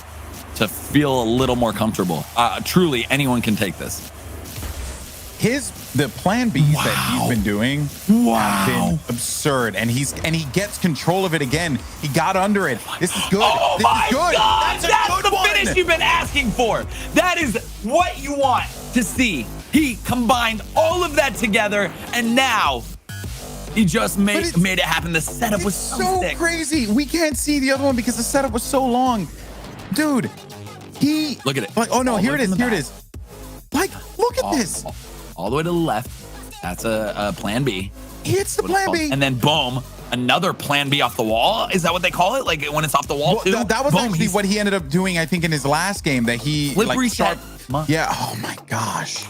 to feel a little more comfortable. Truly, anyone can take this. The plan Bs that he's been doing have been absurd, and he gets control of it again. He got under it. This is good. Oh this my is good. God! That's the finish you've been asking for. That is what you want to see. He combined all of that together, and now he just made it happen. The setup was so sick. crazy. We can't see the other one because the setup was so long, dude. Look at it. Like, oh no, All here the it way is. from the Here it back. is. Like, look at this. All the way to the left. That's a plan B. He hits the plan B. And then boom, another plan B off the wall. Is that what they call it? Like when it's off the wall too? That was actually what he ended up doing, I think, in his last game. That he reset. Yeah. Oh my gosh.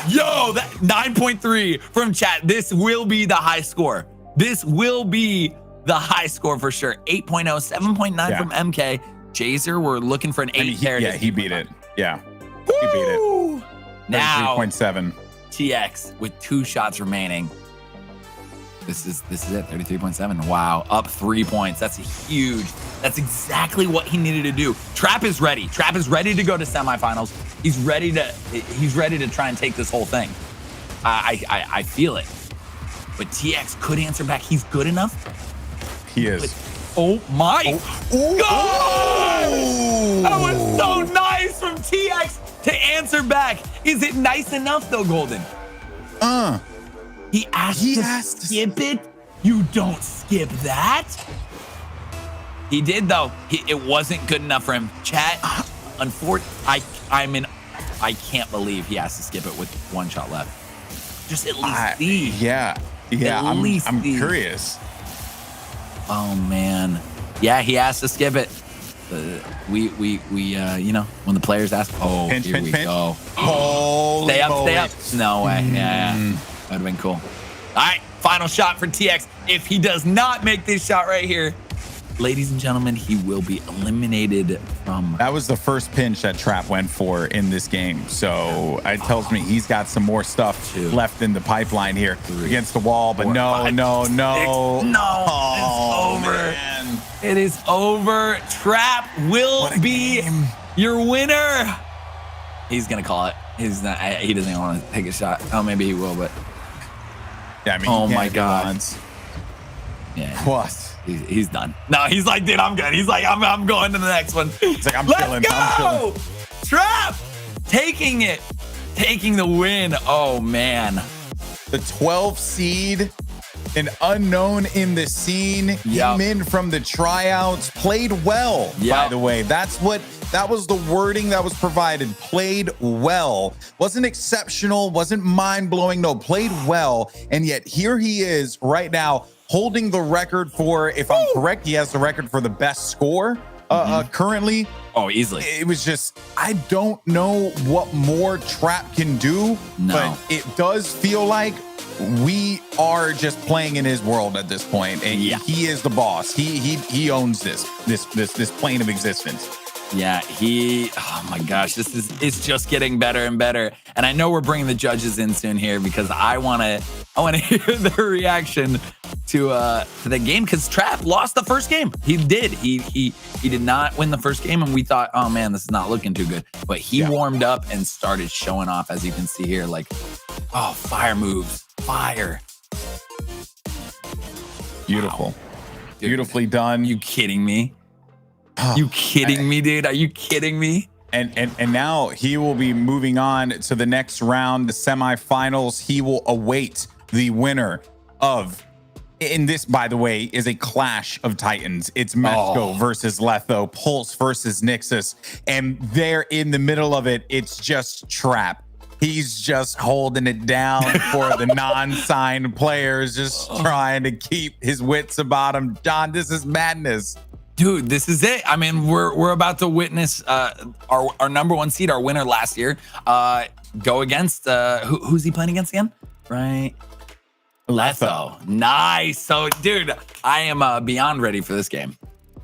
Yo, that 9.3 from chat. This will be the high score. This will be the high score for sure. 8.0, 7.9 from MK. Jazer, we're looking for an 8 there. Yeah, he beat it. Yeah. He beat it. Now 3.7. TX with 2 shots remaining. This is it. 33.7. Wow, up 3 points. That's huge. That's exactly what he needed to do. Trap is ready. Trap is ready to go to semifinals. He's ready to try and take this whole thing. I feel it. But TX could answer back. He's good enough. He is. Oh my God! That was so nice from TX to answer back. Is it nice enough though, Golden? He asked to skip it. You don't skip that. He did though. It wasn't good enough for him. Chat. Unfortunately, I can't believe he has to skip it with 1 shot left. Just at least see. Yeah. I'm curious. Oh man. Yeah, he has to skip it. We you know, when the players ask, pinch, here pinch, we pinch. go. Holy Stay moly. up. No way. Yeah. That would have been cool. All right, final shot for TX. If he does not make this shot right here, ladies and gentlemen, he will be eliminated from. That was the first pinch that Trap went for in this game. So it tells me he's got some more stuff left in the pipeline here against the wall. But 4, no. 5, 6. No, it's over. Man. It is over. Trap will be your winner. He's gonna call it. He's not. He doesn't even want to take a shot. Oh, maybe he will, but. Yeah, I mean, Oh my God. Yeah. What? He's done. No, he's like, dude, I'm good. He's like, I'm going to the next one. It's like, Let's chilling. go! I'm chilling. Trap taking it, taking the win. Oh man. The 12 seed, an unknown in the scene, came in from the tryouts, played well, by the way. That was the wording that was provided. Played well. Wasn't exceptional, wasn't mind-blowing. No, played well. And yet here he is right now holding the record for, if I'm correct, he has the record for the best score currently. Oh, easily. It was just, I don't know what more Trap can do, but it does feel like we are just playing in his world at this point, and he is the boss. He owns this plane of existence. Yeah, oh my gosh, it's just getting better and better. And I know we're bringing the judges in soon here because I want to hear their reaction to the game, because Trap lost the first game. He did. He did not win the first game, and we thought, oh man, this is not looking too good. But he warmed up and started showing off, as you can see here, like, oh, fire moves, fire. Beautiful. Wow. Beautifully done. You kidding me? You kidding me, dude? Are you kidding me? And now he will be moving on to the next round, the semifinals. He will await the winner of in this, by the way, is a clash of titans. It's Mesko versus Letho, Pulse versus Nixus, and there in the middle of it, it's just Trap. He's just holding it down for the non-signed players, just trying to keep his wits about him. John, this is madness. Dude, this is it. I mean, we're about to witness our number one seed, our winner last year, go against who's he playing against again? Right, Letho. Nice. So, dude, I am beyond ready for this game.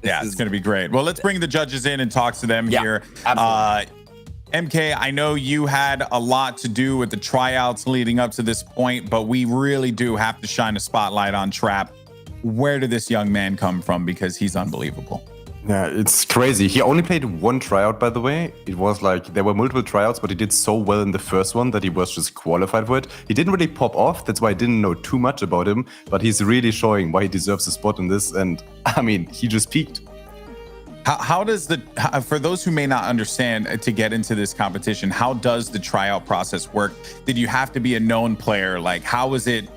It's gonna be great. Well, let's bring the judges in and talk to them here. Absolutely. MK, I know you had a lot to do with the tryouts leading up to this point, but we really do have to shine a spotlight on Trap. Where did this young man come from? Because he's unbelievable. Yeah, it's crazy. He only played one tryout, by the way. It was like there were multiple tryouts, but he did so well in the first one that he was just qualified for it. He didn't really pop off. That's why I didn't know too much about him, but he's really showing why he deserves a spot in this. And I mean, he just peaked. How does for those who may not understand, to get into this competition, how does the tryout process work? Did you have to be a known player? Like, how was it,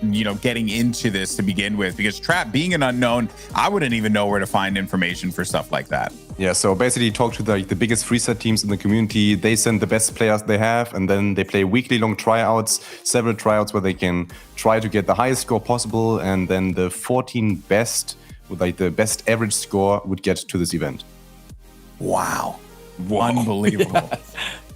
getting into this to begin with? Because Trap being an unknown, I wouldn't even know where to find information for stuff like that. Yeah, so basically talk to the biggest freestyle teams in the community. They send the best players they have, and then they play weekly long tryouts, several tryouts where they can try to get the highest score possible, and then the 14 best with like the best average score would get to this event. Wow. Unbelievable.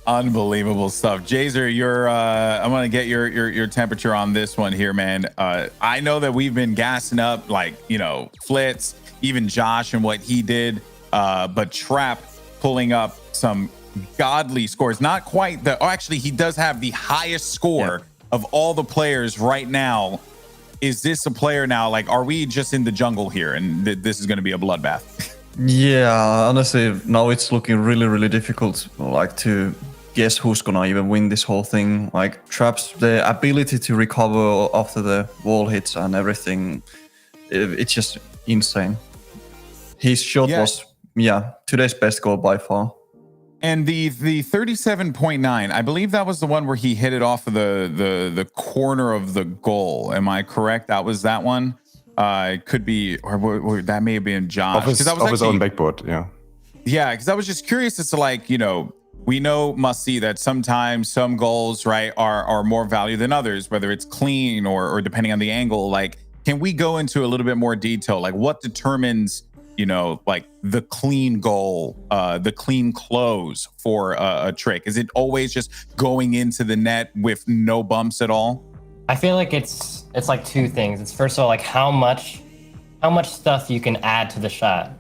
Unbelievable stuff. Jazer, I'm gonna get your temperature on this one here, man. I know that we've been gassing up Flitz, even Josh and what he did, but Trap pulling up some godly scores. Not quite actually he does have the highest score of all the players right now. Is this a player now? Like, are we just in the jungle here and this is gonna be a bloodbath? Yeah, honestly, now it's looking really, really difficult, like, to guess who's gonna even win this whole thing. Like, Trap's the ability to recover after the wall hits and everything, it's just insane. His shot was, today's best goal by far. And the 37.9, I believe that was the one where he hit it off of the corner of the goal. Am I correct? That was that one? It could be, or that may have been Josh. Off his own backboard, yeah. Yeah, because I was just curious. It's like, we know, must see that sometimes some goals, right, are more value than others, whether it's clean or depending on the angle. Like, can we go into a little bit more detail? Like, what determines, like the clean goal, the clean close for a trick? Is it always just going into the net with no bumps at all? I feel like it's like two things. It's first of all, like how much stuff you can add to the shot.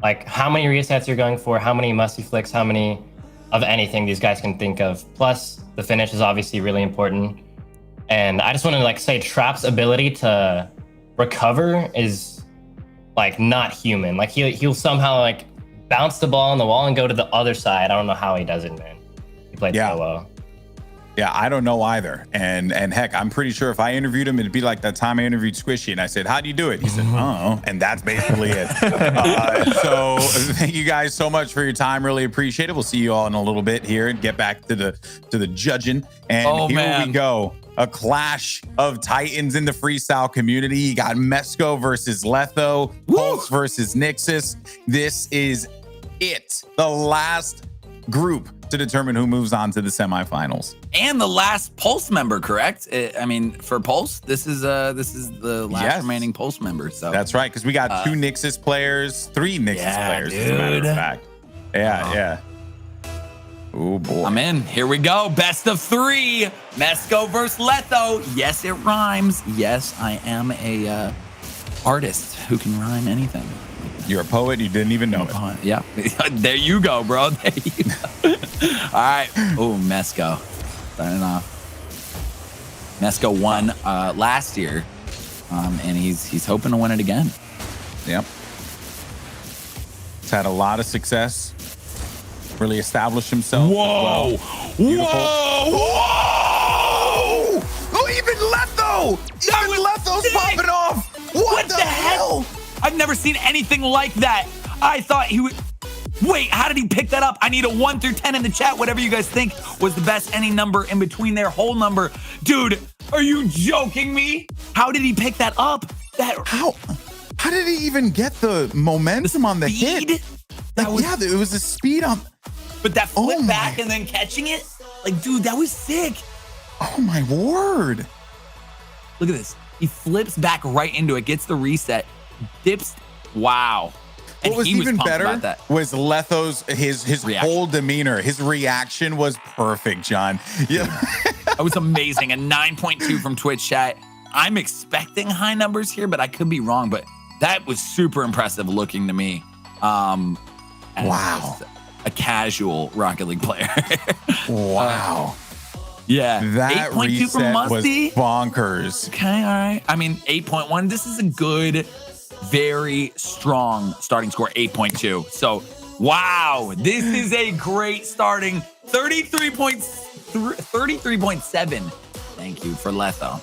Like how many resets you're going for, how many musty flicks, how many of anything these guys can think of. Plus the finish is obviously really important. And I just want to say Trap's ability to recover is like not human. Like he'll somehow bounce the ball on the wall and go to the other side. I don't know how he does it, man. He played so well. Yeah, I don't know either. And heck, I'm pretty sure if I interviewed him, it'd be like that time I interviewed Squishy and I said, how do you do it? He said, oh, and that's basically it. So thank you guys so much for your time. Really appreciate it. We'll see you all in a little bit here and get back to the judging. And here we go. A clash of titans in the freestyle community. You got Mesko versus Letho, Pulse versus Nixus. This is it. The last group to determine who moves on to the semifinals. And the last Pulse member, correct? I mean, for Pulse, this is the last remaining Pulse member. So that's right, because we got two Nixus players, three Nixus players, as a matter of fact. Yeah. Oh boy. I'm in. Here we go. Best of three. Mesko versus Letho. Yes, it rhymes. Yes, I am a artist who can rhyme anything. You're a poet. You didn't even know it. Yeah. There you go, bro. There you go. All right. Oh, Mesko. Starting off. Mesko won last year, and he's hoping to win it again. Yep. He's had a lot of success. Really established himself. Whoa! Whoa! Oh, even Letho! Even Letho's popping off! What the hell? I've never seen anything like that. I thought he would... Wait, how did he pick that up? I need a 1 through 10 in the chat. Whatever you guys think was the best, any number in between their whole number. Dude, are you joking me? How did he pick that up? How did he even get the momentum on the hit? Speed? Like, it was the speed on. But that flip Oh back my. and then catching it, like, dude, that was sick. Oh my word! Look at this. He flips back right into it, gets the reset, dips. Wow. And What was he even pumped better about that. was Letho's his Reaction. whole demeanor. His reaction was perfect, John. Yeah. That was amazing. A 9.2 from Twitch chat. I'm expecting high numbers here, but I could be wrong. But that was super impressive looking to me. As Wow. just a casual Rocket League player. Wow. Yeah. That 8.2 from reset was Musty. bonkers. Okay, all right. I mean, 8.1. This is a good, very strong starting score, 8.2. So, wow, this is a great starting 33.7. Thank you for Letho.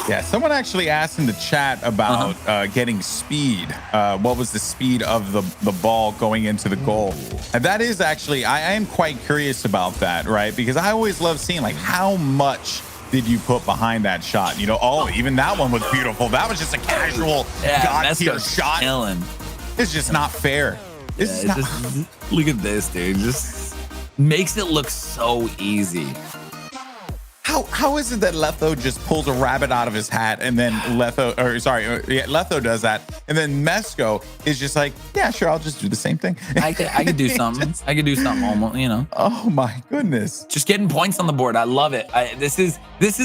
Yeah, someone actually asked in the chat about getting speed. What was the speed of the ball going into the goal? And that is actually, I am quite curious about that, right? Because I always love seeing like how much did you put behind that shot? You know, even that one was beautiful. That was just a casual god tier Mesco's shot. killing. It's just not fair. This is not. Look at this, dude. Just makes it look so easy. How is it that Letho just pulls a rabbit out of his hat and then Letho does that and then Mesco is just like, yeah, sure, I'll just do the same thing. I could do something. I could do something almost, you know. Oh my goodness. Just getting points on the board. I love it. This is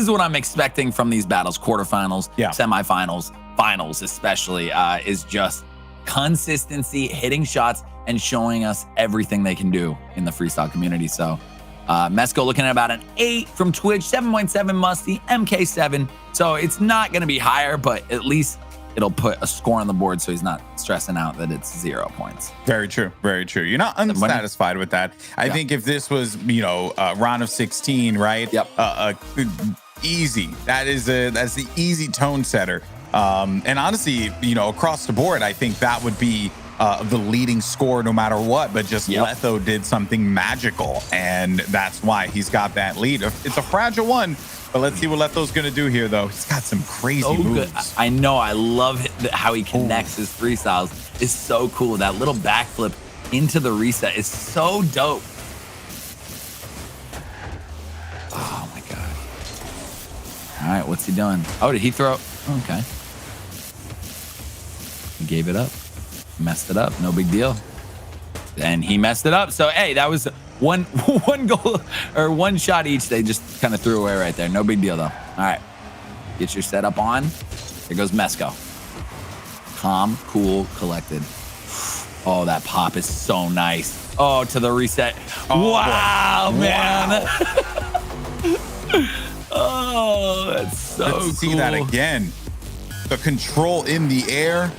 what I'm expecting from these battles, quarterfinals, semifinals, finals especially, is just consistency, hitting shots, and showing us everything they can do in the freestyle community. So Mesco looking at about an 8 from Twitch, 7.7 Musty, MK7. So it's not going to be higher, but at least it'll put a score on the board so he's not stressing out that it's 0 points. Very true. Very true. You're not unsatisfied with that. I think if this was, round of 16, right? Yep. Easy. That's the easy tone setter. And honestly, across the board, I think that would be the leading score no matter what, but just Letho did something magical, and that's why he's got that lead. It's a fragile one, but let's see what Letho's going to do here, though. He's got some crazy moves. Good. I know. I love how he connects his freestyles. It's so cool. That little backflip into the reset is so dope. Oh, my God. All right, what's he doing? Oh, did he throw? Okay. He gave it up. Messed it up. No big deal. And he messed it up. So, hey, that was one goal or one shot each. They just kind of threw away right there. No big deal, though. All right. Get your setup on. There goes Mesco. Calm, cool, collected. Oh, that pop is so nice. Oh, to the reset. Oh, wow, boy. Man. Wow. Oh, that's so cool. Let's see that again. The control in the air.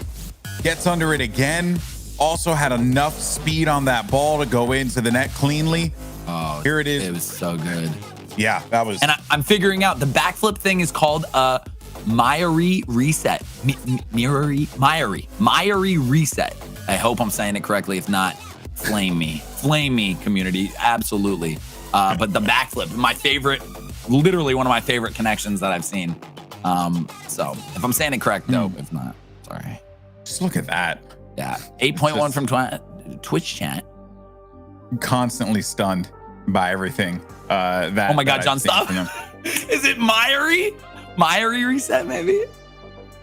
Gets under it again. Also had enough speed on that ball to go into the net cleanly. Oh, here it is. It was so good. Yeah, that was. And I'm figuring out the backflip thing is called Myri reset. Myri reset. I hope I'm saying it correctly. If not, flame me, community. Absolutely. But the backflip, my favorite, literally one of my favorite connections that I've seen. So if I'm saying it correct, dope. If not, sorry. Just look at that. Yeah, 8.1 from Twitch chat. Constantly stunned by everything. Oh my God, John, stop. Is it Myri? Myri reset, maybe?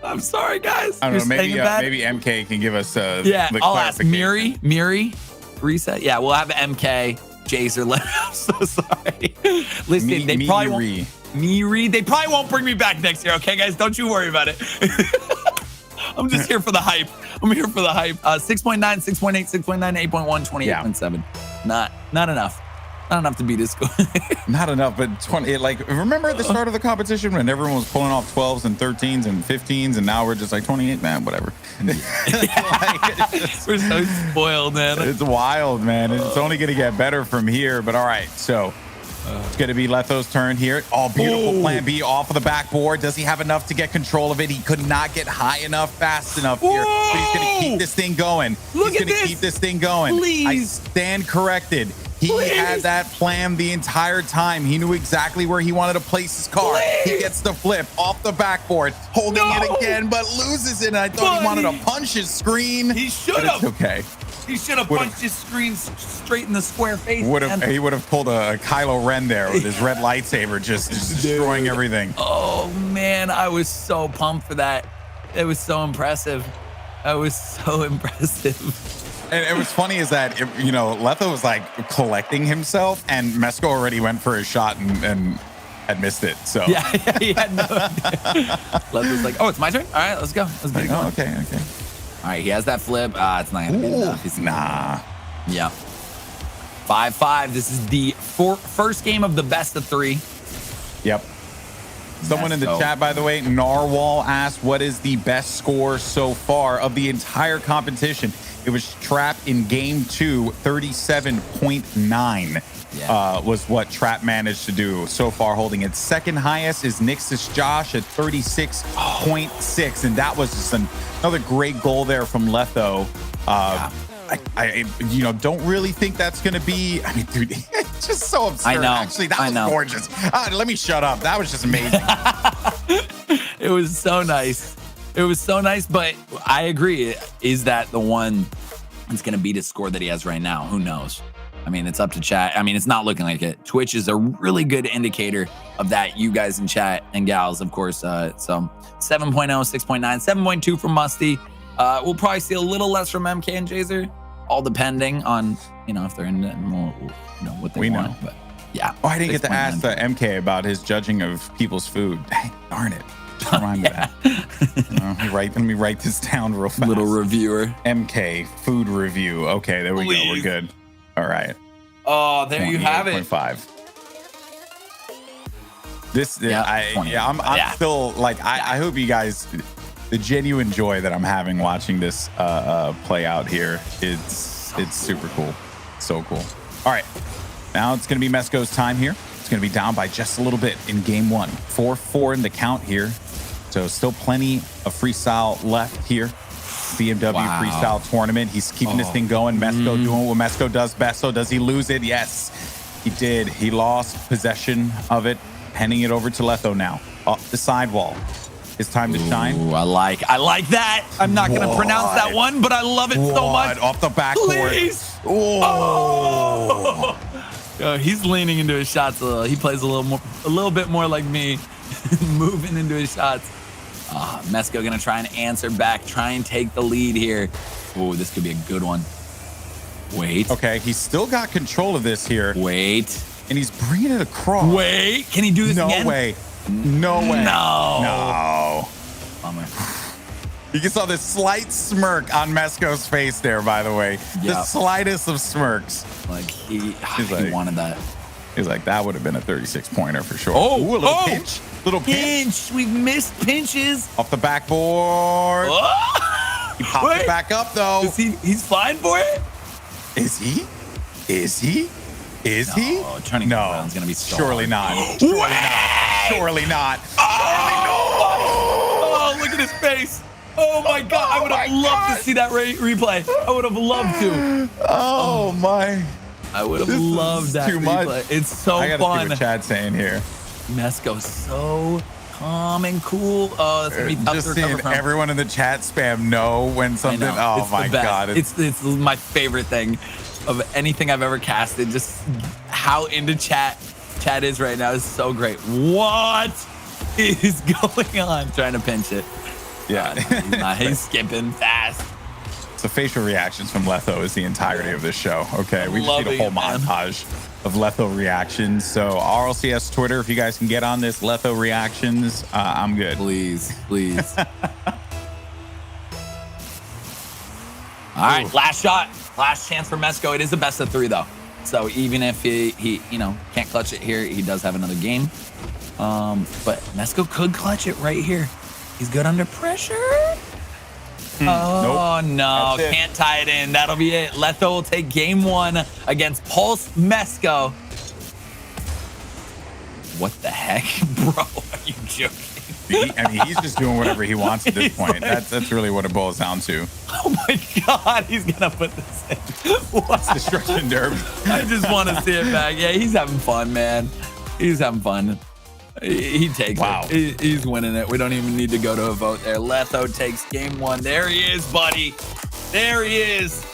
I'm sorry, guys. I don't know. Maybe MK can give us the I'll ask Miri reset. Yeah, we'll have MK, Jaser. I'm so sorry. Listen, they probably won't. Miri. They probably won't bring me back next year. Okay, guys, don't you worry about it. I'm just here for the hype. 6.9, 6.8, 6.9, 8.1, 28.7. Not enough. Not enough to beat this score. Not enough, but 20. Like, remember at the start of the competition when everyone was pulling off 12s and 13s and 15s, and now we're just like 28, man, whatever. We're so spoiled, man. It's wild, man. It's only going to get better from here. But all right, so it's going to be Letho's turn here. Oh, beautiful plan B off of the backboard. Does he have enough to get control of it? He could not get high enough, fast enough here. But he's going to keep this thing going. He's going to keep this thing going. Please. I stand corrected. He had that plan the entire time. He knew exactly where he wanted to place his car. He gets the flip off the backboard, holding it again, but loses it. And I thought he wanted to punch his screen. He should have. It's okay. He should have punched his screen straight in the square face. He would have pulled a Kylo Ren there with his red lightsaber, just destroying everything. Oh man, I was so pumped for that. It was so impressive. That was so impressive. And what's funny is that, Letho was like collecting himself, and Mesco already went for his shot and had missed it. So yeah, he had no idea. Letho's like, oh, it's my turn? All right, let's go. Let's get it going. Okay. All right, he has that flip. It's not going to be enough. Nah. Yeah. 5-5. This is the first game of the best of 3. Yep. Someone in the chat, by the way, Narwhal asked, what is the best score so far of the entire competition? It was Trap in game 2, 37.9 was what Trap managed to do so far, holding it. Second highest is Nixus Josh at 36.6. And that was just another great goal there from Letho. I don't really think that's going to be, dude, it's just so absurd. I know. Actually, that was gorgeous. Let me shut up. That was just amazing. It was so nice. It was so nice, but I agree. Is that the one that's going to beat his score that he has right now? Who knows? I mean, it's up to chat. I mean, it's not looking like it. Twitch is a really good indicator of that. You guys in chat and gals, of course. So 7.0, 6.9, 7.2 from Musty. We'll probably see a little less from MK and Jazer, all depending on, if they're in more, what they want. But yeah. Oh, I didn't get to ask the MK about his judging of people's food. Dang, darn it. Remind me of that. Let me write this down real fast. Little reviewer. MK food review. Okay, there we go. We're good. All right. Oh, there you have it. 5. I'm still like, I hope you guys, the genuine joy that I'm having watching this play out here, it's super cool. So cool. All right. Now it's going to be Mesco's time here. It's going to be down by just a little bit in game 1. 4-4 in the count here. So still plenty of freestyle left here. BMW Freestyle Tournament. He's keeping this thing going. Mesco doing what Mesco does best. So does he lose it? Yes, he did. He lost possession of it, handing it over to Letho now. Up the sidewall. It's time to shine. Ooh, I like that. I'm not going to pronounce that one, but I love it so much. Off the backboard. Please. Oh. He's leaning into his shots a little. He plays a little bit more like me, moving into his shots. Mesco gonna try and answer back, try and take the lead here. Oh, this could be a good one. Wait. Okay, he's still got control of this here. Wait. And he's bringing it across. Wait, can he do this again? No way. No way. No. Bummer. You can saw this slight smirk on Mesco's face there, by the way. Yep. The slightest of smirks. Like he wanted that. He's like, that would have been a 36-pointer for sure. Oh, ooh, a little pinch. Little pinch. We've missed pinches. Off the backboard. Oh. He popped it back up, though. He's flying for it? Is he? Is he? Turning around is going to be so Surely hard. not. Surely not. Surely not. Oh, look at his face. Oh, my God. I would have loved to see that replay. I would have loved to. Oh, my. I would have loved that too replay. Much. It's so I gotta fun. see what Chad's saying here. Mesco's so calm and cool. Oh, that's gonna be tough just to seeing recover from. everyone in the chat spam know when something. Oh It's my God! It's my favorite thing of anything I've ever casted. Just how into chat is right now is so great. What is going on? Trying to pinch it. Yeah, he's skipping fast. The facial reactions from Letho is the entirety of this show. Okay, we just need a whole montage of Letho reactions. So RLCS Twitter, if you guys can get on this Letho reactions, I'm good. Please. All right, last shot, last chance for Mesco. It is a best of 3 though, so even if he can't clutch it here, he does have another game. But Mesco could clutch it right here. He's good under pressure. Oh, nope. No, can't tie it in. That'll be it. Letho will take game 1 against Pulse Mesco. What the heck, bro? Are you joking? I mean, he's just doing whatever he wants at this point. That's really what it boils down to. Oh my God, he's gonna put this in. What? It's destruction derby. I just want to see it back. Yeah, he's having fun, man. He's having fun. He takes it. He's winning it. We don't even need to go to a vote there. Letho takes game one. There he is, buddy. There he is.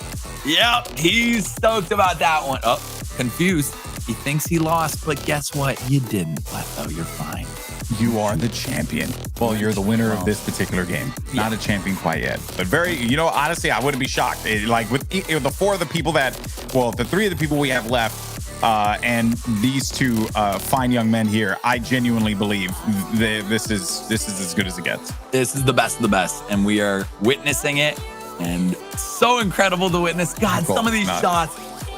Yep, he's stoked about that one. Oh, confused. He thinks he lost, but guess what? You didn't, Letho. You're fine. You are the champion. Well, you're the winner of this particular game. Not a champion quite yet, but honestly, I wouldn't be shocked. Like with the the three of the people we have left, and these two fine young men here, I genuinely believe this is as good as it gets. This is the best of the best, and we are witnessing it, and so incredible to witness. God, some of these shots,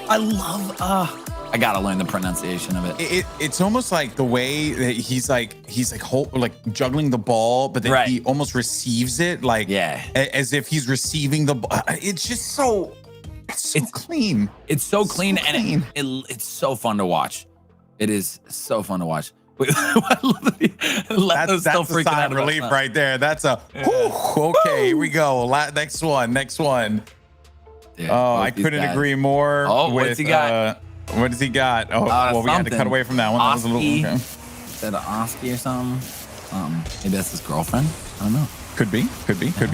I love. I gotta learn the pronunciation of it. It's almost like the way that he's juggling the ball, but then he almost receives it as if he's receiving the ball. It's just so clean. It's so clean, and it's so fun to watch. It is so fun to watch. That's a sign of relief right there. That's a okay. Here we go. Next one. Dude, I couldn't agree more. What's he got? What does he got? We had to cut away from that one. That was a little okay. Is that an Oski or something? Maybe that's his girlfriend. I don't know. Could be a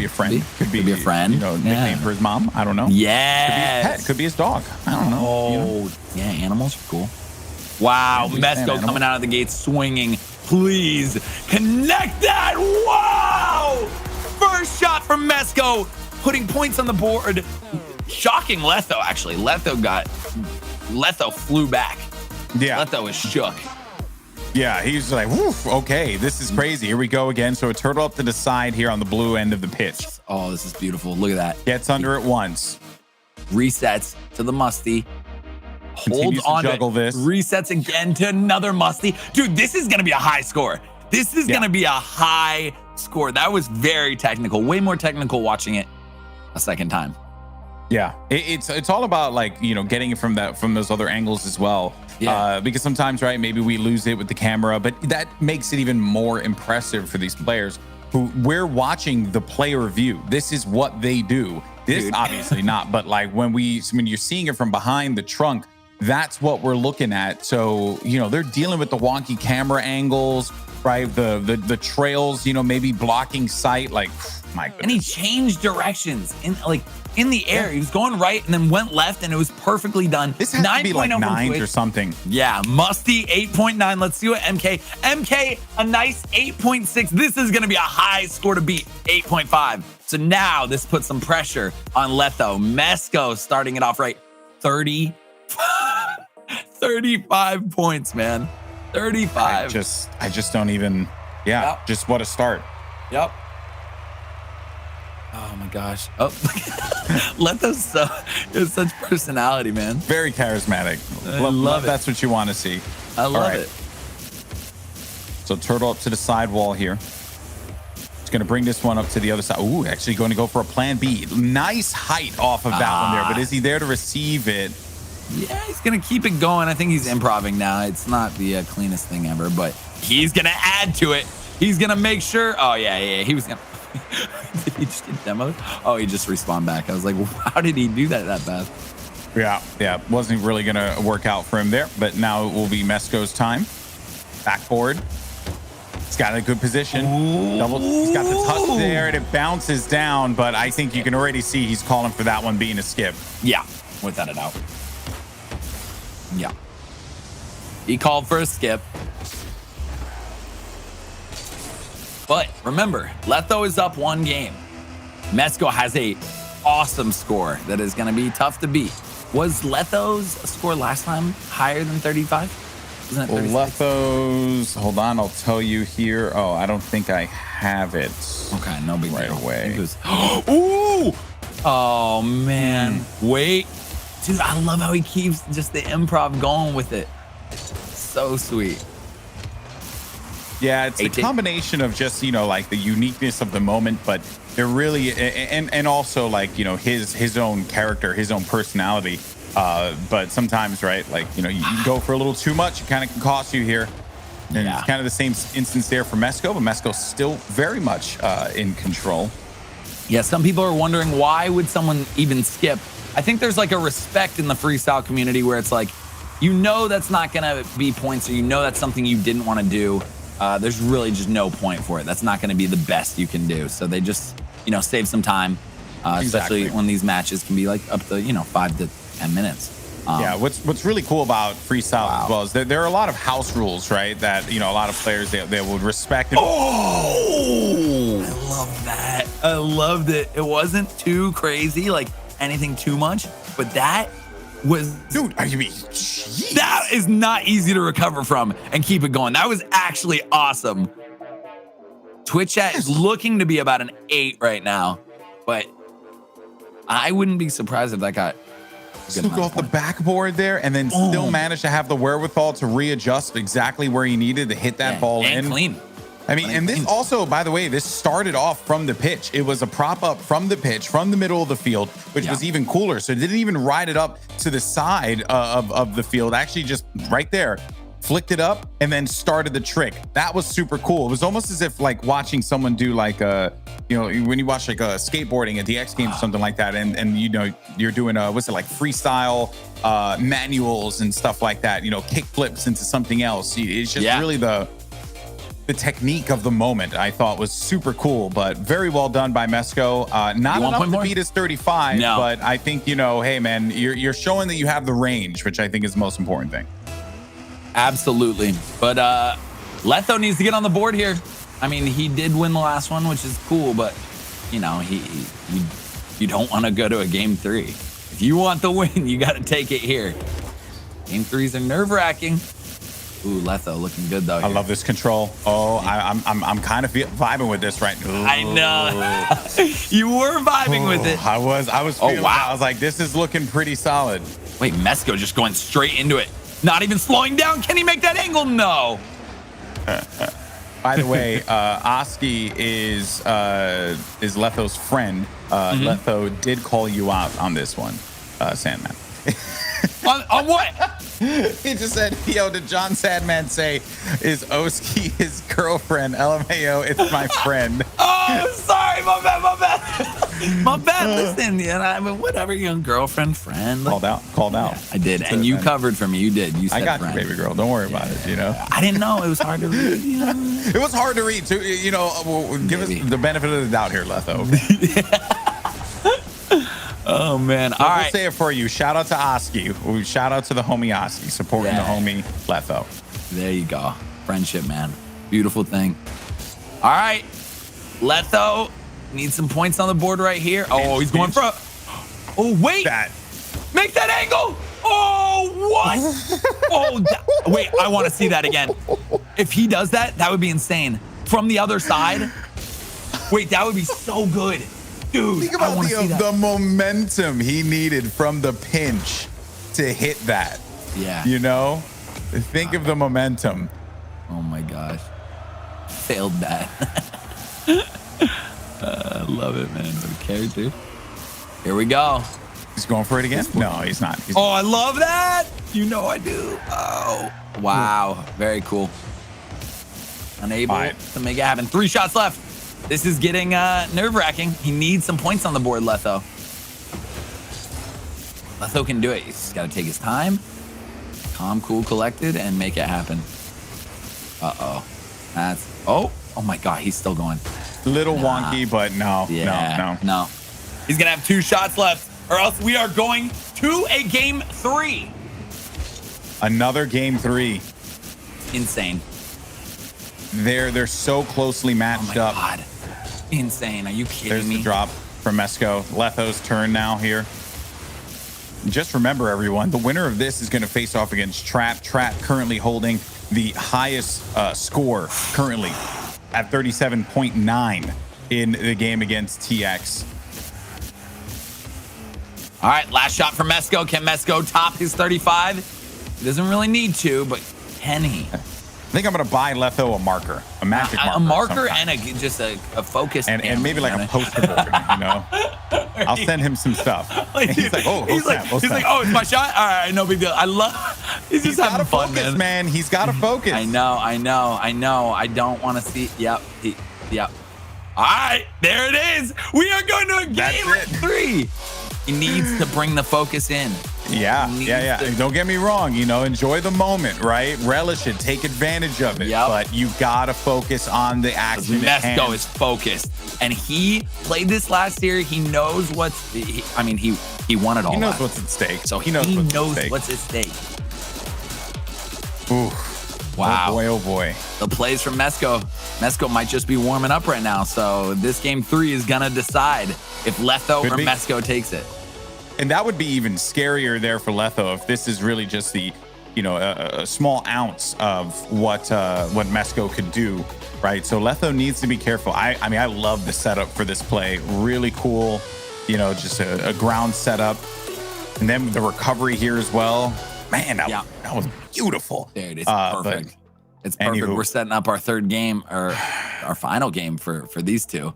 friend. Could be a friend. Nickname for his mom. I don't know. Yeah. Could be his dog. I don't know. Yeah, animals are cool. Wow, Mesco coming out of the gate swinging. Please connect that. Wow! First shot from Mesco, putting points on the board. Shocking Letho, actually. Letho flew back. Yeah. Letho was shook. Yeah, he's like, woof, okay, this is crazy. Here we go again. So a turtle up to the side here on the blue end of the pitch. Oh, this is beautiful. Look at that. Gets under it once. Resets to the musty. Holds on to juggle this. Resets again to another musty. Dude, this is going to be a high score. This is going to be a high score. That was very technical. Way more technical watching it a second time. Yeah, it's all about getting it from those other angles as well. Yeah. Because sometimes maybe we lose it with the camera, but that makes it even more impressive for these players who we're watching the player view. This is what they do. This obviously not, but when you're seeing it from behind the trunk, that's what we're looking at. So they're dealing with the wonky camera angles, right? The trails, maybe blocking sight. My goodness. And he changed directions in the air. He was going right and then went left, and it was perfectly done. This has to be like 9s or something. Yeah, musty 8.9. Let's see what MK, a nice 8.6. This is going to be a high score to beat, 8.5. So now this puts some pressure on Letho. Mesco starting it off right. 35 points, man. 35. I just don't even. Yeah, just what a start. Yep. Oh my gosh. Oh, Letho's it's such personality, man. Very charismatic. I love it. That's what you want to see. I love it. So turtle up to the sidewall here. It's going to bring this one up to the other side. Ooh, actually going to go for a plan B. Nice height off of that one there, but is he there to receive it? Yeah, he's going to keep it going. I think he's improvising now. It's not the cleanest thing ever, but he's going to add to it. He's going to make sure. Oh, yeah. He was going to. Did he just get demoed? Oh, he just respawned back. I was like, how did he do that fast? Yeah. Wasn't really going to work out for him there, but now it will be Mesco's time. Backboard. He's got a good position. He's got the touch there, and it bounces down, but I think you can already see he's calling for that one being a skip. Yeah, without a doubt. Yeah. He called for a skip. But remember, Letho is up one game. Mesco has a awesome score that is going to be tough to beat. Was Letho's score last time higher than 35? Wasn't it 36? Letho's, hold on, I'll tell you here. Oh, I don't think I have it. Okay, no big right deal. away. Ooh! Oh, man. Wait. Dude, I love how he keeps just the improv going with it. So sweet. Yeah, it's a combination of just, the uniqueness of the moment, but they're really, and also his own character, his own personality. But sometimes, right, you go for a little too much, it kind of can cost you here. And Yeah. it's kind of the same instance there for Mesco, but Mesco's still very much in control. Yeah, some people are wondering why would someone even skip? I think there's like a respect in the freestyle community where it's like, you know that's not going to be points, or you know that's something you didn't want to do. There's really just no point for it. That's not going to be the best you can do. So they just, save some time, especially when these matches can be like up to, 5 to 10 minutes. Yeah, what's really cool about freestyle as well is that there are a lot of house rules, right? That, a lot of players, they would respect. Oh, I love that. I loved it. It wasn't too crazy, like anything too much, but that was, dude, are you jeez. That is not easy to recover from and keep it going. That was actually awesome. Twitch chat is looking to be about an 8 right now, but I wouldn't be surprised if that got Snook off the backboard there and then still managed to have the wherewithal to readjust exactly where he needed to hit that ball and in. Clean. I mean, and this also, by the way, this started off from the pitch. It was a prop up from the pitch, from the middle of the field, which was even cooler. So it didn't even ride it up to the side of the field. Actually, just right there, flicked it up and then started the trick. That was super cool. It was almost as if like watching someone do like when you watch like a skateboarding at the X Games or something like that, and you're doing what's it like freestyle manuals and stuff like that. Kick flips into something else. It's just really the technique of the moment. I thought was super cool, but very well done by Mesco. Not enough to beat his 35, but I think hey man, you're showing that you have the range, which I think is the most important thing. Absolutely. But Letho needs to get on the board here. I mean, he did win the last one, which is cool, but you don't want to go to a game 3. If you want the win, you got to take it here. Game 3s are nerve-wracking. Ooh, Letho looking good though. I love this control. Oh, I'm kind of vibing with this right now. I know. You were vibing with it. I was feeling I was like, this is looking pretty solid. Wait, Mesco just going straight into it. Not even slowing down. Can he make that angle? No. By the way, Oski is Letho's friend. Letho did call you out on this one, Sandman. on what? He just said, yo, did John Sadman say, is Oski his girlfriend? LMAO, it's my friend. Oh, sorry, my bad. My bad. Listen, I mean, whatever, young girlfriend, friend. Called out. Yeah, I did, and you covered for me. You did. You said I got friend. you, baby girl. Don't worry about it. I didn't know. It was hard to read. It was hard to read too. Give us the benefit of the doubt here, Letho. Oh man! All right, we'll say it for you. Shout out to Oski. Shout out to the homie Oski supporting the homie Letho. There you go. Friendship, man. Beautiful thing. All right, Letho needs some points on the board right here. Oh, he's going for a... Oh, wait. Make that angle. Oh, what? Wait, I want to see that again. If he does that, that would be insane. From the other side. Wait, that would be so good. Dude, think about the momentum he needed from the pinch to hit that. Yeah. Think of the momentum. Oh my gosh. Failed that. Love it, man. What a character. Here we go. He's going for it again? No, he's not. I love that. I do. Oh, wow. Very cool. Unable to make it happen. 3 shots left. This is getting nerve-wracking. He needs some points on the board, Letho. Letho can do it. He's just got to take his time, calm, cool, collected, and make it happen. Uh-oh. Oh my God, he's still going. Little wonky, but no. He's going to have 2 shots left, or else we are going to a game 3. Another game 3. Insane. They're so closely matched up. God. Insane. Are you kidding There's me? the drop from Mesco. Letho's turn now here. Just remember, everyone, the winner of this is going to face off against Trap. Trap currently holding the highest score currently at 37.9 in the game against TX. All right, last shot from Mesco. Can Mesco top his 35? He doesn't really need to, but can he? I think I'm going to buy Letho a marker, a magic marker. A marker and just a focus. And maybe like a poster board, I'll send him some stuff. Like, He's like, oh, he's like, oh, it's my shot. All right, no big deal. I love. He's just having fun, focus, man. He's got to focus. I know. I don't want to see. Yep. Yep. All right, there it is. We are going to a game 3. He needs to bring the focus in. Yeah. Don't get me wrong. Enjoy the moment, right? Relish it. Take advantage of it. Yep. But you gotta focus on the action. Mesco is focused, and he played this last year. He knows what's. He won it all. He knows what's at stake. So he knows what's at stake. Ooh. Wow. Oh boy. The plays from Mesco. Mesco might just be warming up right now. So this game 3 is gonna decide if Letho or Mesco takes it. And that would be even scarier there for Letho if this is really just the, a small ounce of what Mesco could do, right? So Letho needs to be careful. I love the setup for this play. Really cool, just a ground setup. And then the recovery here as well. Man, that was beautiful. There it is. Perfect. It's perfect. We're setting up our third game, or our final game for these two.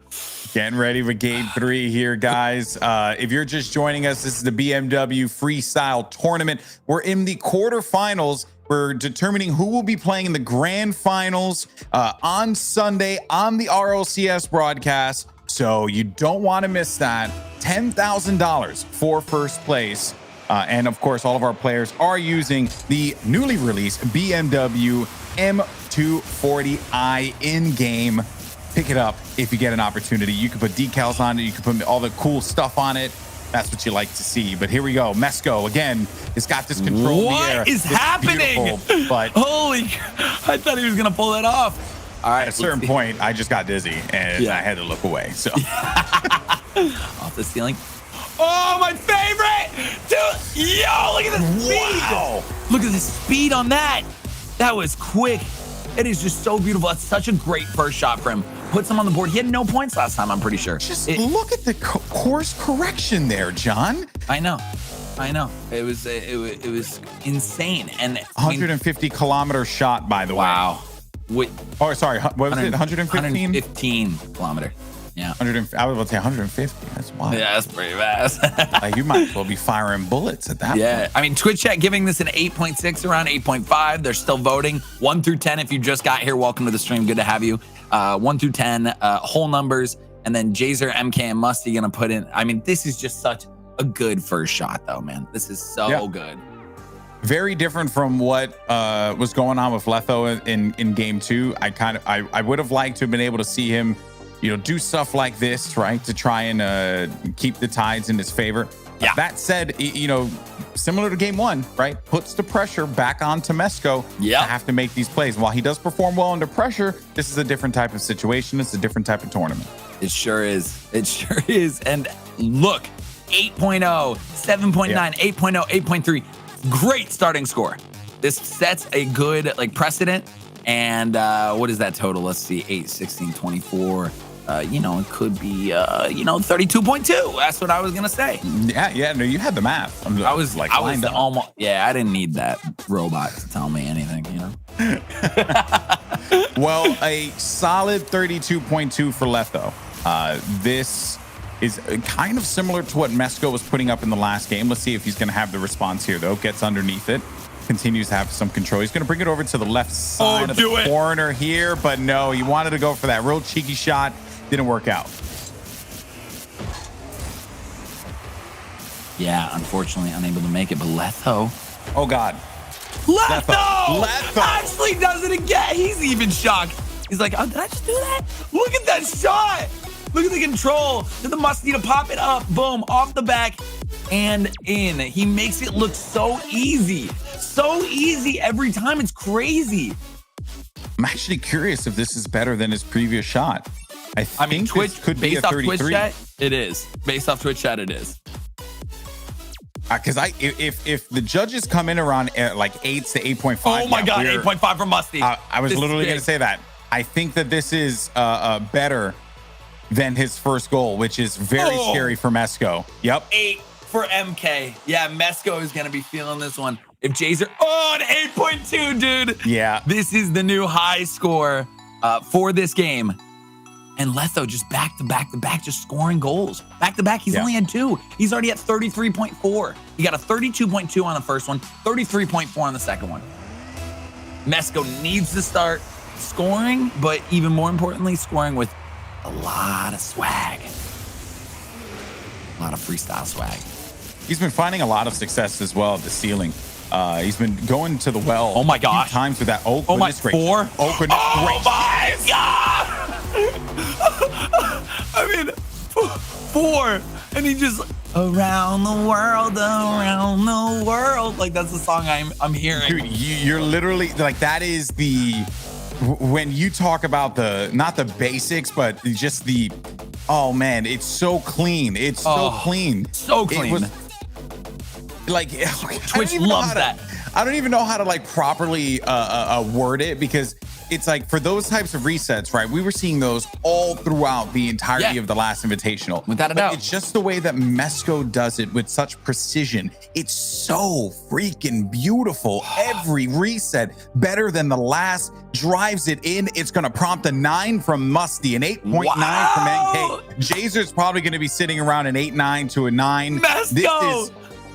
Getting ready for game 3 here, guys. If you're just joining us, this is the BMW Freestyle Tournament. We're in the quarterfinals. We're determining who will be playing in the grand finals on Sunday on the RLCS broadcast. So you don't want to miss that. $10,000 for first place. And of course, all of our players are using the newly released BMW M240i in-game. Pick it up if you get an opportunity. You can put decals on it. You can put all the cool stuff on it. That's what you like to see. But here we go. Mesco, again, has got this control in the air. What is happening? But holy, I thought he was going to pull that off. All right. At a certain point, I just got dizzy, and I had to look away. So off the ceiling. Oh, my favorite! Dude, yo, look at the speed! Wow. Look at the speed on that. That was quick. It is just so beautiful. That's such a great first shot for him. Puts him on the board. He had no points last time, I'm pretty sure. Just look at the course correction there, John. I know. It was insane. And 150-kilometer shot, by the way. Wow. Oh, sorry. What was it? 115? 115 kilometer. Yeah. I was about to say 150. That's wild. Yeah, that's pretty fast. Like, you might as well be firing bullets at that point. I mean, Twitch chat giving this an 8.6, around 8.5. They're still voting. 1 through 10, if you just got here, welcome to the stream. Good to have you. 1 through 10, whole numbers. And then Jazer, MK, and Musty going to put in. I mean, this is just such a good first shot, though, man. This is so good. Very different from what was going on with Letho in game 2. I would have liked to have been able to see him do stuff like this, right, to try and keep the tides in his favor. Yeah. That said, similar to game 1, right, puts the pressure back onto Mesco to have to make these plays. While he does perform well under pressure, this is a different type of situation. It's a different type of tournament. It sure is. And look, 8.0, 7.9, 8.0, 8.3. Great starting score. This sets a good precedent. And what is that total? Let's see, 8, 16, 24. It could be, 32.2. That's what I was going to say. Yeah. No, you had the math. I was almost, I didn't need that robot to tell me anything, Well, a solid 32.2 for Letho. This is kind of similar to what Mesco was putting up in the last game. Let's see if he's going to have the response here, though. Gets underneath it. Continues to have some control. He's going to bring it over to the left side of the corner here, but no, he wanted to go for that real cheeky shot. Didn't work out. Yeah, unfortunately unable to make it, but Letho. Oh, God. Letho actually does it again. He's even shocked. He's like, oh, did I just do that? Look at that shot. Look at the control. Did the Musty to pop it up. Boom, off the back and in. He makes it look so easy. So easy every time. It's crazy. I'm actually curious if this is better than his previous shot. I mean, Twitch could be a 33. Twitch chat, it is. Based off Twitch chat, it is. Because if the judges come in around 8 to 8.5. Oh my God, 8.5 for Musty. I was literally going to say that. I think that this is better than his first goal, which is very scary for Mesco. Yep. 8 for MK. Yeah, Mesco is going to be feeling this one. If Jazer, an 8.2, dude. Yeah. This is the new high score for this game. And Letho just back to back to back, just scoring goals. Back to back, he's only had 2. He's already at 33.4. He got a 32.2 on the first one, 33.4 on the second one. Mesco needs to start scoring, but even more importantly, scoring with a lot of swag. A lot of freestyle swag. He's been finding a lot of success as well at the ceiling. He's been going to the well. Oh my gosh! A few times with that. Oh, oh my, goodness 4. Oh goodness gracious. My God! I mean, 4, and he just around the world. Like that's the song I'm hearing. Dude, you're literally like that is the when you talk about the not the basics, but just the. Oh man, it's so clean. It's so clean. So clean. It was, like Twitch loves that. I don't even know how to like properly word it because it's like for those types of resets, right? We were seeing those all throughout the entirety of the last invitational. Without a doubt. It's just the way that Mesco does it with such precision. It's so freaking beautiful. Every reset better than the last, drives it in. It's going to prompt a 9 from Musty, an 8.9 from NK. Jazer's probably going to be sitting around an 8.9 to a 9.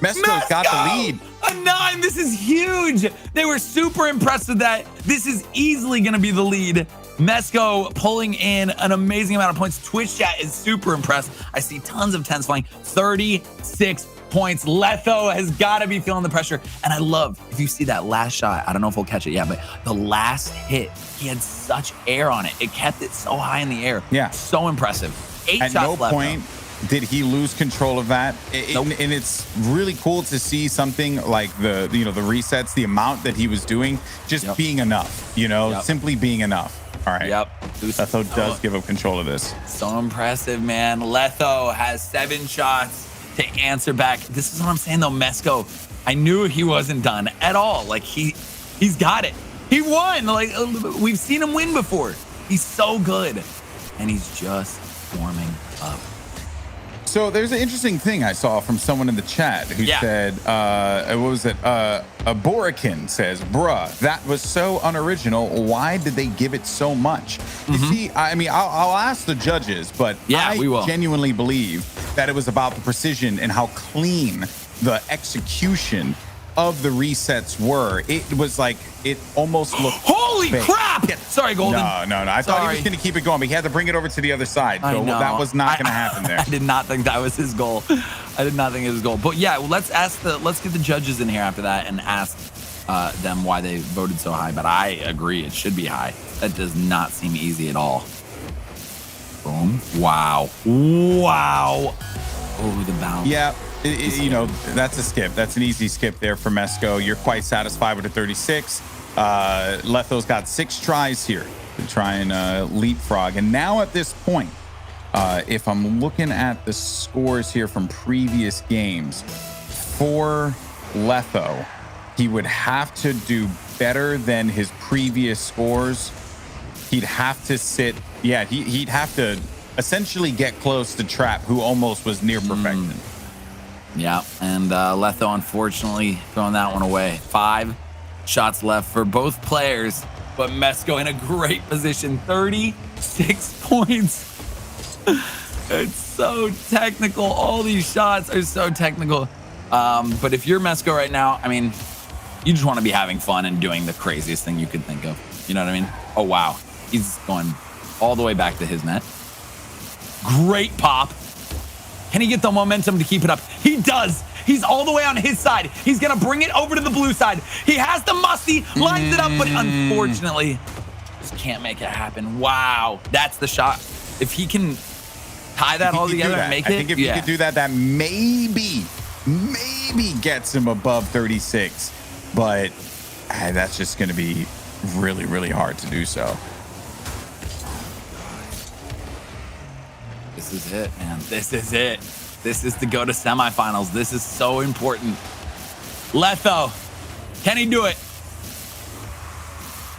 Mesco's got the lead. A 9. This is huge. They were super impressed with that. This is easily going to be the lead. Mesco pulling in an amazing amount of points. Twitch chat is super impressed. I see tons of 10s flying. 36 points. Letho has got to be feeling the pressure. And I love, if you see that last shot, I don't know if we'll catch it yet, but the last hit, he had such air on it. It kept it so high in the air. Yeah. So impressive. 8 At shots no left. point did he lose control of that. Nope. And it's really cool to see something like the resets, the amount that he was doing, just being enough, simply being enough. All right. Yep. Letho does give up control of this. So impressive, man. Letho has 7 shots to answer back. This is what I'm saying, though, Mesco. I knew he wasn't done at all. Like, he's got it. He won. Like, we've seen him win before. He's so good. And he's just warming up. So there's an interesting thing I saw from someone in the chat who said, what was it? Borikin says, bruh, that was so unoriginal. Why did they give it so much? You see, I mean, I'll ask the judges, but I genuinely believe that it was about the precision and how clean the execution of the resets were. It was like, it almost looked Holy fake. crap! Sorry, Golden. No. I thought he was going to keep it going, but he had to bring it over to the other side. So that was not going to happen there. I did not think that was his goal. I did not think it was his goal. But yeah, well, let's get the judges in here after that and ask them why they voted so high. But I agree, it should be high. That does not seem easy at all. Boom. Wow. Oh, the bounce. Yeah. That's a skip. That's an easy skip there for Mesco. You're quite satisfied with a 36. Letho's got 6 tries here to try and leapfrog. And now at this point, if I'm looking at the scores here from previous games, for Letho, he would have to do better than his previous scores. He'd have to sit. Yeah, he'd have to essentially get close to Trap, who almost was near perfection. Yeah, and Letho, unfortunately, throwing that one away. 5 shots left for both players, but Mesco in a great position. 36 points. It's so technical. All these shots are so technical. But if you're Mesco right now, I mean, you just want to be having fun and doing the craziest thing you could think of. You know what I mean? Oh, wow. He's going all the way back to his net. Great pop. Can he get the momentum to keep it up? He does. He's all the way on his side. He's going to bring it over to the blue side. He has the Musty, lines it up, but unfortunately, just can't make it happen. Wow. That's the shot. If he can tie that all together and make it. I think if he could do that, that maybe gets him above 36. But that's just going to be really, really hard to do so. This is it, man. This is it. This is to go to semifinals. This is so important. Letho, can he do it?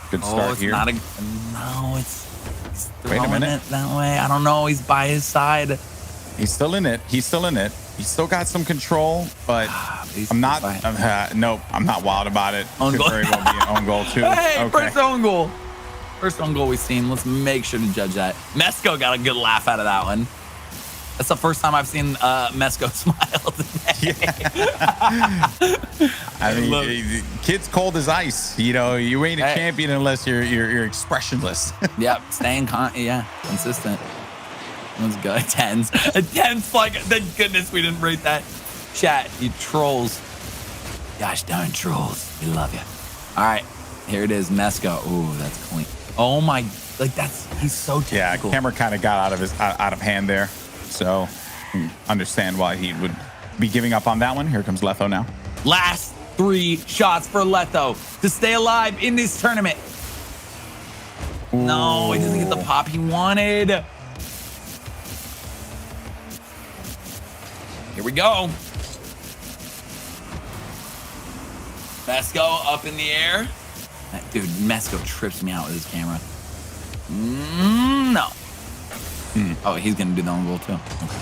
Good start it's here. Not he's throwing it that way. I don't know. He's by his side. He's still in it. He's still got some control, but I'm not wild about it. Own Could goal. very well be an own goal too. Hey, Okay. first own goal. First own goal we've seen. Let's make sure to judge that. Mesco got a good laugh out of that one. That's the first time I've seen Mesco smile today. I mean, kid's cold as ice. You know, you ain't a champion unless you're expressionless. Yep, staying consistent. Let's go. A 10's like, thank goodness we didn't rate that. Chat, you trolls. Gosh darn trolls. We love you. All right, here it is, Mesco. Ooh, that's clean. Oh my, like he's so technical. Yeah, camera kind of got out of hand there. So understand why he would be giving up on that one. Here comes Letho now. Last 3 shots for Letho to stay alive in this tournament. Ooh. No, he doesn't get the pop he wanted. Here we go. Mesco up in the air. Dude, Mesco trips me out with his camera. No. Oh, he's going to do the own goal too. Okay.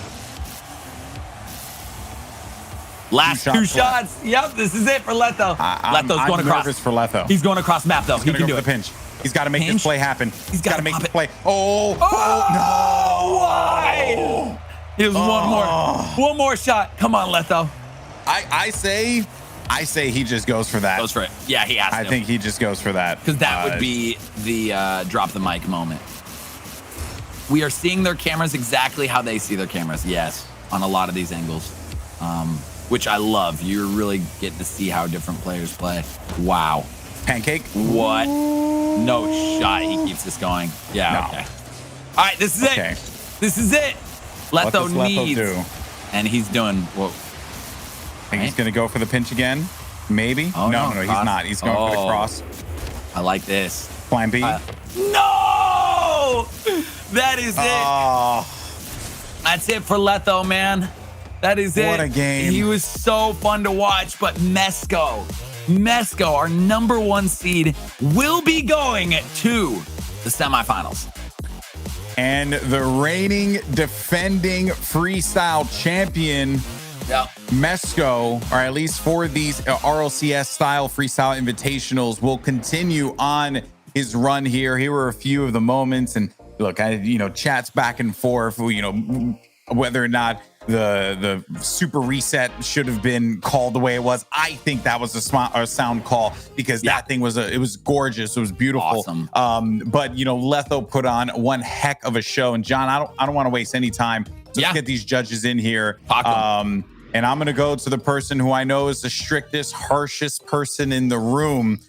Last 2 shots. Yep, this is it for Letho. Letho's going across. I'm nervous for Letho. He's going across map, though. He can do it. The pinch. He's got to make this play happen. He's got to make this play. Oh, no. Why? Here's one more shot. Come on, Letho. I say he just goes for that. Goes for it. Yeah, he has to. I think he just goes for that. Because that would be the drop the mic moment. We are seeing their cameras exactly how they see their cameras. Yes, on a lot of these angles, which I love. You're really getting to see how different players play. Wow. Pancake? What? No shot. He keeps this going. Yeah, no. Okay. All right, this is it. This is it. Letho needs. Do? And he's doing what? I think he's going to go for the pinch again. Maybe. Oh, no, he's not. He's going for the cross. I like this. Plan B. No! That is it. That's it for Letho, man. That is it. What a game. He was so fun to watch, but Mesco, our #1 seed, will be going to the semifinals. And the reigning, defending freestyle champion, Mesco, or at least for these RLCS style freestyle invitationals, will continue on his run here. Here were a few of the moments, and look, chats back and forth, whether or not the super reset should have been called the way it was. I think that was a sound call, because that thing was it was gorgeous. It was beautiful. Awesome. But Letho put on one heck of a show. And John, I don't want to waste any time. Let's get these judges in here. And I'm gonna go to the person who I know is the strictest, harshest person in the room.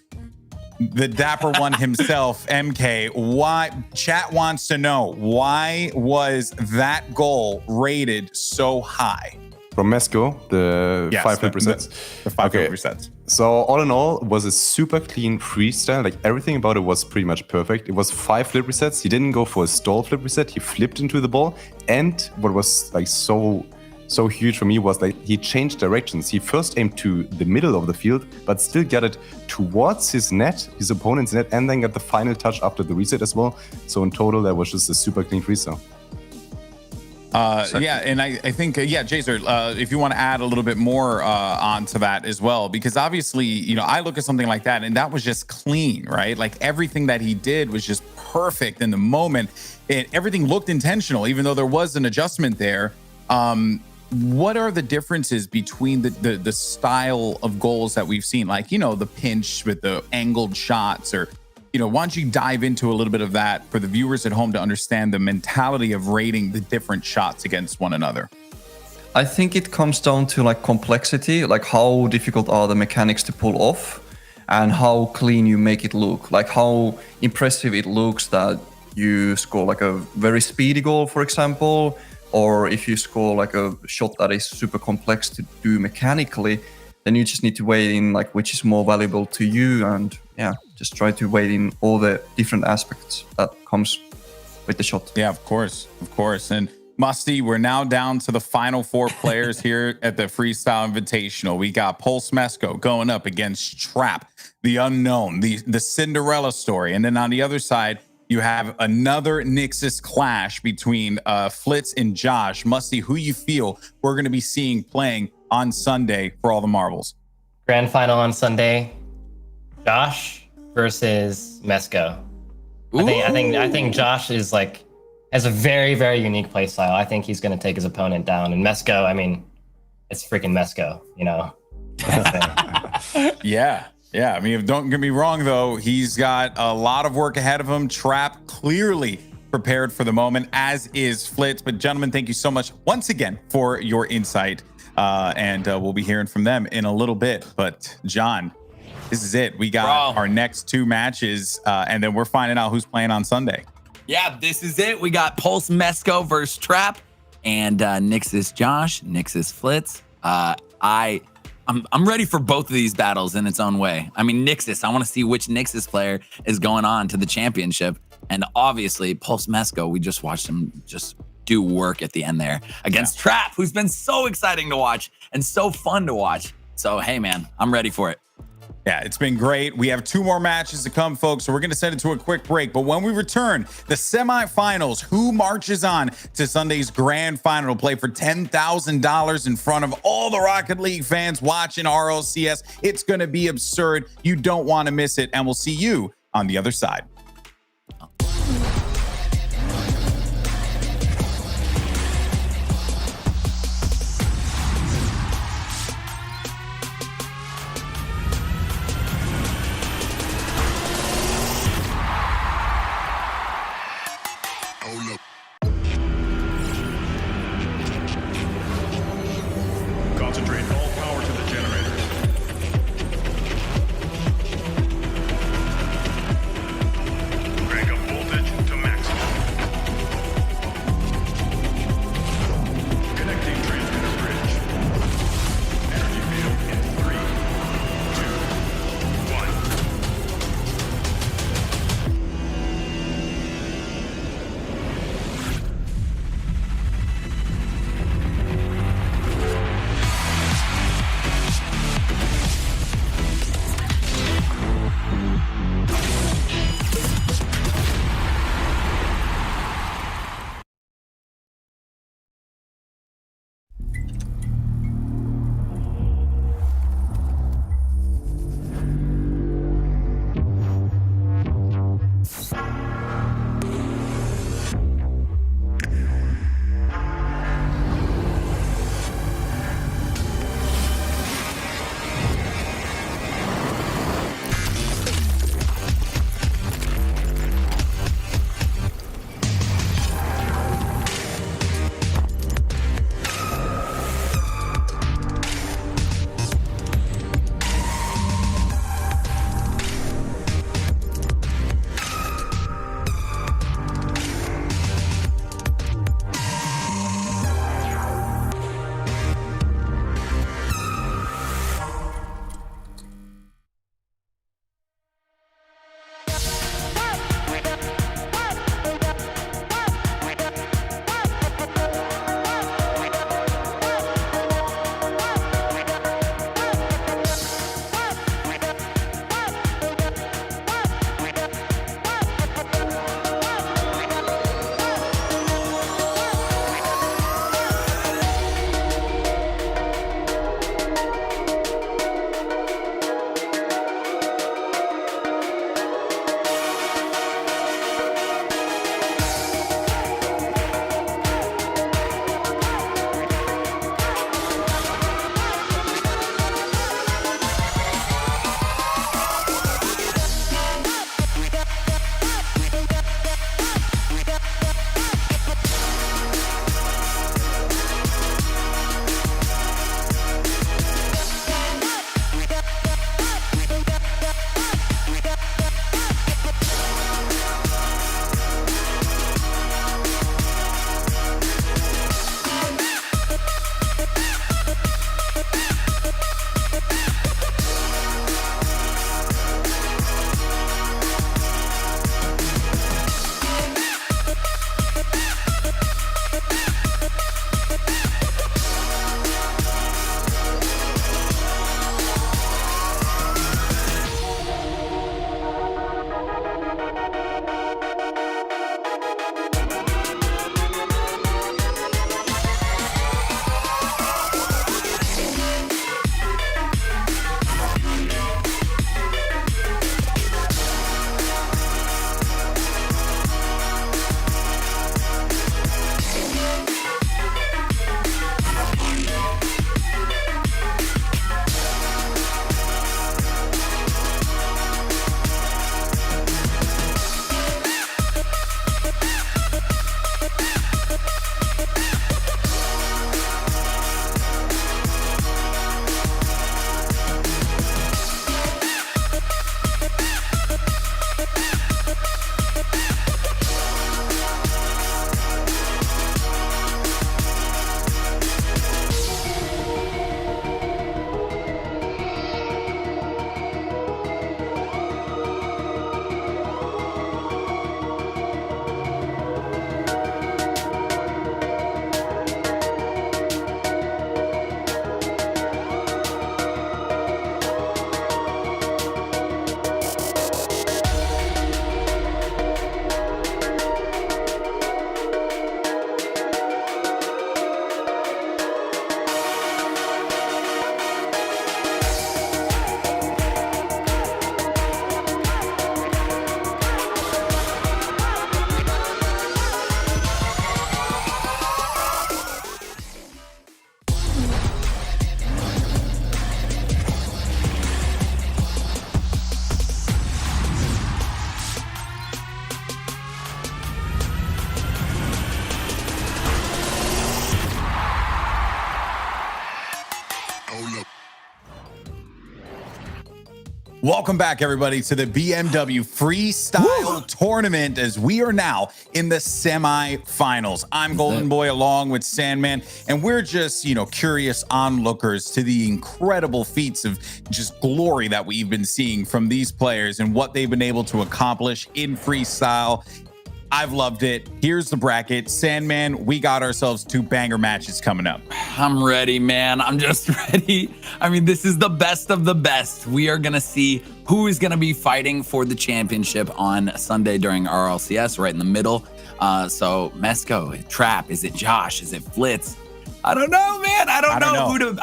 The dapper one himself, MK. Why? Chat wants to know, why was that goal rated so high? From Mesco, the 5 flip resets. The 5 flip resets. So all in all, it was a super clean freestyle. Like everything about it was pretty much perfect. It was 5 flip resets. He didn't go for a stall flip reset. He flipped into the ball. And what was like so huge for me was like he changed directions. He first aimed to the middle of the field, but still got it towards his net, his opponent's net, and then got the final touch after the reset as well. So in total, that was just a super clean freestyle. And I think, Jazer, if you want to add a little bit more onto that as well, because obviously, I look at something like that and that was just clean, right? Like everything that he did was just perfect in the moment. Everything looked intentional, even though there was an adjustment there. What are the differences between the style of goals that we've seen? Like, the pinch with the angled shots, or, why don't you dive into a little bit of that for the viewers at home to understand the mentality of rating the different shots against one another? I think it comes down to like complexity, like how difficult are the mechanics to pull off and how clean you make it look, like how impressive it looks that you score like a very speedy goal, for example, or if you score like a shot that is super complex to do mechanically, then you just need to weigh in like which is more valuable to you, and just try to weigh in all the different aspects that comes with the shot. Yeah, of course. And Musty, we're now down to the final 4 players here at the Freestyle Invitational. We got Pulse Mesco going up against Trap, the unknown, the Cinderella story. And then on the other side, you have another Nixus clash between Flitz and Josh. Musty, who you feel we're going to be seeing playing on Sunday for all the marbles? Grand final on Sunday, Josh versus Mesco. I think Josh is like has a very, very unique play style. I think he's going to take his opponent down. And Mesco, I mean, it's freaking Mesco, you know. Yeah. I mean, don't get me wrong, though. He's got a lot of work ahead of him. Trap clearly prepared for the moment, as is Flitz. But gentlemen, thank you so much once again for your insight. And we'll be hearing from them in a little bit. But John, this is it. We got our next 2 matches, and then we're finding out who's playing on Sunday. Yeah, this is it. We got Pulse Mesco versus Trap, and Nixis Josh, Nixis Flitz. I'm ready for both of these battles in its own way. I mean, Nixis, I want to see which Nixis player is going on to the championship. And obviously, Pulse Mesco, we just watched him just do work at the end there against Trap, who's been so exciting to watch and so fun to watch. So, hey, man, I'm ready for it. Yeah, it's been great. We have 2 more matches to come, folks, so we're going to send it to a quick break. But when we return, the semifinals, who marches on to Sunday's grand final to play for $10,000 in front of all the Rocket League fans watching RLCS? It's going to be absurd. You don't want to miss it, and we'll see you on the other side. Concentrate all power to the generators. Welcome back, everybody, to the BMW Freestyle Tournament as we are now in the semifinals. I'm Golden Boy along with Sandman, and we're just, curious onlookers to the incredible feats of just glory that we've been seeing from these players and what they've been able to accomplish in freestyle. I've loved it. Here's the bracket. Sandman, we got ourselves 2 banger matches coming up. I'm ready, man. I'm just ready. I mean, this is the best of the best. We are going to see who is going to be fighting for the championship on Sunday during RLCS, right in the middle. So Mesco, Trap, is it Josh? Is it Flitz? I don't know, man. I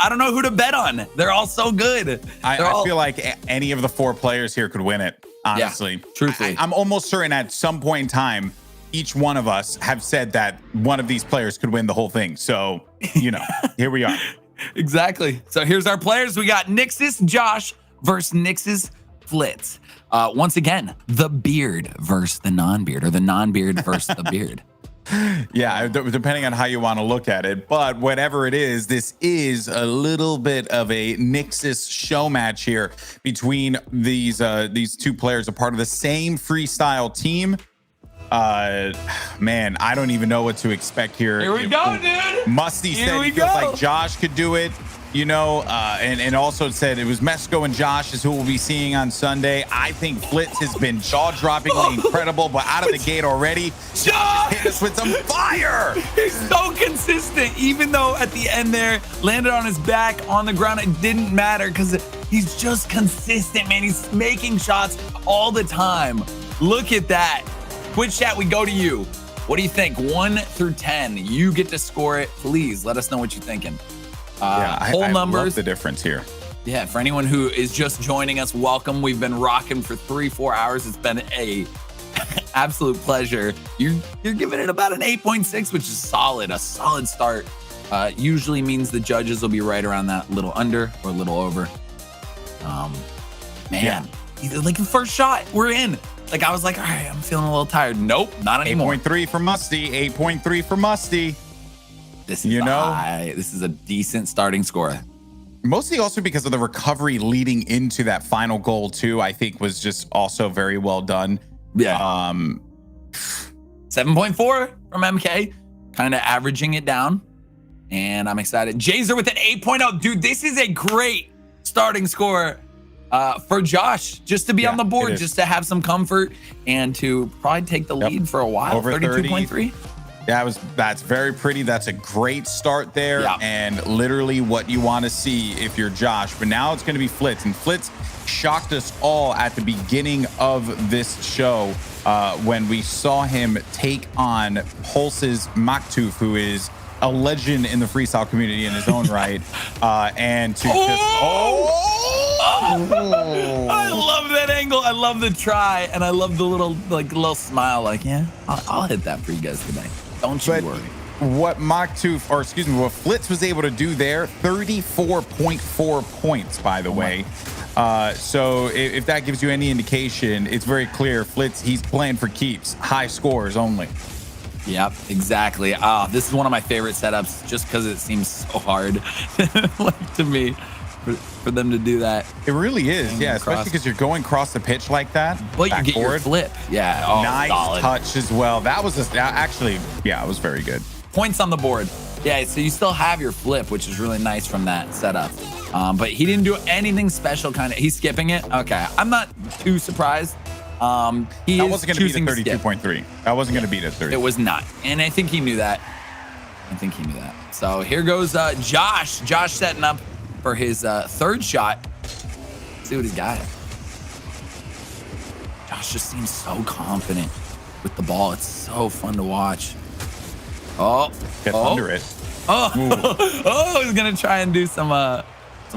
don't know who to bet on. They're all so good. I feel like any of the 4 players here could win it. Honestly, yeah, truthfully, I'm almost certain at some point in time, each one of us have said that one of these players could win the whole thing. So, here we are. Exactly. So here's our players. We got Nixus Josh versus Nixus Flitz. Once again, the beard versus the non-beard, or the non-beard versus the beard. Yeah, depending on how you want to look at it. But whatever it is, this is a little bit of a Nixus show match here between these 2 players, a part of the same freestyle team. Man, I don't even know what to expect here. Here we go, dude. Musty said he feels like Josh could do it. And also said it was Mesco and Josh is who we'll be seeing on Sunday. I think Flitz has been jaw-droppingly incredible, but out of the gate already, Josh hit us with some fire. He's so consistent, even though at the end there, landed on his back on the ground. It didn't matter because he's just consistent, man. He's making shots all the time. Look at that. Twitch chat, we go to you. What do you think? 1 through 10, you get to score it. Please let us know what you're thinking. I numbers. love the difference here. Yeah, for anyone who is just joining us, welcome. We've been rocking for 3-4 hours. It's been a absolute pleasure. You're giving it about an 8.6, which is solid, a solid start. Usually means the judges will be right around that, little under or a little over. Like the first shot, we're in. Like I was like, all right, I'm feeling a little tired. Nope, not anymore. 8.3 for Musty. 8.3 for Musty. This is this is a decent starting score. Mostly also because of the recovery leading into that final goal too, I think was just also very well done. Yeah. 7.4 from MK, kind of averaging it down. And I'm excited. Jazer with an 8.0. Dude, this is a great starting score for Josh, just to be on the board, just to have some comfort and to probably take the lead for a while. Over 32.3. Yeah, that's very pretty. That's a great start there, and literally what you want to see if you're Josh. But now it's going to be Flitz, and Flitz shocked us all at the beginning of this show when we saw him take on Pulse's Maktuf, who is a legend in the freestyle community in his own right, and to I love that angle. I love the try, and I love the little smile. Like, yeah, I'll hit that for you guys today. Don't you worry. What Flitz was able to do there, 34.4 points, by the way. So if that gives you any indication, it's very clear. Flitz, he's playing for keeps, high scores only. Yep, exactly. This is one of my favorite setups just because it seems so hard to me for them to do that. It really is, especially because you're going across the pitch like that. But you get your flip. Yeah, nice solid touch as well. That was it was very good. Points on the board. Yeah, so you still have your flip, which is really nice from that setup. But he didn't do anything special, he's skipping it. Okay, I'm not too surprised. He wasn't going to beat at 32.3. I wasn't going to beat at 30. It was not. And I think he knew that. So here goes Josh. Josh setting up for his third shot. Let's see what he's got. Josh just seems so confident with the ball. It's so fun to watch. Get under it. He's going to try and do some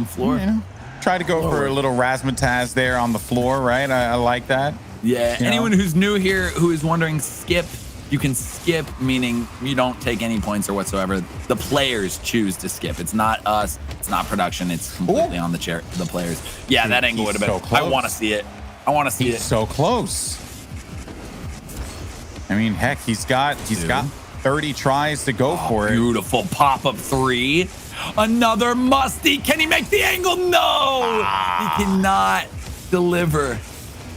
floor. Yeah. Try to go for a little razzmatazz there on the floor, right? I like that. Yeah, anyone who's new here who is wondering, skip. You can skip, meaning you don't take any points or whatsoever. The players choose to skip. It's not us. It's not production. It's completely on the players. Yeah, that angle would have been. So I want to see it. He's so close. I mean, heck, he's got 30 tries to go for it. Beautiful pop-up 3. Another Musty. Can he make the angle? No, he cannot. deliver.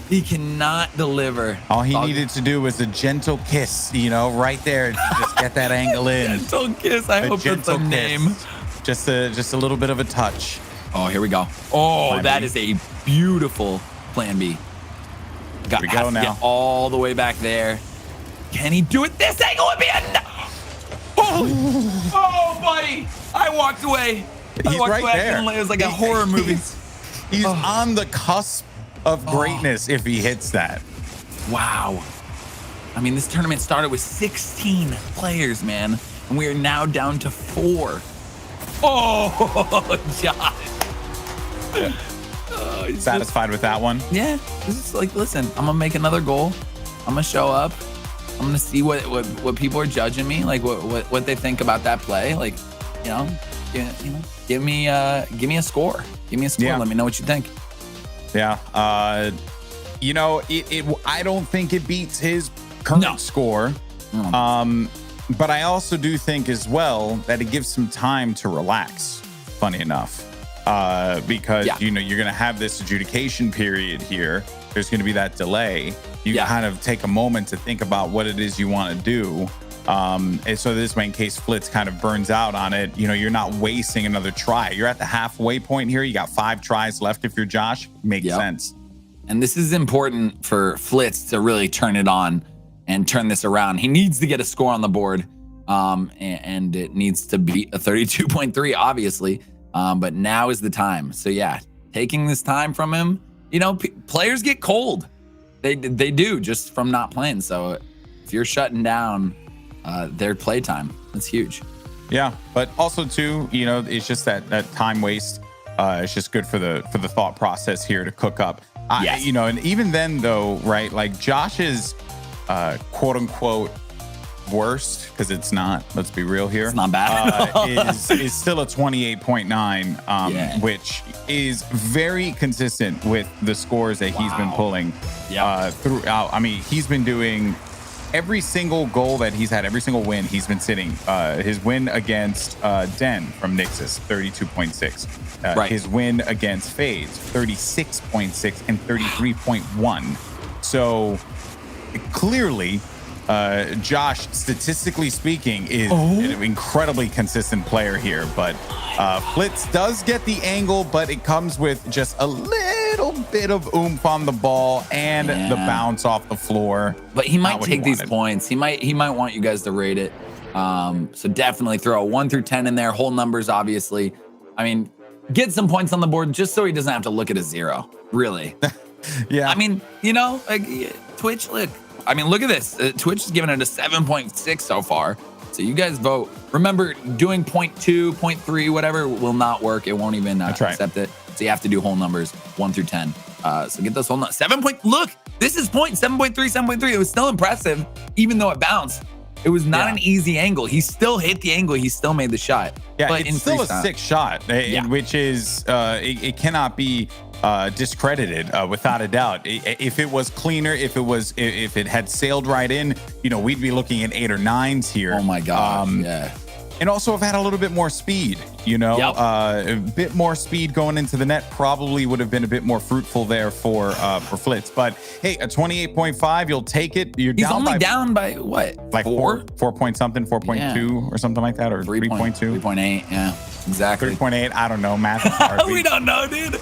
He cannot deliver. All he needed to do was a gentle kiss, you know, right there. Just get that angle in. Gentle kiss. I hope that's a name. Just a little bit of a touch. Oh, here we go. Oh, Plan that B. is a beautiful plan B. Here we go now. Get all the way back there. Can he do it? This angle would be oh, buddy. I walked away. He's right there. It was like a horror movie. He's on the cusp of greatness if he hits that. Wow. I mean, this tournament started with 16 players, man. And we are now down to 4. Oh, Josh. Oh, Satisfied with that one? Yeah. This is like, listen, I'm going to make another goal. I'm going to show up. I'm going to see what people are judging me, like what they think about that play. Like, give me a score. Give me a score. Yeah. Let me know what you think. Yeah. I don't think it beats his current score. But I also do think as well that it gives some time to relax, funny enough, because, you're going to have this adjudication period here. There's going to be that delay. You kind of take a moment to think about what it is you want to do. And so this way, in case Flitz kind of burns out on it, you're not wasting another try. You're at the halfway point here. You got 5 tries left if you're Josh. Makes sense. And this is important for Flitz to really turn it on and turn this around. He needs to get a score on the board, and it needs to beat a 32.3, obviously. But now is the time. So taking this time from him, players get cold. They do just from not playing. So if you're shutting down their playtime, that's huge. Yeah, but also too, it's just that time waste. It's just good for the thought process here to cook up. Yes. And even then though, right? Like Josh's quote unquote worst, because it's not. Let's be real here. It's not bad. is still a 28.9, which is very consistent with the scores that he's been pulling throughout. I mean, he's been doing every single goal that he's had, every single win he's been sitting. His win against Den from Nixus, 32.6. His win against FaZe, 36.6 and 33.1. So clearly, Josh, statistically speaking, is an incredibly consistent player here. But Flitz does get the angle, but it comes with just a little bit of oomph on the ball and the bounce off the floor. But he might take these points. He might want you guys to rate it. So definitely throw a 1 through 10 in there. Whole numbers, obviously. I mean, get some points on the board just so he doesn't have to look at a 0. Really. Yeah. I mean, like Twitch, look at this. Twitch is giving it a 7.6 so far. So you guys vote. Remember, doing 0.2, 0.3, whatever will not work. It won't even accept it. So you have to do whole numbers, 1 through 10. So get those whole numbers. 7 point. Look, this is 7.3, 7.3. It was still impressive, even though it bounced. It was not an easy angle. He still hit the angle. He still made the shot. Yeah, but it's still a sick shot, which is it cannot be discredited without a doubt. If it was cleaner, if it had sailed right in, we'd be looking at 8 or 9s here. Oh my God. And also have had a little bit more speed, a bit more speed going into the net probably would have been a bit more fruitful there for Flitz. But hey, a 28.5, you'll take it. He's down by what? Like 4 point something, 4.2 or something like that, or 3.2. 3.8, yeah, exactly. 3.8, I don't know. Math is hard. We don't know, dude.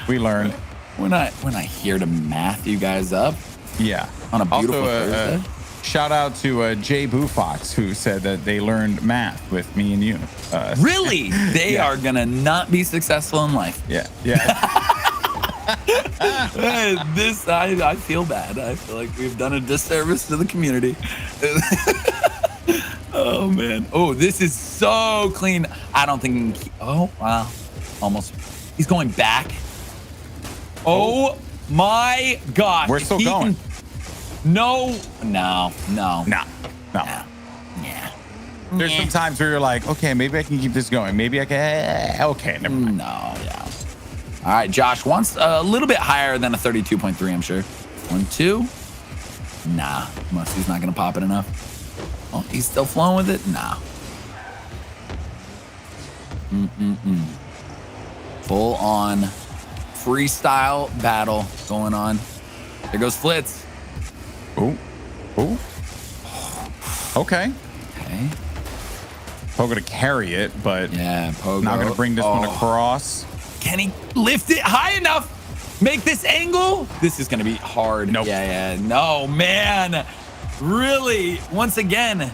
We learned. We're not here to math you guys up. Yeah. On a beautiful Thursday. Shout out to Jay Boofox, who said that they learned math with me and you. Really? They are going to not be successful in life. Yeah. I feel bad. I feel like we've done a disservice to the community. Oh, man. Oh, this is so clean. I don't think... Oh, wow. Almost. He's going back. Oh, my gosh. We're still going. No. There's some times where you're like, okay, maybe I can keep this going. Maybe I can. Okay, never mind. No, yeah. All right, Josh wants a little bit higher than a 32.3, I'm sure. 1, 2. Nah, he's not going to pop it enough. Oh, he's still flowing with it? Nah. Full on freestyle battle going on. There goes Flitz. Ooh. Ooh. Okay. Okay. Pogo to carry it, but Yeah, Pogo. not going to bring this one across. Can he lift it high enough? Make this angle? This is going to be hard. Nope. Yeah. No, man. Really? Once again,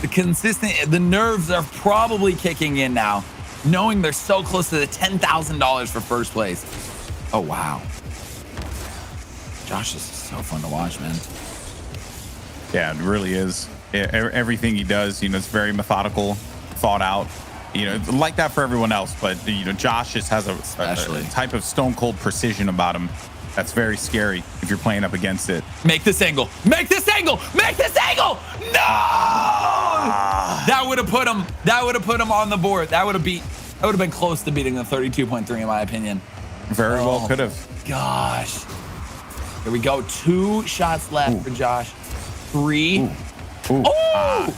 the nerves are probably kicking in now, knowing they're so close to the $10,000 for first place. Oh, wow. Josh, this is so fun to watch, man. Yeah, it really is. Everything he does, it's very methodical, thought out. Like that for everyone else, but Josh just has a type of stone cold precision about him that's very scary if you're playing up against it. Make this angle. Make this angle. Make this angle. No! That would have put him. That would have put him on the board. That would have been close to beating the 32.3 in my opinion. Very well could have. Gosh. Here we go. 2 shots left for Josh. 3. Ooh.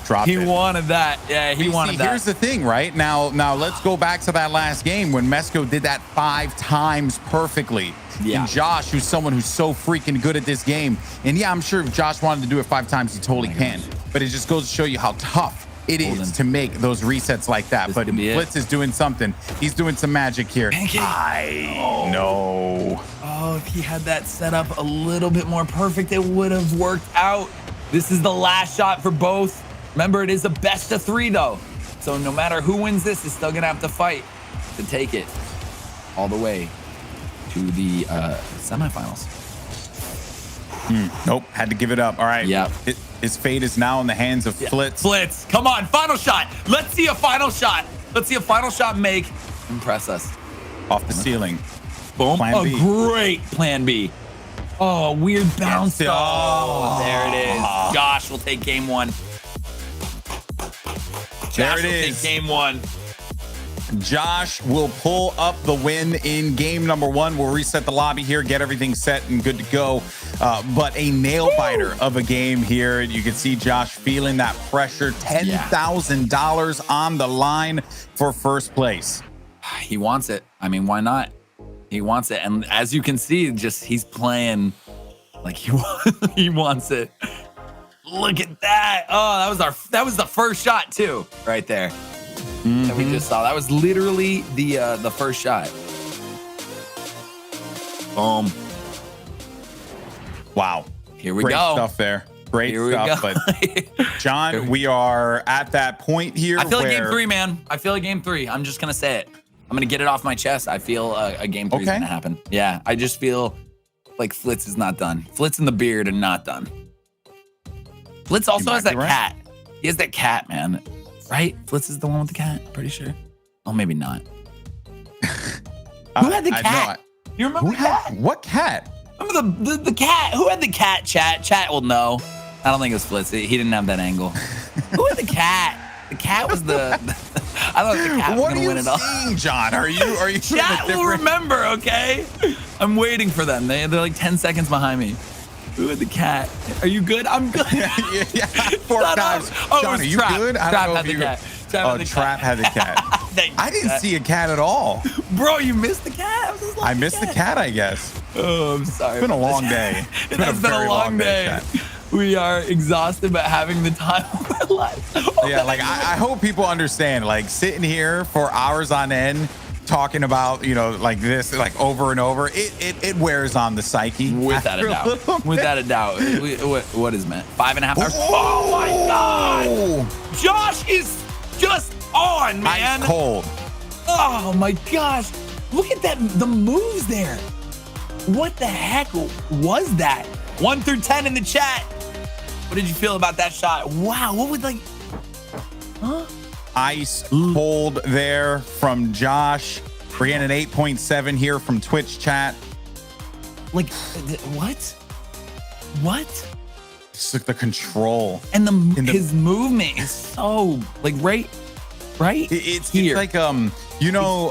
Dropped He it. wanted that. Yeah, he wanted that. Here's the thing, right? Now let's go back to that last game when Mesco did that 5 times perfectly. Yeah. And Josh, who's someone who's so freaking good at this game. And yeah, I'm sure if Josh wanted to do it 5 times, he totally can. But it just goes to show you how tough it is to make those resets like that. This But could be it. Blitz is doing something. He's doing some magic here. Pancake. No. Oh, if he had that set up a little bit more perfect, it would have worked out. This is the last shot for both. Remember, it is a best of 3, though. So no matter who wins this, it's still going to have to fight to take it all the way to the semifinals. Nope. Had to give it up. All right. Yep. His fate is now in the hands of Flitz. Flitz, come on, final shot. Let's see a final shot. Let's see a final shot make. Impress us. Off the ceiling. Boom. Plan B. Great plan B. Oh, weird bounce. Yes. Oh, there it is. Josh will take game 1. There it will is. take game 1. Josh will pull up the win in game number 1. We'll reset the lobby here, get everything set and good to go. But a nail biter of a game here. You can see Josh feeling that pressure. $10,000 on the line for first place. He wants it. I mean, why not? He wants it. And as you can see, just he's playing like he wants it. Look at that. Oh, that was the first shot too, right there. That we just saw. That was literally the first shot. Boom. Wow. Here we Great go. stuff there. Great Here we stuff. go. But John, we are at that point here. I feel like where game 3, man. I feel like game 3. I'm just gonna say it. I'm gonna get it off my chest. I feel a game 3 is gonna happen. Yeah, I just feel like Flitz is not done. Flitz and the beard are not done. Flitz also has that cat. He has that cat, man. Right? Flitz is the one with the cat. Pretty sure. Oh, maybe not. Who had the cat? You remember the cat? What cat? Remember the cat? Who had the cat? Chat will know. I don't think it was Flitz. He didn't have that angle. Who had the cat? The cat was the I thought the cat was gonna win it all. What are you seeing, John? Are you Chat will remember, okay? I'm waiting for them. They're like 10 seconds behind me. Who had the cat? Are you good? I'm good. yeah, 4 times. Oh, John, are you good? I don't know if you. Trap had the cat. I didn't see a cat at all. Bro, you missed the cat? I missed the cat, I guess. Oh, I'm sorry. It's been a long day. It has been a long day. We are exhausted, but having the time of our lives. Yeah, like I hope people understand, like sitting here for hours on end, talking about, like this, like over and over, it wears on the psyche. Without a doubt. Without a doubt. What is meant? 5.5 hours. Oh my God. Josh is just on, man. Ice cold. Oh my gosh. Look at that. The moves there. What the heck was that? 1 through 10 in the chat. What did you feel about that shot? Wow. What was huh? Ice cold there from Josh. We're getting an 8.7 here from Twitch chat. Like, what? Just look the control. And his movement is so, like, right right? It's Here. like you know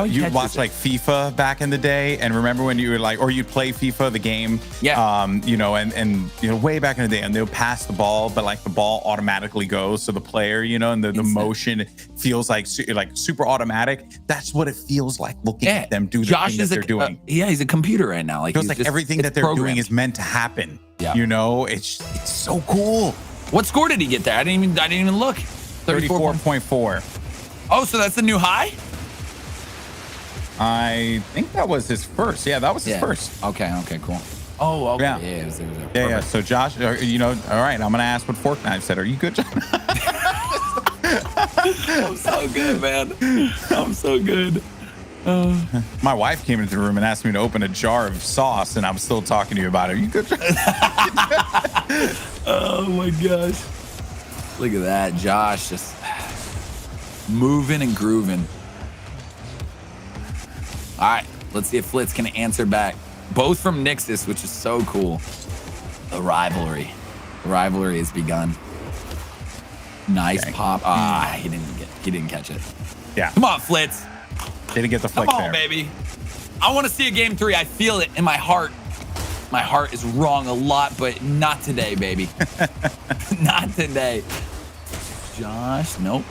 he you catches watch it. like FIFA back in the day, and remember when you were like, or you play FIFA the game, you know, and you know, way back in the day, and they'll pass the ball, but like the ball automatically goes to the player, you know, and the motion feels like super automatic. That's what it feels like looking at them do the thing that they're doing. He's a computer right now. Like, feels like everything that they're doing is meant to happen. Yeah. You know, it's so cool. What score did he get there? I didn't even look. 34.4. Oh, so that's the new high? I think that was his first. Yeah, that was his first. Okay, cool. Oh, okay. Yeah. It was Yeah. So Josh, you know, all right, I'm gonna ask what Fork Knife said. Are you good, Josh? I'm so good, man. I'm so good. My wife came into the room and asked me to open a jar of sauce, and I'm still talking to you about it. Are you good? Oh my gosh. Look at that. Josh just moving and grooving. All right, let's see if Flitz can answer back. Both from Nixus, which is so cool. The rivalry. The rivalry has begun. Nice pop. He didn't catch it. Yeah. Come on, Flitz. Didn't get the flick Come on, there. baby. I want to see a game 3. I feel it in my heart. My heart is wrong a lot, but not today, baby. Not today. Josh, nope.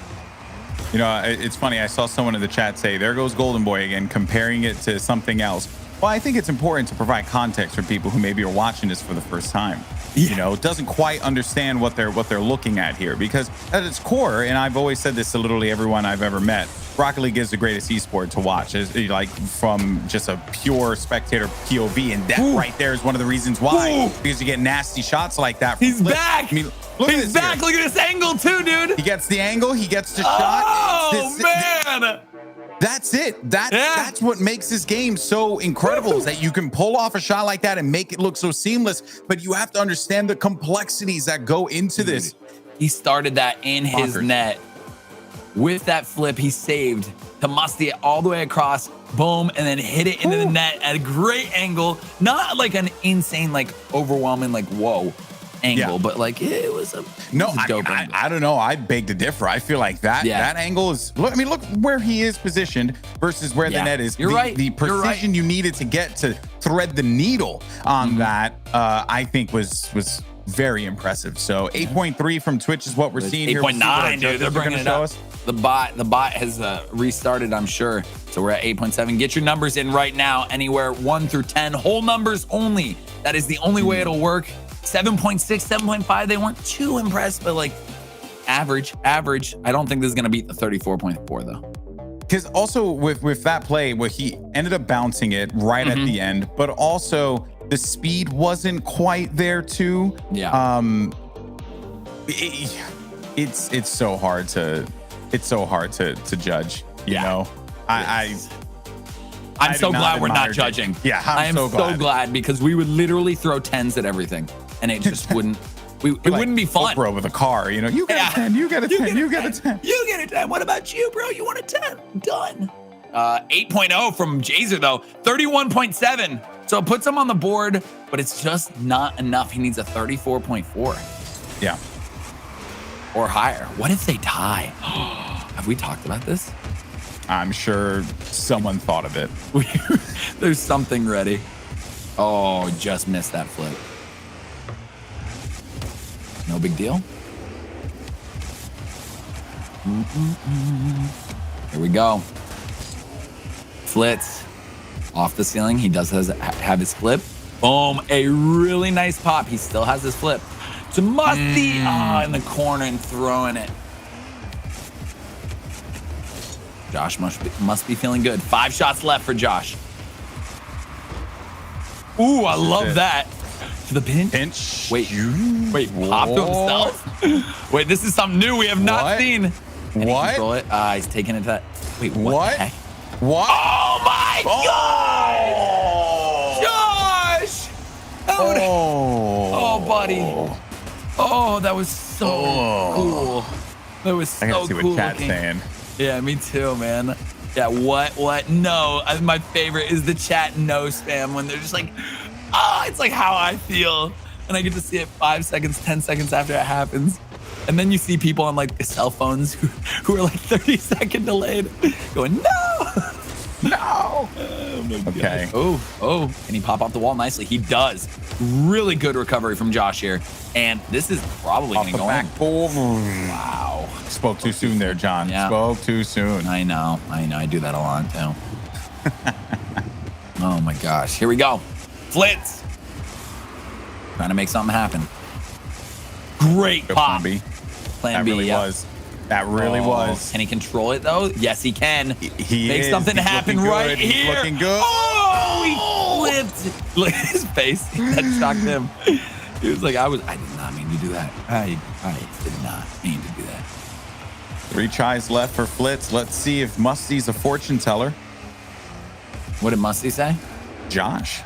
You know, it's funny. I saw someone in the chat say, "There goes Golden Boy again," comparing it to something else. Well, I think it's important to provide context for people who maybe are watching this for the first time. You know, doesn't quite understand what they're looking at here, because at its core, and I've always said this to literally everyone I've ever met, Rocket League is the greatest esport to watch, is like from just a pure spectator POV, and that right there is one of the reasons why, because you get nasty shots like that. He's back. I mean, look He's at this back. here. Look at this angle too, dude. He gets the angle. He gets the shot. Oh man. That's it. That's what makes this game so incredible, is that you can pull off a shot like that and make it look so seamless, but you have to understand the complexities that go into this. He started that in his net. With that flip, he saved to musty it all the way across, boom, and then hit it into the net at a great angle. Not like an insane, like overwhelming, like whoa angle, but like it was a dope angle. I don't know. I beg to differ. I feel like that angle is. Look, I mean, look where he is positioned versus where the net is. You're right. The precision you needed to get to thread the needle on that, I think was very impressive. So 8.3 from Twitch is what we're seeing here. 8.9, dude. They're bringing it up. The bot has restarted, I'm sure. So we're at 8.7. Get your numbers in right now, anywhere 1 through 10, whole numbers only. That is the only way it'll work. 7.6, 7.5. They weren't too impressed, but like average. I don't think this is gonna beat the 34.4 though. Because also with that play, where he ended up bouncing it right at the end, but also the speed wasn't quite there too. Yeah. It's so hard to judge. You know, I'm so glad we're not judging. Yeah, I'm so glad, because we would literally throw 10s at everything, and it just wouldn't. It wouldn't be fun. Bro, with a car, you know, you get a 10, you get a 10, you get a 10. You get a 10. What about you, bro? You want a 10? Done. 8.0 from Jazer though, 31.7. So it puts him on the board, but it's just not enough. He needs a 34.4. Yeah. Or higher. What if they tie? Have we talked about this? I'm sure someone thought of it. There's something ready. Oh, just missed that flip. No big deal. Here we go. Flitz off the ceiling. He does have his flip. Boom, a really nice pop. He still has his flip. To Musty in the corner and throwing it. Josh must be feeling good. 5 shots left for Josh. Ooh, I love that. To the pinch. Wait, pop to himself? Wait, this is something new we have not seen. Can he control it? He's taking it to that. Wait, what the heck? What? Oh my God! Josh! Oh, buddy. Oh, that was so cool. That was so cool. I gotta see what chat's saying. Yeah, me too, man. Yeah, what? No. My favorite is the chat no spam, when they're just like, it's like how I feel. And I get to see it 5 seconds, 10 seconds after it happens. And then you see people on like cell phones who are like 30-second delayed going, no. No. Oh my God. Okay. Oh, can he pop off the wall nicely? He does. Really good recovery from Josh here. And this is probably Off going the to go in. backboard. Wow. Spoke too soon there, John. Yeah. Spoke too soon. I know. I do that a lot too. Oh my gosh. Here we go. Flitz. Trying to make something happen. Great Good pop. Plan B. Plan That B, really yeah. was. That really was. Can he control it though? Yes, he can. He Make is. something He's happen looking right good. He's here. looking good. Oh, he flipped. Look at his face. That shocked him. He was like, I did not mean to do that. I did not mean to do that. 3 tries left for Flitz. Let's see if Musty's a fortune teller. What did Musty say? Josh.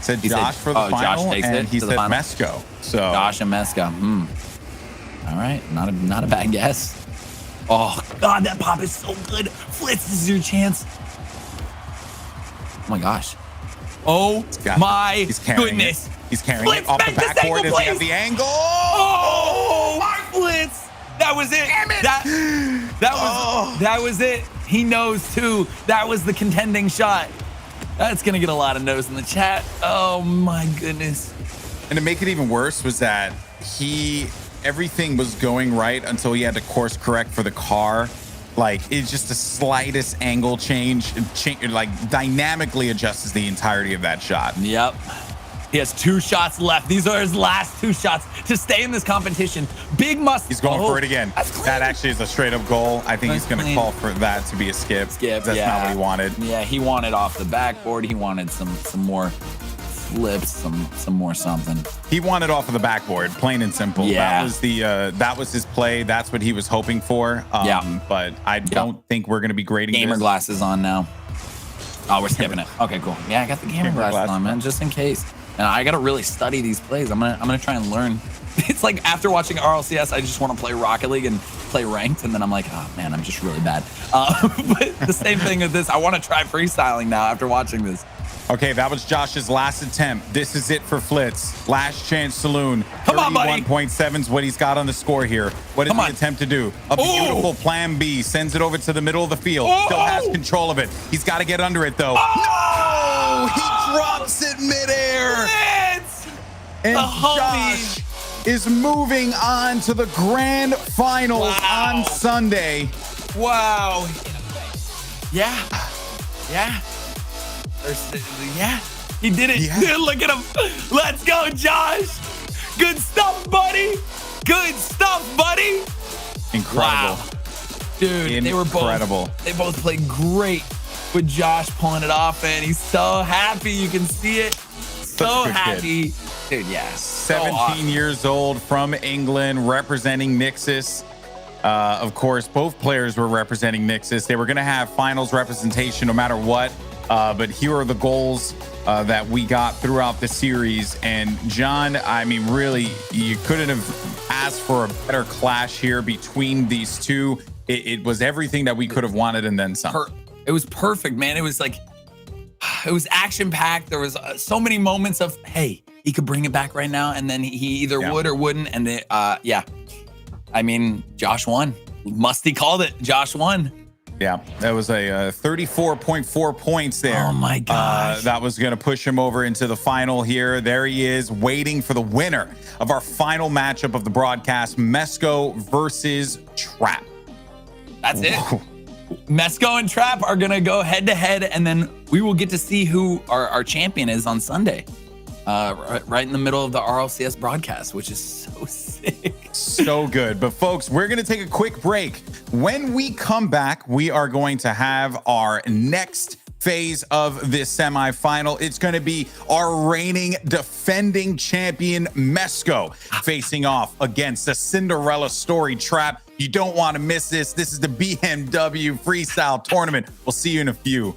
Said He said- Josh for the oh, Josh final, takes and it he to the said final? Mesco. So Josh and Meska. All right, not a bad guess. Oh God, that pop is so good. Flitz, this is your chance. Oh my gosh. Oh got it. my He's carrying goodness. it. He's carrying Flitz, it off the make this backboard. angle, Does he have please. the angle? Oh, Flitz. That was it. Damn it. That was it. He knows too. That was the contending shot. That's gonna get a lot of no's in the chat. Oh my goodness. And to make it even worse was that everything was going right until he had to course correct for the car. Like it's just the slightest angle change, like dynamically adjusts the entirety of that shot. Yep. He has 2 shots left. These are his last 2 shots to stay in this competition. Big must. He's going for it again. That's clean. That actually is a straight up goal. I think That's he's going to clean. call for that to be a skip. Skip. That's not what he wanted. Yeah, he wanted off the backboard. He wanted some more flips, some more something. He wanted off of the backboard, plain and simple. Yeah. That was his play. That's what he was hoping for. Yeah. But I don't think we're going to be grading Gamer this. glasses on now. Oh, we're skipping it. Okay, cool. Yeah, I got the gamer glasses on, man, just in case. And I gotta really study these plays. I'm gonna try and learn. It's like after watching RLCS, I just want to play Rocket League and play ranked, and then I'm like, oh man, I'm just really bad. But the same thing with this. I want to try freestyling now after watching this. Okay, that was Josh's last attempt. This is it for Flitz. Last chance saloon. Come on, buddy. 31.7 is what he's got on the score here. What does Come he on. attempt to do? A beautiful plan B. Sends it over to the middle of the field. Still has control of it. He's got to get under it, though. No! He drops it midair. Flitz! And The homie. Josh is moving on to the grand finals on Sunday. Wow. Yeah. Yeah. Yeah. He did it. Yeah. Dude, look at him. Let's go, Josh. Good stuff, buddy. Good stuff, buddy. Incredible. Wow. Dude, Incredible. They both played great with Josh pulling it off, and he's so happy. You can see it. So a good happy. Dude, yeah. 17 years old, from England, representing Nixus. Of course, both players were representing Nixus. They were going to have finals representation no matter what. But here are the goals that we got throughout the series. And John, I mean, really, you couldn't have asked for a better clash here between these two. It was everything that we could have wanted and then some. It was perfect, man. It was like, it was action packed. There was so many moments of, hey, he could bring it back right now. And then he either would or wouldn't. And yeah, I mean, Josh won. Musty called it. Josh won. Yeah, that was a 34.4 points there. Oh my gosh. That was going to push him over into the final here. There he is, waiting for the winner of our final matchup of the broadcast, Mesco versus Trap. That's it. Mesco and Trap are going to go head to head, and then we will get to see who our champion is on Sunday. Right in the middle of the RLCS broadcast, which is so sick. So good. But folks, we're going to take a quick break. When we come back, we are going to have our next phase of this semifinal. It's going to be our reigning defending champion Mesco facing off against the Cinderella story Trap. You don't want to miss this. This is the BMW Freestyle Tournament. We'll see you in a few.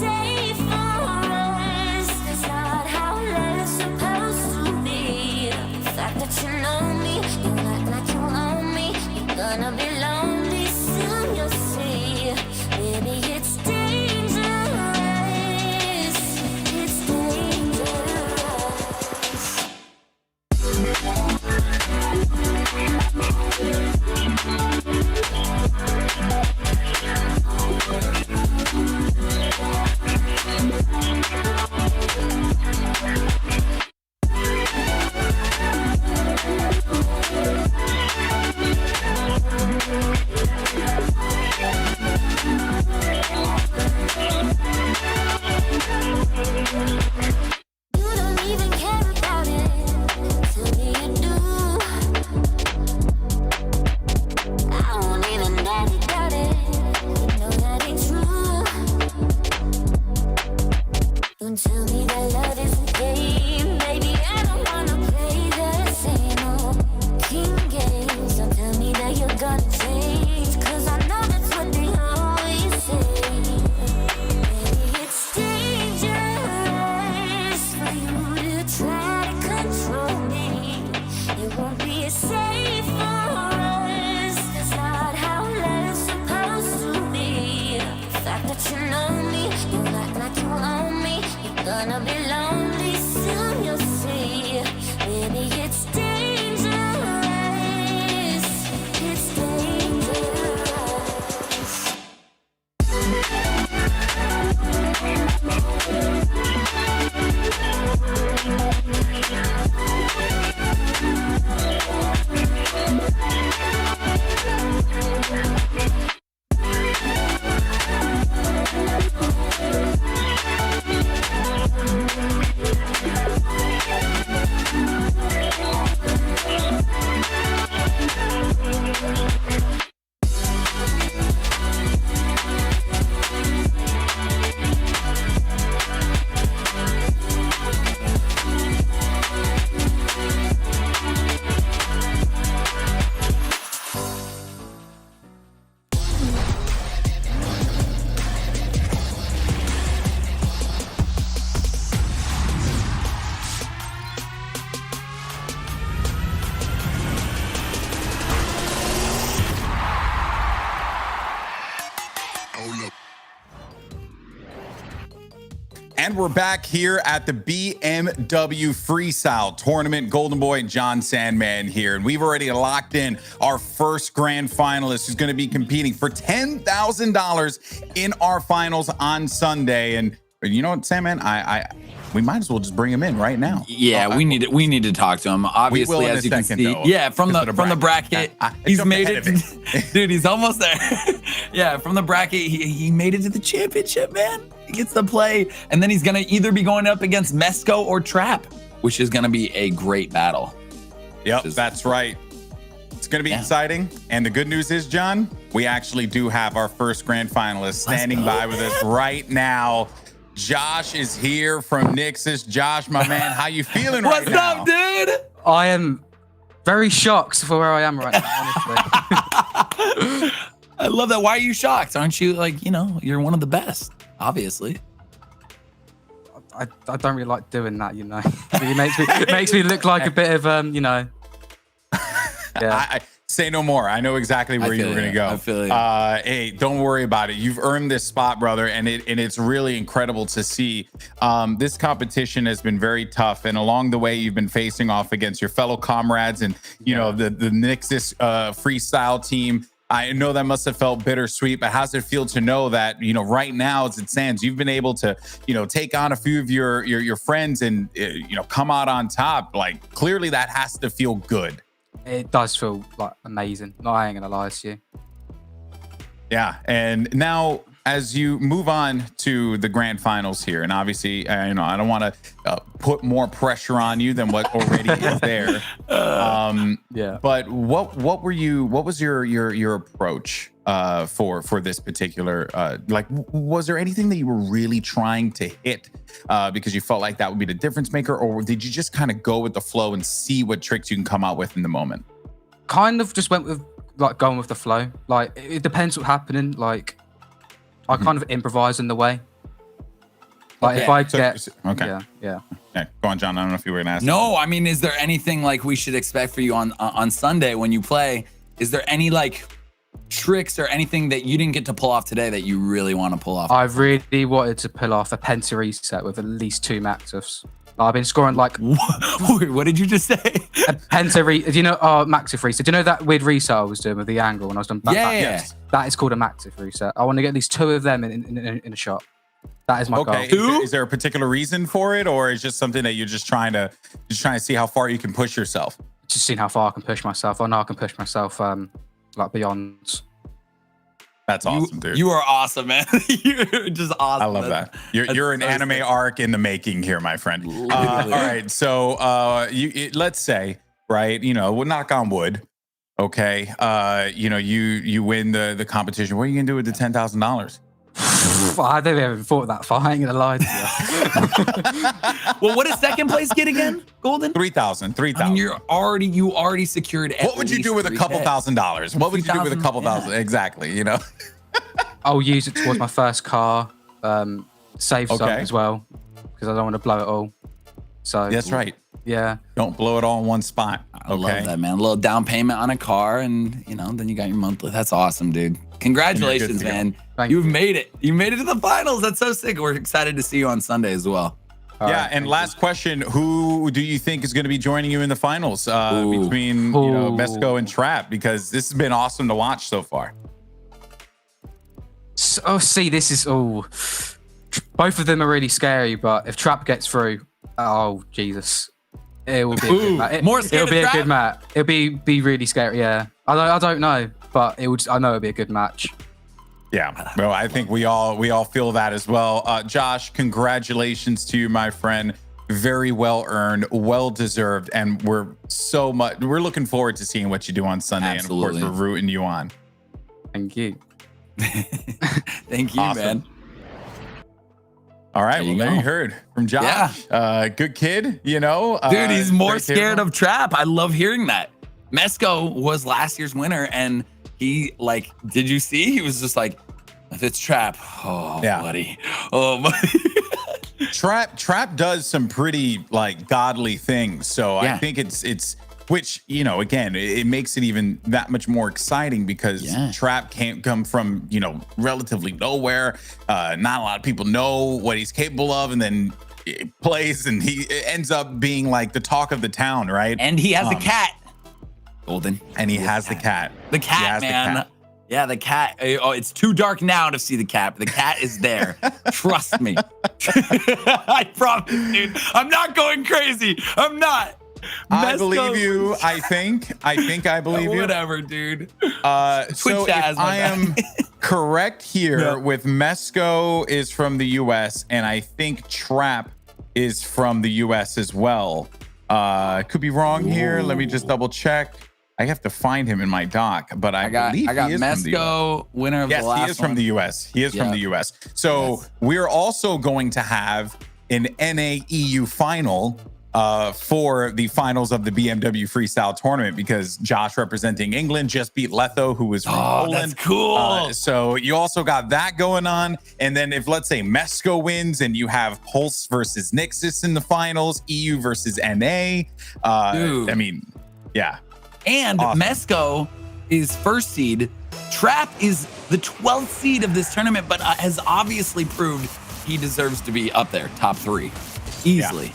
safe for us. That's not how love's supposed to be. The fact that you know me, you act like you own me. You're gonna be lonely soon, you'll see. Baby, it's dangerous. It's dangerous. You don't even care about it. Tell me you do. I won't even dare doubt it. You know that ain't true. Don't tell me that love is a game, baby. I don't wanna play the same old king games. Don't tell me that you're gonna change, 'cause I know that's what they always say. Baby, it's dangerous for you to try to control me. It won't be safe for us. That's not how love's supposed to be. The fact that you know me, you act like you own me. You're gonna be lonely soon, you'll see. Baby, it's dangerous. It's dangerous. And we're back here at the BMW Freestyle Tournament. Golden Boy and John Sandman here. And we've already locked in our first grand finalist who's going to be competing for $10,000 in our finals on Sunday. And you know what, Sandman? We might as well just bring him in right now. Yeah, we need to talk to him. Obviously, we will in as a you can second, see, though, yeah, from the bracket, he's made it. Dude, he's almost there. Yeah, from the bracket, he made it to the championship, man. He gets to play, and then he's gonna either be going up against Mesco or Trap, which is gonna be a great battle. Yep, that's right. It's going to be exciting. And the good news is, John, we actually do have our first grand finalist standing by with us right now. Josh is here from Nixus. Josh, my man, how you feeling right now? What's up, dude? I am very shocked for where I am right now, honestly. I love that. Why are you shocked? Aren't you like, you're one of the best, obviously. I don't really like doing that, It makes me look like a bit of, Yeah. I say no more. I know exactly where you were going to go. I feel you. Hey, don't worry about it. You've earned this spot, brother, and it's really incredible to see. This competition has been very tough, and along the way, you've been facing off against your fellow comrades and the Nixus freestyle team. I know that must have felt bittersweet, but how's it feel to know that right now, as it stands, you've been able to take on a few of your friends and come out on top? Like, clearly, that has to feel good. It does feel like amazing. No, I ain't gonna lie to you. Yeah, and now as you move on to the grand finals here, and obviously, I don't want to put more pressure on you than what already is there. Yeah. But what was your approach for this particular was there anything that you were really trying to hit because you felt like that would be the difference maker, or did you just kind of go with the flow and see what tricks you can come out with in the moment? Kind of just went with going with the flow. Like it depends what's happening. Like I kind of improvise in the way. Like if I get okay. yeah. Okay, go on, John. I don't know if you were gonna ask. No, I mean, is there anything like we should expect for you on Sunday when you play? Is there any like tricks or anything that you didn't get to pull off today that you really want to pull off? I really wanted to pull off a penta reset with at least 2 Maxifs. I've been scoring like what did you just say? a penta reset. Do you know Maxif reset? Do you know that weird reset I was doing with the angle when I was done back? Yeah. That is called a Maxif reset. I want to get at least 2 of them in a shot. That is my goal. Is there a particular reason for it, or is just something that you're just trying to see how far you can push yourself? Just seeing how far I can push myself. I know I can push myself like beyond. That's awesome, dude. You are awesome, man. You're just awesome. I love that. You're an anime arc in the making here, my friend. All right, so let's say, right, we'll knock on wood. Okay, you win the competition. What are you gonna do with the $10,000? I don't even thought that far. I ain't gonna lie to you. Well, what does second place get again, Golden? 3,000. I mean, you already secured. What would you do with a couple $1,000s? What would you do with a couple thousand? Exactly. I'll use it towards my first car. Save some as well because I don't want to blow it all. So that's right. Yeah. Don't blow it all in one spot. I love that, man. A little down payment on a car, and then you got your monthly. That's awesome, dude. Congratulations, man. You've made it. You made it to the finals. That's so sick. We're excited to see you on Sunday as well. Yeah, and last question, who do you think is going to be joining you in the finals between Mesco and Trap? Because this has been awesome to watch so far. This is both of them are really scary, but if Trap gets through, oh Jesus, it will be a good match. It'll be a good match. It'll be really scary. Yeah, I don't know, but I know it'll be a good match. Yeah, well, I think we all feel that as well. Josh, congratulations to you, my friend. Very well earned, well deserved, and we're looking forward to seeing what you do on Sunday. Absolutely. And of course, we're rooting you on. Thank you. Thank you, man. All right, there you heard from Josh. Yeah. Good kid, Dude, he's more scared of Trap. I love hearing that. Mesco was last year's winner, and he did you see? He was just like, if it's Trap, buddy. Oh, buddy. Trap does some pretty godly things. So I think it's which, again, it makes it even that much more exciting because Trap can't come from, relatively nowhere. Not a lot of people know what he's capable of, and then he plays and he ends up being the talk of the town, right? And he has a cat. Golden. And he has the cat. The cat, man. The cat. Yeah, the cat. Oh, it's too dark now to see the cat, but the cat is there. Trust me. I promise, dude. I'm not going crazy. I'm not. I believe you. I think I believe you. Whatever, dude. So if I am correct here with Mesco is from the US, and I think Trap is from the US as well. Could be wrong here. Let me just double check. I have to find him in my doc, but I believe he is Mesco, winner of the last one. Yes, he is from the US. He is from the US. So we're also going to have an NA-EU final for the finals of the BMW Freestyle Tournament because Josh representing England just beat Letho, who was from Poland. That's cool. So you also got that going on. And then if, let's say, Mesco wins and you have Pulse versus Nixus in the finals, EU versus NA. Dude. I mean, yeah. And awesome. Mesco is first seed. Trap is the 12th seed of this tournament, but has obviously proved he deserves to be up there, top 3, easily.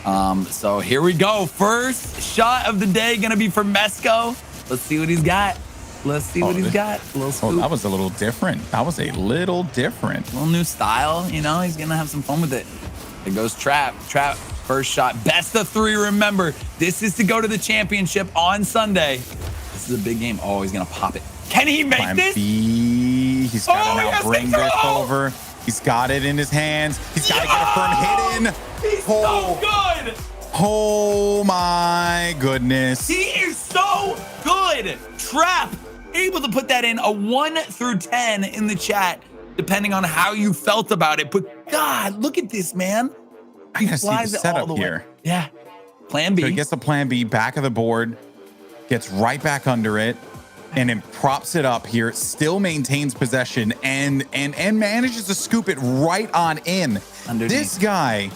Yeah. So here we go. First shot of the day gonna be for Mesco. Let's see what he's got. Let's see what he's got. A little scoop. That was a little different. That was a little different. A little new style. He's gonna have some fun with it. There goes Trap. Trap. First shot, best of 3. Remember, this is to go to the championship on Sunday. This is a big game. Oh, he's gonna pop it. Can he make this? He's got to now bring this over. He's got it in his hands. He's got to get a firm hit in. He's so good. Oh my goodness. He is so good. Trap, able to put that in a 1 through 10 in the chat, depending on how you felt about it. But God, look at this, man. I gotta see the setup here. Yeah. Plan B. So he gets the plan B, back of the board, gets right back under it. and then props it up here, still maintains possession and manages to scoop it right on in. Underneath. This guy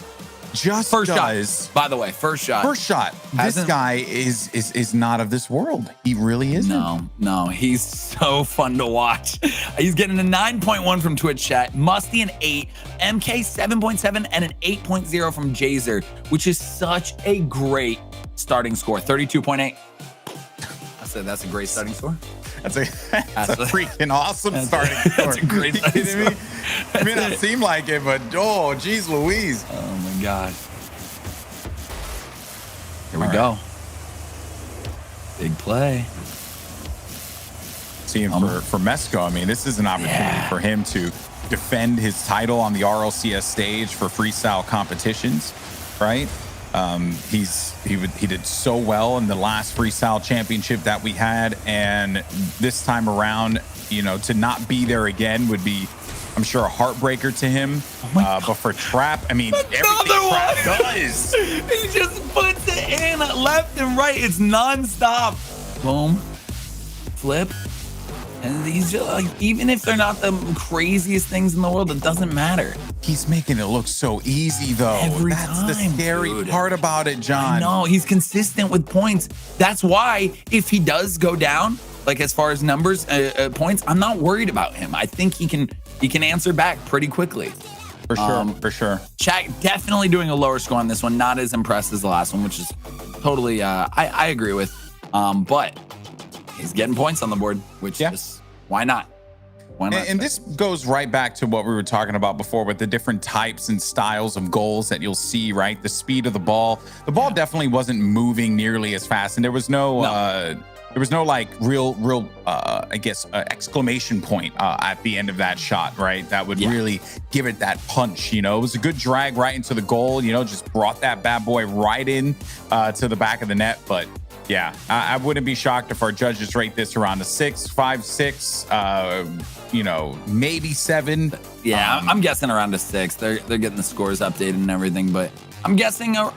just First does. shot. By the way, first shot. First shot. This guy is not of this world. He really isn't. No, he's so fun to watch. He's getting a 9.1 from Twitch chat, Musty an 8, MK 7.7, and an 8.0 from Jazer, which is such a great starting score. 32.8. I said that's a great starting score. That's a freaking awesome starting score. That's a great starting score. It may not seem like it, but oh, geez Louise. Oh my God. Here we go. Big play. Seeing for Mesco, I mean, this is an opportunity for him to defend his title on the RLCS stage for freestyle competitions, right? He did so well in the last freestyle championship that we had, and this time around, you know, to not be there again would be, I'm sure, a heartbreaker to him. But for Trap, I mean, everything Trap does. He just puts it in left and right. It's nonstop. Boom, flip. And these just like, even if they're not the craziest things in the world, it doesn't matter. He's making it look so easy, though. That's the scary part about it, John. No, he's consistent with points. That's why if he does go down, like as far as numbers, points, I'm not worried about him. I think he can answer back pretty quickly. For sure. Chat definitely doing a lower score on this one. Not as impressed as the last one, which is totally I agree with. But he's getting points on the board, which is why not? Why not? And this goes right back to what we were talking about before with the different types and styles of goals that you'll see, right? The speed of the ball. The ball definitely wasn't moving nearly as fast, and there was no like real I guess exclamation point at the end of that shot, right? That would really give it that punch. You know, it was a good drag right into the goal. You know, just brought that bad boy right in to the back of the net, but. Yeah, I wouldn't be shocked if our judges rate this around a 6, 5, 6, you know, maybe 7. Yeah, I'm guessing around a 6. They're getting the scores updated and everything, but I'm guessing a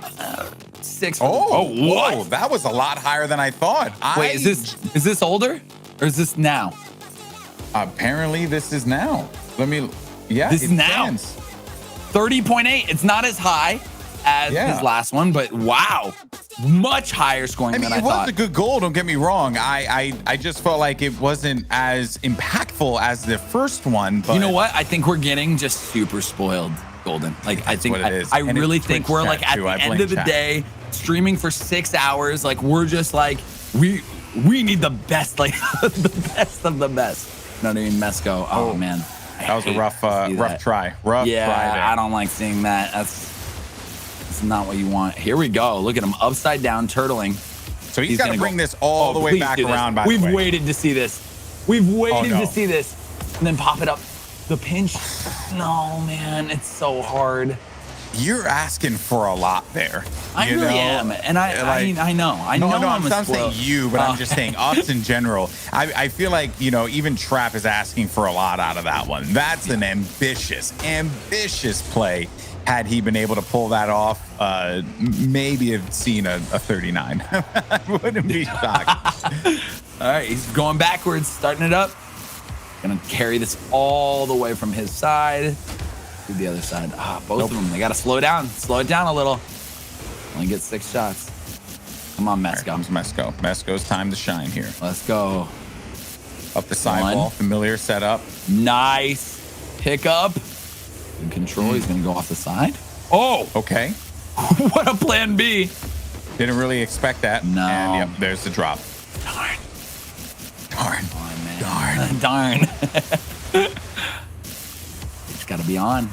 6. Whoa, that was a lot higher than I thought. Wait, is this older or is this now? Apparently, this is now. This is now. 30.8. It's not as high as his last one, but wow. Much higher scoring than I thought. It was a good goal, don't get me wrong. I just felt like it wasn't as impactful as the first one. But you know what? I think we're getting just super spoiled, Golden. Like, I think I really think we're like at the end of the day, streaming for 6 hours. Like, we're just like, we need the best, like the best of the best. Not even Mesco. Oh man. That was a rough try. Rough try there. I don't like seeing that. That's not what you want. Here we go. Look at him upside down turtling. So he's got to bring this all the way back around. By the way, we've waited to see this. We've waited to see this, and then pop it up. The pinch. No, man, it's so hard. You're asking for a lot there. I really am, and I know. I'm not saying you, but I'm just saying us in general. I feel like, you know, even Trap is asking for a lot out of that one. That's an ambitious play. Had he been able to pull that off, maybe have seen a 39. I wouldn't be shocked. All right, he's going backwards, starting it up. Gonna carry this all the way from his side to the other side. Both of them, they gotta slow down. Slow it down a little. Only get 6 shots. Come on, Mesco. Here comes Mesco. Mesco's time to shine here. Let's go. Up the sidewall, familiar setup. Nice. Pick up. In control, he's gonna go off the side. Oh, okay. What a plan B. Didn't really expect that. No. And yep, there's the drop. Darn. Oh, man. Darn. It's gotta be on.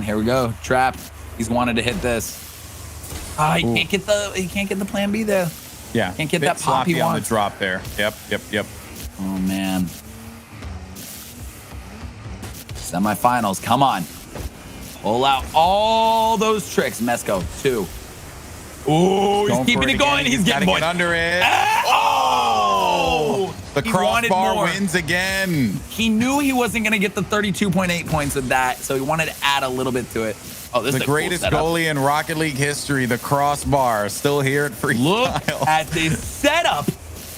Here we go. Trap. He's wanted to hit this. He can't get the plan B there. Yeah. Can't get that pop he on wants. the drop there. Yep. Oh man. Semifinals. Come on. Pull out all those tricks, Mesco. 2. Oh, he's keeping it going. He's getting get under it. Oh! The crossbar wins again. He knew he wasn't going to get the 32.8 points with that, so he wanted to add a little bit to it. Oh, this is the greatest goalie in Rocket League history, the crossbar, still here at Freestyle. Look at this setup.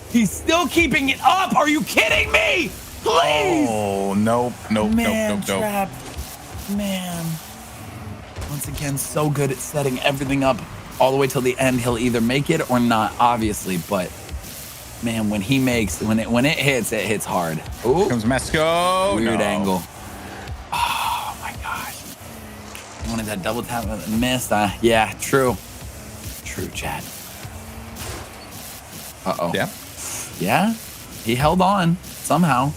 He's still keeping it up. Are you kidding me? Please. Oh, nope. Man, Trap. Man. Once again, so good at setting everything up all the way till the end. He'll either make it or not, obviously. But man, when it hits hard. Ooh. Here comes Mesco. Weird angle. Oh my gosh. He wanted that double tap and missed. Yeah, true. True, Chad. Uh-oh. Yeah. Yeah. He held on somehow.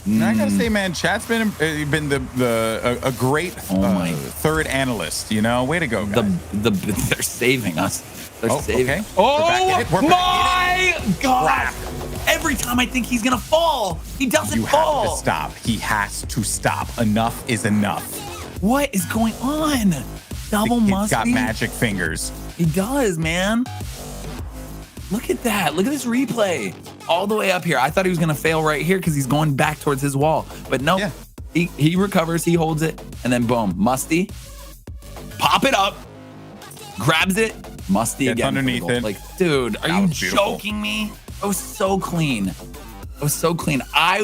And I gotta say, man, Chad's been a great third analyst. You know, way to go, guys. They're saving us. They're saving. Okay. Oh my God! Every time I think he's gonna fall, he doesn't fall. You have to stop. He has to stop. Enough is enough. What is going on? Double He's got Musty. magic fingers. He does, man. Look at that. Look at this replay. All the way up here. I thought he was going to fail right here because he's going back towards his wall. But no, he recovers. He holds it. And then boom, Musty. Pop it up. Grabs it. Musty Gets again. underneath it. Like, dude, are you joking me? That was so clean. That was so clean. I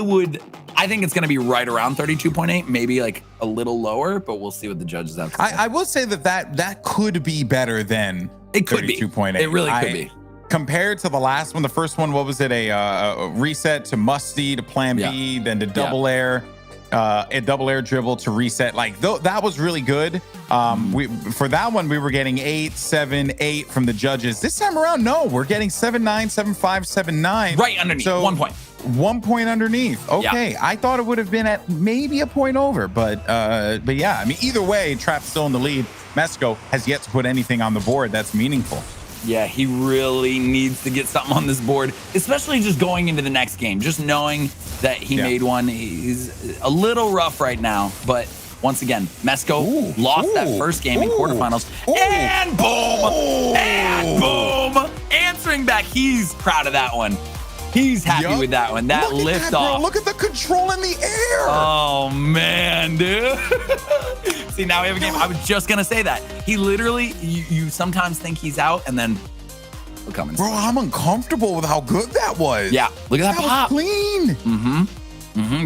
think it's going to be right around 32.8, maybe like a little lower, but we'll see what the judges have to say. I will say that could be better than it could 32.8. Be. It really could be. Compared to the last one, the first one, what was it? A reset to Musty to plan B, then to double air, a double air dribble to reset. Like that was really good. For that one, we were getting 8, 7, 8 from the judges. This time around, no, we're getting 7, 9, 7, 5, 7, 9. Right underneath, so 1 point. 1 point underneath. Okay, I thought it would have been at maybe a point over, but yeah, I mean, either way, Trap's still in the lead. Mesco has yet to put anything on the board that's meaningful. Yeah, he really needs to get something on this board, especially just going into the next game. Just knowing that he made one. He's a little rough right now, but once again, Mesco lost that first game in quarterfinals. And boom! And boom! Answering back. He's proud of that one. He's happy with that one. That lift off. Look at the control in the air. Oh, man, dude. See, now we have a game. I was just going to say that. He literally, you sometimes think he's out, and then we're coming. Bro, I'm uncomfortable with how good that was. Yeah, look at that pop. Was clean.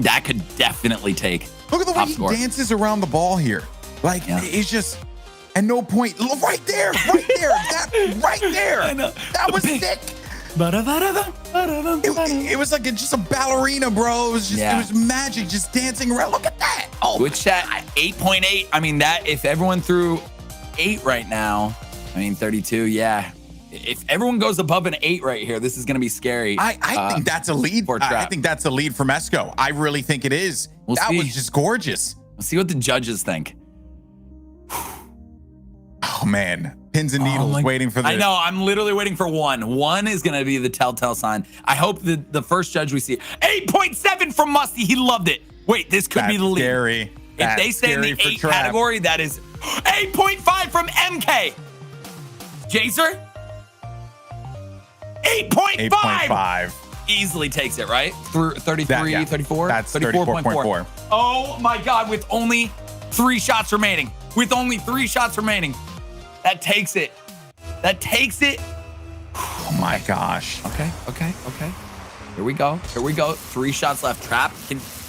That could definitely take. Look at the way he dances around the ball here. Like, it's just, at no point. Look, right there. That right there. I know. That was sick. It was like just a ballerina, bro. It was just it was magic, just dancing around. Look at that. Oh, good chat. 8.8. I mean, that if everyone threw 8 right now, I mean 32. Yeah. If everyone goes above an 8 right here, this is going to be scary. I think that's a lead. I think that's a lead for Mesco. I really think it is. That was just gorgeous. We'll see what the judges think. Oh man, pins and needles waiting for this. I know, I'm literally waiting for one. One is gonna be the telltale sign. I hope the first judge we see. 8.7 from Musty, he loved it. Wait, this could be the lead. Scary. If they stay in the 8 category, that is 8.5 from MK. Jaser? 8.5. 8.5. Easily takes it, right? Through 33, 34? That's 34.4. Oh my God, with only 3 shots remaining. That takes it. Oh my gosh. Okay. Here we go. 3 shots left. Trap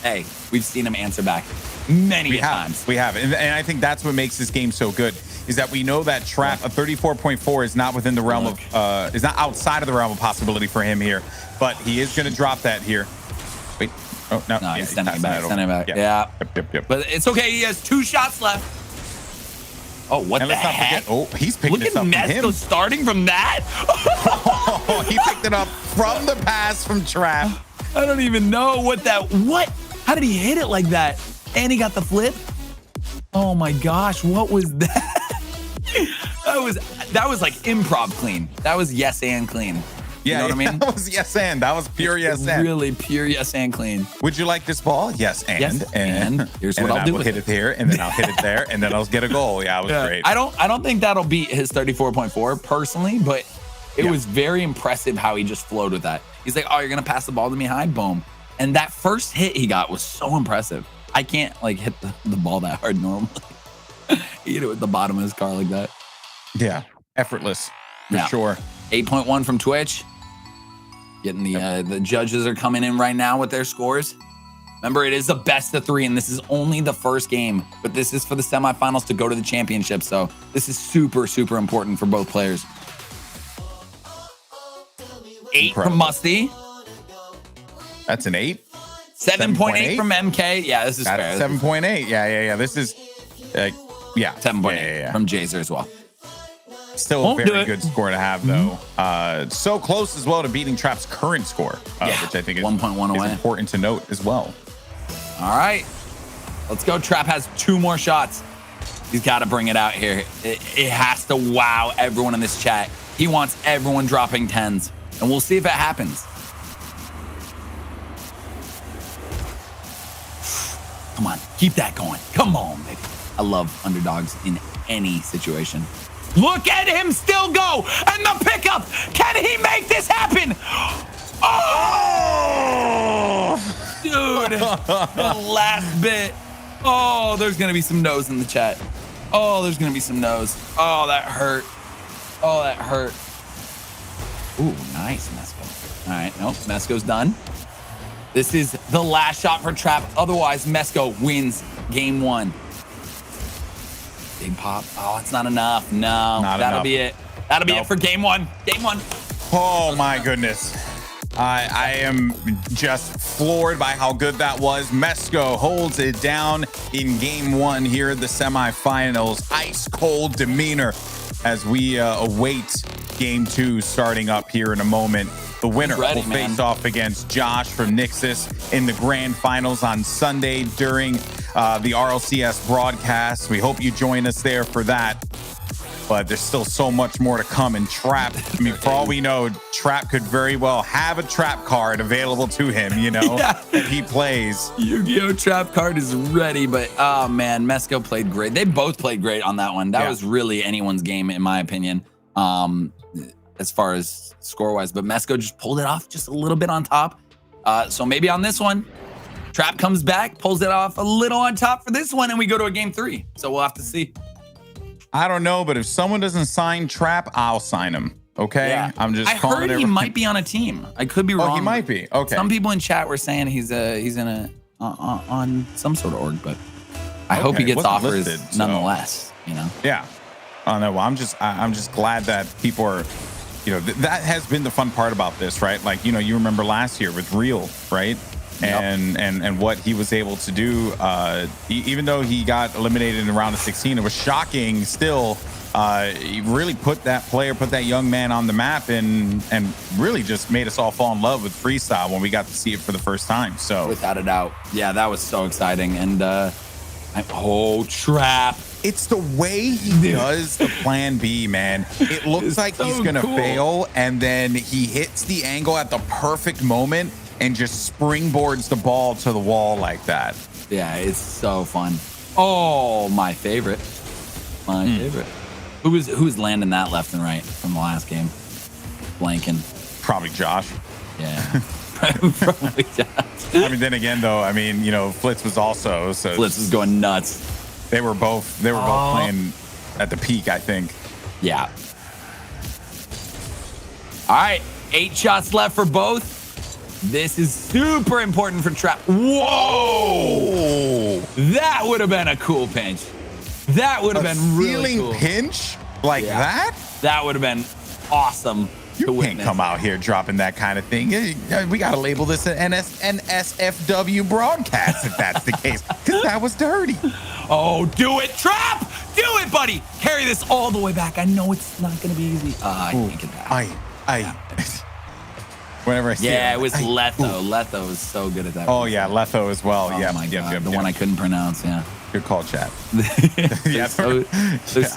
hey, we've seen him answer back many times. We have. And I think that's what makes this game so good, is that we know that Trap, a 34.4 is not within the realm of, is not outside of the realm of possibility for him here, but he is going to drop that here. Wait. Oh, no. He's sending it back. Yeah. Yeah. Yep. But it's okay. He has 2 shots left. Oh, what the heck? He's picking this up from him. Look at Mesco starting from that. He picked it up from the pass from Trap. I don't even know what? How did he hit it like that? And he got the flip. Oh my gosh, what was that? that was like improv clean. That was yes and clean. You know what I mean? That was yes and. That was pure yes and. Really pure yes and clean. Would you like this ball? Yes and. Yes, and here's what I'll do with hit it here, and then I'll hit it there, and then I'll get a goal. Yeah, it was great. I don't think that'll beat his 34.4 personally, but it was very impressive how he just flowed with that. He's like, oh, you're going to pass the ball to me high? Boom. And that first hit he got was so impressive. I can't like hit the ball that hard normally. He hit it with the bottom of his car like that. Yeah, effortless for sure. 8.1 from Twitch. Getting the judges are coming in right now with their scores. Remember, it is a best of 3, and this is only the first game, but this is for the semifinals to go to the championship. So this is super, super important for both players. 8 from Musty. That's an 8. 7.8 from MK. Yeah, this is fair. 7.8. Yeah. This is, 7.8 from Jazer as well. Still a very good score to have, though. So close as well to beating Trap's current score, which I think is 1.1 away. Important to note as well. All right, let's go. Trap has 2 more shots. He's got to bring it out here. It has to wow everyone in this chat. He wants everyone dropping 10s, and we'll see if it happens. Come on, keep that going. Come on, baby. I love underdogs in any situation. Look at him still go, and the pickup. Can he make this happen? Oh, dude, the last bit. Oh, there's gonna be some no's in the chat. Oh, there's gonna be some no's. Oh, that hurt. Oh, that hurt. Ooh, nice, Mesco. All right, nope, Mesco's done. This is the last shot for Trap. Otherwise, Mesco wins game 1. Big pop. Oh, it's not enough. No, that'll be it. That'll be it for game 1. Game 1. Oh my goodness. I am just floored by how good that was. Mesco holds it down in game 1 here at the semifinals. Ice cold demeanor as we await game 2 starting up here in a moment. The winner will face off against Josh from Nixus in the grand finals on Sunday during the RLCS broadcast. We hope you join us there for that. But there's still so much more to come in Trap. I mean, for all we know, Trap could very well have a Trap card available to him, you know, if he plays. Yu-Gi-Oh! Trap card is ready, but oh man, Mesco played great. They both played great on that one. That was really anyone's game, in my opinion, as far as score-wise. But Mesco just pulled it off just a little bit on top. So maybe on this one, Trap comes back, pulls it off a little on top for this one, and we go to a game 3. So we'll have to see. I don't know, but if someone doesn't sign Trap, I'll sign him. Okay, Yeah. I heard he might be on a team. I could be wrong. Oh, he might be. Okay. Some people in chat were saying he's in on some sort of org, but I hope he gets offers nonetheless. You know. Yeah. I don't know. Well, I'm just glad that people are, you know, that has been the fun part about this, right? Like, you know, you remember last year with Real, right? And what he was able to do, even though he got eliminated in the round of 16, it was shocking still. He really put that young man on the map and really just made us all fall in love with freestyle when we got to see it for the first time. So without a doubt, yeah, that was so exciting. And Trap. It's the way he does the plan B, man. It looks like he's gonna fail, and then he hits the angle at the perfect moment and just springboards the ball to the wall like that. Yeah, it's so fun. Oh, my favorite. My favorite. Who's landing that left and right from the last game? Blanking. Probably Josh. Yeah. Probably Josh. I mean, then again, though, I mean, you know, Flitz was also. So Flitz was going nuts. They were both playing at the peak, I think. Yeah. All right, 8 shots left for both. This is super important for Trap. Whoa! That would have been a cool pinch. That would have been really cool. Pinch like that? That would have been awesome. You can't come out here dropping that kind of thing. We got to label this an NSFW broadcast if that's the case, because that was dirty. Oh, do it, Trap! Do it, buddy! Carry this all the way back. I know it's not going to be easy. I can't get back. Whenever I see it was Letho. Letho was so good at that. Oh, yeah, Letho as well. Oh, my God. The one I couldn't pronounce, yeah. Good call, chat. They're so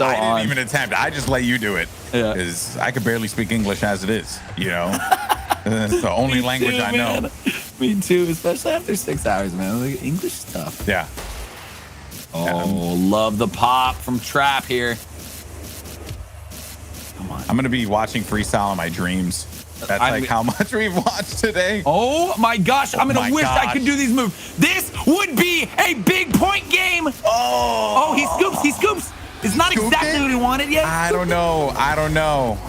I didn't even attempt. I just let you do it. Because I could barely speak English as it is, you know? That's the only language I know. Me too, especially after 6 hours, man. Like, English is tough. Yeah. Oh, love the pop from Trap here. Come on. I'm going to be watching freestyle in my dreams. That's how much we've watched today. Oh my gosh, I'm gonna wish I could do these moves. This would be a big point game. Oh, he scoops. It's not exactly what he wanted yet. I don't know.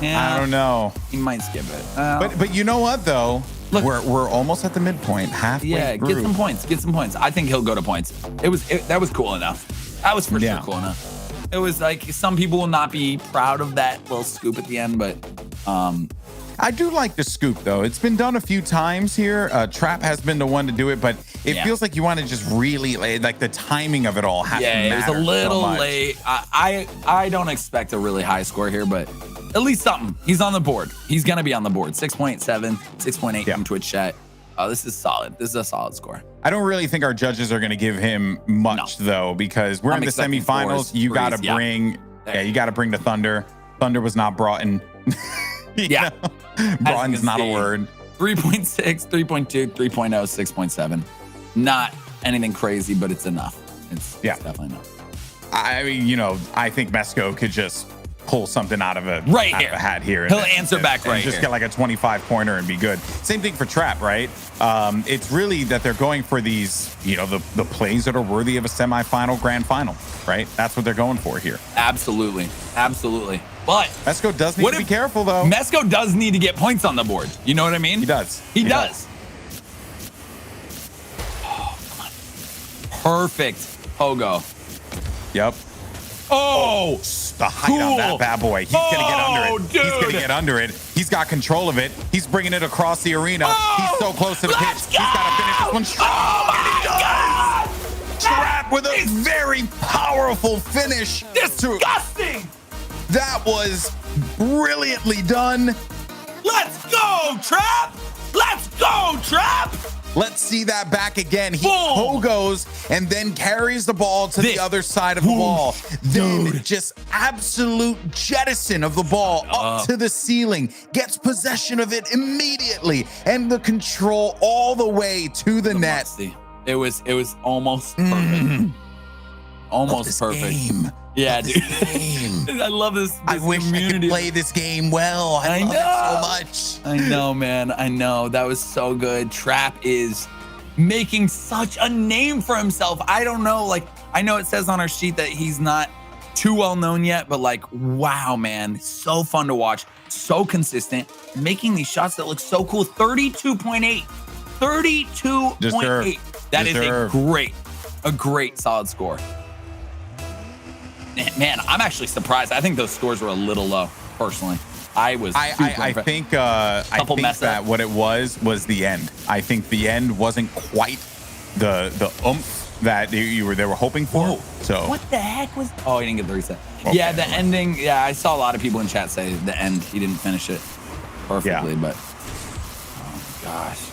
Yeah. I don't know. He might skip it. But you know what though? Look, we're almost at the midpoint, halfway through. Get some points. Get some points. I think he'll go to points. That was cool enough. That was for sure cool enough. It was like some people will not be proud of that little scoop at the end, but I do like the scoop though. It's been done a few times here. Trap has been the one to do it, but it feels like you want to just really like the timing of it all. It was a little late. I don't expect a really high score here, but at least something. He's on the board. He's gonna be on the board. 6.7, 6.8 in Twitch chat. This is solid. This is a solid score. I don't really think our judges are going to give him much though, because we're in the semifinals. You got to bring, you got to bring the Thunder. Thunder was not brought in. Brought in's not a word. 3.6, 3.2, 3.0, 6.7. Not anything crazy, but it's enough. It's definitely enough. I mean, I think Mesco could just pull something out of a hat here. He'll answer back right just here. Get like a 25 pointer and be good. Same thing for Trap, right? It's really that they're going for these, the plays that are worthy of a semifinal, grand final, right? That's what they're going for here. Absolutely. But Mesco does need to be careful though. Mesco does need to get points on the board. You know what I mean? He does. He does. Oh, come on. Perfect. Pogo. Yep. Oh, the height on that bad boy. He's gonna get under it. Dude. He's gonna get under it. He's got control of it. He's bringing it across the arena. He's so close to the pitch. He's gotta finish this one strong. Oh my God! Trap with a very powerful finish. Disgusting! That was brilliantly done. Let's go, Trap! Let's go, Trap! Let's see that back again. He pogos and then carries the ball to the other side of the wall. Then just absolute jettison of the ball up to the ceiling. Gets possession of it immediately. And the control all the way to the net. It was almost perfect. Almost perfect. Game. Yeah, dude. I love this I wish I could play this game well. I love it so much. I know, man. I know. That was so good. Trap is making such a name for himself. I don't know. Like, I know it says on our sheet that he's not too well known yet, but like, wow, man. So fun to watch. So consistent. Making these shots that look so cool. 32.8. 32.8. That is a great solid score. Man, I'm actually surprised. I think those scores were a little low, personally. I think that what it was the end. I think the end wasn't quite the oomph that they were hoping for. Whoa. So what the heck was? Oh, he didn't get the reset. Okay. Yeah, the ending. Yeah, I saw a lot of people in chat say the end. He didn't finish it perfectly, but oh my gosh.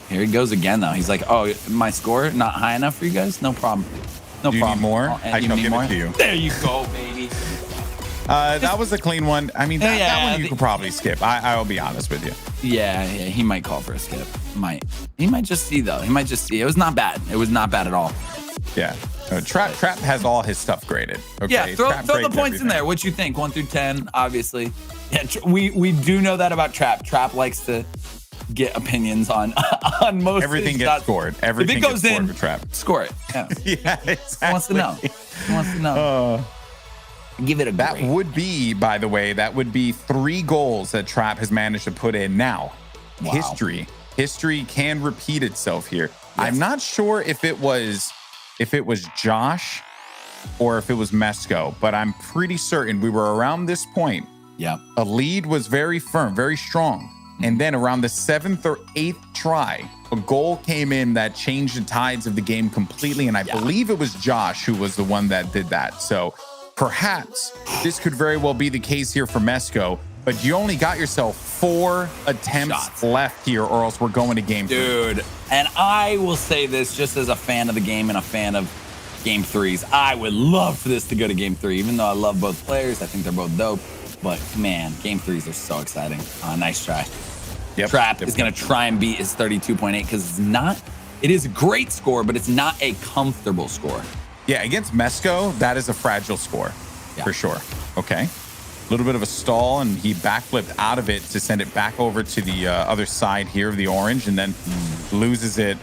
Here he goes again, though. He's like, "Oh, my score not high enough for you guys? No problem. No problem. Need more? I shall give it to you. There you go, baby." That was a clean one. I mean, that one you could probably skip. I'll be honest with you. Yeah, he might call for a skip. He might just see though. He might just see. It was not bad. It was not bad at all. Yeah. Trap has all his stuff graded. Okay. Yeah, throw the points in there. What you think? 1 through 10, obviously. Yeah, we do know that about Trap. Trap likes to get opinions on most. Everything gets scored. Everything if it goes gets scored in, for Trap. Score it. Yeah. Yeah, exactly. He wants to know. He wants to know. Give it a That would be, by the way, 3 goals that Trap has managed to put in. Now, history can repeat itself here. Yes. I'm not sure if it was Josh or if it was Mesco, but I'm pretty certain we were around this point. Yeah. A lead was very firm, very strong. And then around the 7th or 8th try, a goal came in that changed the tides of the game completely. And I believe it was Josh who was the one that did that. So perhaps this could very well be the case here for Mesco, but you only got yourself 4 attempts left here, or else we're going to game 3. Dude, and I will say this just as a fan of the game and a fan of game 3s. I would love for this to go to game 3, even though I love both players. I think they're both dope. But man, game 3s are so exciting. Nice try. Trap is going to try and beat his 32.8 because it is a great score, but it's not a comfortable score. Yeah, against Mesco, that is a fragile score for sure. Okay. A little bit of a stall, and he backflipped out of it to send it back over to the other side here of the orange, and then loses it.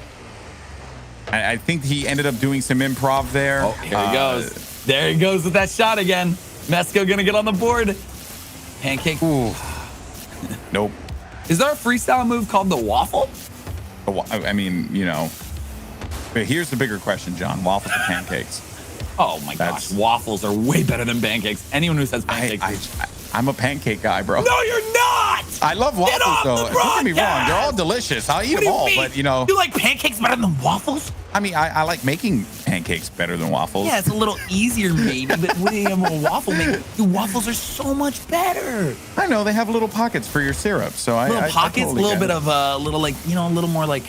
I think he ended up doing some improv there. Oh, here he goes. There he goes with that shot again. Mesco gonna get on the board. Pancake. Ooh. Nope. Is there a freestyle move called the waffle? I mean, you know, but here's the bigger question, John. Waffles or pancakes? Oh my gosh, waffles are way better than pancakes. Anyone who says pancakes, I'm a pancake guy, bro. No, you're not. I love waffles, though. Don't get me wrong; they're all delicious. I'll eat them all, but you know, you like pancakes better than waffles? I mean, I like making pancakes better than waffles. Yeah, it's a little easier, maybe, but William, a waffle maker, dude, waffles are so much better. I know they have little pockets for your syrup, so little I pockets, totally a little get bit it. of a little like a little more like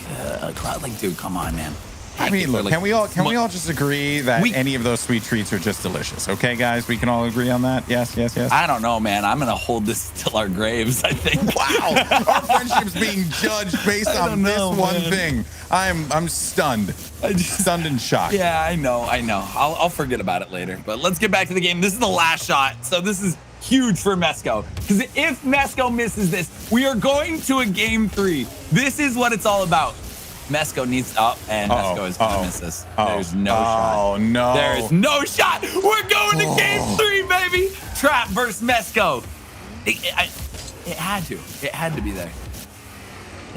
dude, come on, man. I mean, look, Like, can we all just agree that any of those sweet treats are just delicious? Okay, guys, we can all agree on that. Yes. I don't know, man. I'm gonna hold this till our graves, I think. Wow, our friendship's being judged based on this one thing. I'm stunned, stunned and shocked. Yeah, I know. I'll forget about it later. But let's get back to the game. This is the last shot, so this is huge for Mesco. Because if Mesco misses this, we are going to a game 3. This is what it's all about. Mesco needs up, and Mesco is gonna miss this. There's no shot. Oh no! There is no shot. We're going to game 3, baby. Trap versus Mesco. It had to. It had to be there.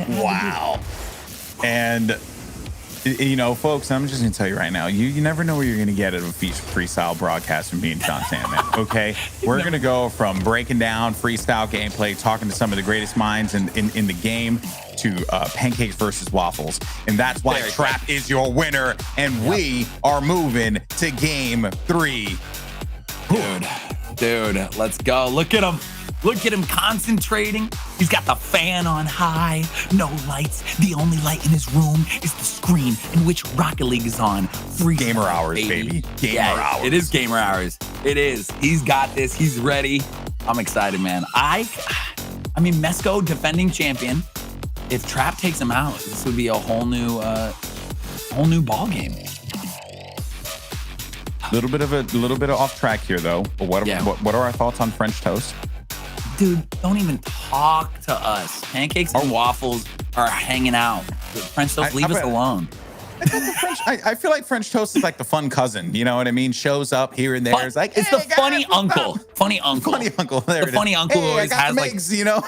Wow. And you know, folks, I'm just gonna tell you right now, you never know what you're gonna get at a freestyle broadcast from me and John Sandman. Okay, we're gonna go from breaking down freestyle gameplay, talking to some of the greatest minds in the game, to pancakes versus waffles, and that's why Trap is your winner, and we are moving to game 3. Dude, let's go. Look at him. Look at him concentrating. He's got the fan on high, no lights. The only light in his room is the screen in which Rocket League is on. Free gamer hours, baby. Gamer hours. It is gamer hours. It is. He's got this. He's ready. I'm excited, man. I mean, Mesco, defending champion. If Trap takes him out, this would be a whole new ball game. A little bit of off track here, though. But what are our thoughts on French toast? Dude, don't even talk to us. Pancakes and waffles are hanging out. French toast, leave us alone. I feel like French toast is like the fun cousin. You know what I mean? Shows up here and there. It's like, it's the funny uncle. Funny uncle. Funny uncle. There the funny uncle always has like, you know.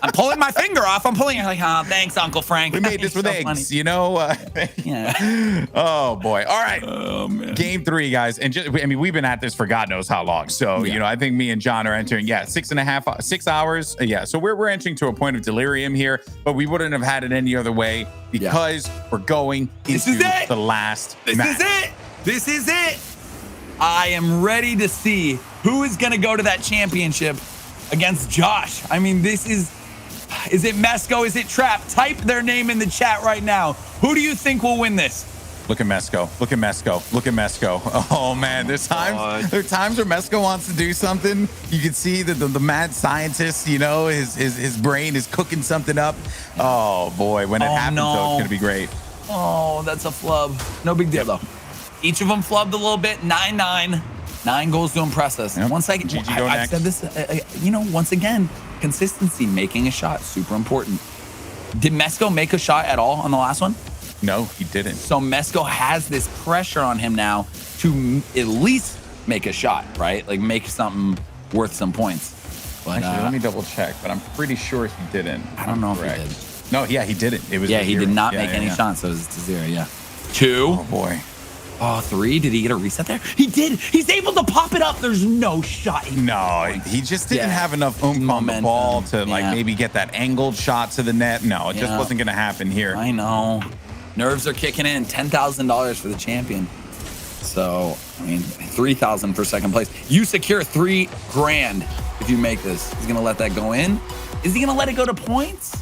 I'm pulling my finger off. I'm pulling it like, oh, thanks, Uncle Frank. We made this with eggs, funny. You know. Yeah. Oh boy. All right. Oh man. Game 3, guys, and I mean, we've been at this for God knows how long. So you know, I think me and John are entering 6 hours. Yeah. So we're entering to a point of delirium here, but we wouldn't have had it any other way because we're going into the last match. This is it. I am ready to see who is going to go to that championship against Josh. I mean, is it Mesco? Is it Trap? Type their name in the chat right now. Who do you think will win this? Look at Mesco. Look at Mesco. Look at Mesco. Oh man, there are times where Mesco wants to do something. You can see that the mad scientist, you know, his brain is cooking something up. Oh boy, when it happens, though, it's gonna be great. Oh, that's a flub. No big deal though. Each of them flubbed a little bit. 9-9. 9 goals to impress us. Yep. I've said this, you know, once again, consistency, making a shot, super important. Did Mesco make a shot at all on the last one? No, he didn't. So Mesco has this pressure on him now to at least make a shot, right? Like make something worth some points. But, actually, let me double check, but I'm pretty sure he didn't. I don't know if he did. No, yeah, he didn't. It was he did not make any shots, so it was to 0, 2. Oh boy. Oh, 3. Did he get a reset there? He did. He's able to pop it up. There's no shot. No, he just didn't have enough oomph on the ball to like maybe get that angled shot to the net. No, it just wasn't going to happen here. I know. Nerves are kicking in. $10,000 for the champion. So, I mean, $3,000 for second place. You secure $3,000 if you make this. He's going to let that go in. Is he going to let it go to points?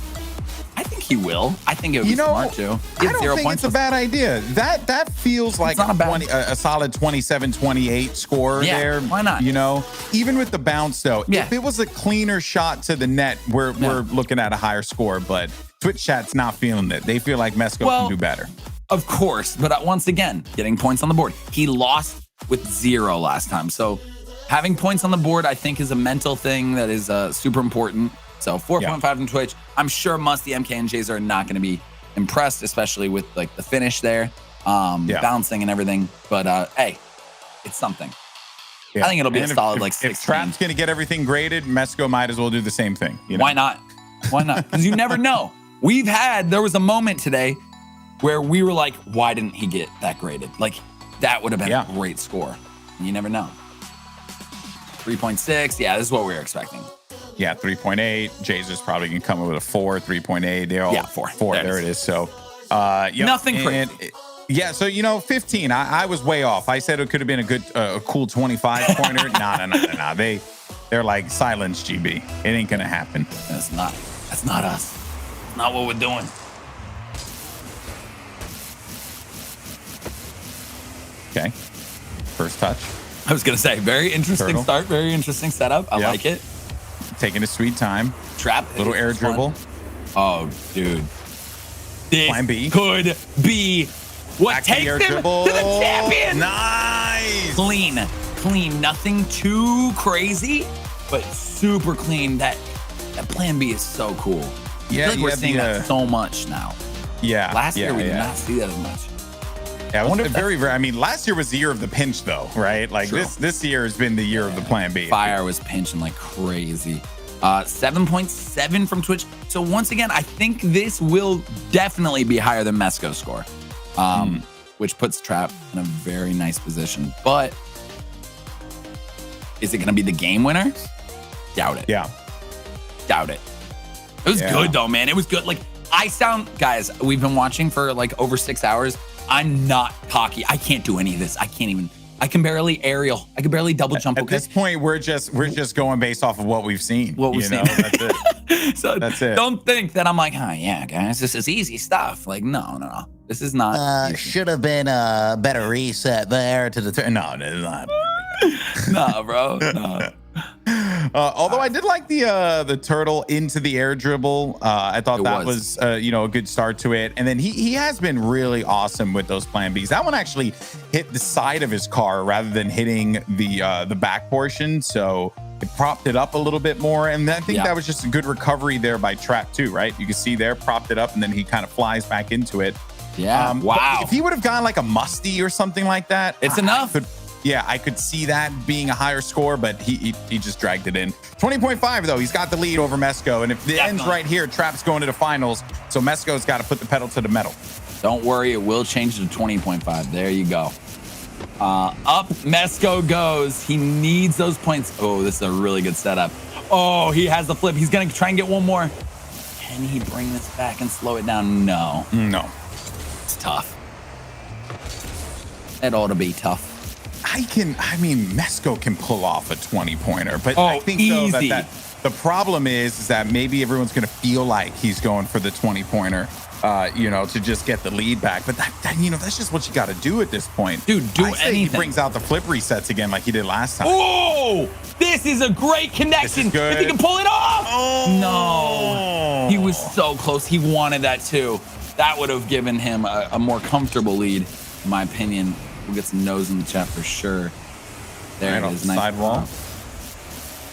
I think he will. I think it would be smart too. I don't think it's a bad idea. That feels like a solid 27-28 score there. Why not? You know, even with the bounce though, if it was a cleaner shot to the net, we're looking at a higher score. But Twitch chat's not feeling it. They feel like Mesco can do better. Of course, but once again, getting points on the board. He lost with 0 last time, so having points on the board, I think, is a mental thing that is super important. So 4.5 on Twitch. I'm sure Musty, MK, and Jays are not going to be impressed, especially with like the finish there, bouncing and everything. But hey, It's something. Yeah. I think it'll be And a solid if, like if 16. Trap's going to get everything graded, Mesco might as well do the same thing. You know? Why not? Why not? Because you never know. There was a moment today where we were like, why didn't he get that graded? Like, that would have been a great score. You never know. 3.6. Yeah, this is what we were expecting. Yeah, 3.8. Jesus probably can come up with a 4, 3.8. They're all 4. There it is. So, yep. Nothing crazy. Yeah, so 15. I was way off. I said it could have been a good, cool 25 pointer. No. They're like silence, GB. It ain't gonna happen. That's not us. Not what we're doing. Okay, first touch. I was gonna say, very interesting Turtle. start, very interesting setup. I like it. Taking a sweet time. Trap. Little air dribble. Oh, dude. This Plan B. could be what Back takes air them dribble. to the champion. Nice. Clean. Nothing too crazy, but super clean. That plan B is so cool. I feel like we're seeing that so much now. Yeah. Last year we did not see that as much. Yeah, I wonder if very. I mean, last year was the year of the pinch, though, right? Like this year has been the year of the plan B. Fire was pinching like crazy. 7.7 from Twitch. So once again, I think this will definitely be higher than Mesco's score, which puts Trap in a very nice position. But is it going to be the game winner? Doubt it. Yeah. Doubt it. It was good though, man. It was good. Like guys, we've been watching for like over 6 hours. I'm not cocky. I can't do any of this. I can barely aerial. I can barely double jump. At this point, we're just going based off of what we've seen. That's it. So that's it. Don't think that I'm like, oh yeah, guys, this is easy stuff. Like, no. This is not. Should have been a better reset there to the No, it's not. No, bro. No. Although I did like the turtle into the air dribble. I thought that was a good start to it. And then he has been really awesome with those plan Bs. That one actually hit the side of his car rather than hitting the back portion. So it propped it up a little bit more. And I think that was just a good recovery there by Trap too, right? You can see there, propped it up, and then he kind of flies back into it. Yeah. Wow. If he would have gone like a musty or something like that, it's enough. I could see that being a higher score, but he just dragged it in. 20.5 though, he's got the lead over Mesco. And if it ends right here, Trap's going to the finals. So Mesco's got to put the pedal to the metal. Don't worry, it will change to 20.5. There you go. Up Mesco goes. He needs those points. Oh, this is a really good setup. Oh, he has the flip. He's going to try and get one more. Can he bring this back and slow it down? No. It's tough. It ought to be tough. Mesco can pull off a 20-pointer, but I I think easy. though that the problem is that maybe everyone's going to feel like he's going for the 20-pointer, to just get the lead back. But that's just what you got to do at this point. Dude, do anything. anything. He brings out the flip resets again like he did last time. Oh, this is a great connection. If he can pull it off. Oh. No. He was so close. He wanted that too. That would have given him a more comfortable lead, in my opinion. We'll get some no's in the chat for sure. There it is. Nice sidewall.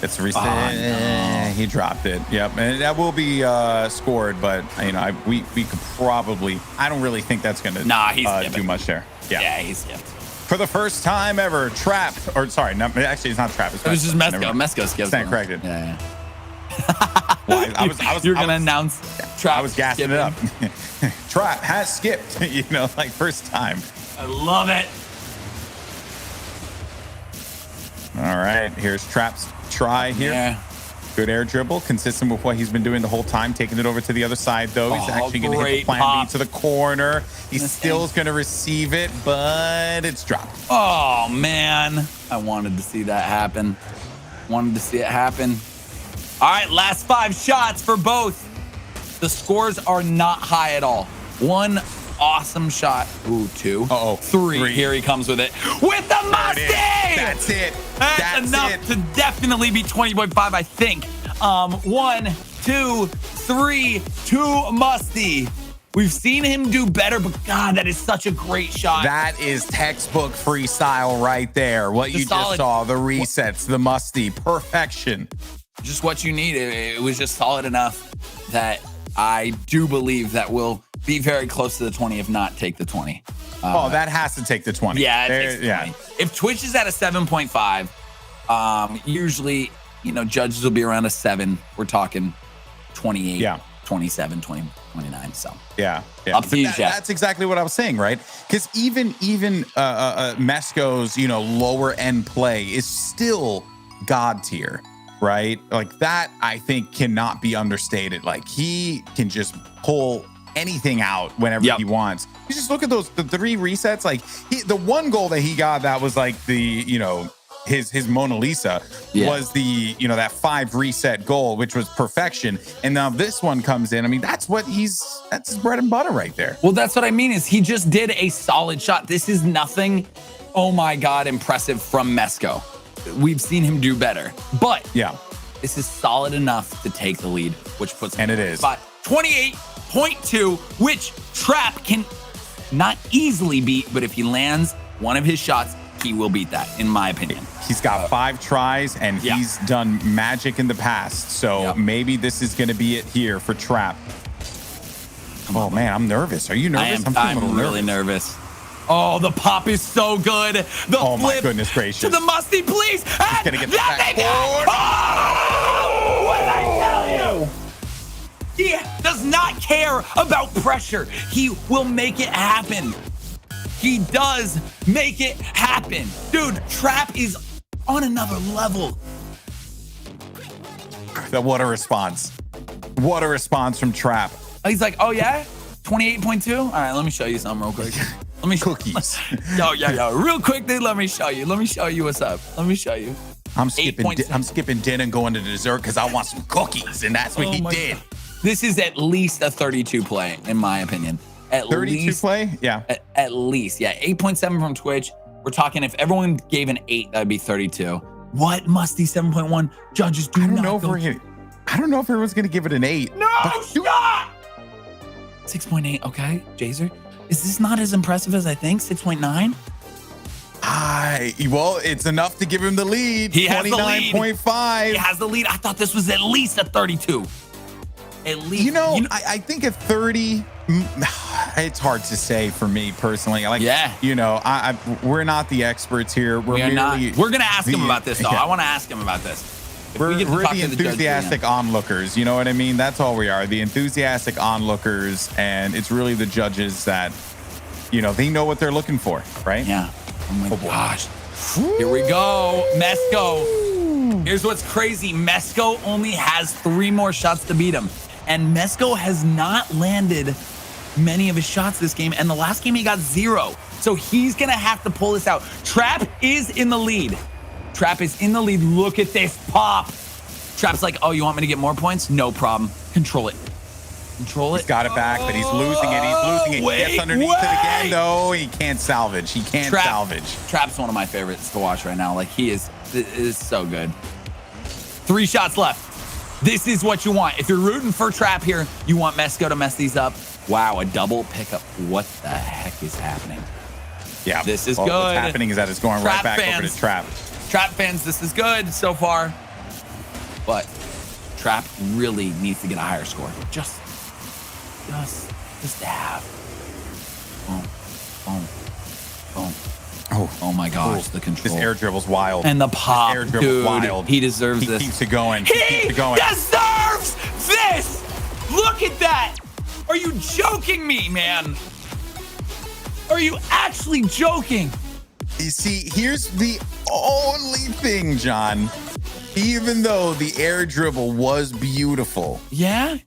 It's reset. No. He dropped it. Yep, and that will be scored. But we could probably. I don't really think that's gonna do much there. Yeah, he's skipped. For the first time ever, Trap. Or sorry, no, actually it's not Trap. It was just Mesco. Mesco skipped. Stand corrected. Yeah. Well, You're gonna announce Trap. I was gassing it up. Trap has skipped. Like first time. I love it. All right, here's Trap's try here. Yeah. Good air dribble, consistent with what he's been doing the whole time, taking it over to the other side, though. He's actually going to hit the plan B to the corner. He still is going to receive it, but it's dropped. Oh, man. I wanted to see that happen. Wanted to see it happen. All right, last 5 shots for both. The scores are not high at all. 1 awesome shot. Ooh, 2. Uh-oh. 3. Here he comes with it. With the Mustang! That's it. That's enough to definitely be 20.5, I think. 1, 2, 3, 2 Musty. We've seen him do better, but God, that is such a great shot. That is textbook freestyle right there. What you just saw, the resets, the Musty, perfection. Just what you need. It was just solid enough that I do believe that we'll be very close to the 20, if not take the 20. Oh, that has to take the 20. Yeah, it takes the 20. If Twitch is at a 7.5, usually, judges will be around a 7. We're talking 28, 27, 20, 29. So yeah. Up to you, Jeff. That's exactly what I was saying, right? Because even Mesco's, lower end play is still God tier, right? Like that, I think cannot be understated. Like he can just pull anything out whenever he wants. You just look at the 3 resets. Like the one goal that he got, that was like the, his Mona Lisa was the, that 5 reset goal, which was perfection. And now this one comes in. I mean, that's his bread and butter right there. Well, that's what I mean is he just did a solid shot. This is nothing, oh my God, impressive from Mesco. We've seen him do better, but this is solid enough to take the lead, which puts him it is 28.2, which Trap can not easily beat, but if he lands one of his shots, he will beat that, in my opinion. He's got 5 tries, and he's done magic in the past, so maybe this is going to be it here for Trap. Oh man, I'm nervous. Are you nervous? I'm really nervous. Oh, the pop is so good. The oh my flip goodness gracious. to the musty, please. He's gonna get the backboard. Oh, what did I tell you? He does not care about pressure. He will make it happen. He does make it happen. Dude, Trap is on another level. What a response. What a response from Trap. He's like, oh yeah? 28.2? All right, let me show you something real quick. Let me cookies. Yo. Real quick, dude, let me show you. Let me show you what's up. Let me show you. I'm skipping dinner and going to dessert because I want some cookies, and that's what he did. God. This is at least a 32 play, in my opinion. At 32 least, play? Yeah. At least, yeah. 8.7 from Twitch. We're talking if everyone gave an 8, that'd be 32. What? Musty 7.1. Judges do not I don't know if everyone's going to give it an 8. No, stop! 6.8, okay. Jazer. Is this not as impressive as I think? 6.9? Well, it's enough to give him the lead. He has the lead. 29.5. He has the lead. I thought this was at least a 32. At least. I think at 30, it's hard to say for me personally. We're not the experts here. We're not. We're going to ask him about this, though. I want to ask him about this. We're the enthusiastic onlookers. You know what I mean? That's all we are. The enthusiastic onlookers. And it's really the judges that, they know what they're looking for, right? Yeah. Oh my gosh. Here we go. Mesco. Here's what's crazy. Mesco only has 3 more shots to beat him. And Mesco has not landed many of his shots this game. And the last game he got 0. So he's going to have to pull this out. Trap is in the lead. Trap is in the lead. Look at this pop. Trap's like, oh, you want me to get more points? No problem. Control it. Control it. He's got it back, but he's losing it. He gets underneath it again, though. He can't salvage. He can't salvage. Trap's one of my favorites to watch right now. Like, he is so good. 3 shots left. This is what you want. If you're rooting for Trap here, you want Mesco to mess these up. Wow, a double pickup. What the heck is happening? Yeah. This is good. What's happening is that it's going right back over to Trap. Trap fans, this is good so far. But Trap really needs to get a higher score. Just to have. Boom. Oh my gosh, the control. This air dribble's wild. And the pop, this air dribble's wild. He deserves this. He keeps it going. He deserves this! Look at that! Are you joking me, man? Are you actually joking? You see, here's the only thing, John. Even though the air dribble was beautiful. Yeah?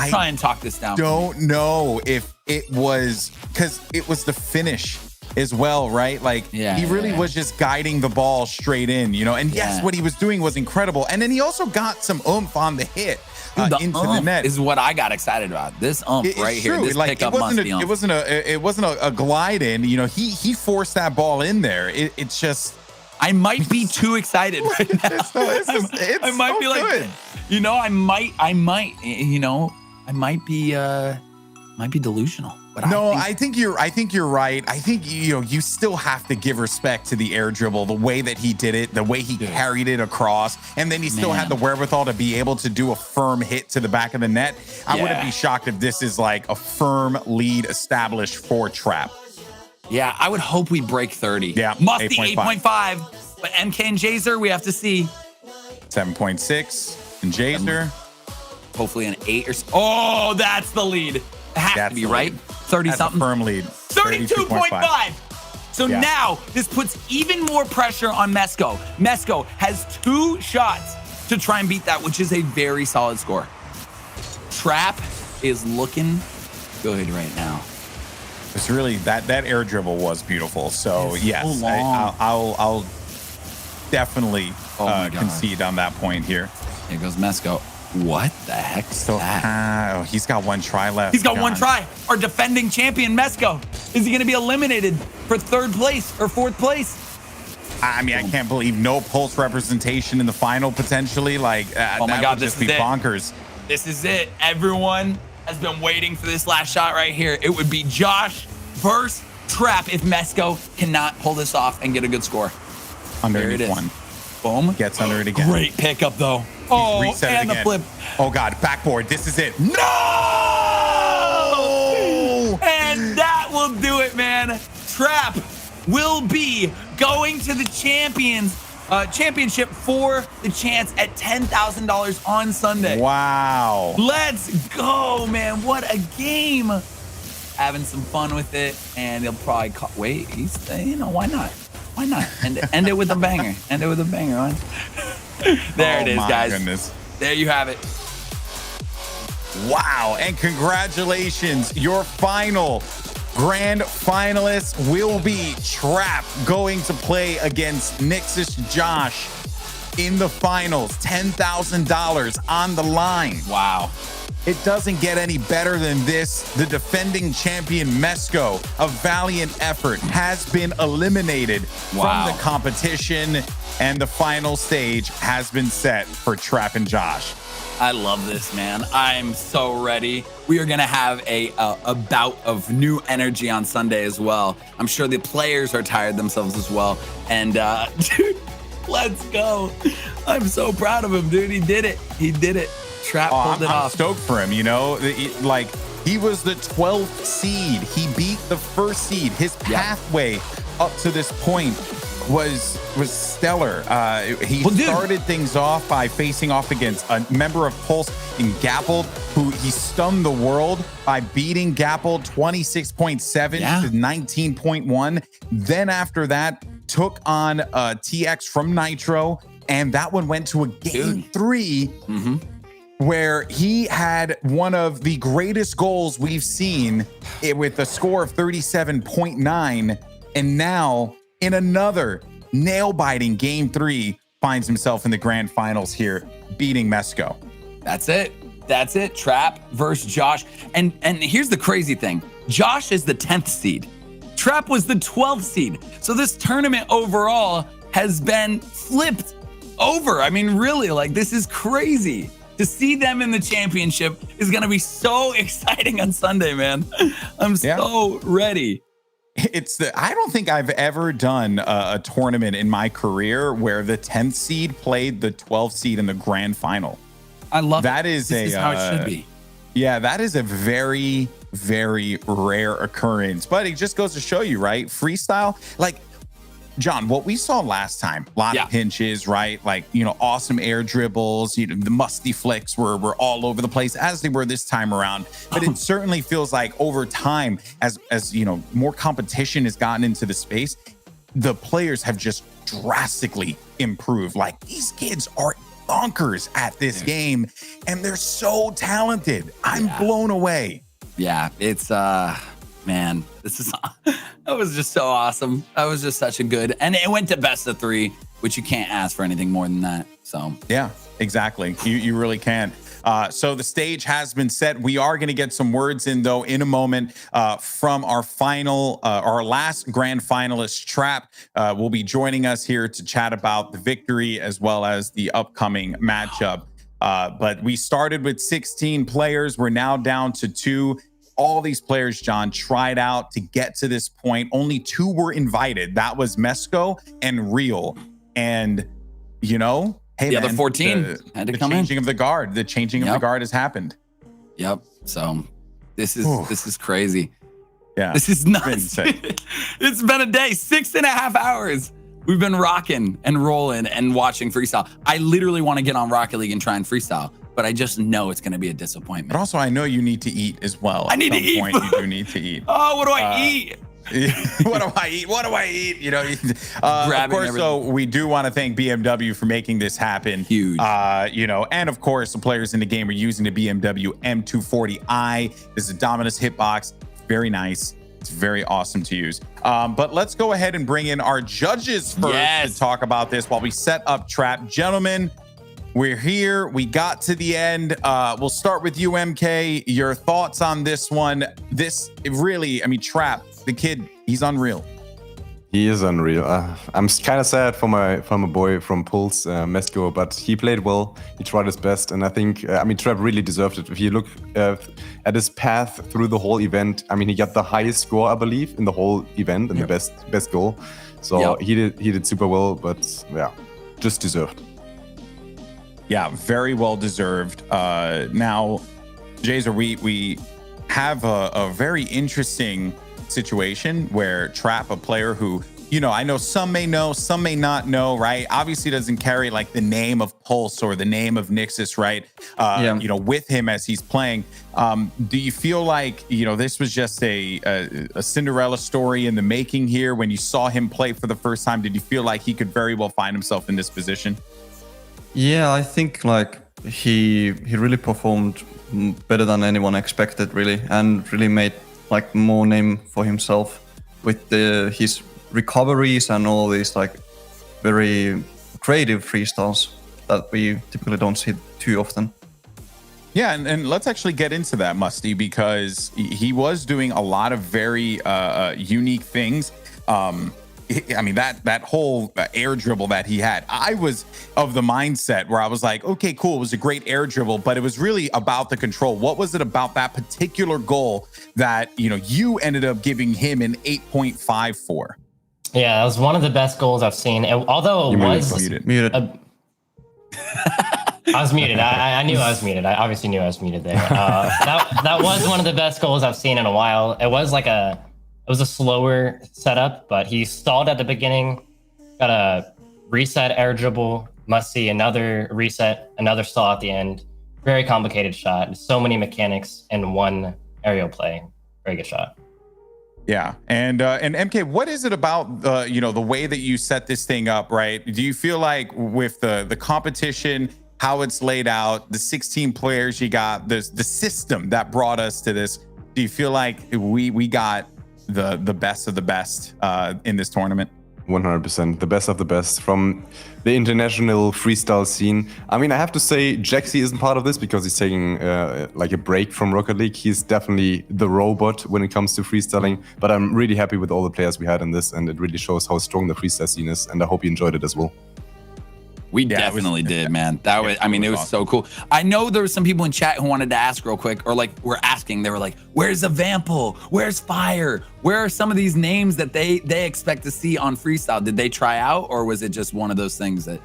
Try and talk this down. Don't know if it was, because it was the finish as well, right? Like, he really was just guiding the ball straight in, And yes, what he was doing was incredible. And then he also got some oomph on the hit. Into the net is what I got excited about. This right here, this pickup must be it wasn't a glide in. He forced that ball in there. It's just, I might be too excited right now. I might be like, I might be delusional. But I think you're right. I think you still have to give respect to the air dribble, the way that he did it, the way he carried it across, and then he still had the wherewithal to be able to do a firm hit to the back of the net. I wouldn't be shocked if this is like a firm lead established for Trap. Yeah, I would hope we break 30. Yeah, Musty 8.5. 8.5. But MK and Jazer, we have to see. 7.6. And Jazer. Hopefully an 8 or so. Oh, that's the lead. It has That's to be, the right? lead. 30 That's something. a firm lead. 32.5. So Yeah. now this puts even more pressure on Mesco. Mesco has 2 shots to try and beat that, which is a very solid score. Trap is looking good right now. It's really that air dribble was beautiful. So It's yes, so long. I'll definitely Oh my God. concede on that point here. Here goes Mesco. What the heck is So that? he's got 1 try left. He's got 1 John. try. Our defending champion, Mesco. Is he going to be eliminated for 3rd place or 4th place? I mean, I can't believe no Pulse representation in the final potentially. Like, Oh my that God, would just this be is it. bonkers. This is it. Everyone has been waiting for this last shot right here. It would be Josh versus Trap if Mesco cannot pull this off and get a good score. Underneath There it is. one. Boom. Gets under it again. Great pickup, though. Oh, Reset it and the again. flip. Oh God, backboard. This is it. No! And that will do it, man. Trap will be going to the championship for the chance at $10,000 on Sunday. Wow. Let's go, man. What a game. Having some fun with it. And he'll probably wait, why not? Why not? End it with a banger. End it with a banger, huh? There it is, my guys. Goodness. There you have it. Wow, and congratulations. Your final grand finalist will be Trap going to play against Nixus Josh in the finals. $10,000 on the line. Wow. It doesn't get any better than this. The defending champion Mesco, a valiant effort, has been eliminated Wow. from the competition, and the final stage has been set for Trap and Josh. I love this, man. I'm so ready. We are going to have a bout of new energy on Sunday as well. I'm sure the players are tired themselves as well. And dude, let's go. I'm so proud of him, dude. He did it. He did it. Trap pulled it I'm off. stoked for him, you know? Like, he was the 12th seed. He beat the first seed. His pathway up to this point was stellar. He started things off by facing off against a member of Pulse in Gappled, who he stunned the world by beating Gappled 26.7 to 19.1. Then after that, took on TX from Nitro, and that one went to a game 3 where he had one of the greatest goals we've seen with a score of 37.9, and now in another nail-biting game 3 finds himself in the grand finals here, beating Mesco. That's it. That's it. Trap versus Josh. And here's the crazy thing. Josh is the 10th seed. Trap was the 12th seed. So this tournament overall has been flipped over. I mean, really, like, this is crazy. To see them in the championship is going to be so exciting on Sunday, man. I'm so ready. I don't think I've ever done a tournament in my career where the 10th seed played the 12th seed in the grand final. I love that. This is how it should be. Yeah, that is a very, very rare occurrence. But it just goes to show you, right? Freestyle, like, John, what we saw last time, a lot of pinches, right? Like, you know, awesome air dribbles, you know, the musty flicks were all over the place as they were this time around. But it certainly feels like over time, as you know, more competition has gotten into the space, the players have just drastically improved. Like, these kids are bonkers at this game, and they're so talented. I'm blown away. Yeah, it's man, that was just so awesome. That was just such a good, and it went to best of 3, which you can't ask for anything more than that. So yeah, exactly. You really can. So the stage has been set. We are going to get some words in, though, in a moment from our last grand finalist, Trap. Will be joining us here to chat about the victory as well as the upcoming matchup. But we started with 16 players. We're now down to 2. All these players, John, tried out to get to this point. Only 2 were invited. That was Mesco and Real. And, you know, hey, the other 14 had to come in. The changing of the guard. The changing of the guard has happened. Yep. So this is crazy. Yeah. This is nuts. It's been a day, 6.5 hours. We've been rocking and rolling and watching freestyle. I literally want to get on Rocket League and try and freestyle, but I just know it's going to be a disappointment. But also, I know you need to eat as well. I need to eat. You do need to eat. Oh, what do I eat? What do I eat? What do I eat? You know, of course, so we do want to thank BMW for making this happen. Huge. You know, and of course, the players in the game are using the BMW M240i. This is a Dominus hitbox. Very nice. It's very awesome to use. But let's go ahead and bring in our judges first to talk about this while we set up Trap. Gentlemen, we're here. We got to the end. We'll start with you, MK. Your thoughts on this one? This really, I mean, Trap, the kid, he's unreal. He is unreal. I'm kind of sad for my boy from Pulse, Mesko, but he played well. He tried his best, and I think, I mean, Trap really deserved it. If you look at his path through the whole event, I mean, he got the highest score, I believe, in the whole event and the best goal. So he did super well, but yeah, just deserved. Yeah, very well deserved. Now, Jazer, we have a very interesting situation where Trap, a player who, you know, I know some may know, some may not know, right? Obviously doesn't carry like the name of Pulse or the name of Nixus, right? You know, with him as he's playing. Do you feel like, you know, this was just a Cinderella story in the making here when you saw him play for the first time? Did you feel like he could very well find himself in this position? Yeah, I think like he really performed better than anyone expected, really, and really made like more name for himself with his recoveries and all these like very creative freestyles that we typically don't see too often. Yeah, and let's actually get into that, Musty, because he was doing a lot of very unique things. I mean, that whole air dribble that he had, I was of the mindset where I was like, okay, cool. It was a great air dribble, but it was really about the control. What was it about that particular goal that, you know, you ended up giving him an 8.5 for? Yeah, that was one of the best goals I've seen. Although it was muted. I was muted. I knew I was muted. I obviously knew I was muted there. That was one of the best goals I've seen in a while. It was a slower setup, but he stalled at the beginning, got a reset air dribble, must see another reset, another stall at the end. Very complicated shot. So many mechanics in one aerial play. Very good shot. Yeah, and MK, what is it about you know, the way that you set this thing up, right? Do you feel like with the competition, how it's laid out, the 16 players you got, the system that brought us to this, do you feel like we got the best of the best in this tournament? 100%, the best of the best from the international freestyle scene. I mean, I have to say Jaxi isn't part of this because he's taking like a break from Rocket League. He's definitely the robot when it comes to freestyling, but I'm really happy with all the players we had in this, and it really shows how strong the freestyle scene is, and I hope you enjoyed it as well. We definitely did, man. That was, I mean, it was awesome. So cool. I know there were some people in chat who wanted to ask real quick, or like were asking, they were like, where's a Vampel? Where's Fire? Where are some of these names that they expect to see on freestyle? Did they try out, or was it just one of those things that,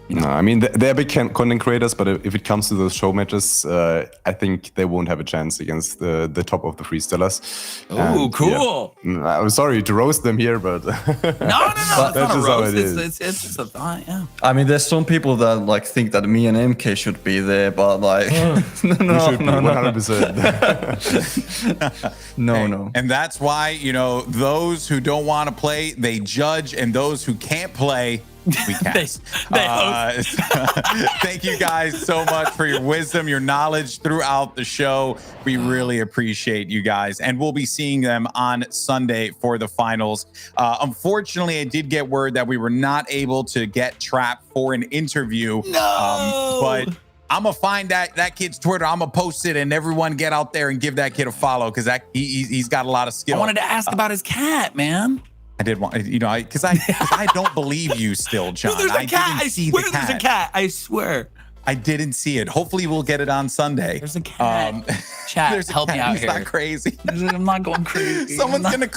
you know? No, I mean, they're big content creators, but if it comes to those show matches, I think they won't have a chance against the top of the freestylers. Oh, cool. Yeah, I'm sorry to roast them here, but no, it's not a roast. It's just a thought, yeah. I mean, there's some people that like think that me and MK should be there, but like, no, 100%. No. And that's why, you know, those who don't want to play, they judge, and those who can't play, we cast. Thank you guys so much for your wisdom, your knowledge throughout the show. We really appreciate you guys, and we'll be seeing them on Sunday for the finals. Unfortunately, I did get word that we were not able to get Trap for an interview. No, but I'm gonna find that kid's Twitter. I'm gonna post it, and everyone get out there and give that kid a follow, because he's got a lot of skill. I wanted to ask about his cat, man. I did want, you know, because I don't believe you still, John. There's a cat. I didn't see the cat. There's a cat. I swear. I didn't see it. Hopefully, we'll get it on Sunday. There's a cat. Chat, help me out here. He's not crazy. I'm not going crazy. Someone's gonna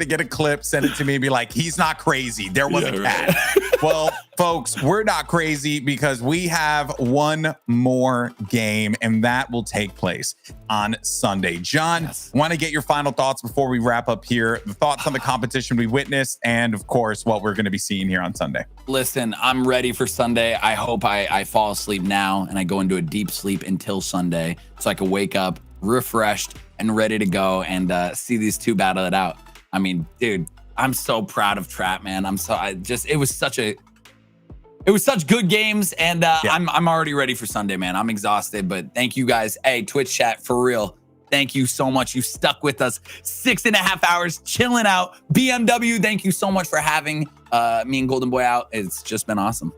get a clip, send it to me, and be like, "He's not crazy. There was a cat." Well, folks, we're not crazy because we have one more game, and that will take place on Sunday. John, want to get your final thoughts before we wrap up here? The thoughts on the competition we witnessed, and of course, what we're going to be seeing here on Sunday. Listen, I'm ready for Sunday. I hope I fall asleep now and I go into a deep sleep until Sunday so I can wake up refreshed and ready to go and see these two battle it out. I mean, dude, I'm so proud of Trap, man. It was such good games, and I'm already ready for Sunday, man. I'm exhausted, but thank you guys. Hey, Twitch chat, for real. Thank you so much. You stuck with us 6.5 hours, chilling out. BMW, thank you so much for having me and Golden Boy out. It's just been awesome.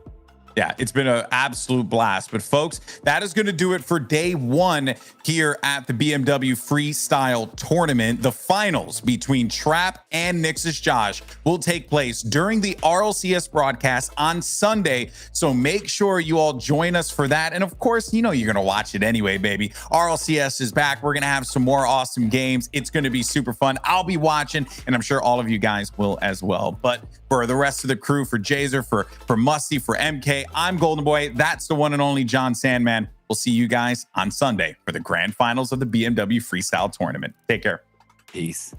Yeah, it's been an absolute blast. But folks, that is going to do it for day one here at the BMW Freestyle Tournament. The finals between Trap and Nix's Josh will take place during the RLCS broadcast on Sunday. So make sure you all join us for that. And of course, you know you're going to watch it anyway, baby. RLCS is back. We're going to have some more awesome games. It's going to be super fun. I'll be watching, and I'm sure all of you guys will as well. But for the rest of the crew, for Jazer, for Musty, for MK, I'm Golden Boy. That's the one and only John Sandman. We'll see you guys on Sunday for the grand finals of the BMW Freestyle Tournament. Take care. Peace.